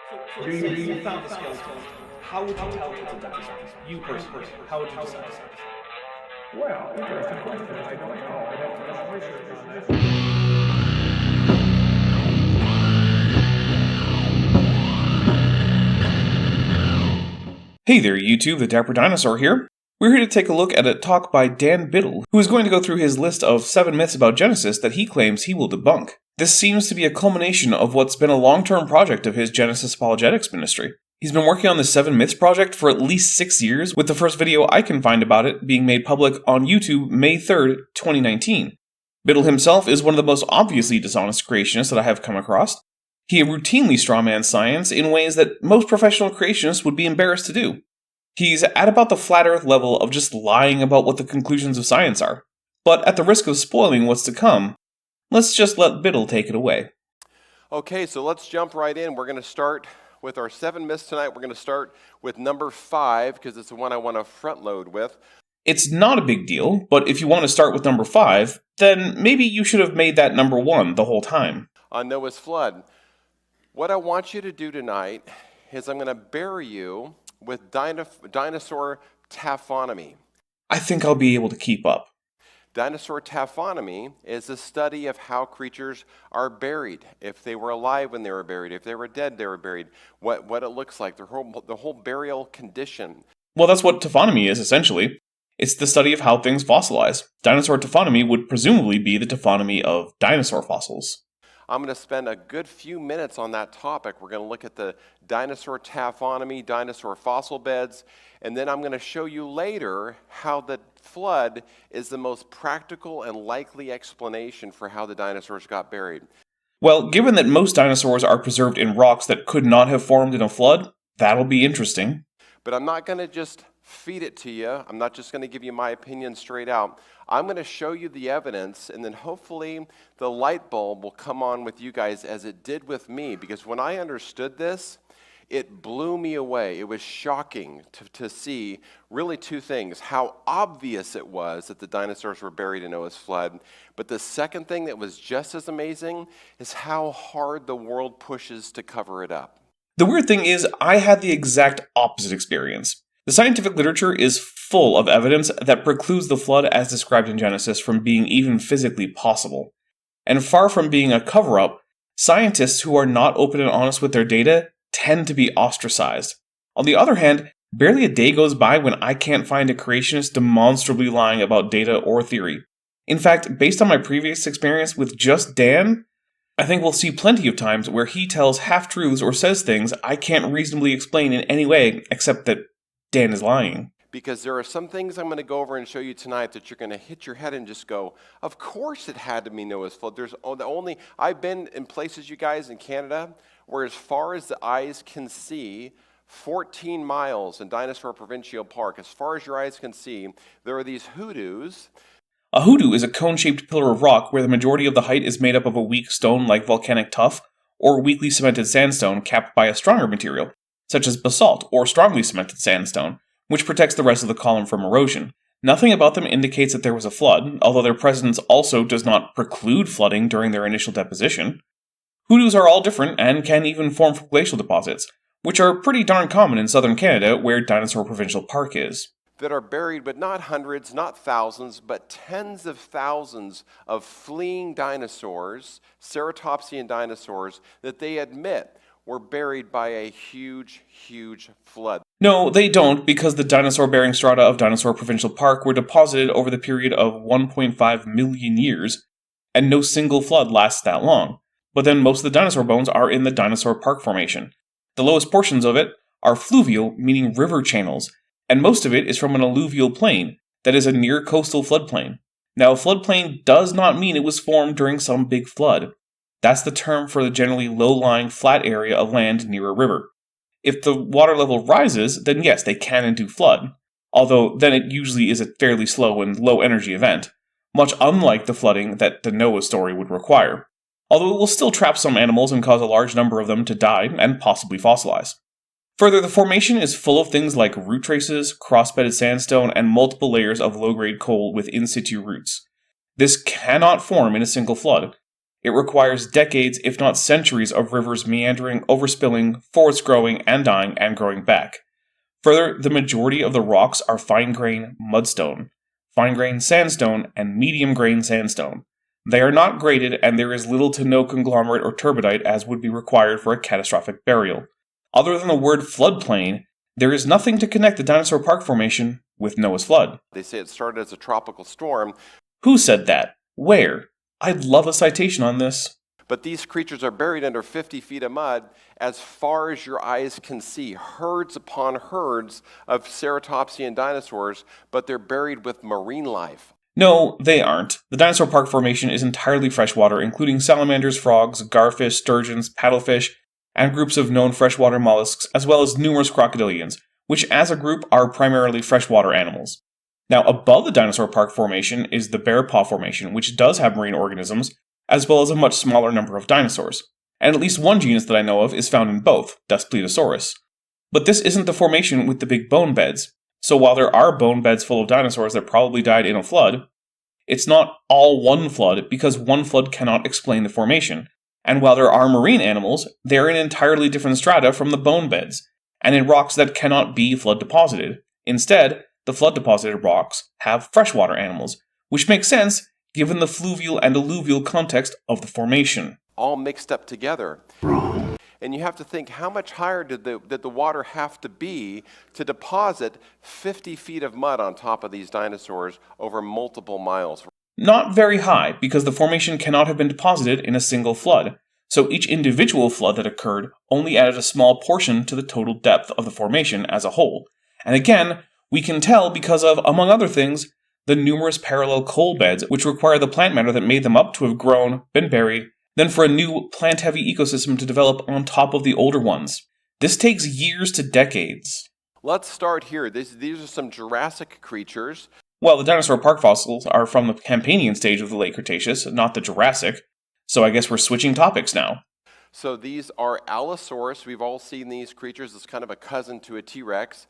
So let's say you found a skeleton. How would you tell if it's a dinosaur? You personally, how would you decide? Well, interesting question. I don't know. I'd have to do some research on that. Hey there, YouTube, the Dapper Dinosaur here. We're here to take a look at a talk by Dan Biddle, who is going to go through his list of 7 myths about Genesis that he claims he will debunk. This seems to be a culmination of what's been a long-term project of his Genesis apologetics ministry. He's been working on the 7 myths project for at least 6 years, with the first video I can find about it being made public on YouTube May 3rd, 2019. Biddle himself is one of the most obviously dishonest creationists that I have come across. He routinely strawmans science in ways that most professional creationists would be embarrassed to do. He's at about the flat earth level of just lying about what the conclusions of science are. But at the risk of spoiling what's to come, let's just let Biddle take it away. Okay, so let's jump right in. We're going to start with our 7 myths tonight. We're going to start with number 5 because it's the one I want to front load with. It's not a big deal, but if you want to start with number 5, then maybe you should have made that number 1 the whole time. On Noah's flood. What I want you to do tonight is I'm going to bury you with dinosaur taphonomy. I think I'll be able to keep up. Dinosaur taphonomy is the study of how creatures are buried. If they were alive when they were buried, if they were dead, they were buried, what it looks like, the whole burial condition. Well, that's what taphonomy is, essentially. It's the study of how things fossilize. Dinosaur taphonomy would presumably be the taphonomy of dinosaur fossils. I'm going to spend a good few minutes on that topic. We're going to look at the dinosaur taphonomy, dinosaur fossil beds, and then I'm going to show you later how the flood is the most practical and likely explanation for how the dinosaurs got buried. Well, given that most dinosaurs are preserved in rocks that could not have formed in a flood, that'll be interesting. But I'm not going to just feed it to you. I'm not just going to give you my opinion straight out. I'm going to show you the evidence, and then hopefully the light bulb will come on with you guys as it did with me, because when I understood this, it blew me away. It was shocking to see really 2 things: how obvious it was that the dinosaurs were buried in Noah's flood, but the second thing that was just as amazing is how hard the world pushes to cover it up. The weird thing is, I had the exact opposite experience. The scientific literature is full of evidence that precludes the flood as described in Genesis from being even physically possible. And far from being a cover-up, scientists who are not open and honest with their data tend to be ostracized. On the other hand, barely a day goes by when I can't find a creationist demonstrably lying about data or theory. In fact, based on my previous experience with just Dan, I think we'll see plenty of times where he tells half-truths or says things I can't reasonably explain in any way except that Dan is lying. Because there are some things I'm going to go over and show you tonight that you're going to hit your head and just go, of course it had to be Noah's flood. I've been in places, you guys, in Canada, where as far as the eyes can see, 14 miles in Dinosaur Provincial Park, as far as your eyes can see, there are these hoodoos. A hoodoo is a cone-shaped pillar of rock where the majority of the height is made up of a weak stone like volcanic tuff, or weakly cemented sandstone capped by a stronger material, such as basalt or strongly cemented sandstone, which protects the rest of the column from erosion. Nothing about them indicates that there was a flood, although their presence also does not preclude flooding during their initial deposition. Hoodoos are all different and can even form from glacial deposits, which are pretty darn common in southern Canada where Dinosaur Provincial Park is. That are buried, but not hundreds, not thousands, but tens of thousands of fleeing dinosaurs, ceratopsian dinosaurs, that they admit were buried by a huge, huge flood. No, they don't, because the dinosaur-bearing strata of Dinosaur Provincial Park were deposited over the period of 1.5 million years, and no single flood lasts that long. But then most of the dinosaur bones are in the Dinosaur Park Formation. The lowest portions of it are fluvial, meaning river channels, and most of it is from an alluvial plain, that is a near-coastal floodplain. Now, a floodplain does not mean it was formed during some big flood. That's the term for the generally low-lying flat area of land near a river. If the water level rises, then yes, they can and do flood, although then it usually is a fairly slow and low-energy event, much unlike the flooding that the Noah story would require, although it will still trap some animals and cause a large number of them to die and possibly fossilize. Further, the formation is full of things like root traces, cross-bedded sandstone, and multiple layers of low-grade coal with in-situ roots. This cannot form in a single flood. It requires decades, if not centuries, of rivers meandering, overspilling, forests growing and dying and growing back. Further, the majority of the rocks are fine-grain mudstone, fine-grain sandstone, and medium-grain sandstone. They are not graded, and there is little to no conglomerate or turbidite as would be required for a catastrophic burial. Other than the word floodplain, there is nothing to connect the Dinosaur Park formation with Noah's Flood. They say it started as a tropical storm. Who said that? Where? I'd love a citation on this. But these creatures are buried under 50 feet of mud as far as your eyes can see. Herds upon herds of ceratopsian dinosaurs, but they're buried with marine life. No, they aren't. The Dinosaur Park formation is entirely freshwater, including salamanders, frogs, garfish, sturgeons, paddlefish, and groups of known freshwater mollusks, as well as numerous crocodilians, which as a group are primarily freshwater animals. Now, above the Dinosaur Park formation is the Bear Paw Formation, which does have marine organisms, as well as a much smaller number of dinosaurs. And at least one genus that I know of is found in both, Daspletosaurus. But this isn't the formation with the big bone beds. So while there are bone beds full of dinosaurs that probably died in a flood, it's not all one flood because one flood cannot explain the formation. And while there are marine animals, they're in entirely different strata from the bone beds, and in rocks that cannot be flood deposited. Instead, the flood deposited rocks have freshwater animals, which makes sense given the fluvial and alluvial context of the formation. All mixed up together. Wrong. And you have to think, how much higher did the water have to be to deposit 50 feet of mud on top of these dinosaurs over multiple miles? Not very high, because the formation cannot have been deposited in a single flood, so each individual flood that occurred only added a small portion to the total depth of the formation as a whole. And again, we can tell because of, among other things, the numerous parallel coal beds which require the plant matter that made them up to have grown, been buried, then for a new plant-heavy ecosystem to develop on top of the older ones. This takes years to decades. Let's start here. These are some Jurassic creatures. Well, the Dinosaur Park fossils are from the Campanian stage of the late Cretaceous, not the Jurassic, so I guess we're switching topics now. So these are Allosaurus. We've all seen these creatures as kind of a cousin to a T-Rex.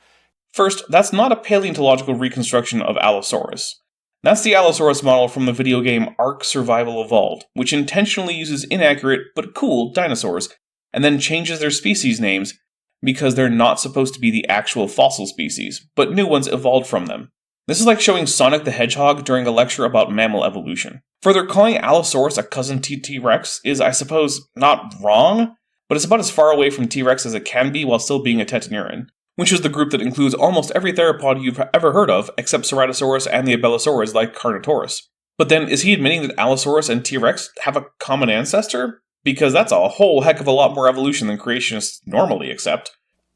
First, that's not a paleontological reconstruction of Allosaurus. That's the Allosaurus model from the video game Ark Survival Evolved, which intentionally uses inaccurate but cool dinosaurs, and then changes their species names because they're not supposed to be the actual fossil species, but new ones evolved from them. This is like showing Sonic the Hedgehog during a lecture about mammal evolution. Further, calling Allosaurus a cousin to T-Rex is, I suppose, not wrong, but it's about as far away from T-Rex as it can be while still being a tetanurine, which is the group that includes almost every theropod you've ever heard of, except Ceratosaurus and the Abelisaurs like Carnotaurus. But then, is he admitting that Allosaurus and T-Rex have a common ancestor? Because that's a whole heck of a lot more evolution than creationists normally accept.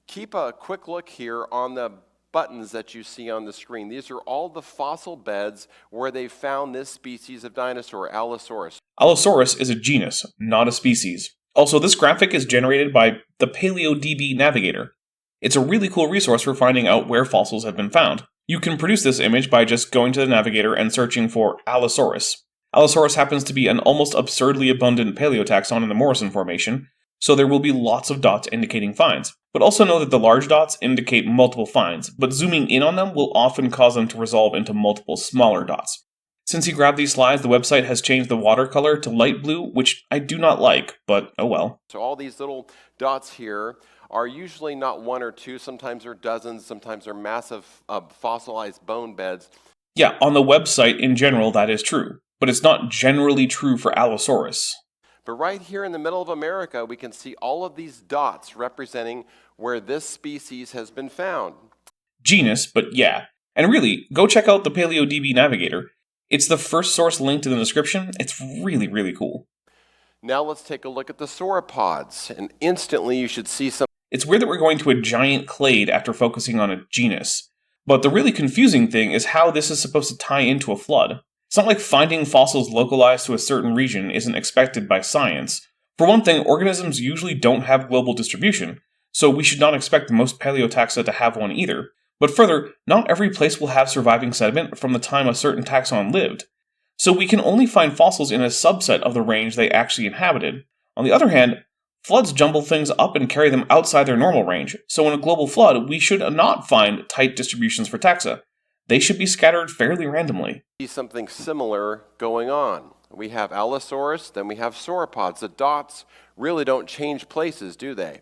Keep a quick look here on the buttons that you see on the screen. These are all the fossil beds where they found this species of dinosaur, Allosaurus. Allosaurus is a genus, not a species. Also, this graphic is generated by the PaleoDB Navigator. It's a really cool resource for finding out where fossils have been found. You can produce this image by just going to the Navigator and searching for Allosaurus. Allosaurus happens to be an almost absurdly abundant paleotaxon in the Morrison Formation, so there will be lots of dots indicating finds. But also know that the large dots indicate multiple finds, but zooming in on them will often cause them to resolve into multiple smaller dots. Since he grabbed these slides, the website has changed the watercolor to light blue, which I do not like, but oh well. So all these little dots here are usually not one or two, sometimes they're dozens, sometimes they're massive fossilized bone beds. Yeah, on the website in general that is true, but it's not generally true for Allosaurus. But right here in the middle of America, we can see all of these dots representing where this species has been found. Genus, but yeah. And really, go check out the PaleoDB Navigator. It's the first source linked in the description. It's really, really cool. Now let's take a look at the sauropods, and instantly you should see some. It's weird that we're going to a giant clade after focusing on a genus. But the really confusing thing is how this is supposed to tie into a flood. It's not like finding fossils localized to a certain region isn't expected by science. For one thing, organisms usually don't have global distribution, so we should not expect most paleotaxa to have one either. But further, not every place will have surviving sediment from the time a certain taxon lived. So we can only find fossils in a subset of the range they actually inhabited. On the other hand, floods jumble things up and carry them outside their normal range, so in a global flood, we should not find tight distributions for taxa. They should be scattered fairly randomly. See something similar going on. We have Allosaurus, then we have sauropods. The dots really don't change places, do they?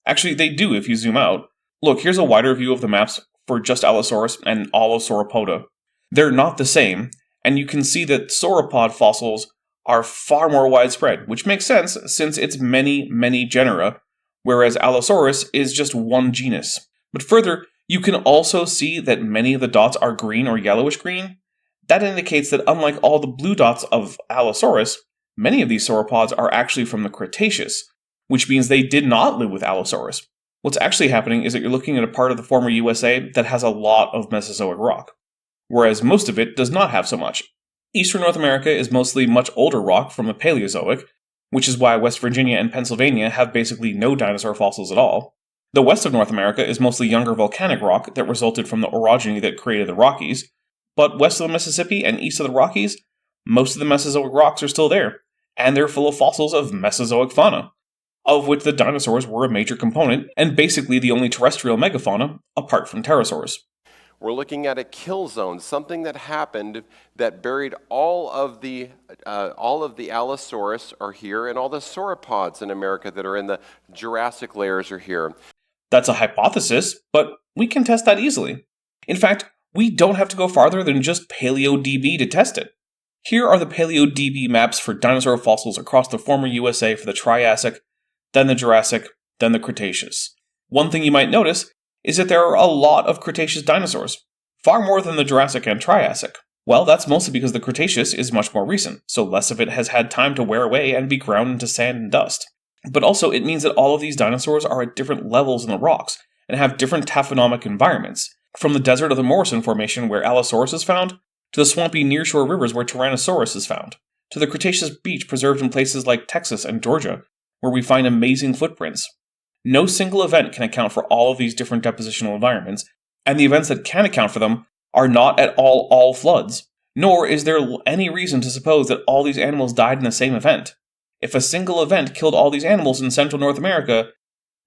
Actually, they do if you zoom out. Look, here's a wider view of the maps for just Allosaurus and Allosauropoda. They're not the same, and you can see that sauropod fossils are far more widespread, which makes sense since it's many, many genera, whereas Allosaurus is just one genus. But further, you can also see that many of the dots are green or yellowish green. That indicates that unlike all the blue dots of Allosaurus, many of these sauropods are actually from the Cretaceous, which means they did not live with Allosaurus. What's actually happening is that you're looking at a part of the former USA that has a lot of Mesozoic rock, whereas most of it does not have so much. Eastern North America is mostly much older rock from the Paleozoic, which is why West Virginia and Pennsylvania have basically no dinosaur fossils at all. The west of North America is mostly younger volcanic rock that resulted from the orogeny that created the Rockies, but west of the Mississippi and east of the Rockies, most of the Mesozoic rocks are still there, and they're full of fossils of Mesozoic fauna, of which the dinosaurs were a major component, and basically the only terrestrial megafauna apart from pterosaurs. We're looking at a kill zone, something that happened that buried all of the Allosaurus are here, and all the sauropods in America that are in the Jurassic layers are here. That's a hypothesis, but we can test that easily. In fact, we don't have to go farther than just PaleoDB to test it. Here are the PaleoDB maps for dinosaur fossils across the former USA for the Triassic, then the Jurassic, then the Cretaceous. One thing you might notice is that there are a lot of Cretaceous dinosaurs, far more than the Jurassic and Triassic. Well, that's mostly because the Cretaceous is much more recent, so less of it has had time to wear away and be ground into sand and dust. But also, it means that all of these dinosaurs are at different levels in the rocks, and have different taphonomic environments, from the desert of the Morrison Formation where Allosaurus is found, to the swampy nearshore rivers where Tyrannosaurus is found, to the Cretaceous beach preserved in places like Texas and Georgia, where we find amazing footprints. No single event can account for all of these different depositional environments, and the events that can account for them are not at all floods, nor is there any reason to suppose that all these animals died in the same event. If a single event killed all these animals in Central North America,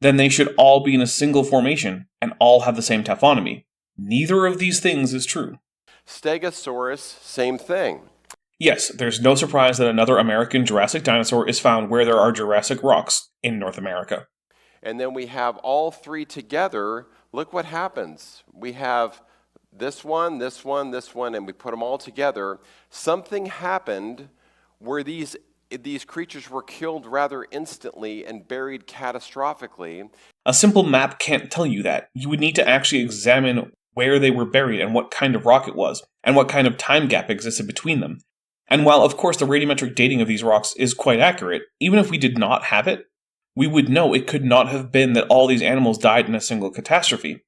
then they should all be in a single formation, and all have the same taphonomy. Neither of these things is true. Stegosaurus, same thing. Yes, there's no surprise that another American Jurassic dinosaur is found where there are Jurassic rocks in North America. And then we have all three together. Look what happens. We have this one, this one, this one, and we put them all together. Something happened where these creatures were killed rather instantly and buried catastrophically. A simple map can't tell you that. You would need to actually examine where they were buried and what kind of rock it was, and what kind of time gap existed between them. And while, of course, the radiometric dating of these rocks is quite accurate, even if we did not have it, we would know it could not have been that all these animals died in a single catastrophe,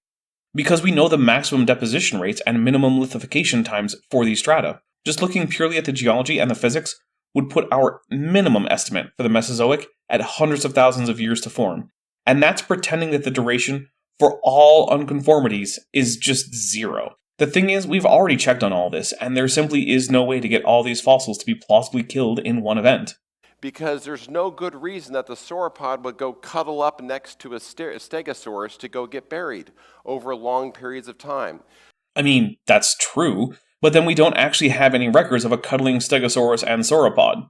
because we know the maximum deposition rates and minimum lithification times for these strata. Just looking purely at the geology and the physics would put our minimum estimate for the Mesozoic at hundreds of thousands of years to form, and that's pretending that the duration for all unconformities is just 0. The thing is, we've already checked on all this, and there simply is no way to get all these fossils to be plausibly killed in one event. Because there's no good reason that the sauropod would go cuddle up next to a stegosaurus to go get buried over long periods of time. I mean, that's true, but then we don't actually have any records of a cuddling stegosaurus and sauropod.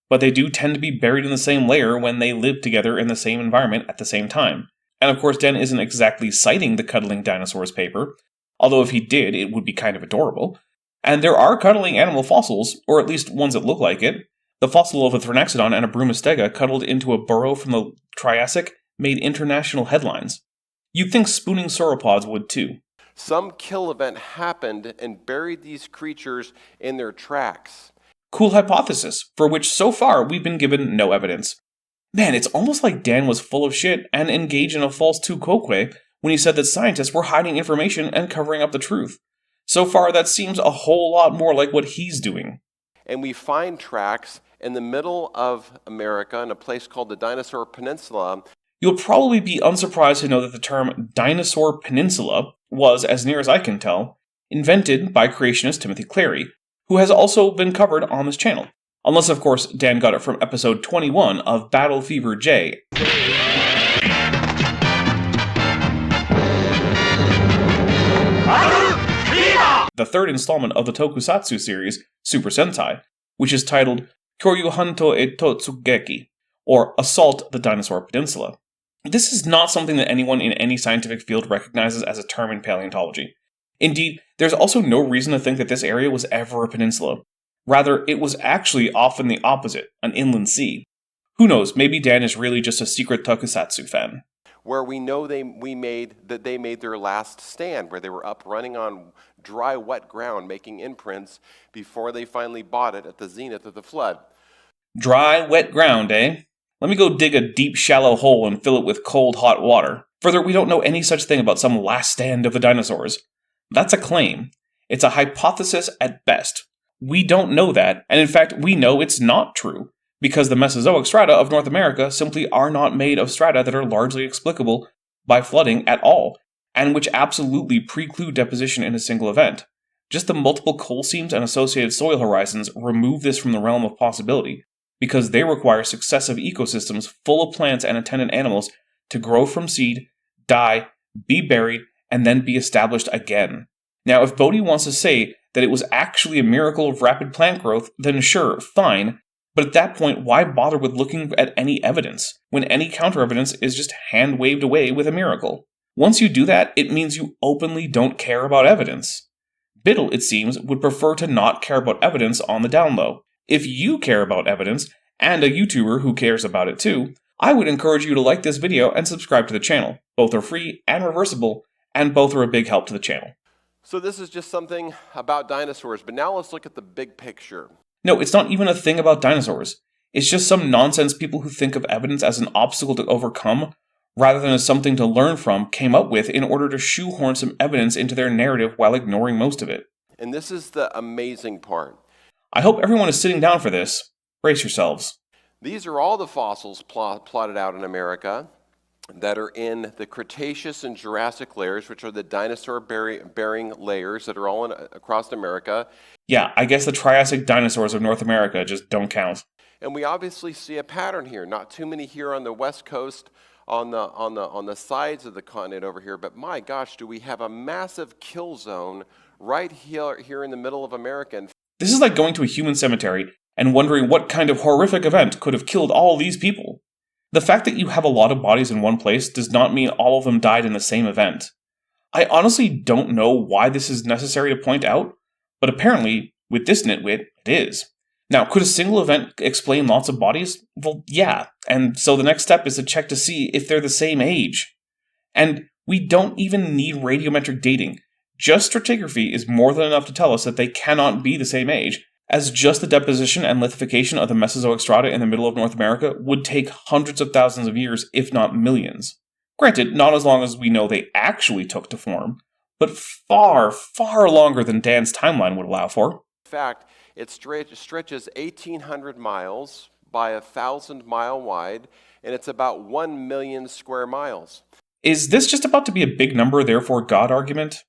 But they do tend to be buried in the same layer when they live together in the same environment at the same time. And of course, Dan isn't exactly citing the cuddling dinosaurs paper, although if he did, it would be kind of adorable. And there are cuddling animal fossils, or at least ones that look like it. The fossil of a Thrinaxodon and a Brumastega cuddled into a burrow from the Triassic made international headlines. You'd think spooning sauropods would too. Some kill event happened and buried these creatures in their tracks. Cool hypothesis, for which so far we've been given no evidence. Man, it's almost like Dan was full of shit and engaged in a false tu quoque when he said that scientists were hiding information and covering up the truth. So far, that seems a whole lot more like what he's doing. And we find tracks in the middle of America in a place called the Dinosaur Peninsula. You'll probably be unsurprised to know that the term Dinosaur Peninsula was, as near as I can tell, invented by creationist Timothy Clary, who has also been covered on this channel. Unless, of course, Dan got it from episode 21 of Battle Fever J. The third installment of the Tokusatsu series, Super Sentai, which is titled Kyoryuhanto e Totsugeki, or Assault the Dinosaur Peninsula. This is not something that anyone in any scientific field recognizes as a term in paleontology. Indeed, there's also no reason to think that this area was ever a peninsula. Rather, it was actually often the opposite, an inland sea. Who knows, maybe Dan is really just a secret tokusatsu fan. Where we know they made their last stand, where they were up running on dry, wet ground, making imprints before they finally bought it at the zenith of the flood. Dry, wet ground, eh? Let me go dig a deep, shallow hole and fill it with cold, hot water. Further, we don't know any such thing about some last stand of the dinosaurs. That's a claim. It's a hypothesis at best. We don't know that, and in fact, we know it's not true, because the Mesozoic strata of North America simply are not made of strata that are largely explicable by flooding at all, and which absolutely preclude deposition in a single event. Just the multiple coal seams and associated soil horizons remove this from the realm of possibility, because they require successive ecosystems full of plants and attendant animals to grow from seed, die, be buried, and then be established again. Now, if Bodhi wants to say that it was actually a miracle of rapid plant growth, then sure, fine, but at that point, why bother with looking at any evidence, when any counter-evidence is just hand-waved away with a miracle? Once you do that, it means you openly don't care about evidence. Biddle, it seems, would prefer to not care about evidence on the down low. If you care about evidence, and a YouTuber who cares about it too, I would encourage you to like this video and subscribe to the channel. Both are free and reversible, and both are a big help to the channel. So this is just something about dinosaurs, but now let's look at the big picture. No, it's not even a thing about dinosaurs. It's just some nonsense people who think of evidence as an obstacle to overcome, rather than as something to learn from, came up with in order to shoehorn some evidence into their narrative while ignoring most of it. And this is the amazing part. I hope everyone is sitting down for this. Brace yourselves. These are all the fossils plotted out in America that are in the Cretaceous and Jurassic layers, which are the dinosaur-bearing layers that are all across America. Yeah, I guess the Triassic dinosaurs of North America just don't count. And we obviously see a pattern here. Not too many here on the west coast, on the sides of the continent over here, but my gosh, do we have a massive kill zone right here in the middle of America. This is like going to a human cemetery and wondering what kind of horrific event could have killed all these people. The fact that you have a lot of bodies in one place does not mean all of them died in the same event. I honestly don't know why this is necessary to point out, but apparently, with this nitwit, it is. Now, could a single event explain lots of bodies? Well, yeah, and so the next step is to check to see if they're the same age. And we don't even need radiometric dating. Just stratigraphy is more than enough to tell us that they cannot be the same age, as just the deposition and lithification of the Mesozoic strata in the middle of North America would take hundreds of thousands of years, if not millions. Granted, not as long as we know they actually took to form, but far, far longer than Dan's timeline would allow for. In fact, it stretches 1,800 miles by 1,000 mile wide, and it's about 1 million square miles. Is this just about to be a big number, therefore God argument?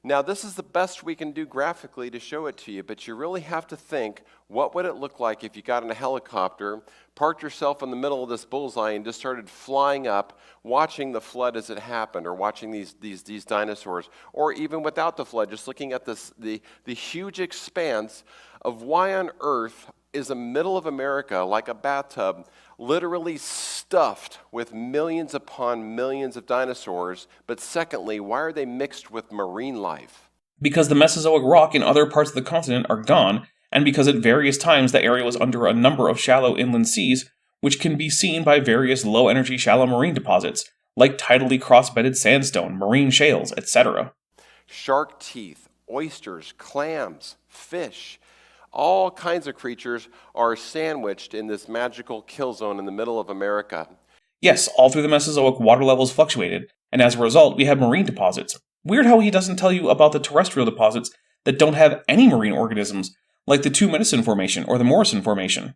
Now, this is the best we can do graphically to show it to you, but you really have to think, what would it look like if you got in a helicopter, parked yourself in the middle of this bullseye, and just started flying up, watching the flood as it happened, or watching these dinosaurs, or even without the flood, just looking at the huge expanse of why on earth is the middle of America, like a bathtub, literally stuffed with millions upon millions of dinosaurs, but secondly, why are they mixed with marine life? Because the Mesozoic rock in other parts of the continent are gone, and because at various times the area was under a number of shallow inland seas, which can be seen by various low-energy shallow marine deposits, like tidally cross-bedded sandstone, marine shales, etc. Shark teeth, oysters, clams, fish, all kinds of creatures are sandwiched in this magical kill zone in the middle of America. Yes, all through the Mesozoic water levels fluctuated, and as a result we have marine deposits. Weird how he doesn't tell you about the terrestrial deposits that don't have any marine organisms, like the Two Medicine Formation or the Morrison Formation,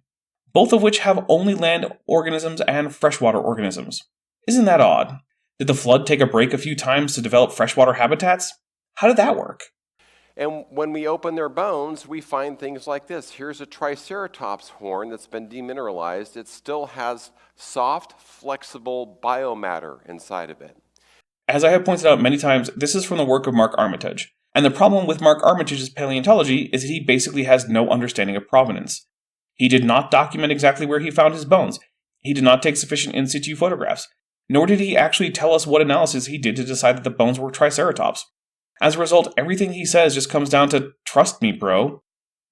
both of which have only land organisms and freshwater organisms. Isn't that odd? Did the flood take a break a few times to develop freshwater habitats? How did that work? And when we open their bones, we find things like this. Here's a Triceratops horn that's been demineralized. It still has soft, flexible biomatter inside of it. As I have pointed out many times, this is from the work of Mark Armitage. And the problem with Mark Armitage's paleontology is that he basically has no understanding of provenance. He did not document exactly where he found his bones. He did not take sufficient in situ photographs. Nor did he actually tell us what analysis he did to decide that the bones were Triceratops. As a result, everything he says just comes down to, trust me, bro.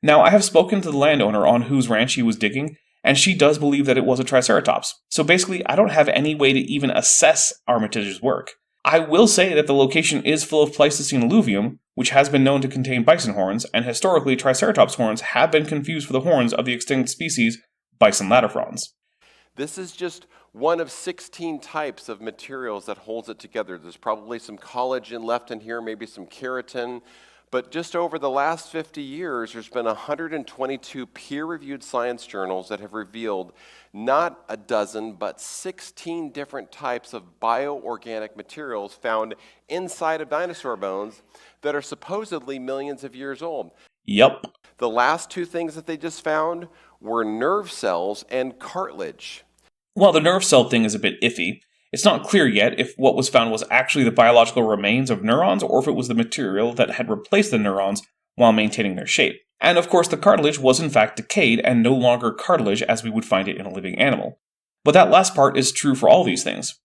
Now, I have spoken to the landowner on whose ranch he was digging, and she does believe that it was a Triceratops. So basically, I don't have any way to even assess Armitage's work. I will say that the location is full of Pleistocene alluvium, which has been known to contain bison horns, and historically Triceratops horns have been confused for the horns of the extinct species Bison latifrons. This is just one of 16 types of materials that holds it together. There's probably some collagen left in here, maybe some keratin. But just over the last 50 years, there's been 122 peer-reviewed science journals that have revealed not a dozen, but 16 different types of bioorganic materials found inside of dinosaur bones that are supposedly millions of years old. Yup. The last two things that they just found were nerve cells and cartilage. While the nerve cell thing is a bit iffy, it's not clear yet if what was found was actually the biological remains of neurons or if it was the material that had replaced the neurons while maintaining their shape. And of course, the cartilage was in fact decayed and no longer cartilage as we would find it in a living animal. But that last part is true for all these things.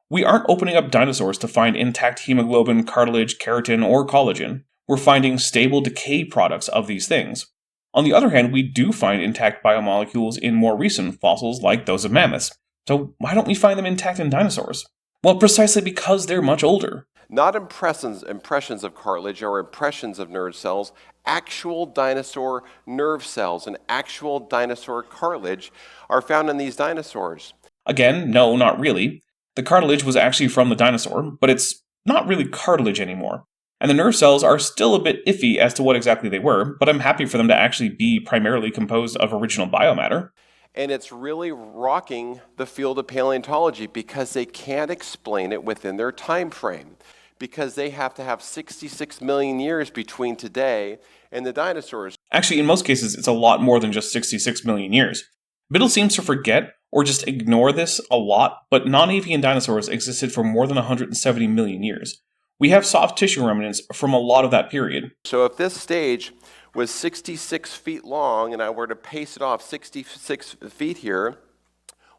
We aren't opening up dinosaurs to find intact hemoglobin, cartilage, keratin, or collagen. We're finding stable decay products of these things. On the other hand, we do find intact biomolecules in more recent fossils like those of mammoths. So why don't we find them intact in dinosaurs? Well, precisely because they're much older. Not impressions of cartilage or impressions of nerve cells, actual dinosaur nerve cells and actual dinosaur cartilage are found in these dinosaurs. Again, no, not really. The cartilage was actually from the dinosaur, but it's not really cartilage anymore. And the nerve cells are still a bit iffy as to what exactly they were, but I'm happy for them to actually be primarily composed of original biomatter. And it's really rocking the field of paleontology because they can't explain it within their time frame. Because they have to have 66 million years between today and the dinosaurs. Actually, in most cases, it's a lot more than just 66 million years. Biddle seems to forget or just ignore this a lot, but non-avian dinosaurs existed for more than 170 million years. We have soft tissue remnants from a lot of that period. So if this stage was 66 feet long and I were to pace it off 66 feet here,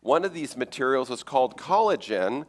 one of these materials is called collagen.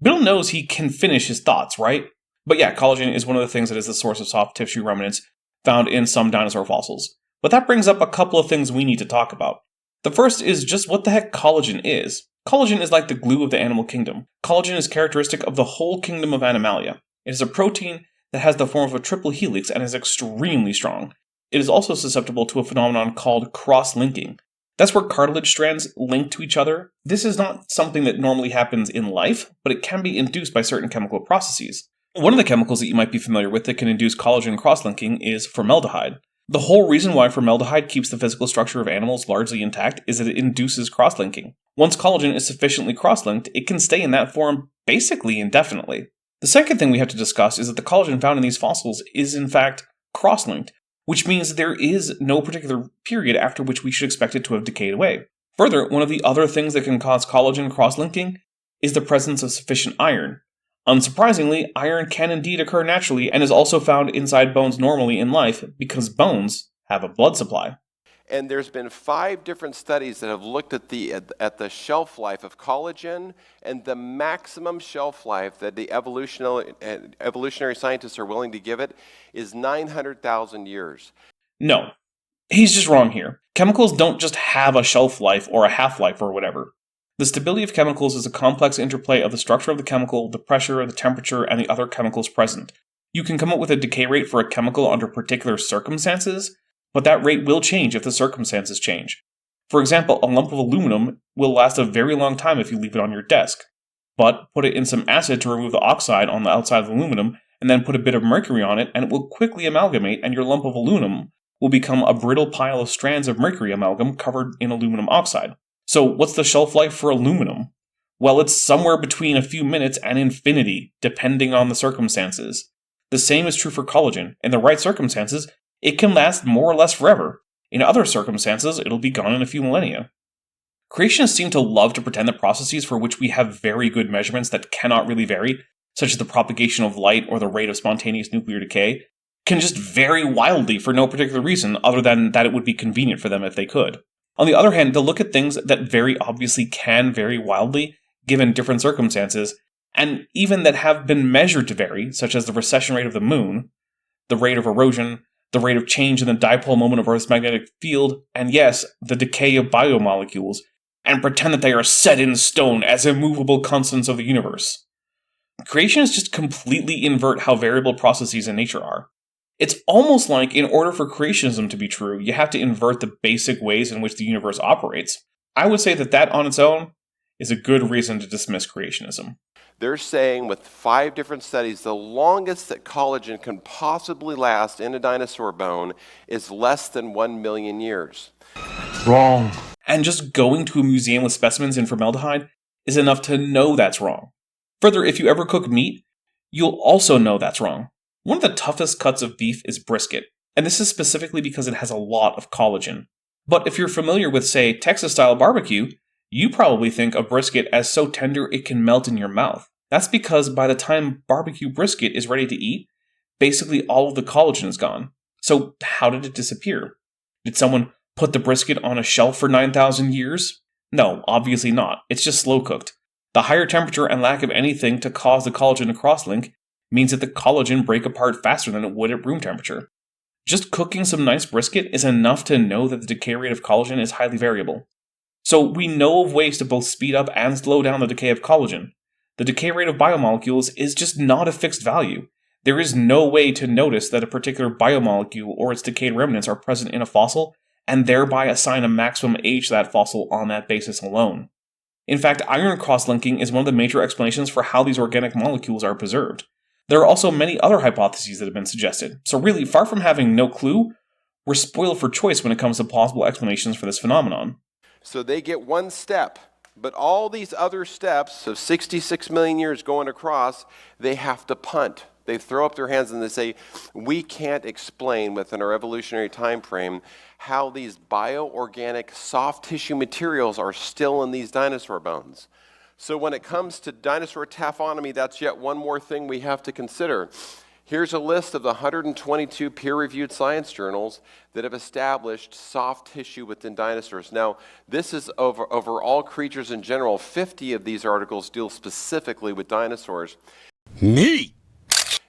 Biddle knows he can finish his thoughts, right? But yeah, collagen is one of the things that is the source of soft tissue remnants found in some dinosaur fossils. But that brings up a couple of things we need to talk about. The first is just what the heck collagen is. Collagen is like the glue of the animal kingdom. Collagen is characteristic of the whole kingdom of Animalia. It is a protein that has the form of a triple helix and is extremely strong. It is also susceptible to a phenomenon called cross-linking. That's where cartilage strands link to each other. This is not something that normally happens in life, but it can be induced by certain chemical processes. One of the chemicals that you might be familiar with that can induce collagen cross-linking is formaldehyde. The whole reason why formaldehyde keeps the physical structure of animals largely intact is that it induces cross-linking. Once collagen is sufficiently cross-linked, it can stay in that form basically indefinitely. The second thing we have to discuss is that the collagen found in these fossils is in fact cross-linked, which means there is no particular period after which we should expect it to have decayed away. Further, one of the other things that can cause collagen cross-linking is the presence of sufficient iron. Unsurprisingly, iron can indeed occur naturally and is also found inside bones normally in life because bones have a blood supply. And there's been 5 different studies that have looked at the shelf life of collagen, and the maximum shelf life that the evolutionary scientists are willing to give it is 900,000 years. No, he's just wrong here. Chemicals don't just have a shelf life or a half-life or whatever. The stability of chemicals is a complex interplay of the structure of the chemical, the pressure, the temperature, and the other chemicals present. You can come up with a decay rate for a chemical under particular circumstances, but that rate will change if the circumstances change. For example, a lump of aluminum will last a very long time if you leave it on your desk. But put it in some acid to remove the oxide on the outside of the aluminum, and then put a bit of mercury on it, and it will quickly amalgamate, and your lump of aluminum will become a brittle pile of strands of mercury amalgam covered in aluminum oxide. So what's the shelf life for aluminum? Well, it's somewhere between a few minutes and infinity, depending on the circumstances. The same is true for collagen. In the right circumstances, it can last more or less forever. In other circumstances, it'll be gone in a few millennia. Creationists seem to love to pretend that processes for which we have very good measurements that cannot really vary, such as the propagation of light or the rate of spontaneous nuclear decay, can just vary wildly for no particular reason other than that it would be convenient for them if they could. On the other hand, to look at things that very obviously can vary wildly, given different circumstances, and even that have been measured to vary, such as the recession rate of the moon, the rate of erosion, the rate of change in the dipole moment of Earth's magnetic field, and yes, the decay of biomolecules, and pretend that they are set in stone as immovable constants of the universe. Creationists just completely invert how variable processes in nature are. It's almost like, in order for creationism to be true, you have to invert the basic ways in which the universe operates. I would say that on its own is a good reason to dismiss creationism. They're saying with 5 different studies, the longest that collagen can possibly last in a dinosaur bone is less than 1 million years. Wrong. And just going to a museum with specimens in formaldehyde is enough to know that's wrong. Further, if you ever cook meat, you'll also know that's wrong. One of the toughest cuts of beef is brisket, and this is specifically because it has a lot of collagen. But if you're familiar with, say, Texas-style barbecue, you probably think of brisket as so tender it can melt in your mouth. That's because by the time barbecue brisket is ready to eat, basically all of the collagen is gone. So how did it disappear? Did someone put the brisket on a shelf for 9,000 years? No, obviously not. It's just slow cooked. The higher temperature and lack of anything to cause the collagen to cross-link means that the collagen break apart faster than it would at room temperature. Just cooking some nice brisket is enough to know that the decay rate of collagen is highly variable. So we know of ways to both speed up and slow down the decay of collagen. The decay rate of biomolecules is just not a fixed value. There is no way to notice that a particular biomolecule or its decayed remnants are present in a fossil, and thereby assign a maximum age to that fossil on that basis alone. In fact, iron cross-linking is one of the major explanations for how these organic molecules are preserved. There are also many other hypotheses that have been suggested, so really, far from having no clue, we're spoiled for choice when it comes to plausible explanations for this phenomenon. So they get one step, but all these other steps of 66 million years going across, they have to punt. They throw up their hands and they say, we can't explain within our evolutionary time frame how these bioorganic soft tissue materials are still in these dinosaur bones. So when it comes to dinosaur taphonomy, that's yet one more thing we have to consider. Here's a list of the 122 peer-reviewed science journals that have established soft tissue within dinosaurs. Now, this is over all creatures in general. 50 of these articles deal specifically with dinosaurs. Neat!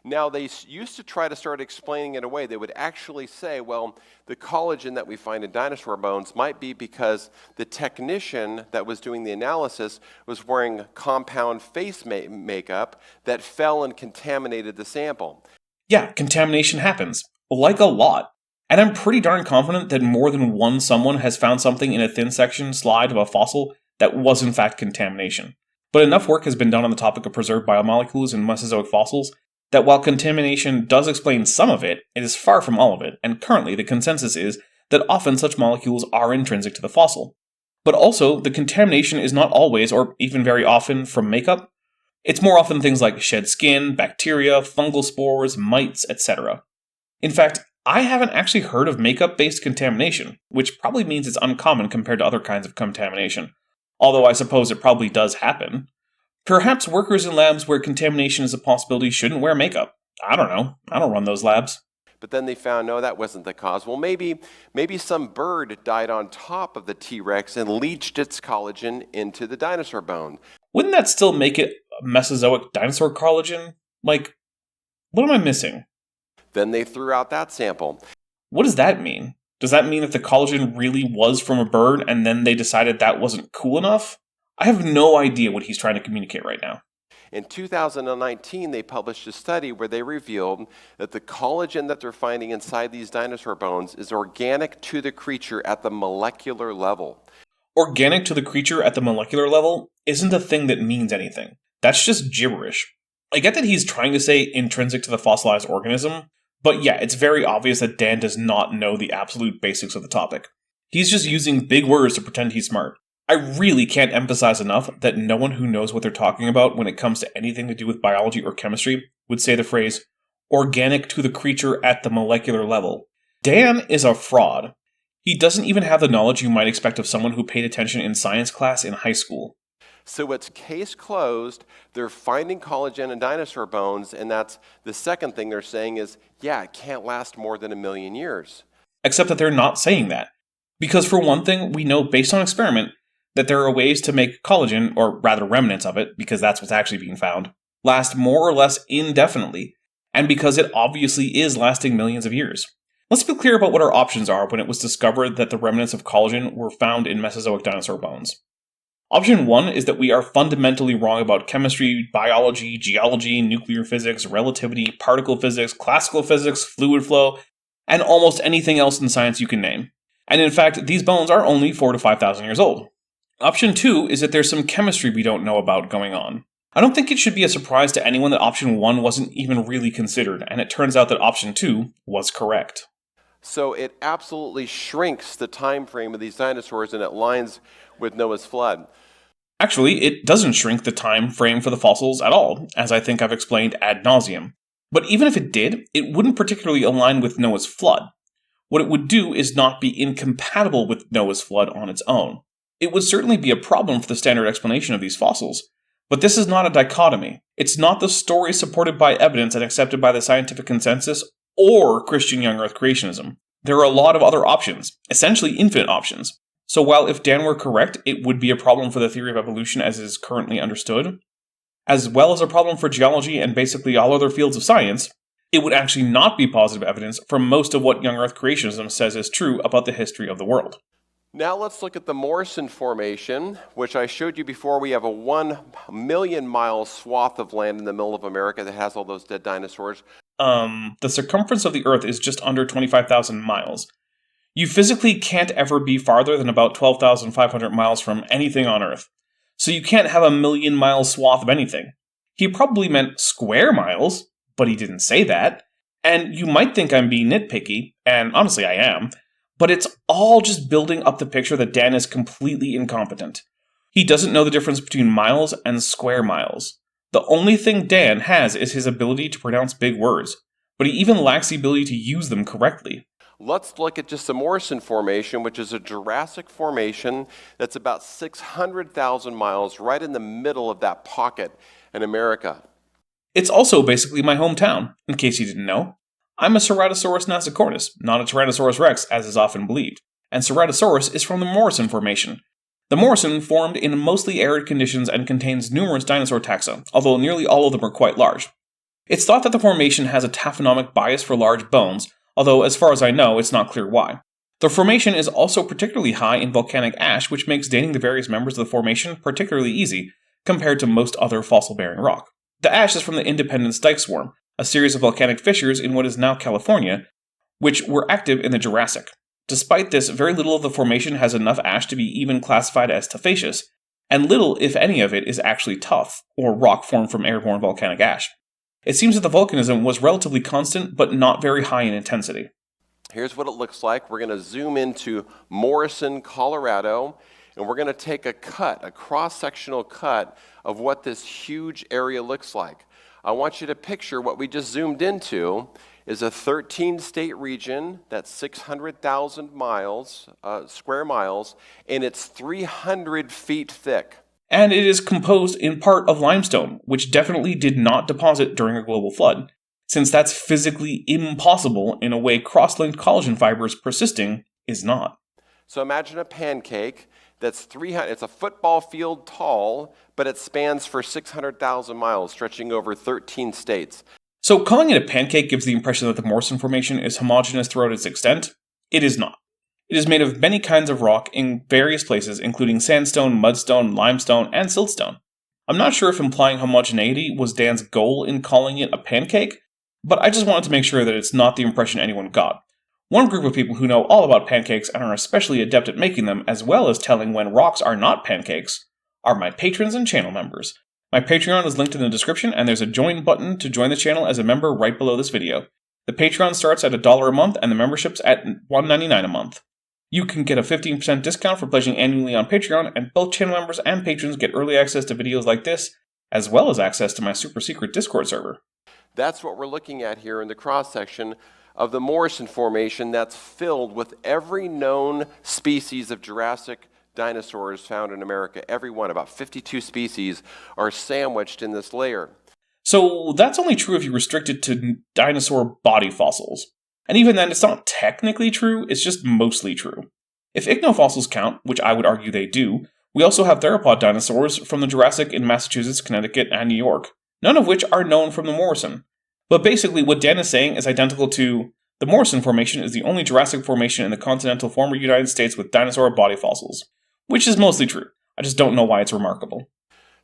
Now, they used to try to start explaining it away. They would actually say, well, the collagen that we find in dinosaur bones might be because the technician that was doing the analysis was wearing compound face makeup that fell and contaminated the sample. Yeah, contamination happens. Like a lot. And I'm pretty darn confident that more than one someone has found something in a thin section slide of a fossil that was in fact contamination. But enough work has been done on the topic of preserved biomolecules in Mesozoic fossils that while contamination does explain some of it, it is far from all of it, and currently the consensus is that often such molecules are intrinsic to the fossil. But also, the contamination is not always, or even very often, from makeup. It's more often things like shed skin, bacteria, fungal spores, mites, etc. In fact, I haven't actually heard of makeup-based contamination, which probably means it's uncommon compared to other kinds of contamination, although I suppose it probably does happen. Perhaps workers in labs where contamination is a possibility shouldn't wear makeup. I don't know. I don't run those labs. But then they found, no, that wasn't the cause. Well, maybe some bird died on top of the T-Rex and leached its collagen into the dinosaur bone. Wouldn't that still make it Mesozoic dinosaur collagen? Like, what am I missing? Then they threw out that sample. What does that mean? Does that mean that the collagen really was from a bird and then they decided that wasn't cool enough? I have no idea what he's trying to communicate right now. In 2019, they published a study where they revealed that the collagen that they're finding inside these dinosaur bones is organic to the creature at the molecular level. Organic to the creature at the molecular level isn't a thing that means anything. That's just gibberish. I get that he's trying to say intrinsic to the fossilized organism, but yeah, it's very obvious that Dan does not know the absolute basics of the topic. He's just using big words to pretend he's smart. I really can't emphasize enough that no one who knows what they're talking about when it comes to anything to do with biology or chemistry would say the phrase, organic to the creature at the molecular level. Dan is a fraud. He doesn't even have the knowledge you might expect of someone who paid attention in science class in high school. So it's case closed. They're finding collagen in dinosaur bones, and that's the second thing they're saying is, yeah, it can't last more than 1 million years. Except that they're not saying that. Because for one thing, we know based on experiment that there are ways to make collagen, or rather remnants of it, because that's what's actually being found, last more or less indefinitely, and because it obviously is lasting millions of years. Let's be clear about what our options are when it was discovered that the remnants of collagen were found in Mesozoic dinosaur bones. Option 1 is that we are fundamentally wrong about chemistry, biology, geology, nuclear physics, relativity, particle physics, classical physics, fluid flow, and almost anything else in science you can name. And in fact, these bones are only 4,000 to 5,000 years old. Option 2 is that there's some chemistry we don't know about going on. I don't think it should be a surprise to anyone that option 1 wasn't even really considered, and it turns out that option 2 was correct. So it absolutely shrinks the time frame of these dinosaurs, and it lines with Noah's flood. Actually, it doesn't shrink the time frame for the fossils at all, as I think I've explained ad nauseum. But even if it did, it wouldn't particularly align with Noah's flood. What it would do is not be incompatible with Noah's flood on its own. It would certainly be a problem for the standard explanation of these fossils. But this is not a dichotomy. It's not the story supported by evidence and accepted by the scientific consensus or Christian young Earth creationism. There are a lot of other options, essentially infinite options. So while if Dan were correct, it would be a problem for the theory of evolution as it is currently understood, as well as a problem for geology and basically all other fields of science, it would actually not be positive evidence for most of what young Earth creationism says is true about the history of the world. Now let's look at the Morrison Formation, which I showed you before. We have a 1 million mile swath of land in the middle of America that has all those dead dinosaurs. The circumference of the Earth is just under 25,000 miles. You physically can't ever be farther than about 12,500 miles from anything on Earth. So you can't have a 1 million mile swath of anything. He probably meant square miles, but he didn't say that. And you might think I'm being nitpicky, and honestly I am, but it's all just building up the picture that Dan is completely incompetent. He doesn't know the difference between miles and square miles. The only thing Dan has is his ability to pronounce big words, but he even lacks the ability to use them correctly. Let's look at just the Morrison Formation, which is a Jurassic formation that's about 600,000 miles right in the middle of that pocket in America. It's also basically my hometown, in case you didn't know. I'm a Ceratosaurus nasicornis, not a Tyrannosaurus rex as is often believed, and Ceratosaurus is from the Morrison Formation. The Morrison formed in mostly arid conditions and contains numerous dinosaur taxa, although nearly all of them are quite large. It's thought that the formation has a taphonomic bias for large bones, although as far as I know, it's not clear why. The formation is also particularly high in volcanic ash, which makes dating the various members of the formation particularly easy, compared to most other fossil-bearing rock. The ash is from the Independence Dike Swarm, a series of volcanic fissures in what is now California, which were active in the Jurassic. Despite this, very little of the formation has enough ash to be even classified as tufaceous, and little, if any of it, is actually tuff, or rock formed from airborne volcanic ash. It seems that the volcanism was relatively constant, but not very high in intensity. Here's what it looks like. We're going to zoom into Morrison, Colorado, and we're going to take a cross-sectional cut of what this huge area looks like. I want you to picture what we just zoomed into is a 13-state region that's 600,000 miles, square miles, and it's 300 feet thick. And it is composed in part of limestone, which definitely did not deposit during a global flood, since that's physically impossible in a way cross-linked collagen fibers persisting is not. So imagine a pancake that's 300, it's a football field tall, but it spans for 600,000 miles, stretching over 13 states. So calling it a pancake gives the impression that the Morrison Formation is homogeneous throughout its extent. It is not. It is made of many kinds of rock in various places, including sandstone, mudstone, limestone, and siltstone. I'm not sure if implying homogeneity was Dan's goal in calling it a pancake, but I just wanted to make sure that it's not the impression anyone got. One group of people who know all about pancakes and are especially adept at making them, as well as telling when rocks are not pancakes, are my patrons and channel members. My Patreon is linked in the description, and there's a join button to join the channel as a member right below this video. The Patreon starts at $1 a month, and the membership's at $1.99 a month. You can get a 15% discount for pledging annually on Patreon, and both channel members and patrons get early access to videos like this, as well as access to my super secret Discord server. That's what we're looking at here in the cross-section of the Morrison Formation that's filled with every known species of Jurassic dinosaurs found in America. Every one, about 52 species, are sandwiched in this layer. So that's only true if you restrict it to dinosaur body fossils. And even then, it's not technically true, it's just mostly true. If ichnofossils count, which I would argue they do, we also have theropod dinosaurs from the Jurassic in Massachusetts, Connecticut, and New York, none of which are known from the Morrison. But basically, what Dan is saying is identical to the Morrison Formation is the only Jurassic formation in the continental former United States with dinosaur body fossils, which is mostly true. I just don't know why it's remarkable.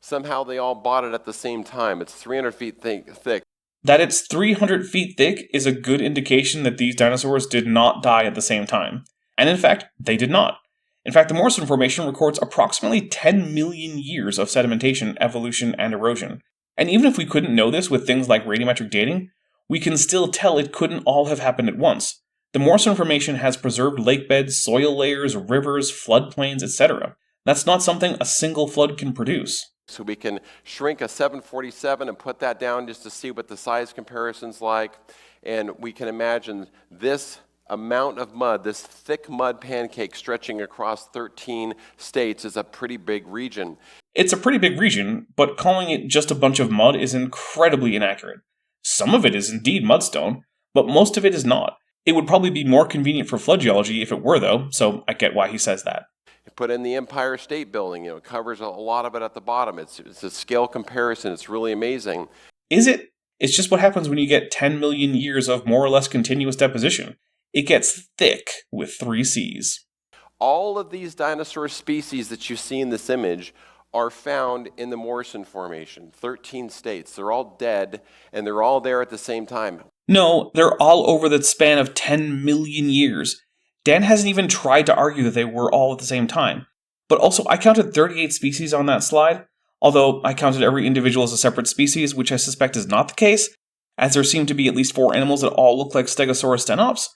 Somehow they all bought it at the same time. It's 300 feet thick. That it's 300 feet thick is a good indication that these dinosaurs did not die at the same time. And in fact, they did not. In fact, the Morrison Formation records approximately 10 million years of sedimentation, evolution, and erosion. And even if we couldn't know this with things like radiometric dating, we can still tell it couldn't all have happened at once. The Morrison Formation has preserved lake beds, soil layers, rivers, floodplains, etc. That's not something a single flood can produce. So we can shrink a 747 and put that down just to see what the size comparison's like. And we can imagine this amount of mud, this thick mud pancake stretching across 13 states is a pretty big region. It's a pretty big region, but calling it just a bunch of mud is incredibly inaccurate. Some of it is indeed mudstone, but most of it is not. It would probably be more convenient for flood geology if it were, though, so I get why he says that. Put in the Empire State Building, it covers a lot of it at the bottom. It's a scale comparison. It's really amazing. Is it? It's just what happens when you get 10 million years of more or less continuous deposition. It gets thick with 3 C's. All of these dinosaur species that you see in this image are found in the Morrison Formation, 13 states. They're all dead, and they're all there at the same time. No, they're all over the span of 10 million years. Dan hasn't even tried to argue that they were all at the same time. But also, I counted 38 species on that slide, although I counted every individual as a separate species, which I suspect is not the case, as there seem to be at least 4 animals that all look like Stegosaurus stenops,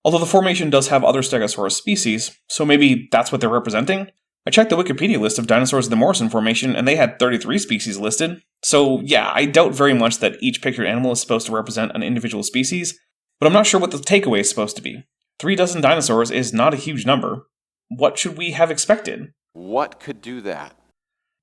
although the formation does have other Stegosaurus species, so maybe that's what they're representing. I checked the Wikipedia list of dinosaurs in the Morrison Formation, and they had 33 species listed. So yeah, I doubt very much that each pictured animal is supposed to represent an individual species, but I'm not sure what the takeaway is supposed to be. 3 dozen dinosaurs is not a huge number. What should we have expected? What could do that?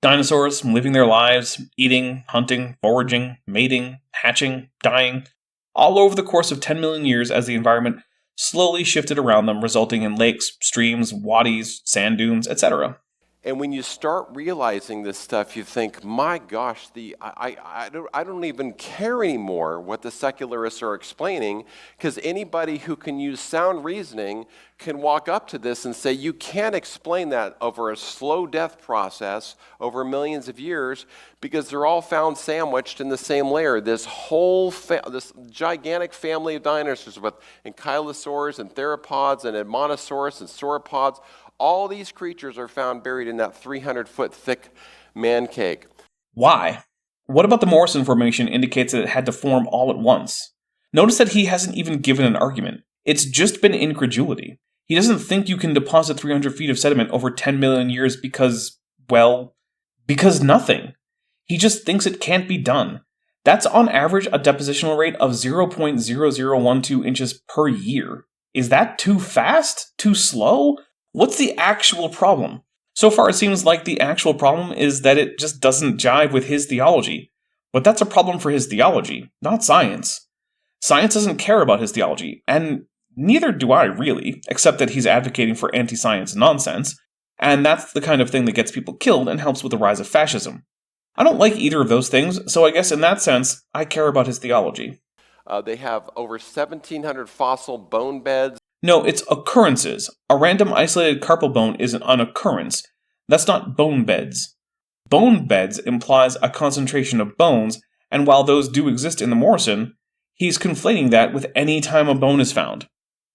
Dinosaurs living their lives, eating, hunting, foraging, mating, hatching, dying, all over the course of 10 million years as the environment slowly shifted around them, resulting in lakes, streams, wadis, sand dunes, etc. And when you start realizing this stuff, you think, my gosh, I don't even care anymore what the secularists are explaining, because anybody who can use sound reasoning can walk up to this and say, you can't explain that over a slow death process over millions of years, because they're all found sandwiched in the same layer. This whole, this gigantic family of dinosaurs with ankylosaurs and theropods and admonosaurus and sauropods, all these creatures are found buried in that 300-foot thick man cake. Why? What about the Morrison Formation indicates that it had to form all at once? Notice that he hasn't even given an argument. It's just been incredulity. He doesn't think you can deposit 300 feet of sediment over 10 million years because, well, because nothing. He just thinks it can't be done. That's on average a depositional rate of 0.0012 inches per year. Is that too fast? Too slow? What's the actual problem? So far it seems like the actual problem is that it just doesn't jive with his theology. But that's a problem for his theology, not science. Science doesn't care about his theology, and neither do I really, except that he's advocating for anti-science nonsense, and that's the kind of thing that gets people killed and helps with the rise of fascism. I don't like either of those things, so I guess in that sense, I care about his theology. They have over 1,700 fossil bone beds. No, it's occurrences. A random isolated carpal bone is an occurrence. That's not bone beds. Bone beds implies a concentration of bones, and while those do exist in the Morrison, he's conflating that with any time a bone is found.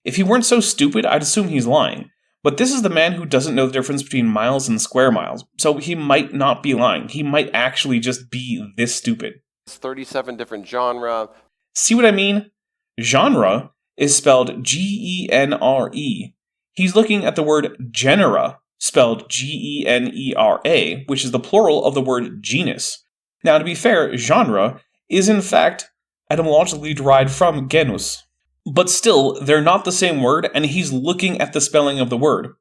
If he weren't so stupid, I'd assume he's lying. But this is the man who doesn't know the difference between miles and square miles, so he might not be lying. He might actually just be this stupid. It's 37 different genre. See what I mean? Genre is spelled G-E-N-R-E. He's looking at the word genera, spelled G-E-N-E-R-A, which is the plural of the word genus. Now, to be fair, genre is in fact etymologically derived from genus. But still, they're not the same word, and he's looking at the spelling of the word.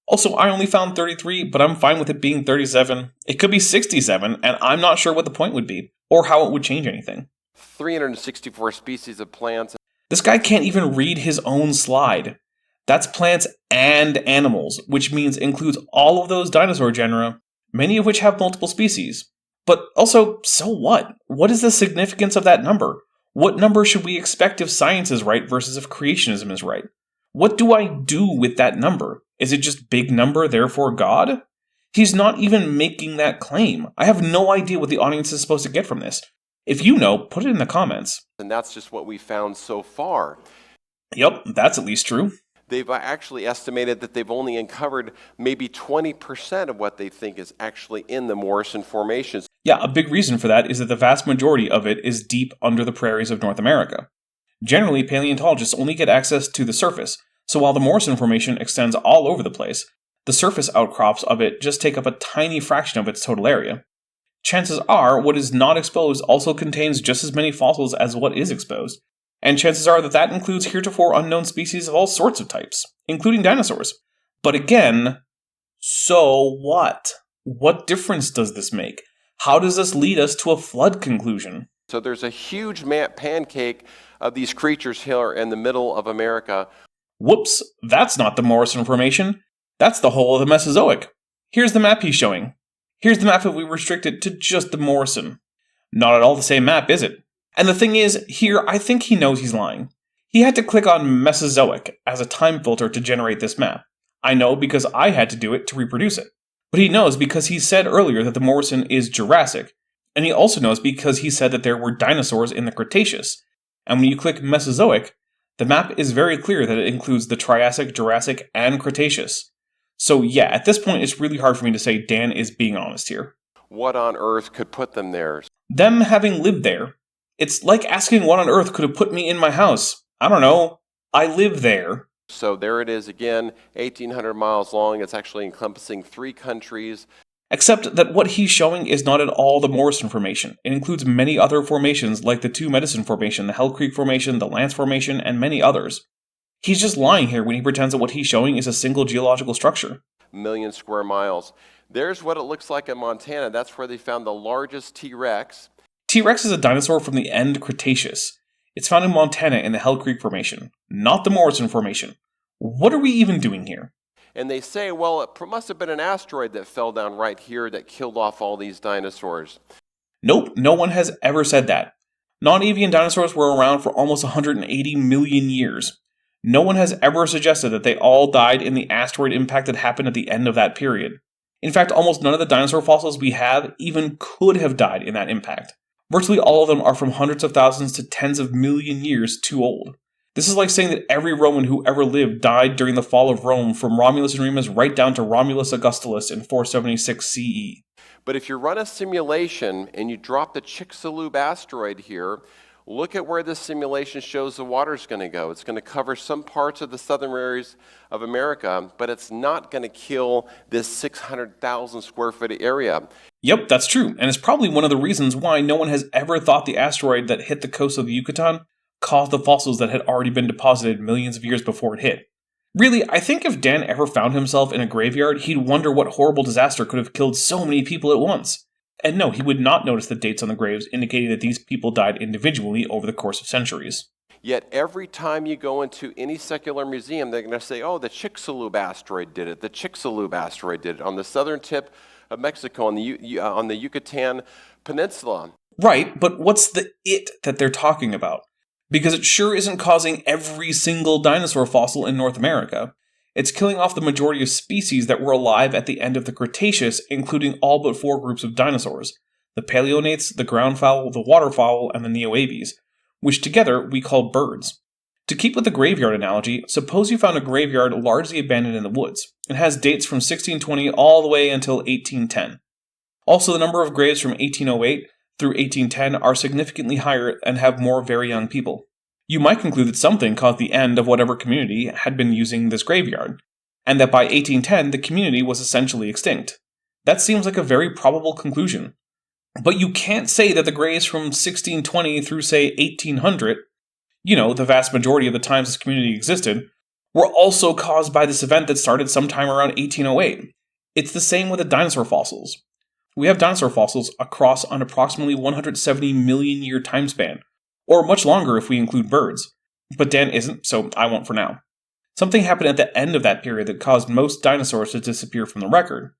Also, I only found 33, but I'm fine with it being 37. It could be 67, and I'm not sure what the point would be, or how it would change anything. 364 species of plants. This guy can't even read his own slide. That's plants and animals, which means includes all of those dinosaur genera, many of which have multiple species. But also, so what? What is the significance of that number? What number should we expect if science is right versus if creationism is right? What do I do with that number? Is it just big number, therefore God? He's not even making that claim. I have no idea what the audience is supposed to get from this. If you know, put it in the comments. And that's just what we found so far. Yep, that's at least true. They've actually estimated that they've only uncovered maybe 20% of what they think is actually in the Morrison formations. Yeah, a big reason for that is that the vast majority of it is deep under the prairies of North America. Generally, paleontologists only get access to the surface, so while the Morrison Formation extends all over the place, the surface outcrops of it just take up a tiny fraction of its total area. Chances are, what is not exposed also contains just as many fossils as what is exposed, and chances are that that includes heretofore unknown species of all sorts of types, including dinosaurs. But again, so what? What difference does this make? How does this lead us to a flood conclusion? So there's a huge pancake of these creatures here in the middle of America. Whoops, that's not the Morrison Formation. That's the whole of the Mesozoic. Here's the map he's showing. Here's the map if we restrict it to just the Morrison. Not at all the same map, is it? And the thing is, here I think he knows he's lying. He had to click on Mesozoic as a time filter to generate this map. I know because I had to do it to reproduce it. But he knows because he said earlier that the Morrison is Jurassic. And he also knows because he said that there were dinosaurs in the Cretaceous. And when you click Mesozoic, the map is very clear that it includes the Triassic, Jurassic, and Cretaceous. So yeah, at this point it's really hard for me to say Dan is being honest here. What on earth could put them there? Them having lived there. It's like asking what on earth could have put me in my house. I don't know. I live there. So there it is again, 1,800 miles long. It's actually encompassing 3 countries. Except that what he's showing is not at all the Morrison Formation. It includes many other formations like the Two Medicine Formation, the Hell Creek Formation, the Lance Formation, and many others. He's just lying here when he pretends that what he's showing is a single geological structure. Million square miles. There's what it looks like in Montana. That's where they found the largest T-Rex. T-Rex is a dinosaur from the end Cretaceous. It's found in Montana in the Hell Creek Formation, not the Morrison Formation. What are we even doing here? And they say, well, it must have been an asteroid that fell down right here that killed off all these dinosaurs. Nope, no one has ever said that. Non-avian dinosaurs were around for almost 180 million years. No one has ever suggested that they all died in the asteroid impact that happened at the end of that period. In fact, almost none of the dinosaur fossils we have even could have died in that impact. Virtually all of them are from hundreds of thousands to tens of million years too old. This is like saying that every Roman who ever lived died during the fall of Rome from Romulus and Remus right down to Romulus Augustulus in 476 CE. But if you run a simulation and you drop the Chicxulub asteroid here, look at where this simulation shows the water's going to go. It's going to cover some parts of the southern areas of America, but it's not going to kill this 600,000 square foot area. Yep, that's true, and it's probably one of the reasons why no one has ever thought the asteroid that hit the coast of the Yucatan caused the fossils that had already been deposited millions of years before it hit. Really, I think if Dan ever found himself in a graveyard, he'd wonder what horrible disaster could have killed so many people at once. And no, he would not notice the dates on the graves indicating that these people died individually over the course of centuries. Yet every time you go into any secular museum, they're going to say, oh, the Chicxulub asteroid did it. The Chicxulub asteroid did it on the southern tip of Mexico, on the Yucatan Peninsula. Right, but what's the it that they're talking about? Because it sure isn't causing every single dinosaur fossil in North America. It's killing off the majority of species that were alive at the end of the Cretaceous, including all but 4 groups of dinosaurs: the paleonates, the groundfowl, the waterfowl, and the neoaves, which together we call birds. To keep with the graveyard analogy, suppose you found a graveyard largely abandoned in the woods. It has dates from 1620 all the way until 1810. Also, the number of graves from 1808 through 1810 are significantly higher and have more very young people. You might conclude that something caused the end of whatever community had been using this graveyard, and that by 1810 the community was essentially extinct. That seems like a very probable conclusion. But you can't say that the graves from 1620 through, say, 1800, the vast majority of the times this community existed, were also caused by this event that started sometime around 1808. It's the same with the dinosaur fossils. We have dinosaur fossils across an approximately 170 million year time span, or much longer if we include birds. But Dan isn't, so I won't for now. Something happened at the end of that period that caused most dinosaurs to disappear from the record.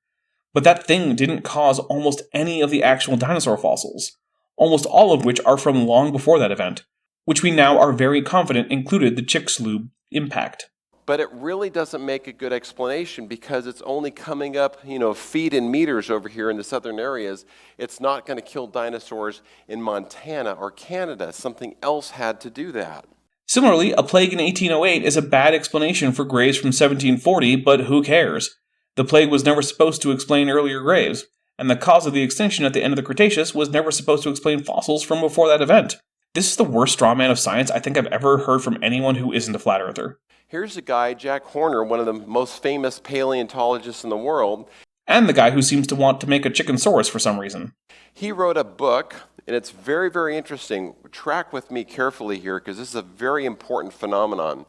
But that thing didn't cause almost any of the actual dinosaur fossils, almost all of which are from long before that event, which we now are very confident included the Chicxulub impact. But it really doesn't make a good explanation because it's only coming up, feet and meters over here in the southern areas. It's not going to kill dinosaurs in Montana or Canada. Something else had to do that. Similarly, a plague in 1808 is a bad explanation for graves from 1740, but who cares? The plague was never supposed to explain earlier graves, and the cause of the extinction at the end of the Cretaceous was never supposed to explain fossils from before that event. This is the worst straw man of science I think I've ever heard from anyone who isn't a flat earther. Here's a guy, Jack Horner, one of the most famous paleontologists in the world. And the guy who seems to want to make a Chickensaurus for some reason. He wrote a book, and it's very, very interesting. Track with me carefully here, because this is a very important phenomenon.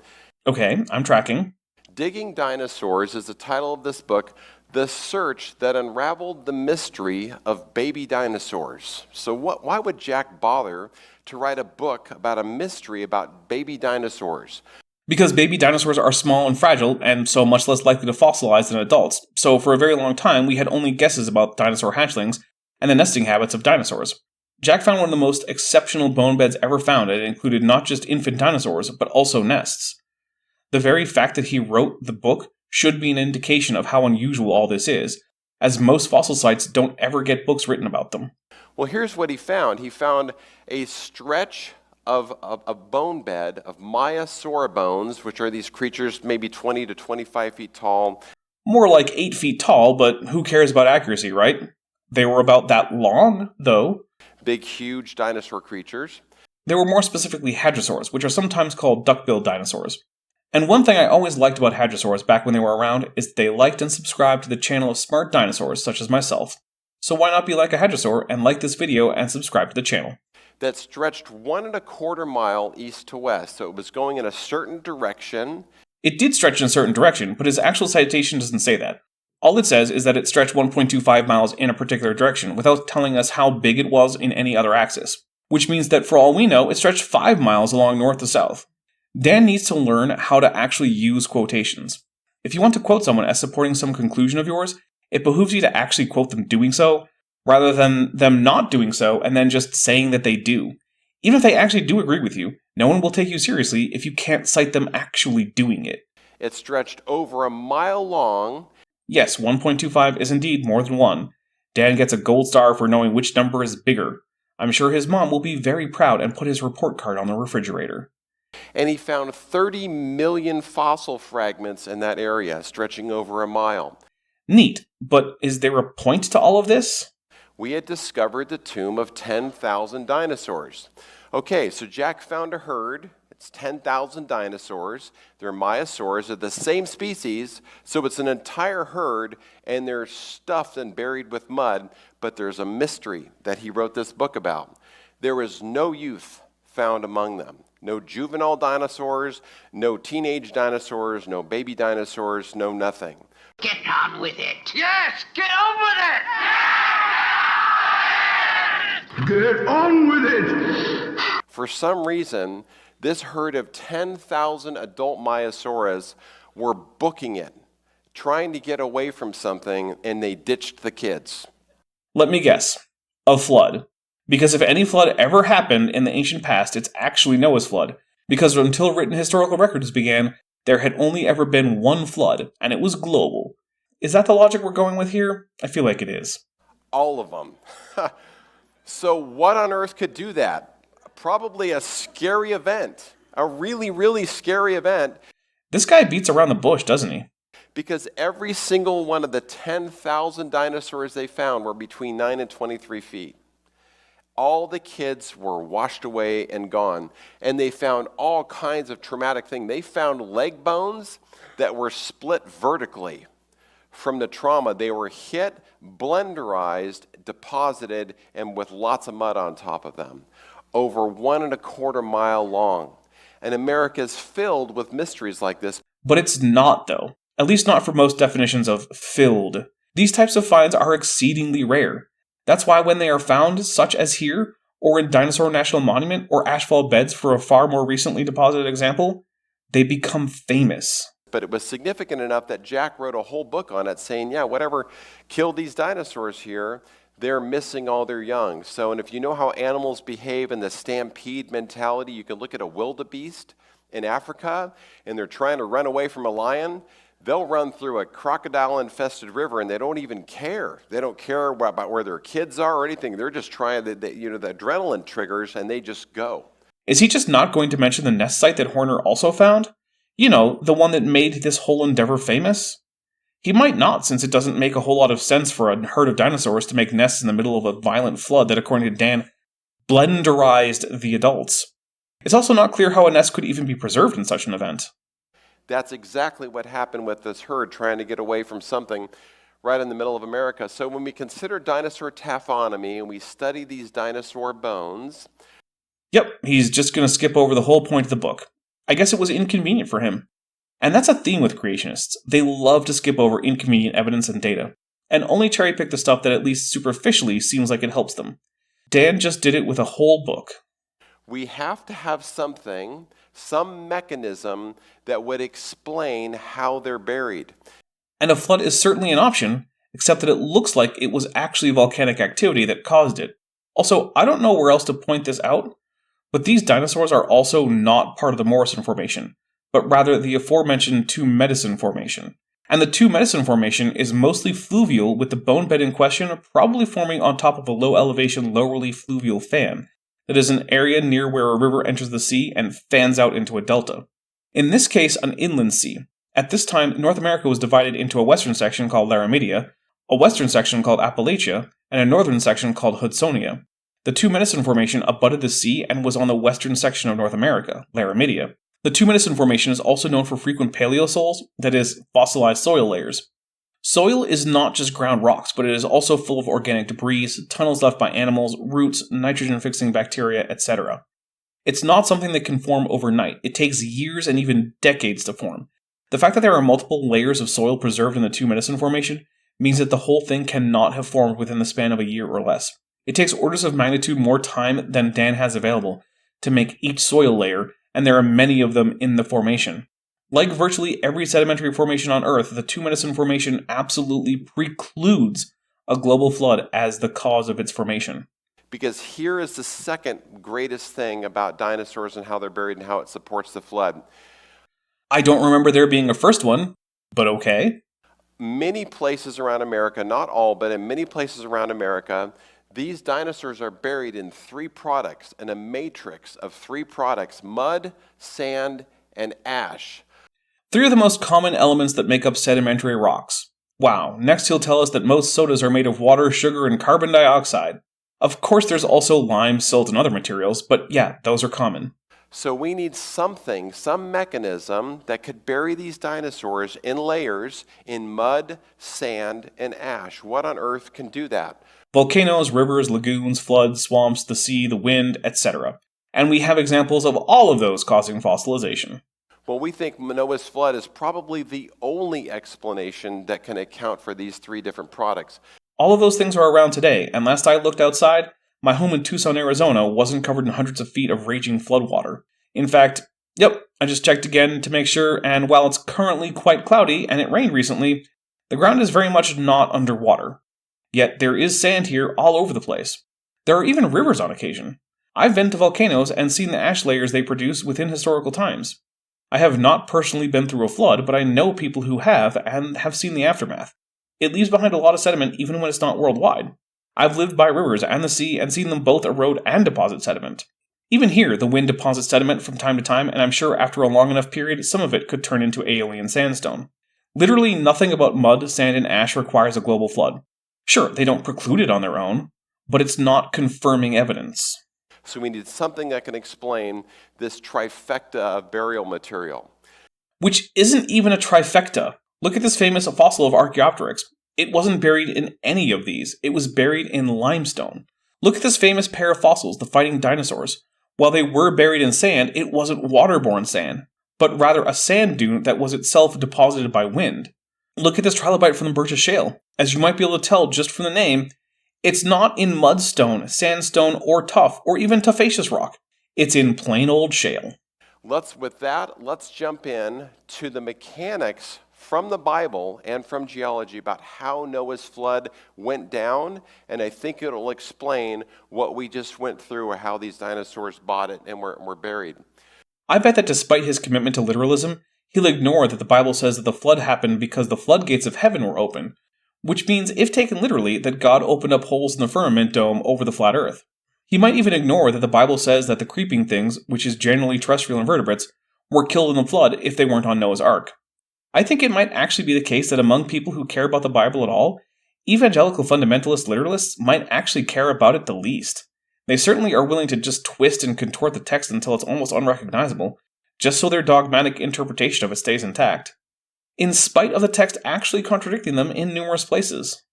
Okay, I'm tracking. Digging Dinosaurs is the title of this book, The Search That Unraveled the Mystery of Baby Dinosaurs. So why would Jack bother to write a book about a mystery about baby dinosaurs? Because baby dinosaurs are small and fragile, and so much less likely to fossilize than adults. So for a very long time, we had only guesses about dinosaur hatchlings and the nesting habits of dinosaurs. Jack found one of the most exceptional bone beds ever found, and it included not just infant dinosaurs, but also nests. The very fact that he wrote the book should be an indication of how unusual all this is, as most fossil sites don't ever get books written about them. Well, here's what he found. He found a stretch of a bone bed of Maiasaur bones, which are these creatures maybe 20 to 25 feet tall. More like 8 feet tall, but who cares about accuracy, right? They were about that long, though. Big, huge dinosaur creatures. They were more specifically hadrosaurs, which are sometimes called duck-billed dinosaurs. And one thing I always liked about hadrosaurs back when they were around is that they liked and subscribed to the channel of smart dinosaurs such as myself. So why not be like a hadrosaur and like this video and subscribe to the channel? That stretched 1.25 miles east to west, so it was going in a certain direction. It did stretch in a certain direction, but his actual citation doesn't say that. All it says is that it stretched 1.25 miles in a particular direction, without telling us how big it was in any other axis. Which means that for all we know, it stretched 5 miles along north to south. Dan needs to learn how to actually use quotations. If you want to quote someone as supporting some conclusion of yours, it behooves you to actually quote them doing so, rather than them not doing so and then just saying that they do. Even if they actually do agree with you, no one will take you seriously if you can't cite them actually doing it. It stretched over a mile long. Yes, 1.25 is indeed more than 1. Dan gets a gold star for knowing which number is bigger. I'm sure his mom will be very proud and put his report card on the refrigerator. And he found 30 million fossil fragments in that area, stretching over a mile. Neat, but is there a point to all of this? We had discovered the tomb of 10,000 dinosaurs. Okay, so Jack found a herd. It's 10,000 dinosaurs. They're Maiasaurs. They're the same species, so it's an entire herd, and they're stuffed and buried with mud, but there's a mystery that he wrote this book about. There is no youth found among them. No juvenile dinosaurs, no teenage dinosaurs, no baby dinosaurs, no nothing. Get on with it. Yes, get on with it. Get on with it! For some reason, this herd of 10,000 adult Maiasauras were booking it, trying to get away from something, and they ditched the kids. Let me guess. A flood. Because if any flood ever happened in the ancient past, it's actually Noah's flood. Because until written historical records began, there had only ever been one flood, and it was global. Is that the logic we're going with here? I feel like it is. All of them. So what on earth could do that? Probably a scary event. A really, really scary event. This guy beats around the bush, doesn't he? Because every single one of the 10,000 dinosaurs they found were between 9 and 23 feet. All the kids were washed away and gone. And they found all kinds of traumatic things. They found leg bones that were split vertically from the trauma. They were hit, blenderized, deposited, and with lots of mud on top of them. Over 1.25 miles long. And America is filled with mysteries like this. But it's not, though. At least not for most definitions of filled. These types of finds are exceedingly rare. That's why when they are found, such as here, or in Dinosaur National Monument, or ashfall beds for a far more recently deposited example, they become famous. But it was significant enough that Jack wrote a whole book on it saying, yeah, whatever killed these dinosaurs here, they're missing all their young. So, and if you know how animals behave in the stampede mentality, you can look at a wildebeest in Africa, and they're trying to run away from a lion. They'll run through a crocodile-infested river, and they don't even care. They don't care about where their kids are or anything. They're just trying, the adrenaline triggers, and they just go. Is he just not going to mention the nest site that Horner also found? You know, the one that made this whole endeavor famous? He might not, since it doesn't make a whole lot of sense for a herd of dinosaurs to make nests in the middle of a violent flood that, according to Dan, blenderized the adults. It's also not clear how a nest could even be preserved in such an event. That's exactly what happened with this herd trying to get away from something right in the middle of America. So when we consider dinosaur taphonomy and we study these dinosaur bones... Yep, he's just going to skip over the whole point of the book. I guess it was inconvenient for him. And that's a theme with creationists. They love to skip over inconvenient evidence and data, and only cherry-pick the stuff that at least superficially seems like it helps them. Dan just did it with a whole book. We have to have something, some mechanism that would explain how they're buried. And a flood is certainly an option, except that it looks like it was actually volcanic activity that caused it. Also, I don't know where else to point this out, but these dinosaurs are also not part of the Morrison Formation, but rather the aforementioned Two Medicine Formation. And the Two Medicine Formation is mostly fluvial, with the bone bed in question probably forming on top of a low-elevation, low-relief fluvial fan that is an area near where a river enters the sea and fans out into a delta. In this case, an inland sea. At this time, North America was divided into a western section called Laramidia, a western section called Appalachia, and a northern section called Hudsonia. The Two Medicine Formation abutted the sea and was on the western section of North America, Laramidia. The Two Medicine Formation is also known for frequent paleosols, that is, fossilized soil layers. Soil is not just ground rocks, but it is also full of organic debris, tunnels left by animals, roots, nitrogen-fixing bacteria, etc. It's not something that can form overnight. It takes years and even decades to form. The fact that there are multiple layers of soil preserved in the Two Medicine Formation means that the whole thing cannot have formed within the span of a year or less. It takes orders of magnitude more time than Dan has available to make each soil layer, and there are many of them in the formation. Like virtually every sedimentary formation on Earth, the Two Medicine Formation absolutely precludes a global flood as the cause of its formation. Because here is the second greatest thing about dinosaurs and how they're buried and how it supports the flood. I don't remember there being a first one, but okay. Many places around America, not all, but in many places around America, these dinosaurs are buried in three products, in a matrix of three products: mud, sand, and ash. Three of the most common elements that make up sedimentary rocks. Wow, next he'll tell us that most sodas are made of water, sugar, and carbon dioxide. Of course there's also lime, silt, and other materials, but yeah, those are common. So we need something, some mechanism that could bury these dinosaurs in layers in mud, sand, and ash. What on earth can do that? Volcanoes, rivers, lagoons, floods, swamps, the sea, the wind, etc. And we have examples of all of those causing fossilization. Well, we think Noah's flood is probably the only explanation that can account for these three different products. All of those things are around today, and last I looked outside, my home in Tucson, Arizona wasn't covered in hundreds of feet of raging floodwater. In fact, yep, I just checked again to make sure, and while it's currently quite cloudy and it rained recently, the ground is very much not underwater. Yet there is sand here all over the place. There are even rivers on occasion. I've been to volcanoes and seen the ash layers they produce within historical times. I have not personally been through a flood, but I know people who have and have seen the aftermath. It leaves behind a lot of sediment even when it's not worldwide. I've lived by rivers and the sea and seen them both erode and deposit sediment. Even here, the wind deposits sediment from time to time, and I'm sure after a long enough period, some of it could turn into alien sandstone. Literally nothing about mud, sand, and ash requires a global flood. Sure, they don't preclude it on their own, but it's not confirming evidence. So we need something that can explain this trifecta of burial material. Which isn't even a trifecta. Look at this famous fossil of Archaeopteryx. It wasn't buried in any of these. It was buried in limestone. Look at this famous pair of fossils, the fighting dinosaurs. While they were buried in sand, it wasn't waterborne sand, but rather a sand dune that was itself deposited by wind. Look at this trilobite from the Burgess Shale. As you might be able to tell just from the name, it's not in mudstone, sandstone, or tuff, or even tuffaceous rock. It's in plain old shale. Let's jump in to the mechanics from the Bible and from geology about how Noah's flood went down, and I think it'll explain what we just went through or how these dinosaurs bought it and were buried. I bet that despite his commitment to literalism, he'll ignore that the Bible says that the flood happened because the floodgates of heaven were open, which means, if taken literally, that God opened up holes in the firmament dome over the flat earth. He might even ignore that the Bible says that the creeping things, which is generally terrestrial invertebrates, were killed in the flood if they weren't on Noah's Ark. I think it might actually be the case that among people who care about the Bible at all, evangelical fundamentalist literalists might actually care about it the least. They certainly are willing to just twist and contort the text until it's almost unrecognizable, just so their dogmatic interpretation of it stays intact, in spite of the text actually contradicting them in numerous places.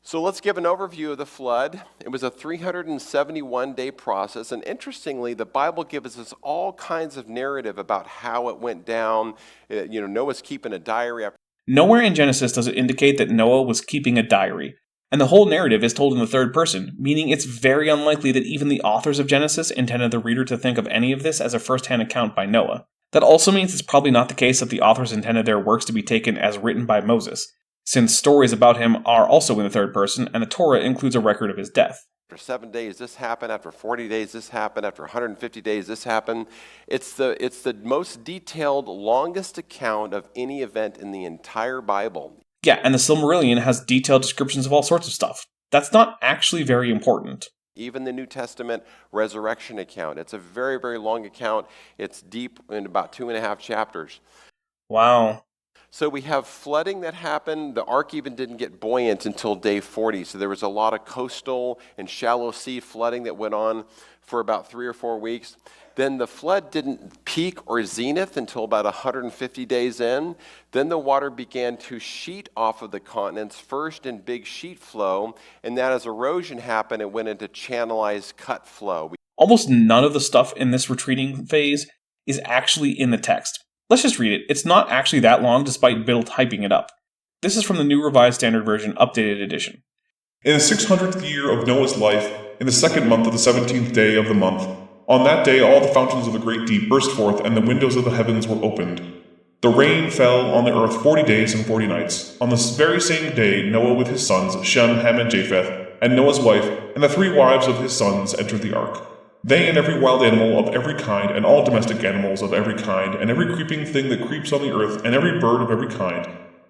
So let's give an overview of the flood. It was a 371-day process, and interestingly, the Bible gives us all kinds of narrative about how it went down. Noah's keeping a diary. Nowhere in Genesis does it indicate that Noah was keeping a diary, and the whole narrative is told in the third person, meaning it's very unlikely that even the authors of Genesis intended the reader to think of any of this as a first-hand account by Noah. That also means it's probably not the case that the authors intended their works to be taken as written by Moses, since stories about him are also in the third person, and the Torah includes a record of his death. After 7 days, this happened. After 40 days, this happened. After 150 days, this happened. It's the most detailed, longest account of any event in the entire Bible. Yeah, and the Silmarillion has detailed descriptions of all sorts of stuff. That's not actually very important. Even the New Testament resurrection account. It's a very, very long account. It's deep in about 2.5 chapters. Wow. So we have flooding that happened. The ark even didn't get buoyant until day 40. So there was a lot of coastal and shallow sea flooding that went on for about 3 or 4 weeks. Then the flood didn't peak or zenith until about 150 days in. Then the water began to sheet off of the continents, first in big sheet flow, and that as erosion happened, it went into channelized cut flow. Almost none of the stuff in this retreating phase is actually in the text. Let's just read it. It's not actually that long, despite Biddle typing it up. This is from the New Revised Standard Version, Updated Edition. In the 600th year of Noah's life, in the 2nd month of the 17th day of the month, on that day all the fountains of the great deep burst forth, and the windows of the heavens were opened. The rain fell on the earth 40 days and 40 nights. On this very same day Noah with his sons, Shem, Ham, and Japheth, and Noah's wife, and the 3 wives of his sons entered the ark. They and every wild animal of every kind, and all domestic animals of every kind, and every creeping thing that creeps on the earth, and every bird of every kind,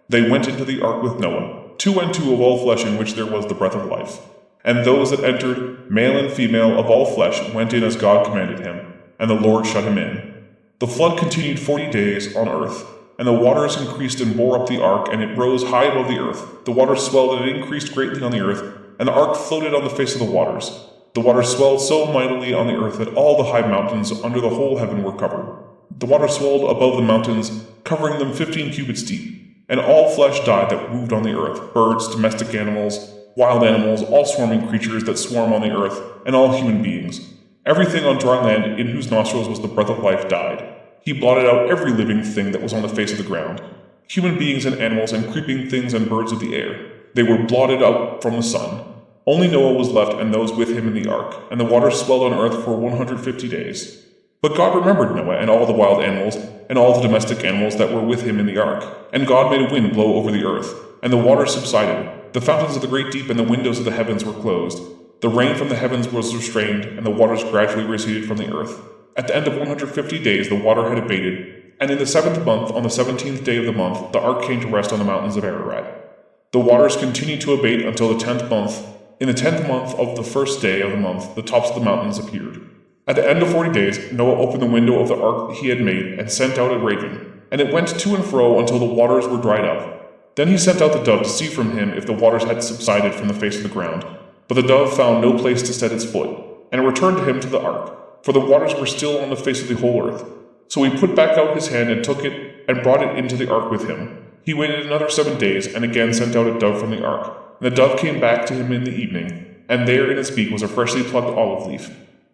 they went into the ark with Noah, 2 and 2 of all flesh in which there was the breath of life. And those that entered, male and female of all flesh, went in as God commanded him, and the Lord shut him in. The flood continued 40 days on earth, and the waters increased and bore up the ark, and it rose high above the earth. The waters swelled and it increased greatly on the earth, and the ark floated on the face of the waters. The waters swelled so mightily on the earth that all the high mountains under the whole heaven were covered. The water swelled above the mountains, covering them 15 cubits deep. And all flesh died that moved on the earth, birds, domestic animals, wild animals, all swarming creatures that swarm on the earth, and all human beings. Everything on dry land in whose nostrils was the breath of life died. He blotted out every living thing that was on the face of the ground. Human beings and animals and creeping things and birds of the air. They were blotted out from the sun. Only Noah was left and those with him in the ark, and the waters swelled on earth for 150 days. But God remembered Noah and all the wild animals, and all the domestic animals that were with him in the ark. And God made a wind blow over the earth, and the waters subsided. The fountains of the great deep and the windows of the heavens were closed. The rain from the heavens was restrained, and the waters gradually receded from the earth. At the end of 150 days the water had abated, and in the 7th month, on the 17th day of the month, the ark came to rest on the mountains of Ararat. The waters continued to abate until the 10th month. In the 10th month of the 1st day of the month, the tops of the mountains appeared. At the end of 40 days, Noah opened the window of the ark he had made, and sent out a raven, and it went to and fro until the waters were dried up. Then he sent out the dove to see from him if the waters had subsided from the face of the ground. But the dove found no place to set its foot, and it returned to him to the ark, for the waters were still on the face of the whole earth. So he put back out his hand and took it, and brought it into the ark with him. He waited another 7 days, and again sent out a dove from the ark. And the dove came back to him in the evening, and there in its beak was a freshly plucked olive leaf.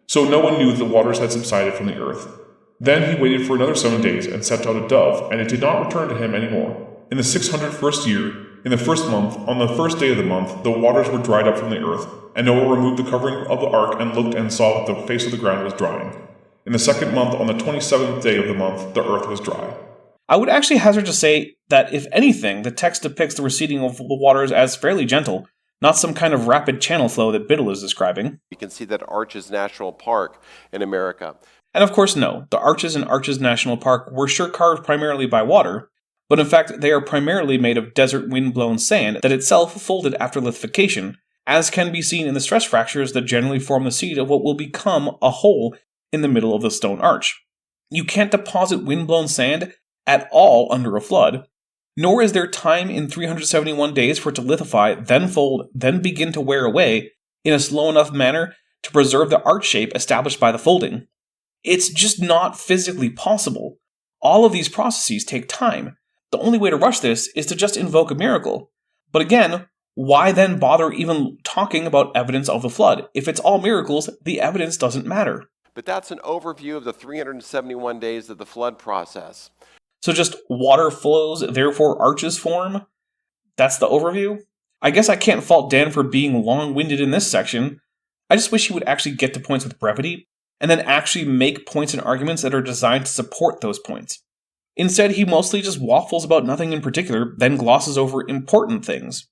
So no one knew that the waters had subsided from the earth. Then he waited for another 7 days, and sent out a dove, and it did not return to him any more. In the 601st year, in the 1st month, on the 1st day of the month, the waters were dried up from the earth, and Noah removed the covering of the ark, and looked and saw that the face of the ground was drying. In the second month, on the 27th day of the month, the earth was dry. I would actually hazard to say that, if anything, the text depicts the receding of the waters as fairly gentle, not some kind of rapid channel flow that Biddle is describing. You can see that Arches National Park in America. And of course, no, the arches in Arches National Park were sure carved primarily by water, but in fact they are primarily made of desert wind-blown sand that itself folded after lithification, as can be seen in the stress fractures that generally form the seed of what will become a hole in the middle of the stone arch. You can't deposit wind-blown sand at all under a flood, nor is there time in 371 days for it to lithify, then fold, then begin to wear away in a slow enough manner to preserve the arch shape established by the folding. It's just not physically possible. All of these processes take time. The only way to rush this is to just invoke a miracle. But again, why then bother even talking about evidence of the flood? If it's all miracles, the evidence doesn't matter. But that's an overview of the 371 days of the flood process. So just water flows, therefore arches form? That's the overview? I guess I can't fault Dan for being long-winded in this section. I just wish he would actually get to points with brevity, and then actually make points and arguments that are designed to support those points. Instead, he mostly just waffles about nothing in particular, then glosses over important things.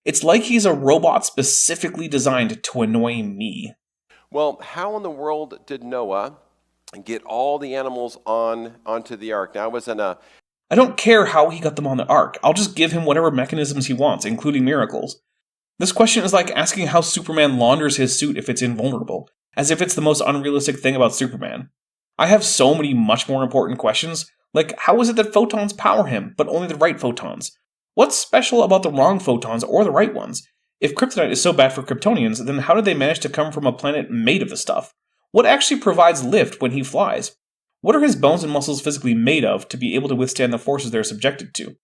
It's like he's a robot specifically designed to annoy me. Well, how in the world did Noah get all the animals onto the ark? Now, I don't care how he got them on the ark. I'll just give him whatever mechanisms he wants, including miracles. This question is like asking how Superman launders his suit if it's invulnerable, as if it's the most unrealistic thing about Superman. I have so many much more important questions, like how is it that photons power him, but only the right photons? What's special about the wrong photons or the right ones? If kryptonite is so bad for Kryptonians, then how did they manage to come from a planet made of the stuff? What actually provides lift when he flies? What are his bones and muscles physically made of to be able to withstand the forces they're subjected to?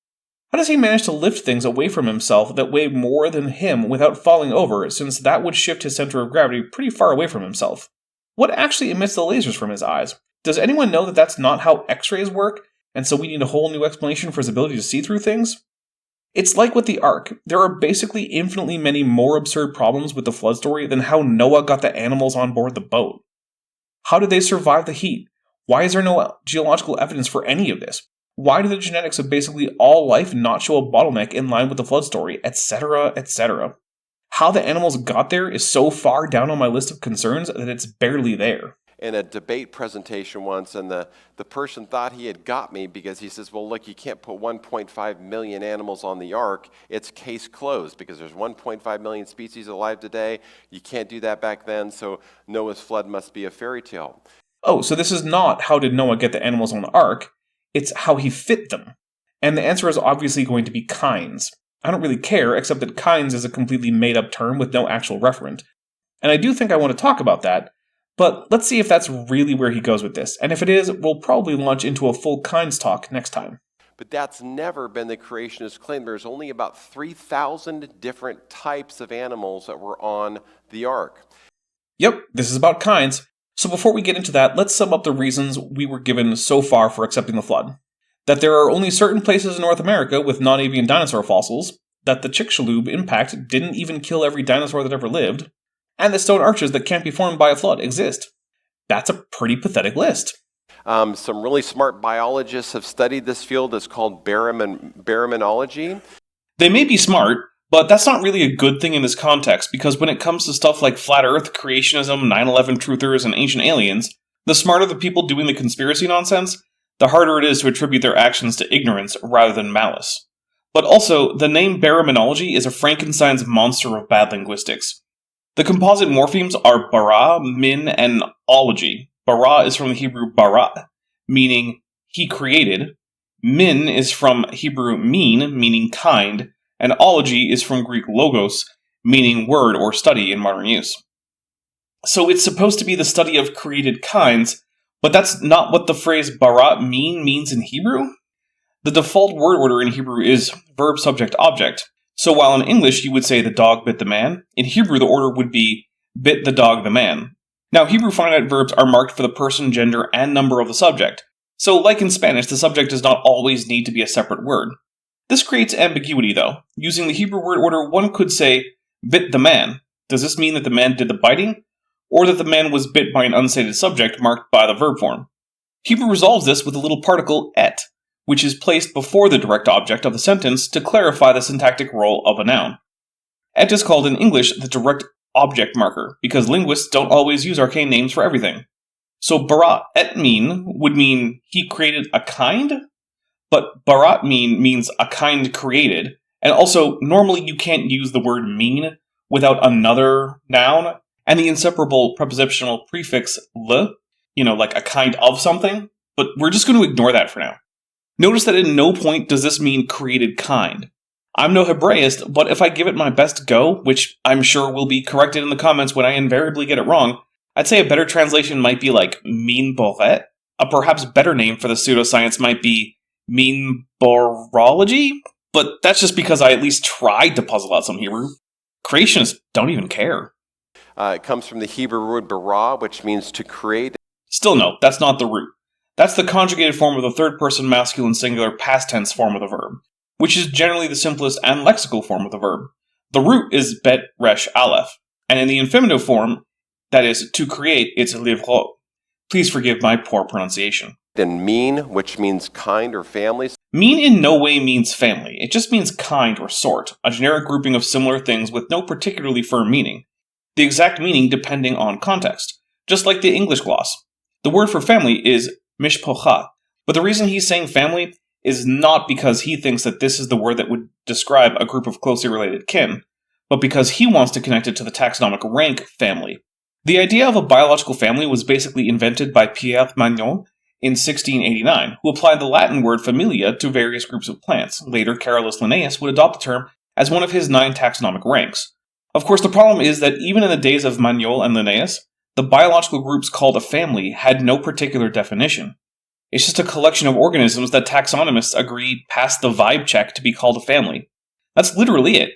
How does he manage to lift things away from himself that weigh more than him without falling over, since that would shift his center of gravity pretty far away from himself? What actually emits the lasers from his eyes? Does anyone know that that's not how X-rays work, and so we need a whole new explanation for his ability to see through things? It's like with the Ark. There are basically infinitely many more absurd problems with the flood story than how Noah got the animals on board the boat. How did they survive the heat? Why is there no geological evidence for any of this? Why do the genetics of basically all life not show a bottleneck in line with the flood story, etc., etc.? How the animals got there is so far down on my list of concerns that it's barely there. In a debate presentation once, and the person thought he had got me because he says, well, look, you can't put 1.5 million animals on the ark. It's case closed because there's 1.5 million species alive today. You can't do that back then, so Noah's flood must be a fairy tale. Oh, so this is not how did Noah get the animals on the ark, it's how he fit them. And the answer is obviously going to be kinds. I don't really care, except that kinds is a completely made-up term with no actual referent. And I do think I want to talk about that, but let's see if that's really where he goes with this. And if it is, we'll probably launch into a full kinds talk next time. But that's never been the creationist claim. There's only about 3,000 different types of animals that were on the ark. Yep, this is about kinds. So before we get into that, let's sum up the reasons we were given so far for accepting the flood. That there are only certain places in North America with non-avian dinosaur fossils, that the Chicxulub impact didn't even kill every dinosaur that ever lived, and that stone arches that can't be formed by a flood exist. That's a pretty pathetic list. Some really smart biologists have studied this field. It's called baraminology. They may be smart, but that's not really a good thing in this context, because when it comes to stuff like flat earth, creationism, 9/11 truthers, and ancient aliens, the smarter the people doing the conspiracy nonsense, the harder it is to attribute their actions to ignorance rather than malice. But also, the name baraminology is a Frankenstein's monster of bad linguistics. The composite morphemes are bara, min, and ology. Bara is from the Hebrew bara, meaning he created. Min is from Hebrew min, meaning kind, and ology is from Greek logos, meaning word or study in modern use. So it's supposed to be the study of created kinds, but that's not what the phrase bara means in Hebrew. The default word order in Hebrew is verb, subject, object. So while in English you would say the dog bit the man, in Hebrew the order would be bit the dog the man. Now Hebrew finite verbs are marked for the person, gender, and number of the subject. So like in Spanish, the subject does not always need to be a separate word. This creates ambiguity though. Using the Hebrew word order, one could say, bit the man. Does this mean that the man did the biting? or that the man was bit by an unstated subject marked by the verb form. Hebrew resolves this with a little particle et, which is placed before the direct object of the sentence to clarify the syntactic role of a noun. Et is called in English the direct object marker, because linguists don't always use arcane names for everything. So bara et min would mean he created a kind, but barat min means a kind created, and also normally you can't use the word mean without another noun, and the inseparable prepositional prefix le, like a kind of something, but we're just going to ignore that for now. Notice that at no point does this mean created kind. I'm no Hebraist, but if I give it my best go, which I'm sure will be corrected in the comments when I invariably get it wrong, I'd say a better translation might be like min boret. A perhaps better name for the pseudoscience might be min borology, but that's just because I at least tried to puzzle out some Hebrew. Creationists don't even care. It comes from the Hebrew word bara, which means to create. Still no, that's not the root. That's the conjugated form of the third-person masculine singular past tense form of the verb, which is generally the simplest and lexical form of the verb. The root is bet resh aleph, and in the infinitive form, that is, to create, it's livro. Please forgive my poor pronunciation. And mean, which means kind or family. Mean in no way means family. It just means kind or sort, a generic grouping of similar things with no particularly firm meaning. The exact meaning depending on context, just like the English gloss. The word for family is mishpocha, but the reason he's saying family is not because he thinks that this is the word that would describe a group of closely related kin, but because he wants to connect it to the taxonomic rank family. The idea of a biological family was basically invented by Pierre Magnon in 1689, who applied the Latin word familia to various groups of plants. Later, Carolus Linnaeus would adopt the term as one of his 9 taxonomic ranks. Of course, the problem is that even in the days of Magnon and Linnaeus, the biological groups called a family had no particular definition. It's just a collection of organisms that taxonomists agree passed the vibe check to be called a family. That's literally it.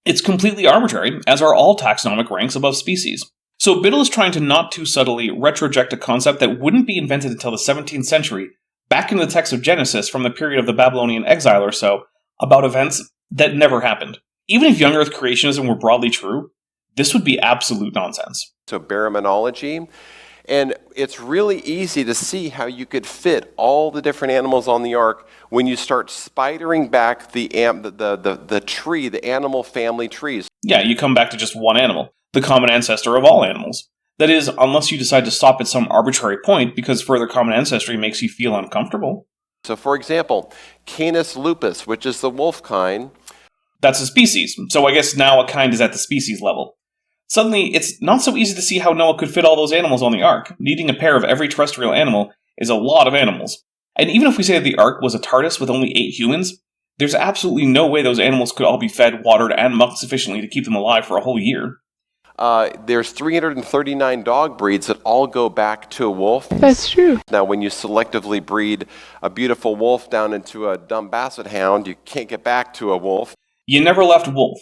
It's completely arbitrary, as are all taxonomic ranks above species. So Biddle is trying to not too subtly retroject a concept that wouldn't be invented until the 17th century, back into the text of Genesis from the period of the Babylonian exile or so, about events that never happened. Even if young Earth creationism were broadly true, this would be absolute nonsense. So baraminology. And it's really easy to see how you could fit all the different animals on the ark when you start spidering back the tree, the animal family trees. Yeah, you come back to just one animal, the common ancestor of all animals. That is, unless you decide to stop at some arbitrary point because further common ancestry makes you feel uncomfortable. So for example, Canis lupus, which is the wolf kind. That's a species, so I guess now a kind is at the species level. Suddenly, it's not so easy to see how Noah could fit all those animals on the ark. Needing a pair of every terrestrial animal is a lot of animals. And even if we say that the ark was a TARDIS with only 8 humans, there's absolutely no way those animals could all be fed, watered, and mucked sufficiently to keep them alive for a whole year. There's 339 dog breeds that all go back to a wolf. That's true. Now, when you selectively breed a beautiful wolf down into a dumb basset hound, you can't get back to a wolf. You never left wolf.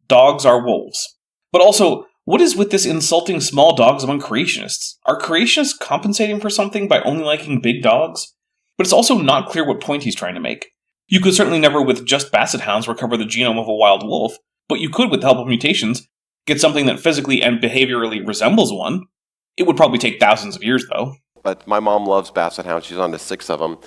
Dogs are wolves. But also, what is with this insulting small dogs among creationists? Are creationists compensating for something by only liking big dogs? But it's also not clear what point he's trying to make. You could certainly never with just basset hounds recover the genome of a wild wolf, but you could, with the help of mutations, get something that physically and behaviorally resembles one. It would probably take thousands of years, though. But my mom loves basset hounds. She's on to 6 of them.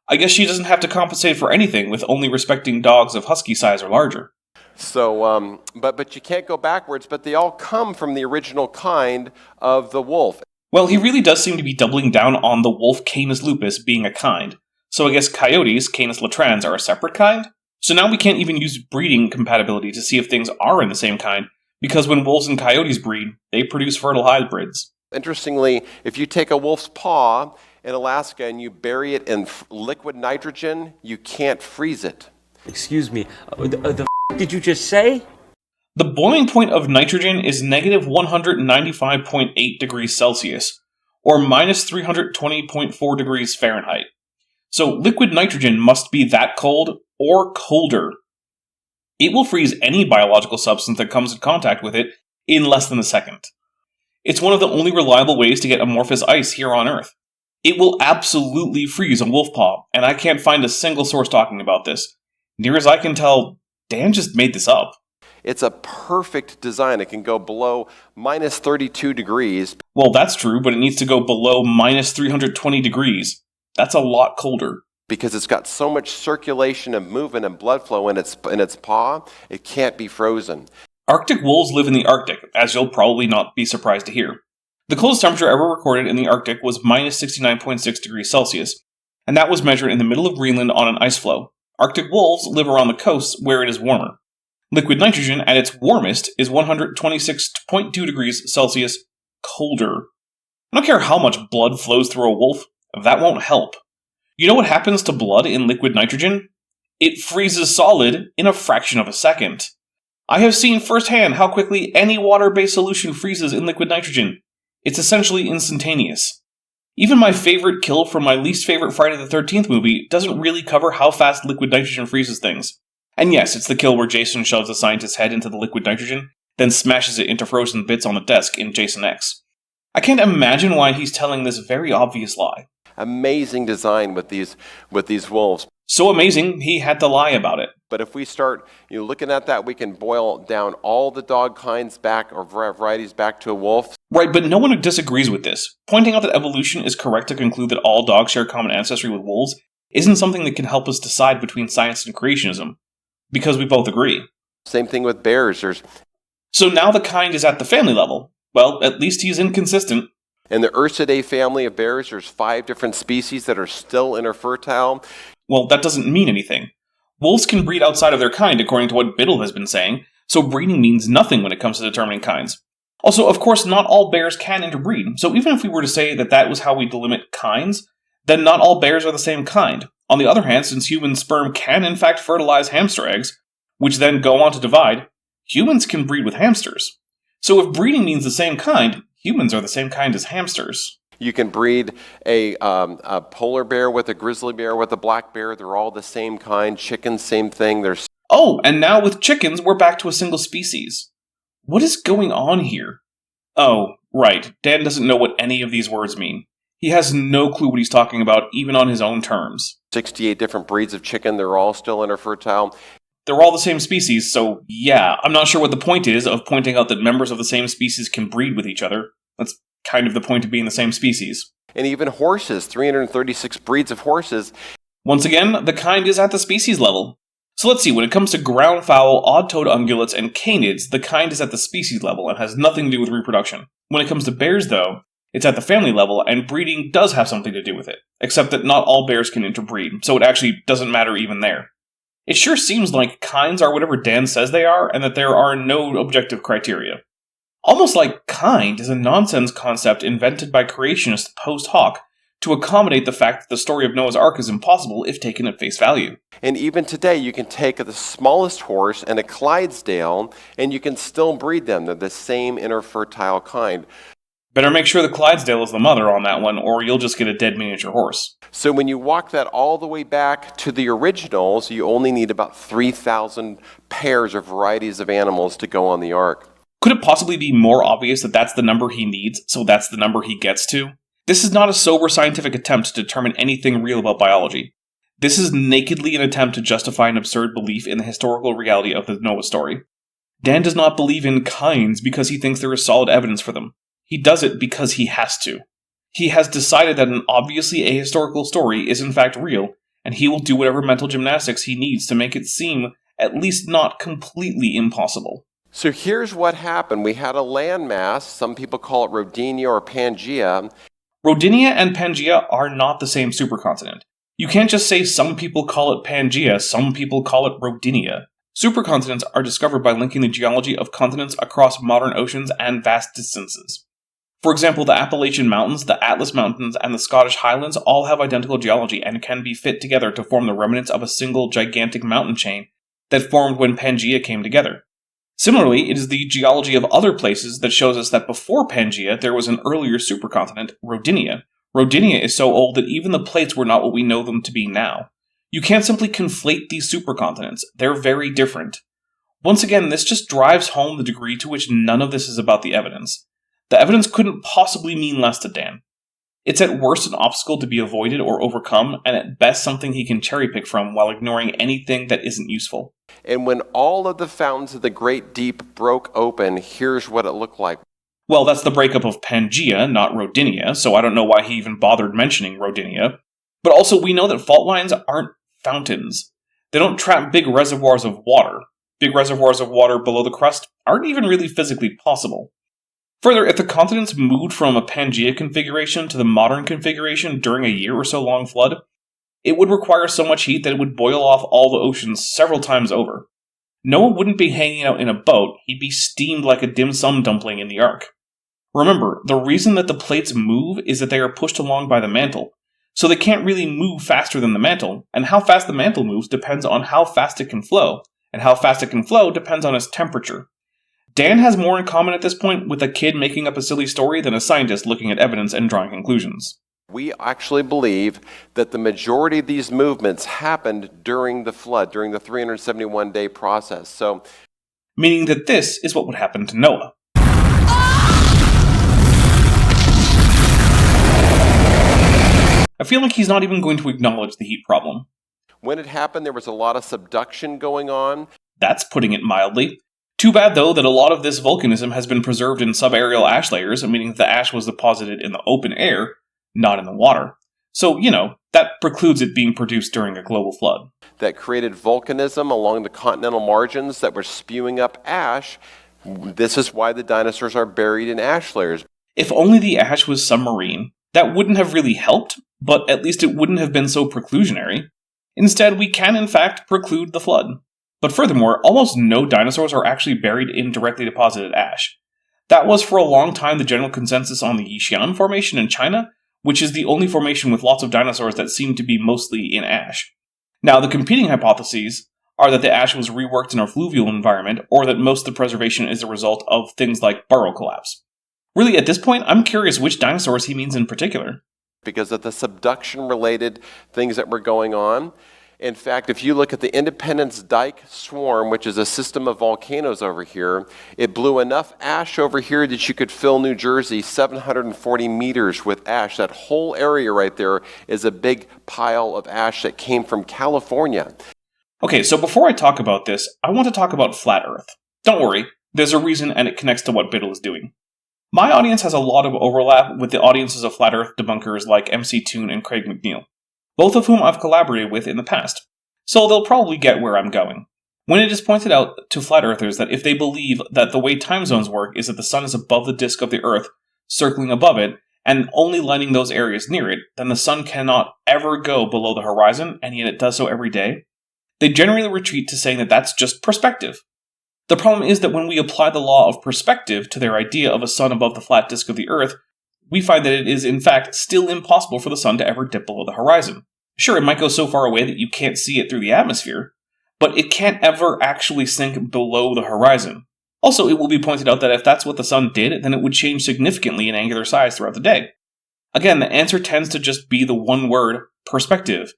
I guess she doesn't have to compensate for anything with only respecting dogs of husky size or larger. So, but you can't go backwards, but they all come from the original kind of the wolf. Well, he really does seem to be doubling down on the wolf Canis lupus being a kind. So I guess coyotes, Canis latrans, are a separate kind? So now we can't even use breeding compatibility to see if things are in the same kind, because when wolves and coyotes breed, they produce fertile hybrids. Interestingly, if you take a wolf's paw in Alaska and you bury it in liquid nitrogen, you can't freeze it. Excuse me, the did you just say? The boiling point of nitrogen is negative 195.8 degrees Celsius, or minus 320.4 degrees Fahrenheit. So liquid nitrogen must be that cold, or colder. It will freeze any biological substance that comes in contact with it in less than a second. It's one of the only reliable ways to get amorphous ice here on Earth. It will absolutely freeze a wolf paw, and I can't find a single source talking about this. Near as I can tell, Dan just made this up. It's a perfect design. It can go below minus 32 degrees. Well, that's true, but it needs to go below minus 320 degrees. That's a lot colder. Because it's got so much circulation and movement and blood flow in its paw, it can't be frozen. Arctic wolves live in the Arctic, as you'll probably not be surprised to hear. The coldest temperature ever recorded in the Arctic was minus 69.6 degrees Celsius, and that was measured in the middle of Greenland on an ice floe. Arctic wolves live around the coasts where it is warmer. Liquid nitrogen at its warmest is 126.2 degrees Celsius colder. I don't care how much blood flows through a wolf, that won't help. You know what happens to blood in liquid nitrogen? It freezes solid in a fraction of a second. I have seen firsthand how quickly any water-based solution freezes in liquid nitrogen. It's essentially instantaneous. Even my favorite kill from my least favorite Friday the 13th movie doesn't really cover how fast liquid nitrogen freezes things. And yes, it's the kill where Jason shoves a scientist's head into the liquid nitrogen, then smashes it into frozen bits on the desk in Jason X. I can't imagine why he's telling this very obvious lie. Amazing design with these wolves. So amazing, he had to lie about it. But if we start looking at that, we can boil down all the dog kinds back, or varieties back to a wolf. Right, but no one disagrees with this. Pointing out that evolution is correct to conclude that all dogs share common ancestry with wolves isn't something that can help us decide between science and creationism, because we both agree. Same thing with bears. So now the kind is at the family level. Well, at least he's inconsistent. In the Ursidae family of bears, there's 5 different species that are still interfertile. Well, that doesn't mean anything. Wolves can breed outside of their kind, according to what Biddle has been saying, so breeding means nothing when it comes to determining kinds. Also, of course, not all bears can interbreed, so even if we were to say that that was how we delimit kinds, then not all bears are the same kind. On the other hand, since human sperm can in fact fertilize hamster eggs, which then go on to divide, humans can breed with hamsters. So if breeding means the same kind, humans are the same kind as hamsters. You can breed a polar bear with a grizzly bear with a black bear. They're all the same kind. Chickens, same thing. Oh, and now with chickens, we're back to a single species. What is going on here? Oh, right. Dan doesn't know what any of these words mean. He has no clue what he's talking about, even on his own terms. 68 different breeds of chicken. They're all still interfertile. They're all the same species, so yeah, I'm not sure what the point is of pointing out that members of the same species can breed with each other. That's kind of the point of being the same species. And even horses, 336 breeds of horses. Once again, the kind is at the species level. So let's see, when it comes to ground fowl, odd-toed ungulates, and canids, the kind is at the species level and has nothing to do with reproduction. When it comes to bears, though, it's at the family level, and breeding does have something to do with it, except that not all bears can interbreed, so it actually doesn't matter even there. It sure seems like kinds are whatever Dan says they are, and that there are no objective criteria. Almost like kind is a nonsense concept invented by creationists post hoc to accommodate the fact that the story of Noah's Ark is impossible if taken at face value. And even today, you can take the smallest horse and a Clydesdale, and you can still breed them. They're the same interfertile kind. Better make sure the Clydesdale is the mother on that one, or you'll just get a dead miniature horse. So when you walk that all the way back to the originals, you only need about 3,000 pairs or varieties of animals to go on the Ark. Could it possibly be more obvious that that's the number he needs, so that's the number he gets to? This is not a sober scientific attempt to determine anything real about biology. This is nakedly an attempt to justify an absurd belief in the historical reality of the Noah story. Dan does not believe in kinds because he thinks there is solid evidence for them. He does it because he has to. He has decided that an obviously ahistorical story is in fact real, and he will do whatever mental gymnastics he needs to make it seem at least not completely impossible. So here's what happened. We had a landmass. Some people call it Rodinia or Pangea. Rodinia and Pangea are not the same supercontinent. You can't just say some people call it Pangea, some people call it Rodinia. Supercontinents are discovered by linking the geology of continents across modern oceans and vast distances. For example, the Appalachian Mountains, the Atlas Mountains, and the Scottish Highlands all have identical geology and can be fit together to form the remnants of a single gigantic mountain chain that formed when Pangea came together. Similarly, it is the geology of other places that shows us that before Pangea there was an earlier supercontinent, Rodinia. Rodinia is so old that even the plates were not what we know them to be now. You can't simply conflate these supercontinents. They're very different. Once again, this just drives home the degree to which none of this is about the evidence. The evidence couldn't possibly mean less to Dan. It's at worst an obstacle to be avoided or overcome, and at best something he can cherry-pick from while ignoring anything that isn't useful. And when all of the fountains of the great deep broke open, here's what it looked like. Well, that's the breakup of Pangaea, not Rodinia, so I don't know why he even bothered mentioning Rodinia. But also, we know that fault lines aren't fountains. They don't trap big reservoirs of water. Big reservoirs of water below the crust aren't even really physically possible. Further, if the continents moved from a Pangaea configuration to the modern configuration during a year or so long flood, it would require so much heat that it would boil off all the oceans several times over. Noah wouldn't be hanging out in a boat, he'd be steamed like a dim sum dumpling in the Ark. Remember, the reason that the plates move is that they are pushed along by the mantle, so they can't really move faster than the mantle, and how fast the mantle moves depends on how fast it can flow, and how fast it can flow depends on its temperature. Dan has more in common at this point with a kid making up a silly story than a scientist looking at evidence and drawing conclusions. We actually believe that the majority of these movements happened during the flood, during the 371-day process. So, meaning that this is what would happen to Noah. I feel like he's not even going to acknowledge the heat problem. when it happened, there was a lot of subduction going on. That's putting it mildly. Too bad, though, that a lot of this volcanism has been preserved in subaerial ash layers, meaning that the ash was deposited in the open air, not in the water. So, that precludes it being produced during a global flood. That created volcanism along the continental margins that were spewing up ash. This is why the dinosaurs are buried in ash layers. If only the ash was submarine, that wouldn't have really helped, but at least it wouldn't have been so preclusionary. Instead, we can in fact preclude the flood. But furthermore, almost no dinosaurs are actually buried in directly deposited ash. That was for a long time the general consensus on the Yixian Formation in China, which is the only formation with lots of dinosaurs that seem to be mostly in ash. Now, the competing hypotheses are that the ash was reworked in a fluvial environment, or that most of the preservation is a result of things like burrow collapse. Really, at this point, I'm curious which dinosaurs he means in particular. Because of the subduction-related things that were going on. In fact, if you look at the Independence Dike Swarm, which is a system of volcanoes over here, it blew enough ash over here that you could fill New Jersey 740 meters with ash. That whole area right there is a big pile of ash that came from California. Okay, so before I talk about this, I want to talk about Flat Earth. Don't worry, there's a reason and it connects to what Biddle is doing. My audience has a lot of overlap with the audiences of Flat Earth debunkers like MC Toon and Craig McNeil, both of whom I've collaborated with in the past, so they'll probably get where I'm going. When it is pointed out to Flat Earthers that if they believe that the way time zones work is that the sun is above the disk of the Earth, circling above it, and only lighting those areas near it, then the sun cannot ever go below the horizon, and yet it does so every day, they generally retreat to saying that that's just perspective. The problem is that when we apply the law of perspective to their idea of a sun above the flat disk of the Earth, we find that it is in fact still impossible for the sun to ever dip below the horizon. Sure, it might go so far away that you can't see it through the atmosphere, but it can't ever actually sink below the horizon. Also, it will be pointed out that if that's what the sun did, then it would change significantly in angular size throughout the day. Again, the answer tends to just be the one word, perspective,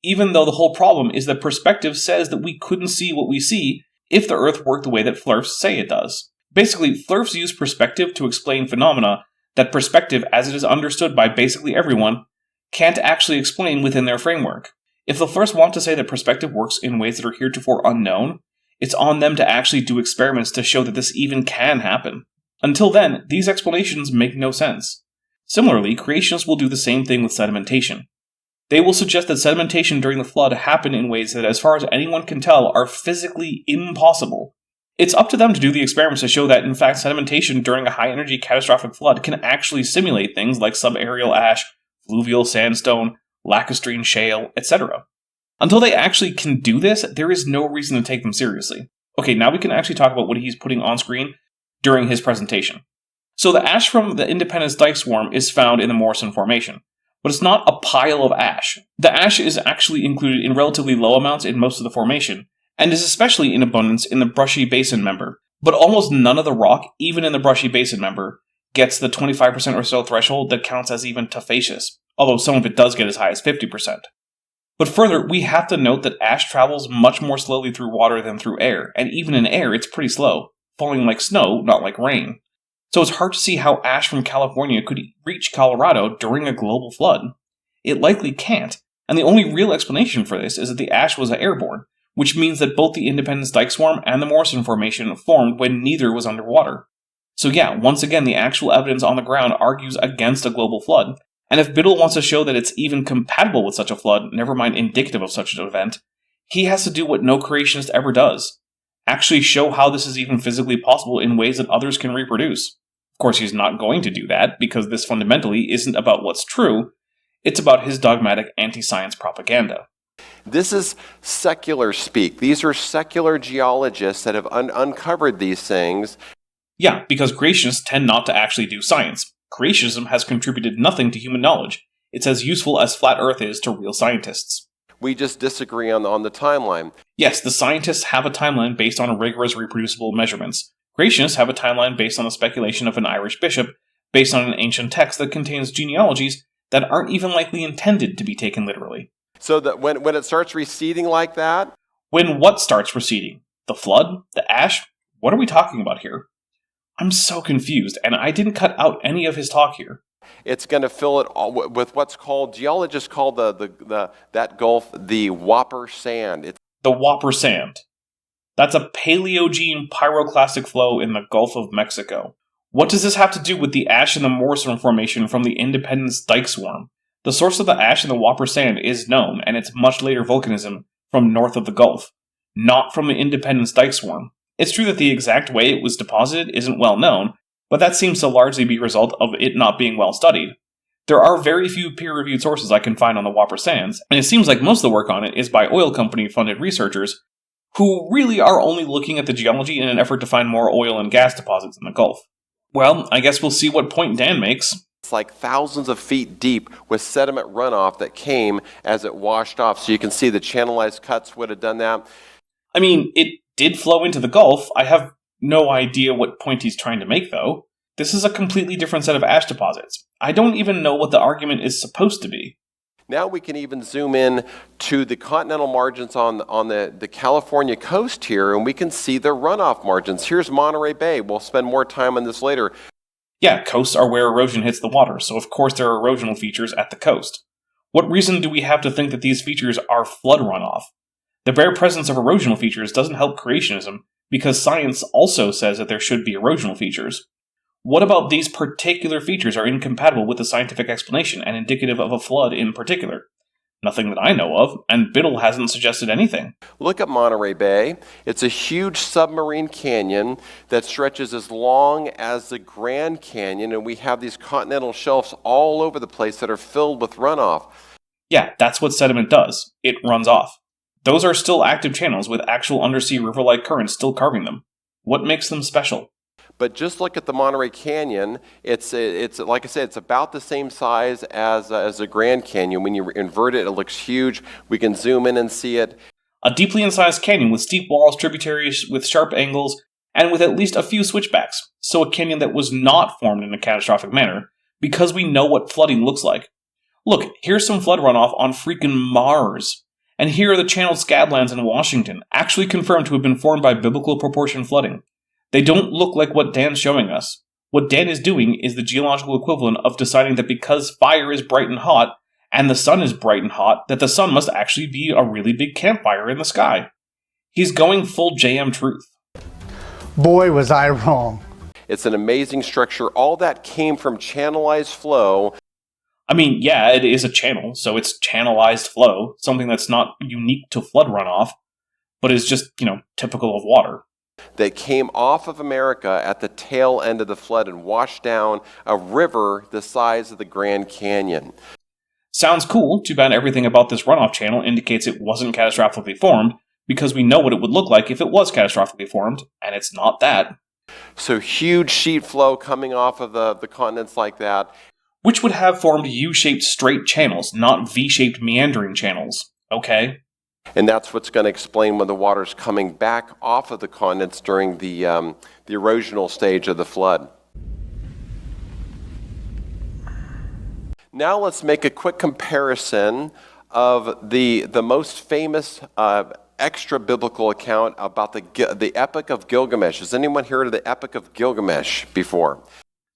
even though the whole problem is that perspective says that we couldn't see what we see if the Earth worked the way that flurfs say it does. Basically, flurfs use perspective to explain phenomena that perspective, as it is understood by basically everyone, can't actually explain within their framework. If the flurfs want to say that perspective works in ways that are heretofore unknown, it's on them to actually do experiments to show that this even can happen. Until then, these explanations make no sense. Similarly, creationists will do the same thing with sedimentation. They will suggest that sedimentation during the flood happened in ways that, as far as anyone can tell, are physically impossible. It's up to them to do the experiments to show that, in fact, sedimentation during a high-energy catastrophic flood can actually simulate things like subaerial ash, fluvial sandstone, lacustrine shale, etc. Until they actually can do this, there is no reason to take them seriously. Okay, now we can actually talk about what he's putting on screen during his presentation. So the ash from the Independence Dike Swarm is found in the Morrison Formation. But it's not a pile of ash. The ash is actually included in relatively low amounts in most of the formation, and is especially in abundance in the Brushy Basin member. But almost none of the rock, even in the Brushy Basin member, gets the 25% or so threshold that counts as even tufaceous, although some of it does get as high as 50%. But further, we have to note that ash travels much more slowly through water than through air, and even in air it's pretty slow, falling like snow, not like rain. So it's hard to see how ash from California could reach Colorado during a global flood. It likely can't, and the only real explanation for this is that the ash was airborne, which means that both the Independence Dike Swarm and the Morrison Formation formed when neither was underwater. So yeah, once again, the actual evidence on the ground argues against a global flood, and if Biddle wants to show that it's even compatible with such a flood, never mind indicative of such an event, he has to do what no creationist ever does. Actually show how this is even physically possible in ways that others can reproduce. Of course, he's not going to do that, because this fundamentally isn't about what's true, it's about his dogmatic anti-science propaganda. This is secular speak. These are secular geologists that have uncovered these things. Yeah, because creationists tend not to actually do science. Creationism has contributed nothing to human knowledge. It's as useful as flat Earth is to real scientists. We just disagree on the timeline. Yes, the scientists have a timeline based on rigorous reproducible measurements. Creationists have a timeline based on the speculation of an Irish bishop, based on an ancient text that contains genealogies that aren't even likely intended to be taken literally. So that when it starts receding like that? When what starts receding? The flood? The ash? What are we talking about here? I'm so confused, and I didn't cut out any of his talk here. It's going to fill it all with what's called, geologists call that gulf the Whopper Sand. The Whopper Sand. That's a Paleogene pyroclastic flow in the Gulf of Mexico. What does this have to do with the ash in the Morrison Formation from the Independence Dike Swarm? The source of the ash in the Whopper Sand is known, and it's much later volcanism from north of the Gulf, not from the Independence Dike Swarm. It's true that the exact way it was deposited isn't well known, but that seems to largely be a result of it not being well studied. There are very few peer-reviewed sources I can find on the Whopper Sands, and it seems like most of the work on it is by oil company-funded researchers who really are only looking at the geology in an effort to find more oil and gas deposits in the Gulf. Well, I guess we'll see what point Dan makes. It's like thousands of feet deep with sediment runoff that came as it washed off. So you can see the channelized cuts would have done that. I mean, it did flow into the Gulf. I have no idea what point he's trying to make, though. This is a completely different set of ash deposits. I don't even know what the argument is supposed to be. Now we can even zoom in to the continental margins on the California coast here, and we can see the runoff margins. Here's Monterey Bay. We'll spend more time on this later. Yeah, coasts are where erosion hits the water, so of course there are erosional features at the coast. What reason do we have to think that these features are flood runoff? The bare presence of erosional features doesn't help creationism, because science also says that there should be erosional features. What about these particular features are incompatible with the scientific explanation and indicative of a flood in particular? Nothing that I know of, and Biddle hasn't suggested anything. Look at Monterey Bay. It's a huge submarine canyon that stretches as long as the Grand Canyon, and we have these continental shelves all over the place that are filled with runoff. Yeah, that's what sediment does. It runs off. Those are still active channels with actual undersea river-like currents still carving them. What makes them special? But just look at the Monterey Canyon. It's like I said, it's about the same size as the Grand Canyon. When you invert it, it looks huge. We can zoom in and see it. A deeply incised canyon with steep walls, tributaries with sharp angles, and with at least a few switchbacks. So a canyon that was not formed in a catastrophic manner, because we know what flooding looks like. Look, here's some flood runoff on freaking Mars. And here are the channeled scablands in Washington, actually confirmed to have been formed by biblical proportion flooding. They don't look like what Dan's showing us. What Dan is doing is the geological equivalent of deciding that because fire is bright and hot, and the sun is bright and hot, that the sun must actually be a really big campfire in the sky. He's going full JM truth. Boy, was I wrong. It's an amazing structure. All that came from channelized flow. I mean, yeah, it is a channel, so it's channelized flow, something that's not unique to flood runoff, but is just, typical of water. That came off of America at the tail end of the flood and washed down a river the size of the Grand Canyon. Sounds cool. Too bad everything about this runoff channel indicates it wasn't catastrophically formed, because we know what it would look like if it was catastrophically formed, and it's not that. So huge sheet flow coming off of the continents like that. Which would have formed U-shaped straight channels, not V-shaped meandering channels. Okay? And that's what's going to explain when the water's coming back off of the continents during the erosional stage of the flood. Now let's make a quick comparison of the most famous extra biblical account about the Epic of Gilgamesh. Has anyone heard of the Epic of Gilgamesh before?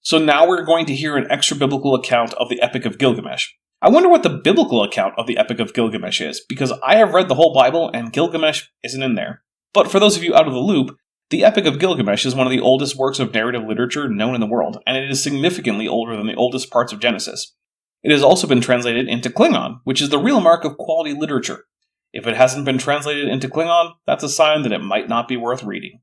So now we're going to hear an extra biblical account of the Epic of Gilgamesh. I wonder what the biblical account of the Epic of Gilgamesh is, because I have read the whole Bible and Gilgamesh isn't in there. But for those of you out of the loop, the Epic of Gilgamesh is one of the oldest works of narrative literature known in the world, and it is significantly older than the oldest parts of Genesis. It has also been translated into Klingon, which is the real mark of quality literature. If it hasn't been translated into Klingon, that's a sign that it might not be worth reading.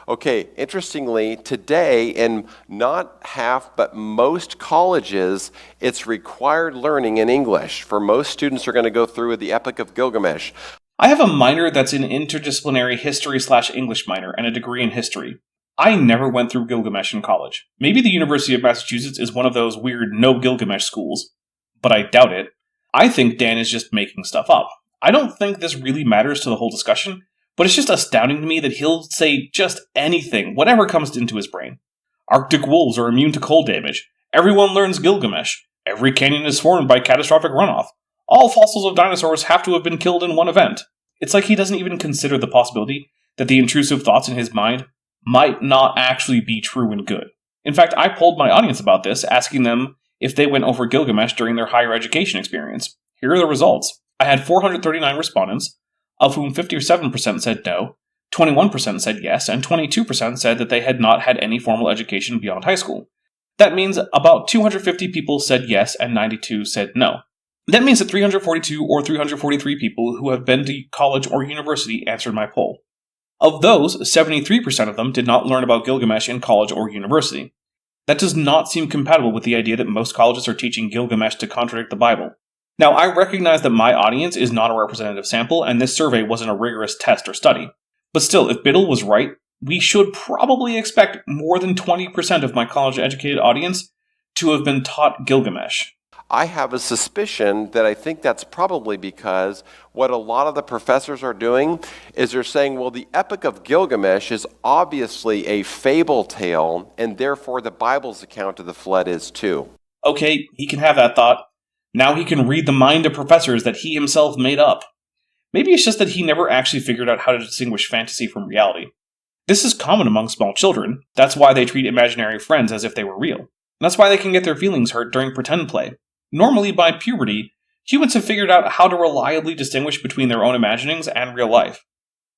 Okay, interestingly, today in not half but most colleges, it's required learning in English. For most students are going to go through the Epic of Gilgamesh. I have a minor that's an interdisciplinary history/English minor and a degree in history. I never went through Gilgamesh in college. Maybe the University of Massachusetts is one of those weird no Gilgamesh schools, but I doubt it. I think Dan is just making stuff up. I don't think this really matters to the whole discussion, but it's just astounding to me that he'll say just anything, whatever comes into his brain. Arctic wolves are immune to cold damage. Everyone learns Gilgamesh. Every canyon is formed by catastrophic runoff. All fossils of dinosaurs have to have been killed in one event. It's like he doesn't even consider the possibility that the intrusive thoughts in his mind might not actually be true and good. In fact, I polled my audience about this, asking them if they went over Gilgamesh during their higher education experience. Here are the results. I had 439 respondents, of whom 57% said no, 21% said yes, and 22% said that they had not had any formal education beyond high school. That means about 250 people said yes and 92 said no. That means that 342 or 343 people who have been to college or university answered my poll. Of those, 73% of them did not learn about Gilgamesh in college or university. That does not seem compatible with the idea that most colleges are teaching Gilgamesh to contradict the Bible. Now, I recognize that my audience is not a representative sample, and this survey wasn't a rigorous test or study. But still, if Biddle was right, we should probably expect more than 20% of my college-educated audience to have been taught Gilgamesh. I have a suspicion that I think that's probably because what a lot of the professors are doing is they're saying, well, the Epic of Gilgamesh is obviously a fable tale, and therefore the Bible's account of the flood is too. Okay, he can have that thought. Now he can read the mind of professors that he himself made up. Maybe it's just that he never actually figured out how to distinguish fantasy from reality. This is common among small children. That's why they treat imaginary friends as if they were real. And that's why they can get their feelings hurt during pretend play. Normally, by puberty, humans have figured out how to reliably distinguish between their own imaginings and real life.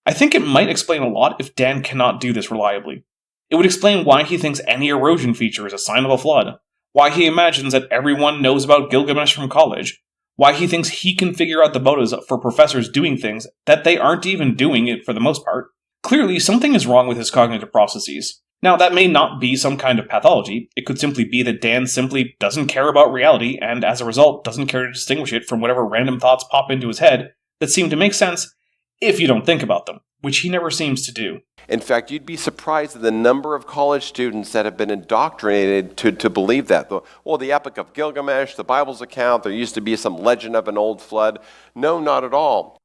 I think it might explain a lot if Dan cannot do this reliably. It would explain why he thinks any erosion feature is a sign of a flood, why he imagines that everyone knows about Gilgamesh from college, why he thinks he can figure out the motives for professors doing things that they aren't even doing it for the most part. Clearly, something is wrong with his cognitive processes. Now, that may not be some kind of pathology. It could simply be that Dan simply doesn't care about reality, and as a result, doesn't care to distinguish it from whatever random thoughts pop into his head that seem to make sense if you don't think about them, which he never seems to do. In fact, you'd be surprised at the number of college students that have been indoctrinated to believe that. Well, the Epic of Gilgamesh, the Bible's account, there used to be some legend of an old flood. No, not at all.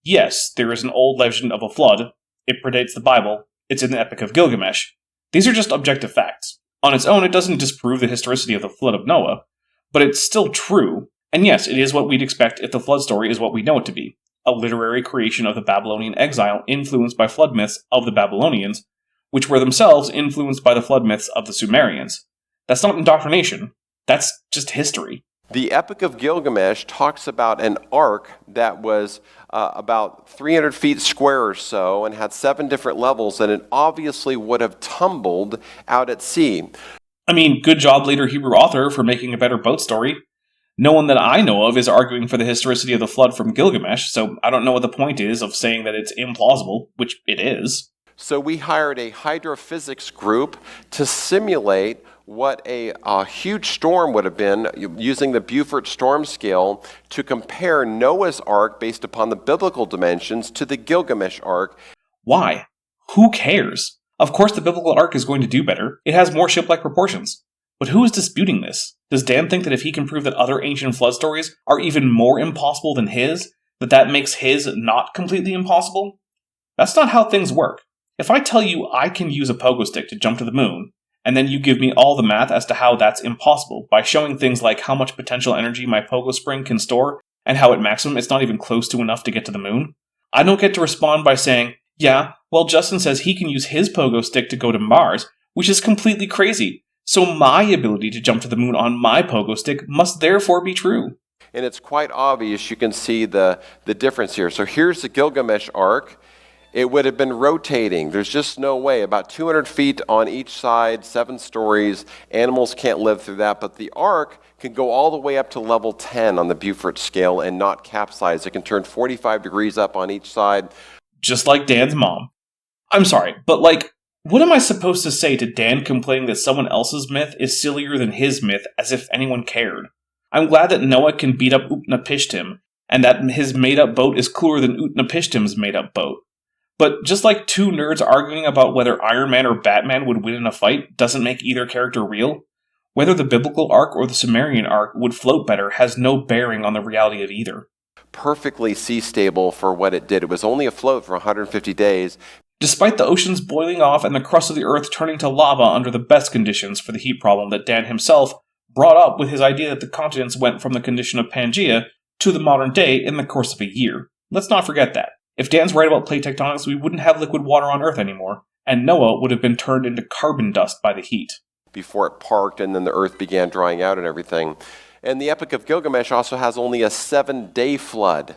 Yes, there is an old legend of a flood. It predates the Bible. It's in the Epic of Gilgamesh. These are just objective facts. On its own, it doesn't disprove the historicity of the flood of Noah, but it's still true. And yes, it is what we'd expect if the flood story is what we know it to be. A literary creation of the Babylonian exile influenced by flood myths of the Babylonians, which were themselves influenced by the flood myths of the Sumerians. That's not indoctrination. That's just history. The Epic of Gilgamesh talks about an ark that was about 300 feet square or so and had 7 different levels, and it obviously would have tumbled out at sea. I mean, good job, later Hebrew author, for making a better boat story. No one that I know of is arguing for the historicity of the flood from Gilgamesh, so I don't know what the point is of saying that it's implausible, which it is. So we hired a hydrophysics group to simulate what a huge storm would have been using the Beaufort storm scale to compare Noah's Ark based upon the biblical dimensions to the Gilgamesh Ark. Why? Who cares? Of course the biblical Ark is going to do better. It has more ship-like proportions. But who is disputing this? Does Dan think that if he can prove that other ancient flood stories are even more impossible than his, that makes his not completely impossible? That's not how things work. If I tell you I can use a pogo stick to jump to the moon, and then you give me all the math as to how that's impossible by showing things like how much potential energy my pogo spring can store and how at maximum it's not even close to enough to get to the moon, I don't get to respond by saying, yeah, well, Justin says he can use his pogo stick to go to Mars, which is completely crazy. So my ability to jump to the moon on my pogo stick must therefore be true. And it's quite obvious. You can see the difference here. So here's the Gilgamesh Ark. It would have been rotating. There's just no way. About 200 feet on each side, 7 stories. Animals can't live through that. But the Ark can go all the way up to level 10 on the Beaufort scale and not capsize. It can turn 45 degrees up on each side. Just like Dan's mom. I'm sorry, but what am I supposed to say to Dan complaining that someone else's myth is sillier than his myth, as if anyone cared? I'm glad that Noah can beat up Utnapishtim, and that his made-up boat is cooler than Utnapishtim's made-up boat. But just like 2 nerds arguing about whether Iron Man or Batman would win in a fight doesn't make either character real, whether the biblical ark or the Sumerian ark would float better has no bearing on the reality of either. Perfectly sea-stable for what it did. It was only afloat for 150 days. Despite the oceans boiling off and the crust of the earth turning to lava under the best conditions for the heat problem that Dan himself brought up with his idea that the continents went from the condition of Pangaea to the modern day in the course of a year. Let's not forget that. If Dan's right about plate tectonics, we wouldn't have liquid water on Earth anymore, and Noah would have been turned into carbon dust by the heat. Before it parked and then the Earth began drying out and everything. And the Epic of Gilgamesh also has only a 7-day flood.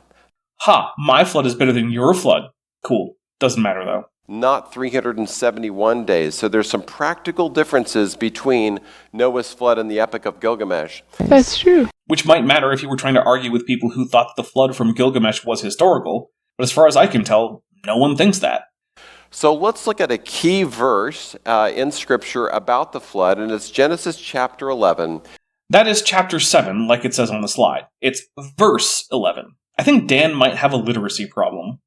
Ha! My flood is better than your flood. Cool. Doesn't matter though. Not 371 days. So there's some practical differences between Noah's flood and the Epic of Gilgamesh. That's true. Which might matter if you were trying to argue with people who thought that the flood from Gilgamesh was historical, but as far as I can tell, no one thinks that. So let's look at a key verse in Scripture about the flood, and it's Genesis chapter 11. That is chapter 7, like it says on the slide. It's verse 11. I think Dan might have a literacy problem.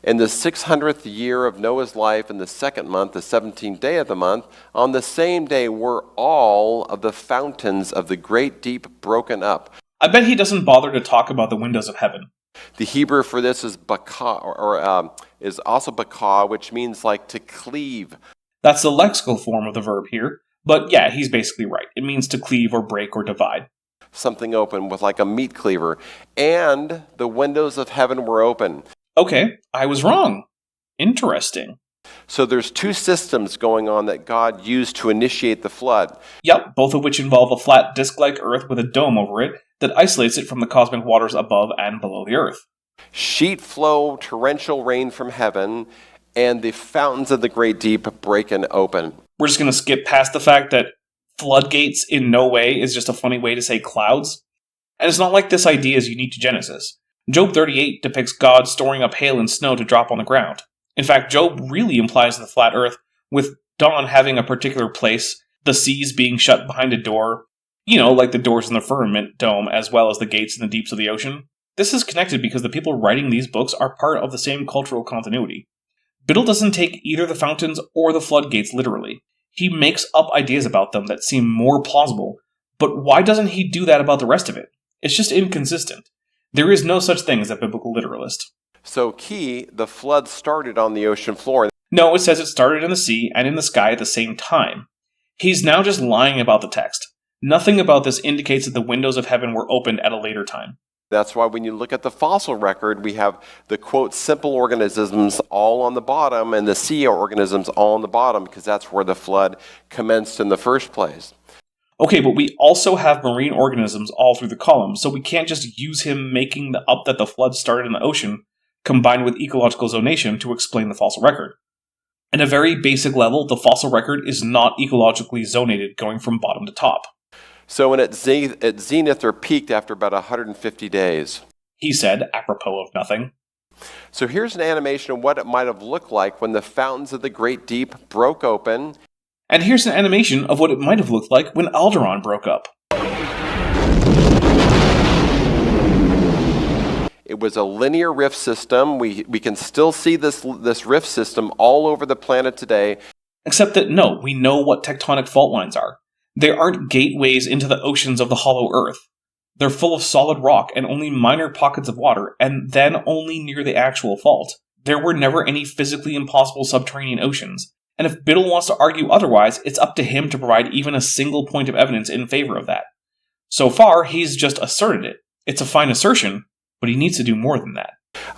In the 600th year of Noah's life, in the 2nd month, the 17th day of the month, on the same day were all of the fountains of the great deep broken up. I bet he doesn't bother to talk about the windows of heaven. The Hebrew for this is baka, or is also baka, which means like to cleave. That's the lexical form of the verb here, but yeah, he's basically right. It means to cleave or break or divide. Something open with like a meat cleaver. And the windows of heaven were open. Okay, I was wrong. Interesting. So there's 2 systems going on that God used to initiate the flood. Yep, both of which involve a flat disc-like earth with a dome over it that isolates it from the cosmic waters above and below the earth. Sheet flow, torrential rain from heaven, and the fountains of the great deep breaking open. We're just going to skip past the fact that floodgates in no way is just a funny way to say clouds. And it's not like this idea is unique to Genesis. Job 38 depicts God storing up hail and snow to drop on the ground. In fact, Job really implies the flat earth, with dawn having a particular place, the seas being shut behind a door, like the doors in the firmament dome, as well as the gates in the deeps of the ocean. This is connected because the people writing these books are part of the same cultural continuity. Biddle doesn't take either the fountains or the floodgates literally. He makes up ideas about them that seem more plausible, but why doesn't he do that about the rest of it? It's just inconsistent. There is no such thing as a biblical literalist. So the flood started on the ocean floor. No, it says it started in the sea and in the sky at the same time. He's now just lying about the text. Nothing about this indicates that the windows of heaven were opened at a later time. That's why when you look at the fossil record, we have the, quote, simple organisms all on the bottom and the sea organisms all on the bottom, because that's where the flood commenced in the first place. Okay, but we also have marine organisms all through the column, so we can't just use him making up that the flood started in the ocean, combined with ecological zonation, to explain the fossil record. At a very basic level, the fossil record is not ecologically zonated going from bottom to top. So when it zenith or peaked after about 150 days. He said, apropos of nothing. So here's an animation of what it might have looked like when the fountains of the great deep broke open. And here's an animation of what it might have looked like when Alderaan broke up. It was a linear rift system. We can still see this rift system all over the planet today. Except that no, we know what tectonic fault lines are. They aren't gateways into the oceans of the hollow earth. They're full of solid rock and only minor pockets of water, and then only near the actual fault. There were never any physically impossible subterranean oceans, and if Biddle wants to argue otherwise, it's up to him to provide even a single point of evidence in favor of that. So far, he's just asserted it. It's a fine assertion, but he needs to do more than that.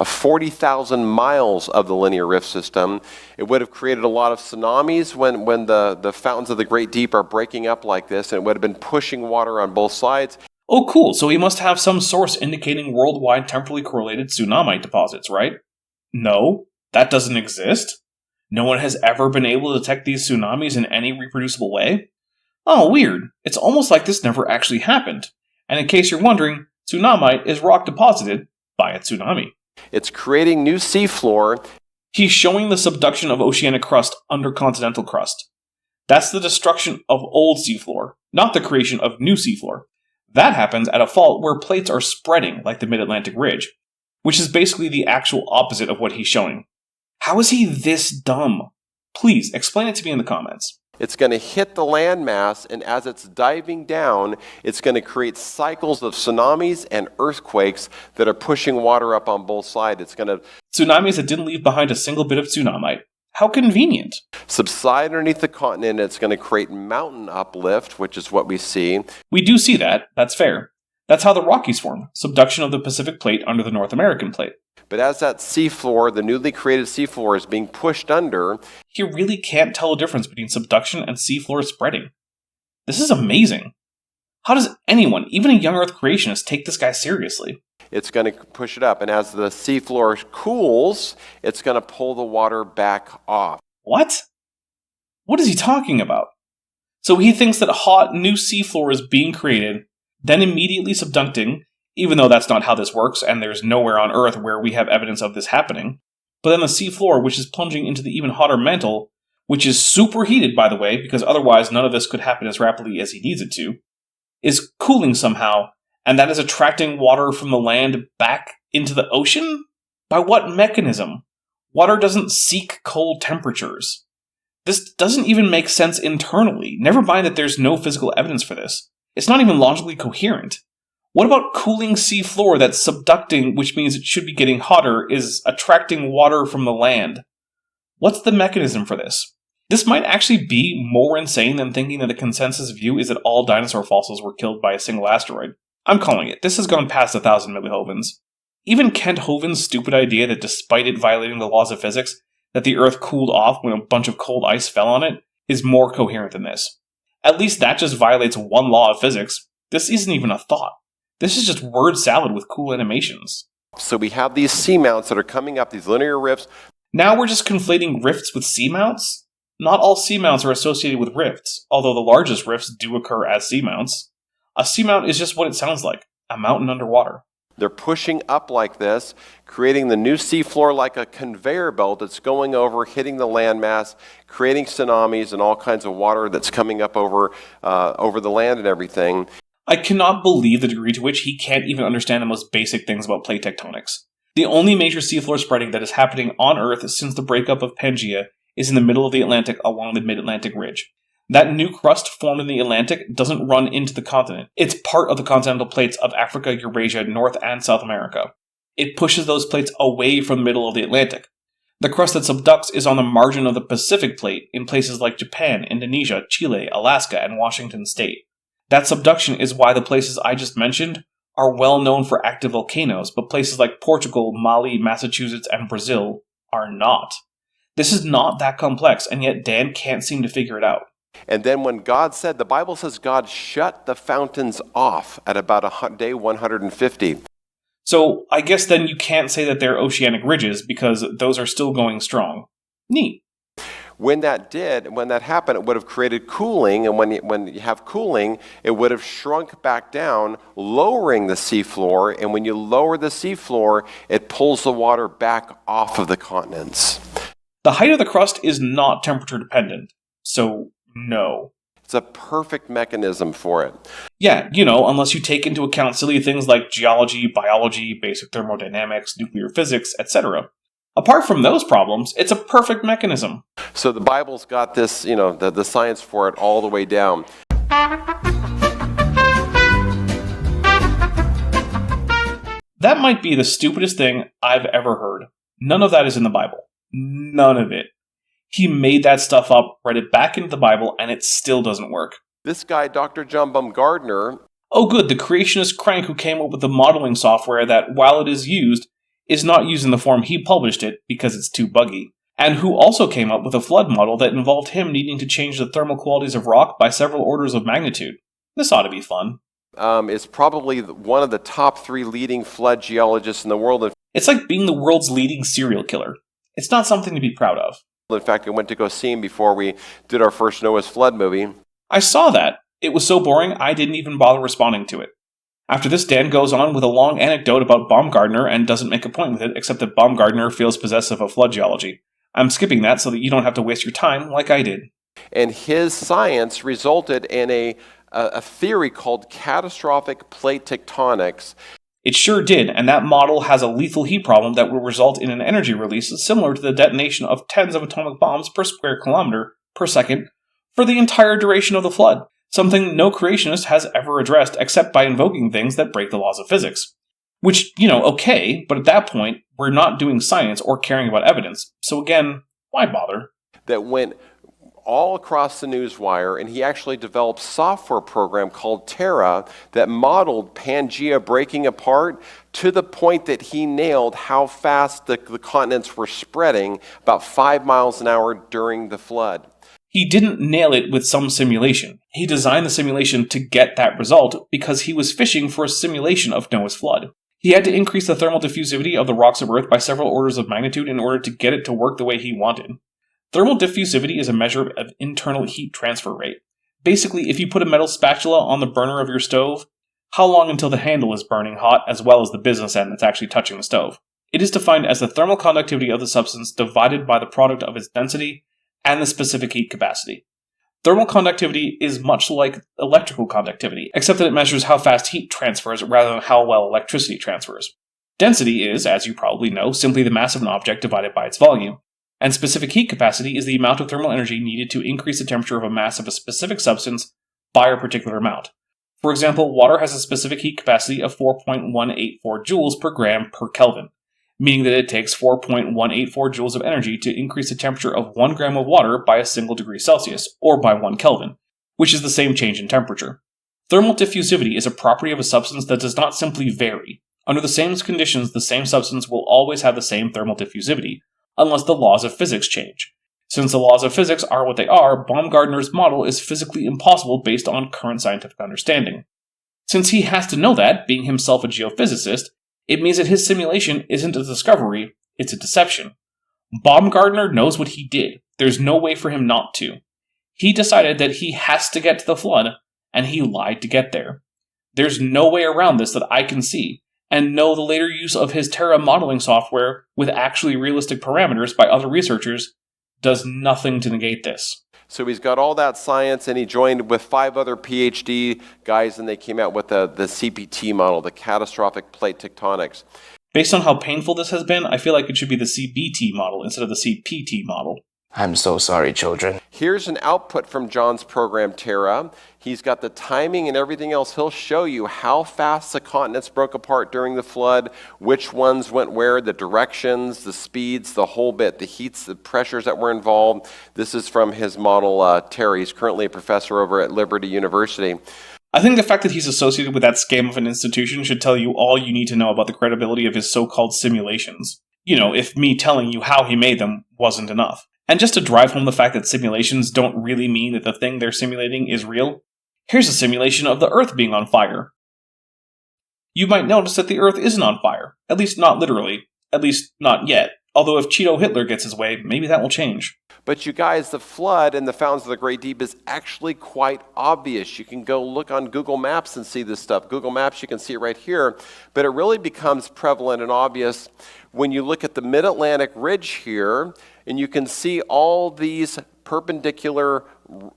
40,000 miles of the linear rift system. It would have created a lot of tsunamis when the fountains of the Great Deep are breaking up like this, and it would have been pushing water on both sides. Oh, cool. So he must have some source indicating worldwide temporally correlated tsunami deposits, right? No, that doesn't exist. No one has ever been able to detect these tsunamis in any reproducible way. Oh, weird. It's almost like this never actually happened. And in case you're wondering, tsunamite is rock deposited by a tsunami. It's creating new seafloor. He's showing the subduction of oceanic crust under continental crust. That's the destruction of old seafloor, not the creation of new seafloor. That happens at a fault where plates are spreading like the Mid-Atlantic Ridge, which is basically the actual opposite of what he's showing. How is he this dumb? Please, explain it to me in the comments. It's going to hit the landmass, and as it's diving down, it's going to create cycles of tsunamis and earthquakes that are pushing water up on both sides. It's going to Tsunamis that didn't leave behind a single bit of tsunamite. How convenient. subside underneath the continent. It's going to create mountain uplift, which is what we see. We do see that, that's fair. That's how the Rockies form, subduction of the Pacific Plate under the North American Plate. But as that seafloor, the newly created seafloor, is being pushed under, You really can't tell the difference between subduction and seafloor spreading. This is amazing. How does anyone, even a young Earth creationist, take this guy seriously? it's going to push it up. And as the seafloor cools, it's going to pull the water back off. What? What is he talking about? So he thinks that hot new seafloor is being created, then immediately subducting, even though that's not how this works, and there's nowhere on Earth where we have evidence of this happening. But then the seafloor, which is plunging into the even hotter mantle, which is superheated, by the way, because otherwise none of this could happen as rapidly as he needs it to, is cooling somehow, and that is attracting water from the land back into the ocean? By what mechanism? Water doesn't seek cold temperatures. This doesn't even make sense internally, never mind that there's no physical evidence for this. It's not even logically coherent. What about cooling seafloor that's subducting, which means it should be getting hotter, is attracting water from the land? What's the mechanism for this? This might actually be more insane than thinking that the consensus view is that all dinosaur fossils were killed by a single asteroid. I'm calling it. This has gone past 1,000 millihovens. Even Kent Hovind's stupid idea that despite it violating the laws of physics, that the Earth cooled off when a bunch of cold ice fell on it, is more coherent than this. At least that just violates one law of physics. This isn't even a thought. This is just word salad with cool animations. So we have these seamounts that are coming up, these linear rifts. Now we're just conflating rifts with seamounts? Not all seamounts are associated with rifts, although the largest rifts do occur as seamounts. A seamount is just what it sounds like, a mountain underwater. They're pushing up like this, creating the new seafloor like a conveyor belt that's going over, hitting the landmass, creating tsunamis and all kinds of water that's coming up over the land and everything. I cannot believe the degree to which he can't even understand the most basic things about plate tectonics. The only major seafloor spreading that is happening on Earth since the breakup of Pangaea is in the middle of the Atlantic along the Mid-Atlantic Ridge. That new crust formed in the Atlantic doesn't run into the continent. It's part of the continental plates of Africa, Eurasia, North and South America. It pushes those plates away from the middle of the Atlantic. The crust that subducts is on the margin of the Pacific Plate in places like Japan, Indonesia, Chile, Alaska, and Washington State. That subduction is why the places I just mentioned are well known for active volcanoes, but places like Portugal, Mali, Massachusetts, and Brazil are not. This is not that complex, and yet Dan can't seem to figure it out. And then when God said, the Bible says God shut the fountains off at about day 150. So I guess then you can't say that they're oceanic ridges because those are still going strong. Neat. When that happened, it would have created cooling, and when you have cooling, it would have shrunk back down, lowering the seafloor, and when you lower the seafloor, it pulls the water back off of the continents. The height of the crust is not temperature dependent, so no. It's a perfect mechanism for it. Yeah, unless you take into account silly things like geology, biology, basic thermodynamics, nuclear physics, etc. Apart from those problems, it's a perfect mechanism. So the Bible's got this, the science for it all the way down. That might be the stupidest thing I've ever heard. None of that is in the Bible. None of it. He made that stuff up, read it back into the Bible, and it still doesn't work. This guy, Dr. John Baumgartner... Oh good, the creationist crank who came up with the modeling software that, while it is used, is not used in the form he published it because it's too buggy, and who also came up with a flood model that involved him needing to change the thermal qualities of rock by several orders of magnitude. This ought to be fun. Is probably one of the top 3 leading flood geologists in the world. It's like being the world's leading serial killer. It's not something to be proud of. In fact, I went to go see him before we did our first Noah's Flood movie. I saw that. It was so boring, I didn't even bother responding to it. After this, Dan goes on with a long anecdote about Baumgartner and doesn't make a point with it, except that Baumgartner feels possessive of flood geology. I'm skipping that so that you don't have to waste your time like I did. And his science resulted in a theory called catastrophic plate tectonics. It sure did, and that model has a lethal heat problem that will result in an energy release similar to the detonation of tens of atomic bombs per square kilometer per second for the entire duration of the flood, something no creationist has ever addressed except by invoking things that break the laws of physics. Which, okay, but at that point, we're not doing science or caring about evidence, so again, why bother? That went all across the newswire, and he actually developed a software program called Terra that modeled Pangea breaking apart to the point that he nailed how fast the continents were spreading, about 5 miles an hour during the flood. He didn't nail it with some simulation. He designed the simulation to get that result because he was fishing for a simulation of Noah's flood. He had to increase the thermal diffusivity of the rocks of Earth by several orders of magnitude in order to get it to work the way he wanted. Thermal diffusivity is a measure of internal heat transfer rate. Basically, if you put a metal spatula on the burner of your stove, how long until the handle is burning hot as well as the business end that's actually touching the stove? It is defined as the thermal conductivity of the substance divided by the product of its density and the specific heat capacity. Thermal conductivity is much like electrical conductivity, except that it measures how fast heat transfers rather than how well electricity transfers. Density is, as you probably know, simply the mass of an object divided by its volume, and specific heat capacity is the amount of thermal energy needed to increase the temperature of a mass of a specific substance by a particular amount. For example, water has a specific heat capacity of 4.184 joules per gram per Kelvin, meaning that it takes 4.184 joules of energy to increase the temperature of 1 gram of water by a single degree Celsius, or by 1 Kelvin, which is the same change in temperature. Thermal diffusivity is a property of a substance that does not simply vary. Under the same conditions, the same substance will always have the same thermal diffusivity, unless the laws of physics change. Since the laws of physics are what they are, Baumgartner's model is physically impossible based on current scientific understanding. Since he has to know that, being himself a geophysicist, it means that his simulation isn't a discovery, it's a deception. Baumgartner knows what he did. There's no way for him not to. He decided that he has to get to the flood, and he lied to get there. There's no way around this that I can see, and no, the later use of his Terra modeling software with actually realistic parameters by other researchers does nothing to negate this. So he's got all that science, and he joined with 5 other PhD guys, and they came out with the CPT model, the catastrophic plate tectonics. Based on how painful this has been, I feel like it should be the CBT model instead of the CPT model. I'm so sorry, children. Here's an output from John's program, Terra. He's got the timing and everything else. He'll show you how fast the continents broke apart during the flood, which ones went where, the directions, the speeds, the whole bit, the heats, the pressures that were involved. This is from his model, Terra. He's currently a professor over at Liberty University. I think the fact that he's associated with that scam of an institution should tell you all you need to know about the credibility of his so-called simulations. If me telling you how he made them wasn't enough. And just to drive home the fact that simulations don't really mean that the thing they're simulating is real, here's a simulation of the Earth being on fire. You might notice that the Earth isn't on fire, at least not literally, at least not yet, although if Cheeto Hitler gets his way, maybe that will change. But you guys, the flood and the fountains of the Great Deep is actually quite obvious. You can go look on Google Maps and see this stuff. Google Maps, you can see it right here, but it really becomes prevalent and obvious when you look at the Mid-Atlantic Ridge here, and you can see all these perpendicular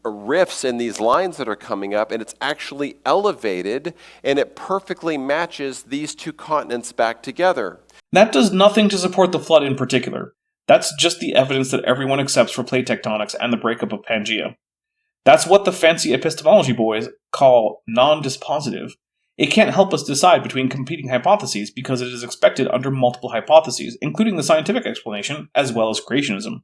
rifts in these lines that are coming up, and it's actually elevated, and it perfectly matches these two continents back together. That does nothing to support the flood in particular. That's just the evidence that everyone accepts for plate tectonics and the breakup of Pangea. That's what the fancy epistemology boys call non-dispositive. It can't help us decide between competing hypotheses because it is expected under multiple hypotheses, including the scientific explanation as well as creationism.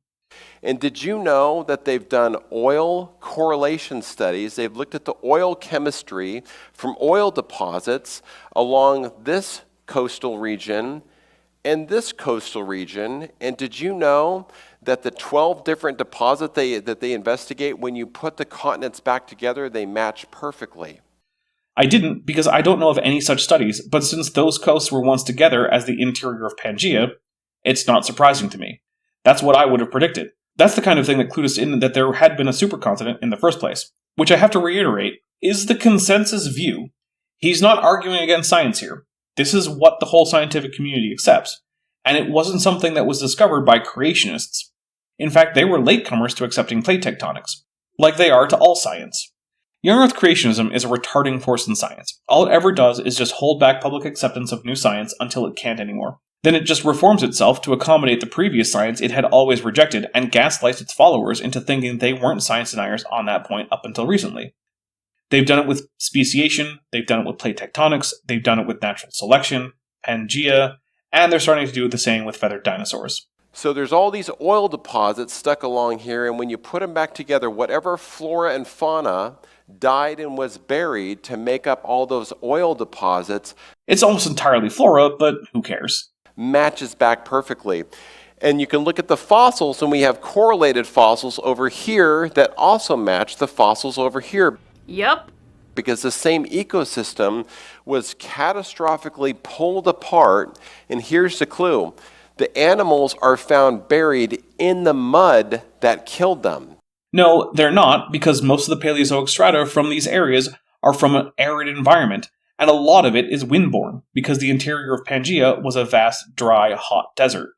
And did you know that they've done oil correlation studies? They've looked at the oil chemistry from oil deposits along this coastal region in this coastal region. And did you know that the 12 different deposits that they investigate, when you put the continents back together, they match perfectly? I didn't, because I don't know of any such studies, but since those coasts were once together as the interior of Pangaea, it's not surprising to me. That's what I would have predicted. That's the kind of thing that clued us in that there had been a supercontinent in the first place, which I have to reiterate is the consensus view. He's not arguing against science here. This is what the whole scientific community accepts, and it wasn't something that was discovered by creationists. In fact, they were latecomers to accepting plate tectonics, like they are to all science. Young Earth creationism is a retarding force in science. All it ever does is just hold back public acceptance of new science until it can't anymore. Then it just reforms itself to accommodate the previous science it had always rejected and gaslights its followers into thinking they weren't science deniers on that point up until recently. They've done it with speciation, they've done it with plate tectonics, they've done it with natural selection, Pangaea, and they're starting to do the same with feathered dinosaurs. So there's all these oil deposits stuck along here, and when you put them back together, whatever flora and fauna died and was buried to make up all those oil deposits, it's almost entirely flora, but who cares? Matches back perfectly. And you can look at the fossils, and we have correlated fossils over here that also match the fossils over here. Yep. Because the same ecosystem was catastrophically pulled apart, and here's the clue. The animals are found buried in the mud that killed them. No, they're not, because most of the Paleozoic strata from these areas are from an arid environment, and a lot of it is windborne, because the interior of Pangaea was a vast, dry, hot desert.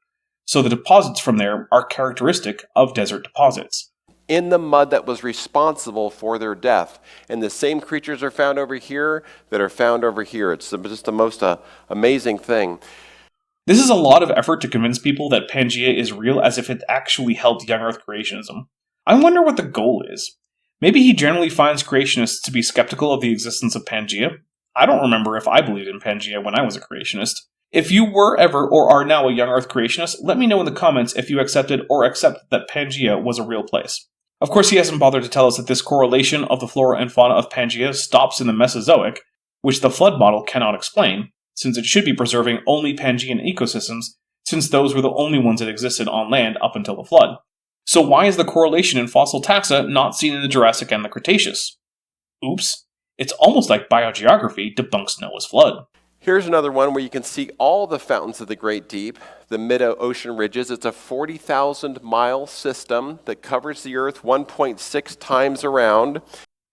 So the deposits from there are characteristic of desert deposits. In the mud that was responsible for their death. And the same creatures are found over here that are found over here. It's just the most amazing thing. This is a lot of effort to convince people that Pangaea is real as if it actually helped young Earth creationism. I wonder what the goal is. Maybe he generally finds creationists to be skeptical of the existence of Pangaea. I don't remember if I believed in Pangaea when I was a creationist. If you were ever or are now a young Earth creationist, let me know in the comments if you accepted or accept that Pangaea was a real place. Of course, he hasn't bothered to tell us that this correlation of the flora and fauna of Pangaea stops in the Mesozoic, which the flood model cannot explain, since it should be preserving only Pangaean ecosystems, since those were the only ones that existed on land up until the flood. So why is the correlation in fossil taxa not seen in the Jurassic and the Cretaceous? Oops, it's almost like biogeography debunks Noah's flood. Here's another one where you can see all the fountains of the Great Deep, the mid-ocean ridges. It's a 40,000-mile system that covers the Earth 1.6 times around.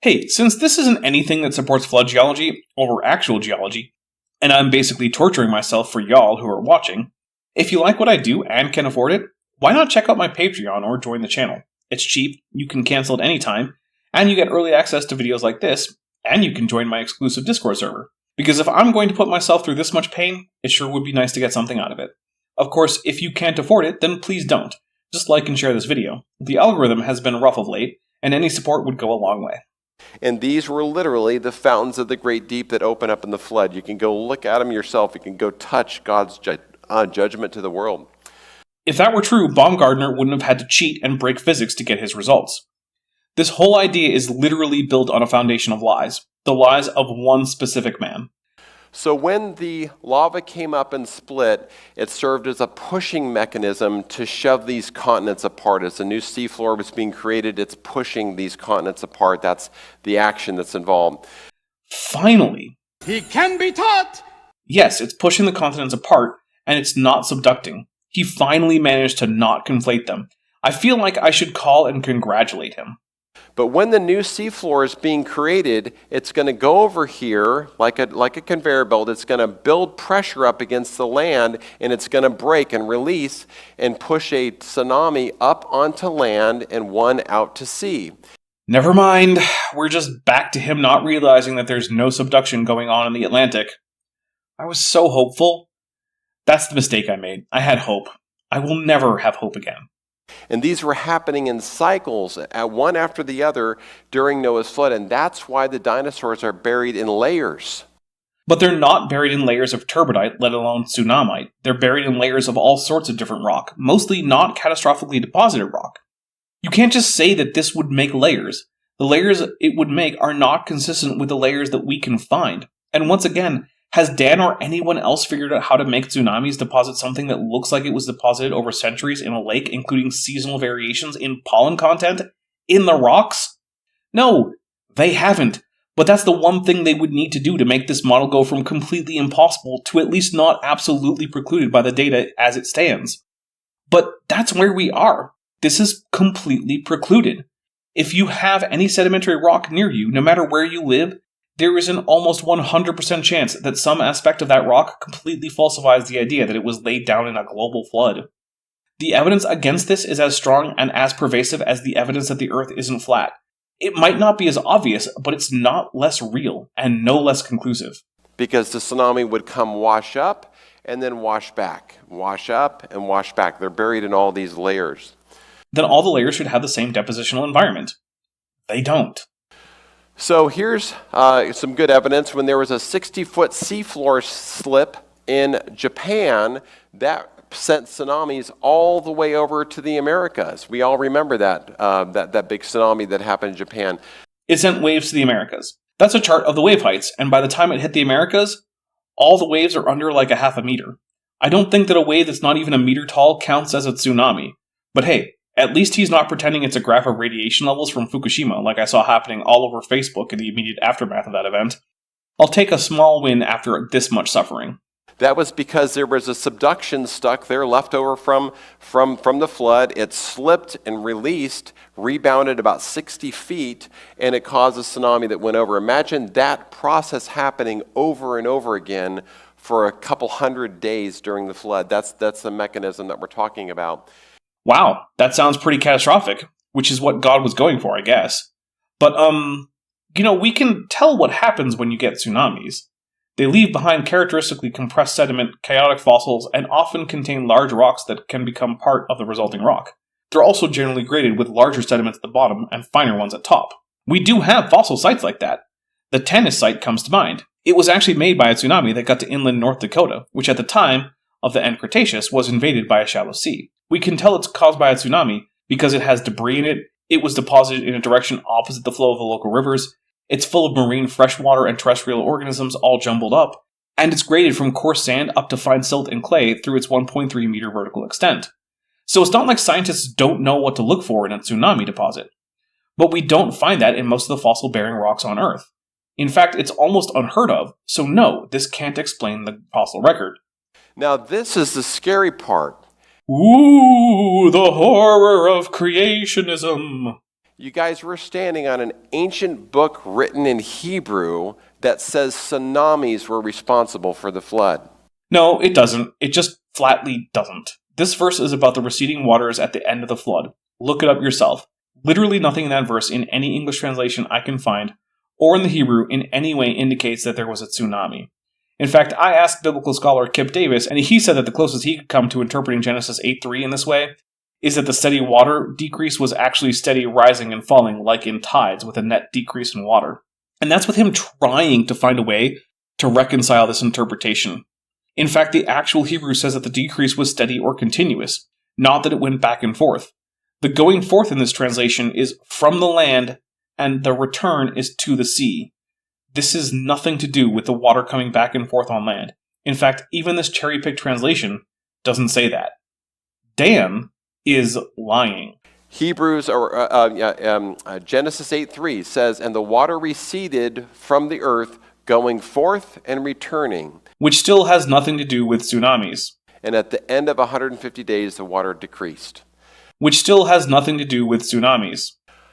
Hey, since this isn't anything that supports flood geology over actual geology, and I'm basically torturing myself for y'all who are watching, if you like what I do and can afford it, why not check out my Patreon or join the channel? It's cheap, you can cancel at any time, and you get early access to videos like this, and you can join my exclusive Discord server. Because if I'm going to put myself through this much pain, it sure would be nice to get something out of it. Of course, if you can't afford it, then please don't. Just like and share this video. The algorithm has been rough of late, and any support would go a long way. And these were literally the fountains of the Great Deep that open up in the flood. You can go look at them yourself. You can go touch God's judgment to the world. If that were true, Baumgartner wouldn't have had to cheat and break physics to get his results. This whole idea is literally built on a foundation of lies. The lies of one specific man. So when the lava came up and split, it served as a pushing mechanism to shove these continents apart. As a new seafloor was being created, it's pushing these continents apart. That's the action that's involved. Finally. He can be taught! Yes, it's pushing the continents apart, and it's not subducting. He finally managed to not conflate them. I feel like I should call and congratulate him. But when the new seafloor is being created, it's going to go over here like a conveyor belt. It's going to build pressure up against the land, and it's going to break and release and push a tsunami up onto land and one out to sea. Never mind. We're just back to him not realizing that there's no subduction going on in the Atlantic. I was so hopeful. That's the mistake I made. I had hope. I will never have hope again. And these were happening in cycles, one after the other, during Noah's flood. And that's why the dinosaurs are buried in layers. But they're not buried in layers of turbidite, let alone tsunamite. They're buried in layers of all sorts of different rock, mostly not catastrophically deposited rock. You can't just say that this would make layers. The layers it would make are not consistent with the layers that we can find. And once again, Has Dan or anyone else figured out how to make tsunamis deposit something that looks like it was deposited over centuries in a lake, including seasonal variations in pollen content in the rocks? No, they haven't. But that's the one thing they would need to do to make this model go from completely impossible to at least not absolutely precluded by the data as it stands. But that's where we are. This is completely precluded. If you have any sedimentary rock near you, no matter where you live, there is an almost 100% chance that some aspect of that rock completely falsifies the idea that it was laid down in a global flood. The evidence against this is as strong and as pervasive as the evidence that the Earth isn't flat. It might not be as obvious, but it's not less real and no less conclusive. Because the tsunami would come wash up and then wash back. Wash up and wash back. They're buried in all these layers. Then all the layers should have the same depositional environment. They don't. So here's some good evidence. When there was a 60-foot seafloor slip in Japan, that sent tsunamis all the way over to the Americas. We all remember that big tsunami that happened in Japan. It sent waves to the Americas. That's a chart of the wave heights, and by the time it hit the Americas, all the waves are under like a half a meter. I don't think that a wave that's not even a meter tall counts as a tsunami. But hey, at least he's not pretending it's a graph of radiation levels from Fukushima like I saw happening all over Facebook in the immediate aftermath of that event. I'll take a small win after this much suffering. That was because there was a subduction stuck there left over from the flood. It slipped and released, rebounded about 60 feet, and it caused a tsunami that went over. Imagine that process happening over and over again for a couple hundred days during the flood. That's the mechanism that we're talking about. Wow, that sounds pretty catastrophic, which is what God was going for, I guess. But, we can tell what happens when you get tsunamis. They leave behind characteristically compressed sediment, chaotic fossils, and often contain large rocks that can become part of the resulting rock. They're also generally graded with larger sediments at the bottom and finer ones at top. We do have fossil sites like that. The Tanis site comes to mind. It was actually made by a tsunami that got to inland North Dakota, which at the time of the end Cretaceous was invaded by a shallow sea. We can tell it's caused by a tsunami because it has debris in it, it was deposited in a direction opposite the flow of the local rivers, it's full of marine freshwater and terrestrial organisms all jumbled up, and it's graded from coarse sand up to fine silt and clay through its 1.3 meter vertical extent. So it's not like scientists don't know what to look for in a tsunami deposit. But we don't find that in most of the fossil-bearing rocks on Earth. In fact, it's almost unheard of, so no, this can't explain the fossil record. Now this is the scary part. Ooh, the horror of creationism. You guys, we're standing on an ancient book written in Hebrew that says tsunamis were responsible for the flood. No, it doesn't. It just flatly doesn't. This verse is about the receding waters at the end of the flood. Look it up yourself. Literally nothing in that verse in any English translation I can find, or in the Hebrew, in any way indicates that there was a tsunami. In fact, I asked biblical scholar Kip Davis, and he said that the closest he could come to interpreting Genesis 8:3 in this way is that the steady water decrease was actually steady rising and falling like in tides with a net decrease in water. And that's with him trying to find a way to reconcile this interpretation. In fact, the actual Hebrew says that the decrease was steady or continuous, not that it went back and forth. The going forth in this translation is from the land, and the return is to the sea. This has nothing to do with the water coming back and forth on land. In fact, even this cherry-picked translation doesn't say that. Dan is lying. Hebrews or Genesis 8:3 says, "And the water receded from the earth, going forth and returning." Which still has nothing to do with tsunamis. And at the end of 150 days, the water decreased. Which still has nothing to do with tsunamis.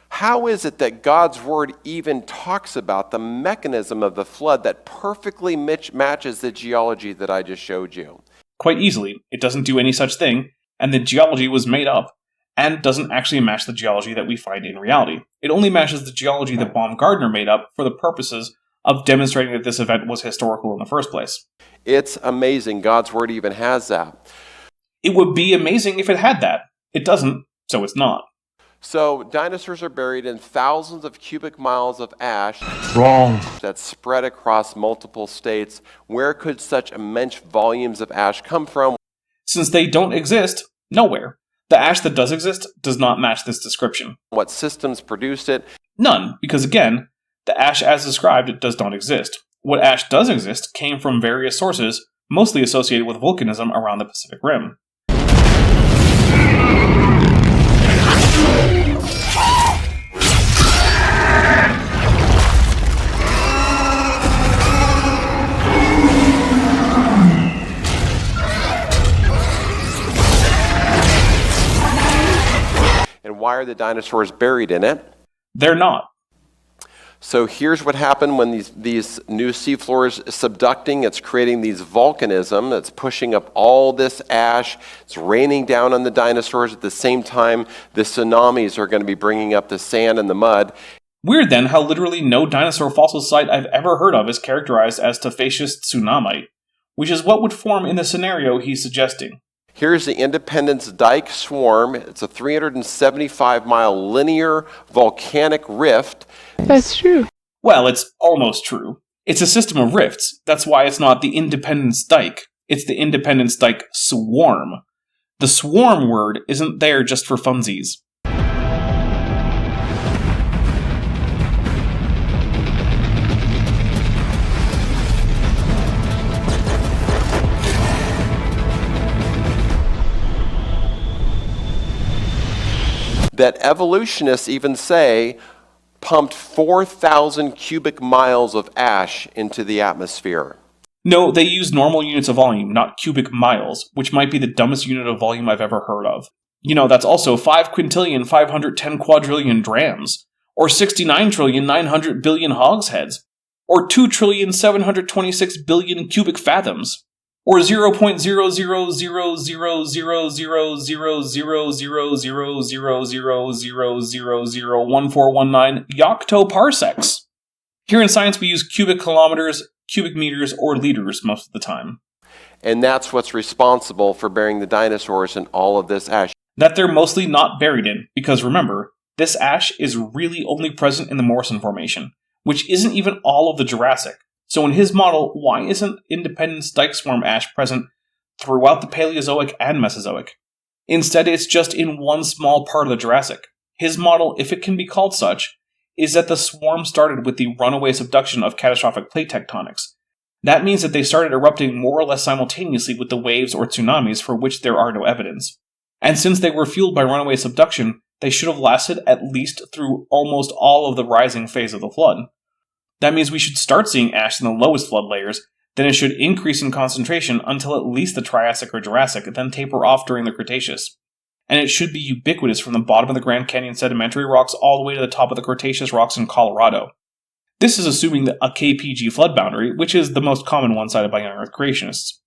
How is it that God's word even talks about the mechanism of the flood that perfectly matches the geology that I just showed you? Quite easily. It doesn't do any such thing. And the geology was made up, and doesn't actually match the geology that we find in reality. It only matches the geology that Baumgartner made up for the purposes of demonstrating that this event was historical in the first place. It's amazing God's word even has that. It would be amazing if it had that. It doesn't, so it's not. So dinosaurs are buried in thousands of cubic miles of ash. Wrong. That's spread across multiple states. Where could such immense volumes of ash come from? Since they don't exist, nowhere. The ash that does exist does not match this description. What systems produced it? None, because again, the ash as described does not exist. What ash does exist came from various sources, mostly associated with volcanism around the Pacific Rim. And why are the dinosaurs buried in it? They're not. So here's what happened when these new seafloors subducting. It's creating these volcanism that's pushing up all this ash. It's raining down on the dinosaurs. At the same time, the tsunamis are going to be bringing up the sand and the mud. Weird then how literally no dinosaur fossil site I've ever heard of is characterized as tophaceous tsunamite, which is what would form in the scenario he's suggesting. Here's the Independence Dike Swarm. It's a 375-mile linear volcanic rift. That's true. Well, it's almost true. It's a system of rifts. That's why it's not the Independence Dike. It's the Independence Dike Swarm. The swarm word isn't there just for funsies. That evolutionists even say pumped 4,000 cubic miles of ash into the atmosphere. No, they use normal units of volume, not cubic miles, which might be the dumbest unit of volume I've ever heard of. You know, that's also 5,510 quadrillion drams, or 69,900,000,000,000 hogsheads, or 2,726,000,000,000 cubic fathoms, or 0.000000000000000001419 yoctoparsecs. Here in science we use cubic kilometers, cubic meters, or liters most of the time. And that's what's responsible for burying the dinosaurs in all of this ash. That they're mostly not buried in, because remember, this ash is really only present in the Morrison Formation, which isn't even all of the Jurassic. So in his model, why isn't Independence Dike Swarm ash present throughout the Paleozoic and Mesozoic? Instead, it's just in one small part of the Jurassic. His model, if it can be called such, is that the swarm started with the runaway subduction of catastrophic plate tectonics. That means that they started erupting more or less simultaneously with the waves or tsunamis for which there are no evidence. And since they were fueled by runaway subduction, they should have lasted at least through almost all of the rising phase of the flood. That means we should start seeing ash in the lowest flood layers, then it should increase in concentration until at least the Triassic or Jurassic, then taper off during the Cretaceous. And it should be ubiquitous from the bottom of the Grand Canyon sedimentary rocks all the way to the top of the Cretaceous rocks in Colorado. This is assuming a KPG flood boundary, which is the most common one cited by young Earth creationists.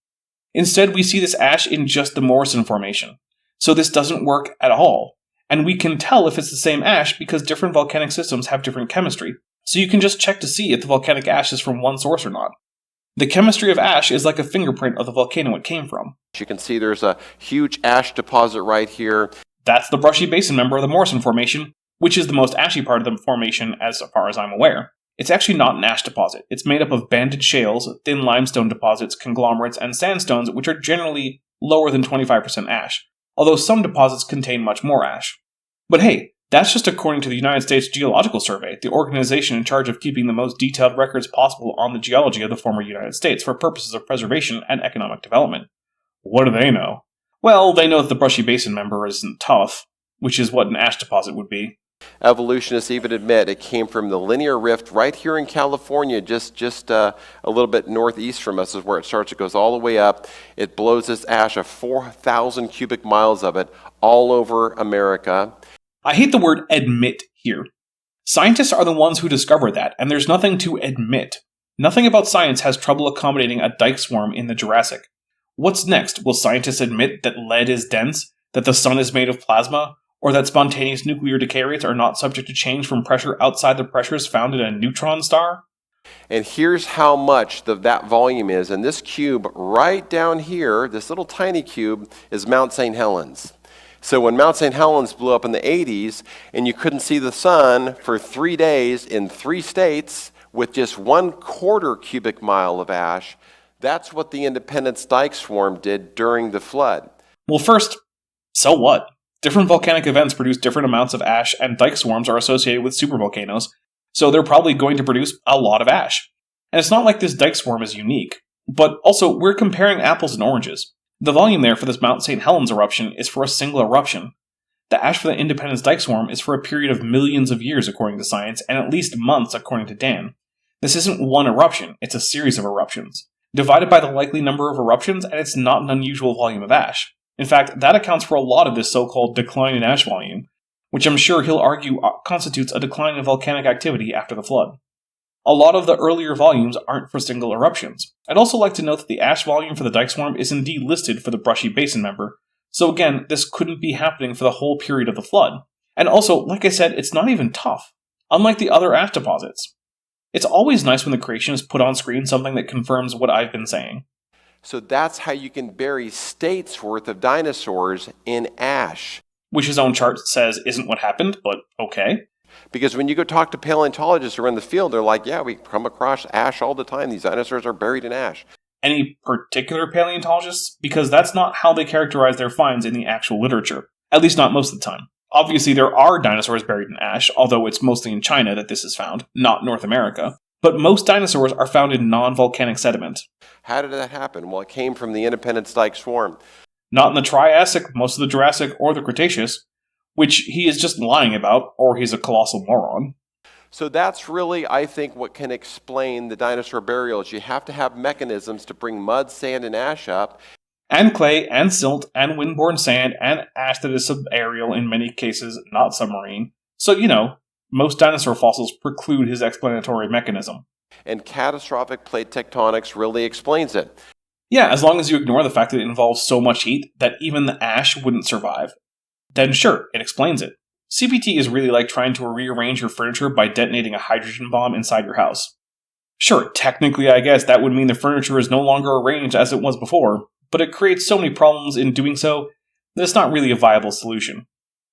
Instead, we see this ash in just the Morrison Formation. So this doesn't work at all. And we can tell if it's the same ash because different volcanic systems have different chemistry. So you can just check to see if the volcanic ash is from one source or not. The chemistry of ash is like a fingerprint of the volcano it came from. You can see there's a huge ash deposit right here. That's the brushy basin member of the Morrison Formation, which is the most ashy part of the formation as far as I'm aware. It's actually not an ash deposit. It's made up of banded shales, thin limestone deposits, conglomerates, and sandstones, which are generally lower than 25% ash, although some deposits contain much more ash. But hey, that's just according to the United States Geological Survey, the organization in charge of keeping the most detailed records possible on the geology of the former United States for purposes of preservation and economic development. What do they know? Well, they know that the brushy basin member isn't tough, which is what an ash deposit would be. Evolutionists even admit it came from the linear rift right here in California, just a little bit northeast from us is where it starts. It goes all the way up. It blows this ash of 4,000 cubic miles of it all over America. I hate the word admit here. Scientists are the ones who discover that, and there's nothing to admit. Nothing about science has trouble accommodating a dike swarm in the Jurassic. What's next? Will scientists admit that lead is dense, that the sun is made of plasma, or that spontaneous nuclear decay rates are not subject to change from pressure outside the pressures found in a neutron star? And here's how much that volume is. And this cube right down here, this little tiny cube, is Mount St. Helens. So when Mount St. Helens blew up in the 80s and you couldn't see the sun for 3 days in 3 states with just 1/4 cubic mile of ash, that's what the Independence Dike Swarm did during the flood. Well, first, so what? Different volcanic events produce different amounts of ash, and dike swarms are associated with supervolcanoes, so they're probably going to produce a lot of ash. And it's not like this dike swarm is unique. But also, we're comparing apples and oranges. The volume there for this Mount St. Helens eruption is for a single eruption. The ash for the Independence dike swarm is for a period of millions of years according to science, and at least months according to Dan. This isn't one eruption, it's a series of eruptions. Divided by the likely number of eruptions, and it's not an unusual volume of ash. In fact, that accounts for a lot of this so-called decline in ash volume, which I'm sure he'll argue constitutes a decline in volcanic activity after the flood. A lot of the earlier volumes aren't for single eruptions. I'd also like to note that the ash volume for the dike swarm is indeed listed for the Brushy Basin member, so again, this couldn't be happening for the whole period of the flood. And also, like I said, it's not even tough, unlike the other ash deposits. It's always nice when the creationists put on screen something that confirms what I've been saying. So that's how you can bury states worth of dinosaurs in ash. Which his own chart says isn't what happened, but okay. Because when you go talk to paleontologists who are in the field, they're like, yeah, we come across ash all the time. These dinosaurs are buried in ash. Any particular paleontologists? Because that's not how they characterize their finds in the actual literature. At least not most of the time. Obviously, there are dinosaurs buried in ash, although it's mostly in China that this is found, not North America. But most dinosaurs are found in non-volcanic sediment. How did that happen? Well, it came from the Independence dike swarm. Not in the Triassic, most of the Jurassic, or the Cretaceous, which he is just lying about, or he's a colossal moron. So that's really, I think, what can explain the dinosaur burials. You have to have mechanisms to bring mud, sand, and ash up. And clay, and silt, and windborne sand, and ash that is subaerial in many cases, not submarine. So, most dinosaur fossils preclude his explanatory mechanism. And catastrophic plate tectonics really explains it. Yeah, as long as you ignore the fact that it involves so much heat that even the ash wouldn't survive. Then sure, it explains it. CPT is really like trying to rearrange your furniture by detonating a hydrogen bomb inside your house. Sure, technically I guess that would mean the furniture is no longer arranged as it was before, but it creates so many problems in doing so that it's not really a viable solution.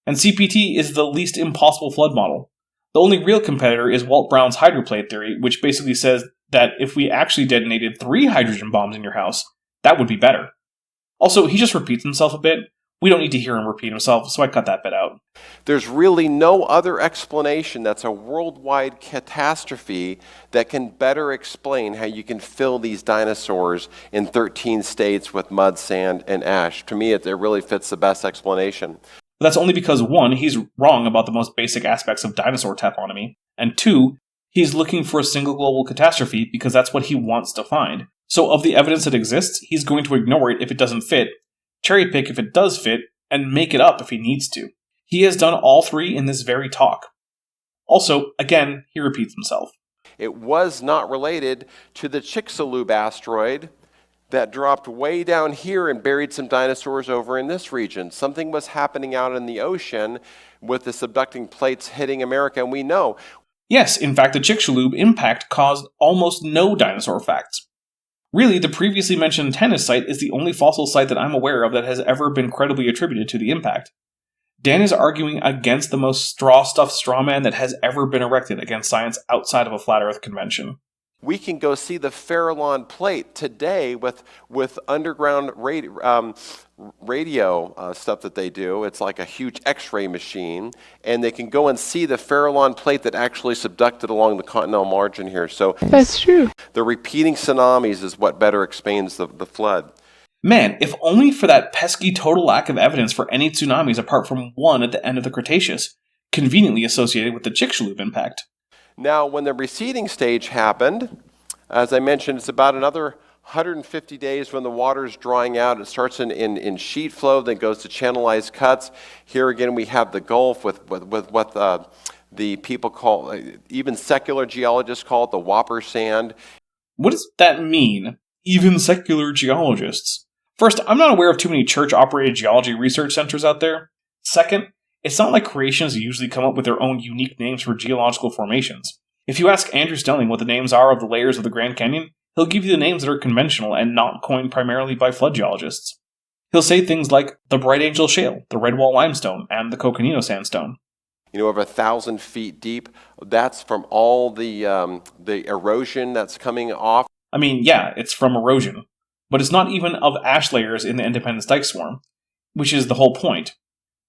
And CPT is the least impossible flood model. The only real competitor is Walt Brown's hydroplate theory, which basically says that if we actually detonated 3 hydrogen bombs in your house, that would be better. Also, he just repeats himself a bit. We don't need to hear him repeat himself, so I cut that bit out. There's really no other explanation that's a worldwide catastrophe that can better explain how you can fill these dinosaurs in 13 states with mud, sand, and ash. To me, it really fits the best explanation. But that's only because 1, he's wrong about the most basic aspects of dinosaur taphonomy, and 2, he's looking for a single global catastrophe because that's what he wants to find. So of the evidence that exists, he's going to ignore it if it doesn't fit, cherry pick if it does fit, and make it up if he needs to. He has done all 3 in this very talk. Also, again, he repeats himself. It was not related to the Chicxulub asteroid that dropped way down here and buried some dinosaurs over in this region. Something was happening out in the ocean with the subducting plates hitting America, and we know. Yes, in fact, the Chicxulub impact caused almost no dinosaur facts. Really, the previously mentioned Tanis site is the only fossil site that I'm aware of that has ever been credibly attributed to the impact. Dan is arguing against the most straw-stuffed straw man that has ever been erected against science outside of a flat Earth convention. We can go see the Farallon plate today with underground radio stuff that they do. It's like a huge X-ray machine, and they can go and see the Farallon plate that actually subducted along the continental margin here. So that's true. The repeating tsunamis is what better explains the flood. Man, if only for that pesky total lack of evidence for any tsunamis apart from one at the end of the Cretaceous, conveniently associated with the Chicxulub impact. Now, when the receding stage happened, as I mentioned, it's about another 150 days when the water's drying out. It starts in sheet flow, then goes to channelized cuts. Here again, we have the Gulf with what the people call, even secular geologists call it the Whopper sand. What does that mean, even secular geologists? First, I'm not aware of too many church-operated geology research centers out there. Second, it's not like creationists usually come up with their own unique names for geological formations. If you ask Andrew Stelling what the names are of the layers of the Grand Canyon, he'll give you the names that are conventional and not coined primarily by flood geologists. He'll say things like the Bright Angel Shale, the Redwall Limestone, and the Coconino Sandstone. Over 1,000 feet deep. That's from all the erosion that's coming off. I mean, yeah, it's from erosion. But it's not even of ash layers in the Independence dike swarm, which is the whole point.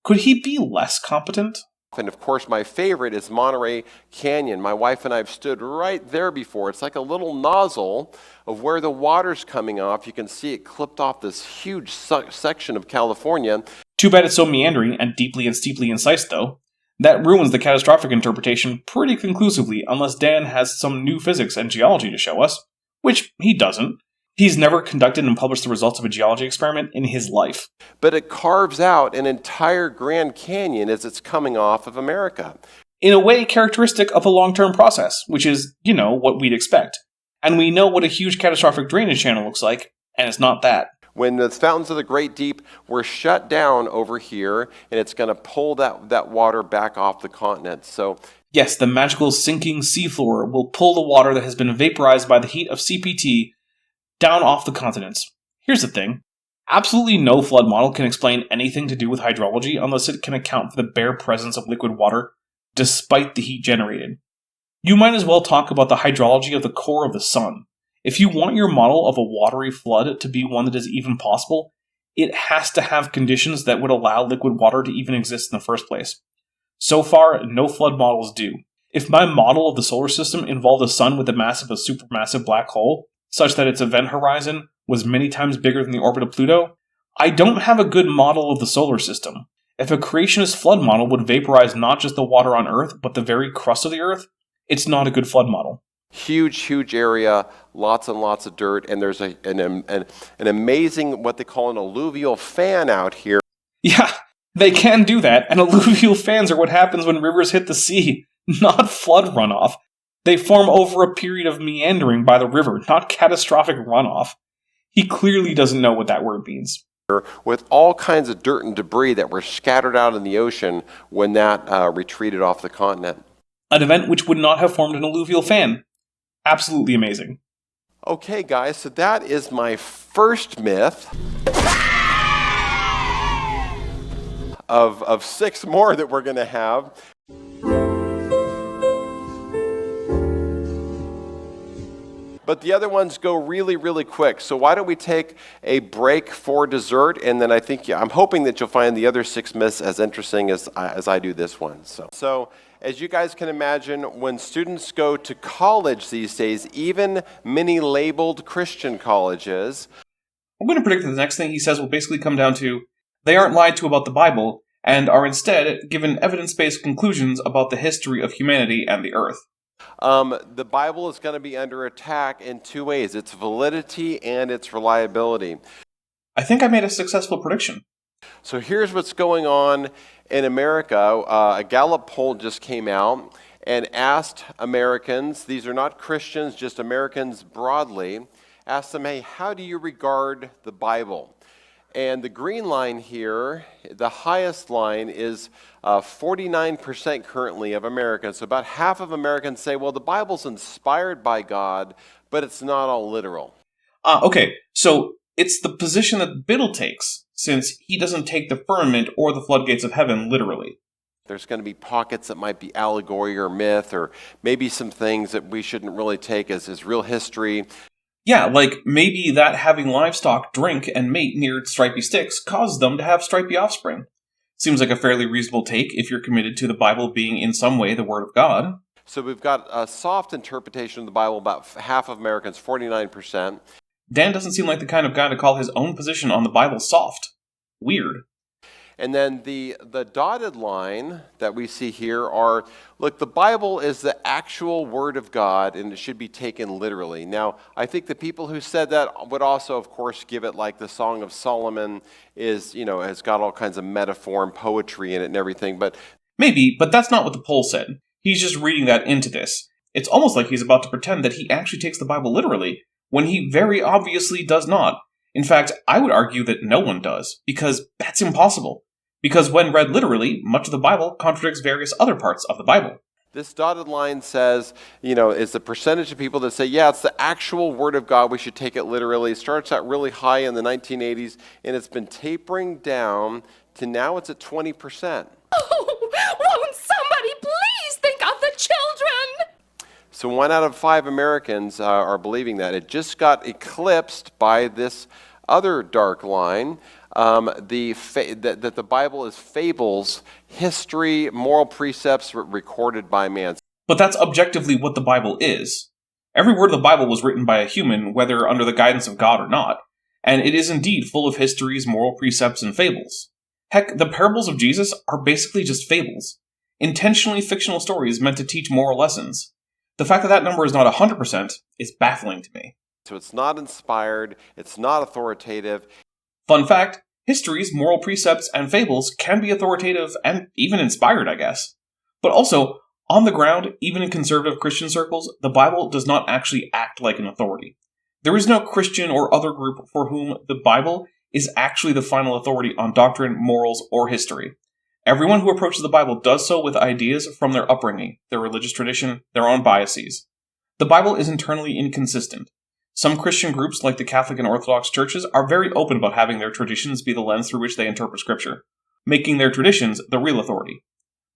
Could he be less competent? And of course, my favorite is Monterey Canyon. My wife and I have stood right there before. It's like a little nozzle of where the water's coming off. You can see it clipped off this huge section of California. Too bad it's so meandering and deeply and steeply incised, though. That ruins the catastrophic interpretation pretty conclusively, unless Dan has some new physics and geology to show us, which he doesn't. He's never conducted and published the results of a geology experiment in his life. But it carves out an entire Grand Canyon as it's coming off of America. In a way characteristic of a long-term process, which is, what we'd expect. And we know what a huge catastrophic drainage channel looks like, and it's not that. When the fountains of the Great Deep were shut down over here, and it's going to pull that water back off the continent. So, yes, the magical sinking seafloor will pull the water that has been vaporized by the heat of CPT down off the continents. Here's the thing. Absolutely no flood model can explain anything to do with hydrology unless it can account for the bare presence of liquid water, despite the heat generated. You might as well talk about the hydrology of the core of the sun. If you want your model of a watery flood to be one that is even possible, it has to have conditions that would allow liquid water to even exist in the first place. So far, no flood models do. If my model of the solar system involved a sun with the mass of a supermassive black hole, such that its event horizon was many times bigger than the orbit of Pluto, I don't have a good model of the solar system. If a creationist flood model would vaporize not just the water on Earth, but the very crust of the Earth, it's not a good flood model. Huge area, lots and lots of dirt, and there's an amazing, what they call an alluvial fan out here. Yeah, they can do that, and alluvial fans are what happens when rivers hit the sea, not flood runoff. They form over a period of meandering by the river, not catastrophic runoff. He clearly doesn't know what that word means. With all kinds of dirt and debris that were scattered out in the ocean when that retreated off the continent. An event which would not have formed an alluvial fan. Absolutely amazing. Okay, guys, so that is my first myth of 6 more that we're going to have. But the other ones go really quick. So why don't we take a break for dessert, and then I'm hoping that you'll find the other 6 myths as interesting as I do this one. So as you guys can imagine, when students go to college these days, even many labeled Christian colleges, I'm going to predict that the next thing he says will basically come down to, they aren't lied to about the Bible, and are instead given evidence-based conclusions about the history of humanity and the earth. The Bible is going to be under attack in 2 ways, its validity and its reliability. I think I made a successful prediction. So here's what's going on in America. A Gallup poll just came out and asked Americans, these are not Christians, just Americans broadly, asked them, hey, how do you regard the Bible? And the green line here, the highest line, is 49% currently of Americans. So about half of Americans say, well, the Bible's inspired by God, but it's not all literal. Okay, so it's the position that Biddle takes, since he doesn't take the firmament or the floodgates of heaven literally. There's going to be pockets that might be allegory or myth, or maybe some things that we shouldn't really take as real history. Yeah, like maybe that having livestock drink and mate near stripy sticks causes them to have stripy offspring. Seems like a fairly reasonable take if you're committed to the Bible being in some way the Word of God. So we've got a soft interpretation of the Bible, about half of Americans, 49%. Dan doesn't seem like the kind of guy to call his own position on the Bible soft. Weird. And then the dotted line that we see here are, look, the Bible is the actual Word of God, and it should be taken literally. Now, I think the people who said that would also, of course, give it like the Song of Solomon is, has got all kinds of metaphor and poetry in it and everything, but... Maybe, but that's not what the poll said. He's just reading that into this. It's almost like he's about to pretend that he actually takes the Bible literally, when he very obviously does not. In fact, I would argue that no one does, because that's impossible. Because when read literally, much of the Bible contradicts various other parts of the Bible. This dotted line says, is the percentage of people that say, yeah, it's the actual Word of God, we should take it literally. It starts out really high in the 1980s, and it's been tapering down to now it's at 20%. Oh, won't somebody please think of the children? So 1 out of 5 Americans are believing that. It just got eclipsed by this other dark line. that the Bible is fables, history, moral precepts recorded by man. But that's objectively what the Bible is. Every word of the Bible was written by a human, whether under the guidance of God or not, and it is indeed full of histories, moral precepts, and fables. Heck, the parables of Jesus are basically just fables. Intentionally fictional stories meant to teach moral lessons. The fact that that number is not 100% is baffling to me. So it's not inspired, it's not authoritative. Fun fact, histories, moral precepts, and fables can be authoritative and even inspired, I guess. But also, on the ground, even in conservative Christian circles, the Bible does not actually act like an authority. There is no Christian or other group for whom the Bible is actually the final authority on doctrine, morals, or history. Everyone who approaches the Bible does so with ideas from their upbringing, their religious tradition, their own biases. The Bible is internally inconsistent. Some Christian groups, like the Catholic and Orthodox churches, are very open about having their traditions be the lens through which they interpret Scripture, making their traditions the real authority.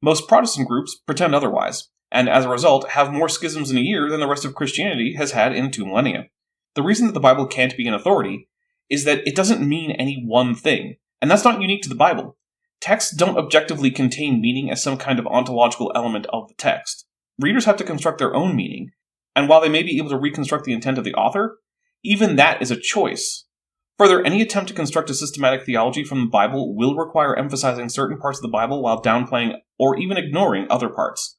Most Protestant groups pretend otherwise, and as a result have more schisms in a year than the rest of Christianity has had in 2 millennia. The reason that the Bible can't be an authority is that it doesn't mean any one thing, and that's not unique to the Bible. Texts don't objectively contain meaning as some kind of ontological element of the text. Readers have to construct their own meaning, and while they may be able to reconstruct the intent of the author, even that is a choice. Further, any attempt to construct a systematic theology from the Bible will require emphasizing certain parts of the Bible while downplaying or even ignoring other parts.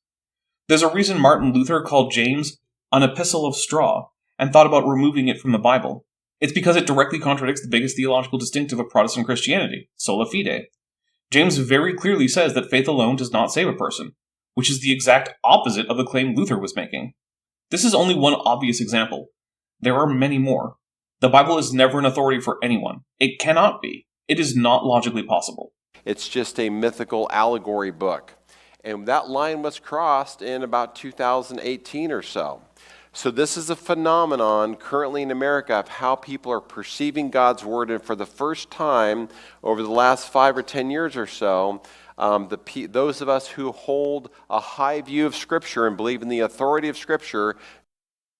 There's a reason Martin Luther called James an epistle of straw, and thought about removing it from the Bible. It's because it directly contradicts the biggest theological distinctive of Protestant Christianity, sola fide. James very clearly says that faith alone does not save a person, which is the exact opposite of the claim Luther was making. This is only one obvious example. There are many more. The Bible is never an authority for anyone. It cannot be. It is not logically possible. It's just a mythical allegory book. And that line was crossed in about 2018 or so. So this is a phenomenon currently in America of how people are perceiving God's Word. And for the first time over the last 5 or 10 years or so, those of us who hold a high view of Scripture and believe in the authority of Scripture.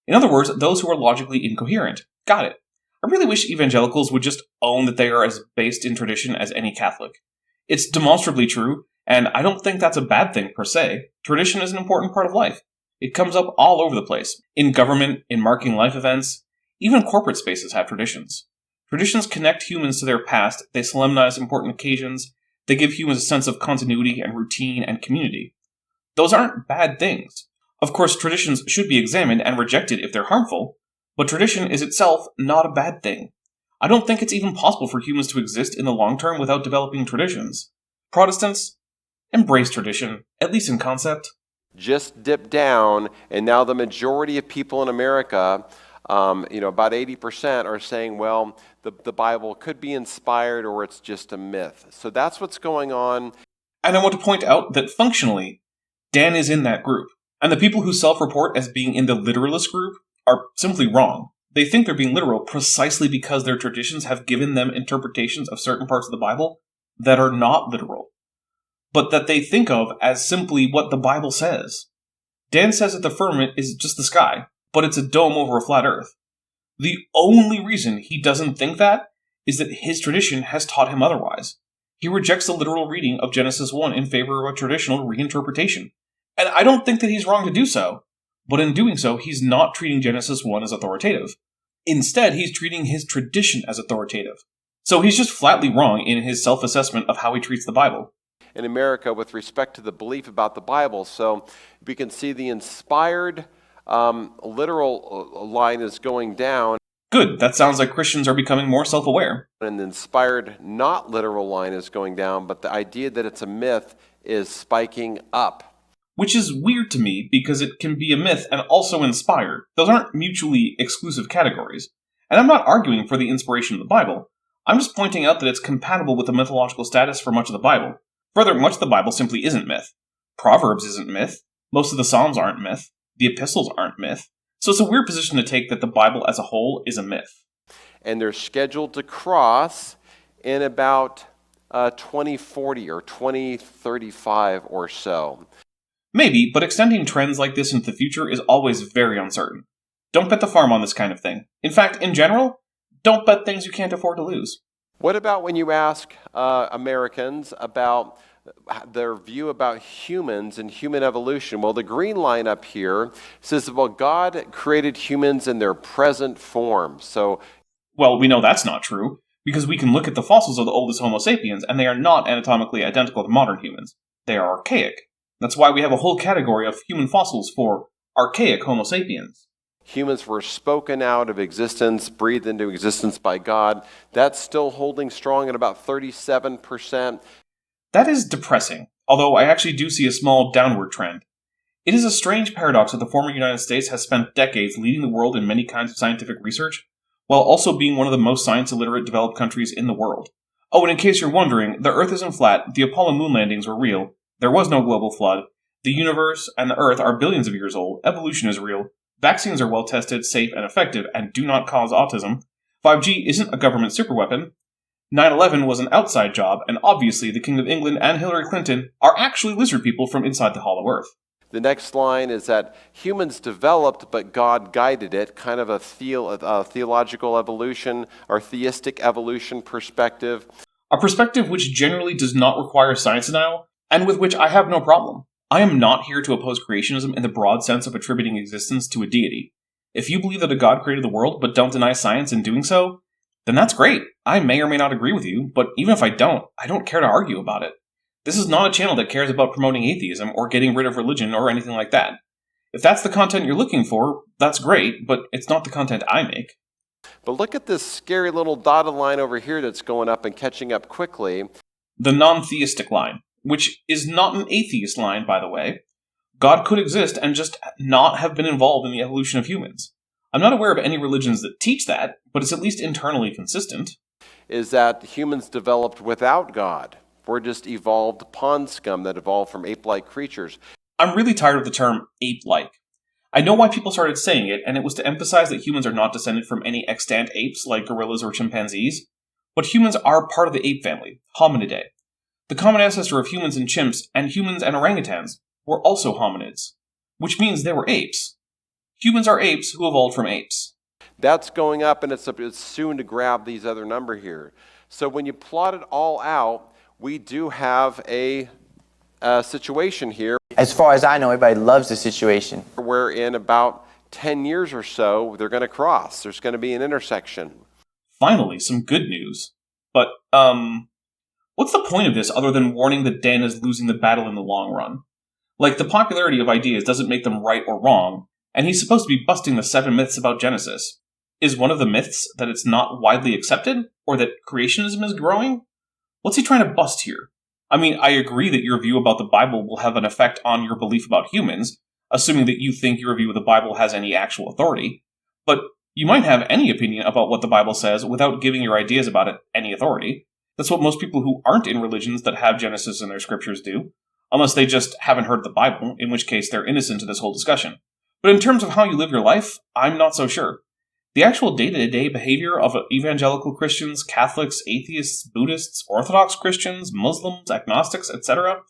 In other words, those who are logically incoherent. Got it. I really wish evangelicals would just own that they are as based in tradition as any Catholic. It's demonstrably true, and I don't think that's a bad thing per se. Tradition is an important part of life. It comes up all over the place. In government, in marking life events, even corporate spaces have traditions. Traditions connect humans to their past, they solemnize important occasions, they give humans a sense of continuity and routine and community. Those aren't bad things. Of course, traditions should be examined and rejected if they're harmful, but tradition is itself not a bad thing. I don't think it's even possible for humans to exist in the long term without developing traditions. Protestants, embrace tradition, at least in concept. Just dipped down, and now the majority of people in America, about 80% are saying, well, the Bible could be inspired or it's just a myth. So that's what's going on. And I want to point out that functionally, Dan is in that group. And the people who self-report as being in the literalist group are simply wrong. They think they're being literal precisely because their traditions have given them interpretations of certain parts of the Bible that are not literal, but that they think of as simply what the Bible says. Dan says that the firmament is just the sky, but it's a dome over a flat earth. The only reason he doesn't think that is that his tradition has taught him otherwise. He rejects the literal reading of Genesis 1 in favor of a traditional reinterpretation. And I don't think that he's wrong to do so, but in doing so, he's not treating Genesis 1 as authoritative. Instead, he's treating his tradition as authoritative. So he's just flatly wrong in his self-assessment of how he treats the Bible. In America with respect to the belief about the Bible. So we can see the inspired literal line is going down. Good, that sounds like Christians are becoming more self-aware. And the inspired not literal line is going down, but the idea that it's a myth is spiking up. Which is weird to me because it can be a myth and also inspired. Those aren't mutually exclusive categories. And I'm not arguing for the inspiration of the Bible. I'm just pointing out that it's compatible with the mythological status for much of the Bible. Further, much of the Bible simply isn't myth. Proverbs isn't myth. Most of the Psalms aren't myth. The epistles aren't myth. So it's a weird position to take that the Bible as a whole is a myth. And they're scheduled to cross in about 2040 or 2035 or so. Maybe, but extending trends like this into the future is always very uncertain. Don't bet the farm on this kind of thing. In fact, in general, don't bet things you can't afford to lose. What about when you ask Americans about their view about humans and human evolution? Well, the green line up here says, well, God created humans in their present form. So, well, we know that's not true, because we can look at the fossils of the oldest Homo sapiens, and they are not anatomically identical to modern humans. They are archaic. That's why we have a whole category of human fossils for archaic Homo sapiens. Humans were spoken out of existence, breathed into existence by God. That's still holding strong at about 37%. That is depressing, although I actually do see a small downward trend. It is a strange paradox that the former United States has spent decades leading the world in many kinds of scientific research, while also being one of the most science-illiterate developed countries in the world. Oh, and in case you're wondering, the Earth isn't flat, the Apollo moon landings were real, there was no global flood, the universe and the Earth are billions of years old, evolution is real, vaccines are well-tested, safe, and effective, and do not cause autism, 5G isn't a government superweapon, 9/11 was an outside job, and obviously the King of England and Hillary Clinton are actually lizard people from inside the hollow Earth. The next line is that humans developed, but God guided it, kind of a theological evolution or theistic evolution perspective. A perspective which generally does not require science denial, and with which I have no problem. I am not here to oppose creationism in the broad sense of attributing existence to a deity. If you believe that a god created the world, but don't deny science in doing so, then that's great. I may or may not agree with you, but even if I don't care to argue about it. This is not a channel that cares about promoting atheism or getting rid of religion or anything like that. If that's the content you're looking for, that's great, but it's not the content I make. But look at this scary little dotted line over here that's going up and catching up quickly. The non-theistic line, which is not an atheist line, by the way. God could exist and just not have been involved in the evolution of humans. I'm not aware of any religions that teach that, but it's at least internally consistent. Is that humans developed without God. We're just evolved pond scum that evolved from ape-like creatures. I'm really tired of the term ape-like. I know why people started saying it, and it was to emphasize that humans are not descended from any extant apes like gorillas or chimpanzees, but humans are part of the ape family, Hominidae. The common ancestor of humans and chimps, and humans and orangutans, were also hominids, which means they were apes. Humans are apes who evolved from apes. That's going up, and it's soon to grab these other number here. So when you plot it all out, we do have a situation here. As far as I know, everybody loves the situation. Where in about 10 years or so, they're going to cross. There's going to be an intersection. Finally, some good news. But, what's the point of this other than warning that Dan is losing the battle in the long run? Like, the popularity of ideas doesn't make them right or wrong, and he's supposed to be busting the 7 myths about Genesis. Is one of the myths that it's not widely accepted? Or that creationism is growing? What's he trying to bust here? I mean, I agree that your view about the Bible will have an effect on your belief about humans, assuming that you think your view of the Bible has any actual authority. But you might have any opinion about what the Bible says without giving your ideas about it any authority. That's what most people who aren't in religions that have Genesis in their scriptures do, unless they just haven't heard the Bible, in which case they're innocent to this whole discussion. But in terms of how you live your life, I'm not so sure. The actual day-to-day behavior of evangelical Christians, Catholics, atheists, Buddhists, Orthodox Christians, Muslims, agnostics, etc.,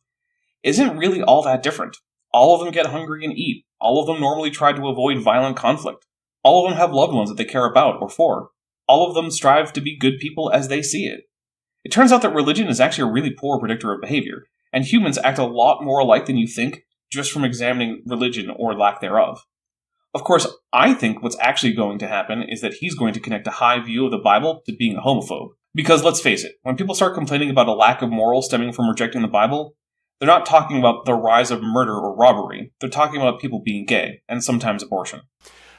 isn't really all that different. All of them get hungry and eat. All of them normally try to avoid violent conflict. All of them have loved ones that they care about or for. All of them strive to be good people as they see it. It turns out that religion is actually a really poor predictor of behavior, and humans act a lot more alike than you think just from examining religion or lack thereof. Of course, I think what's actually going to happen is that he's going to connect a high view of the Bible to being a homophobe. Because let's face it, when people start complaining about a lack of morals stemming from rejecting the Bible, they're not talking about the rise of murder or robbery. They're talking about people being gay, and sometimes abortion.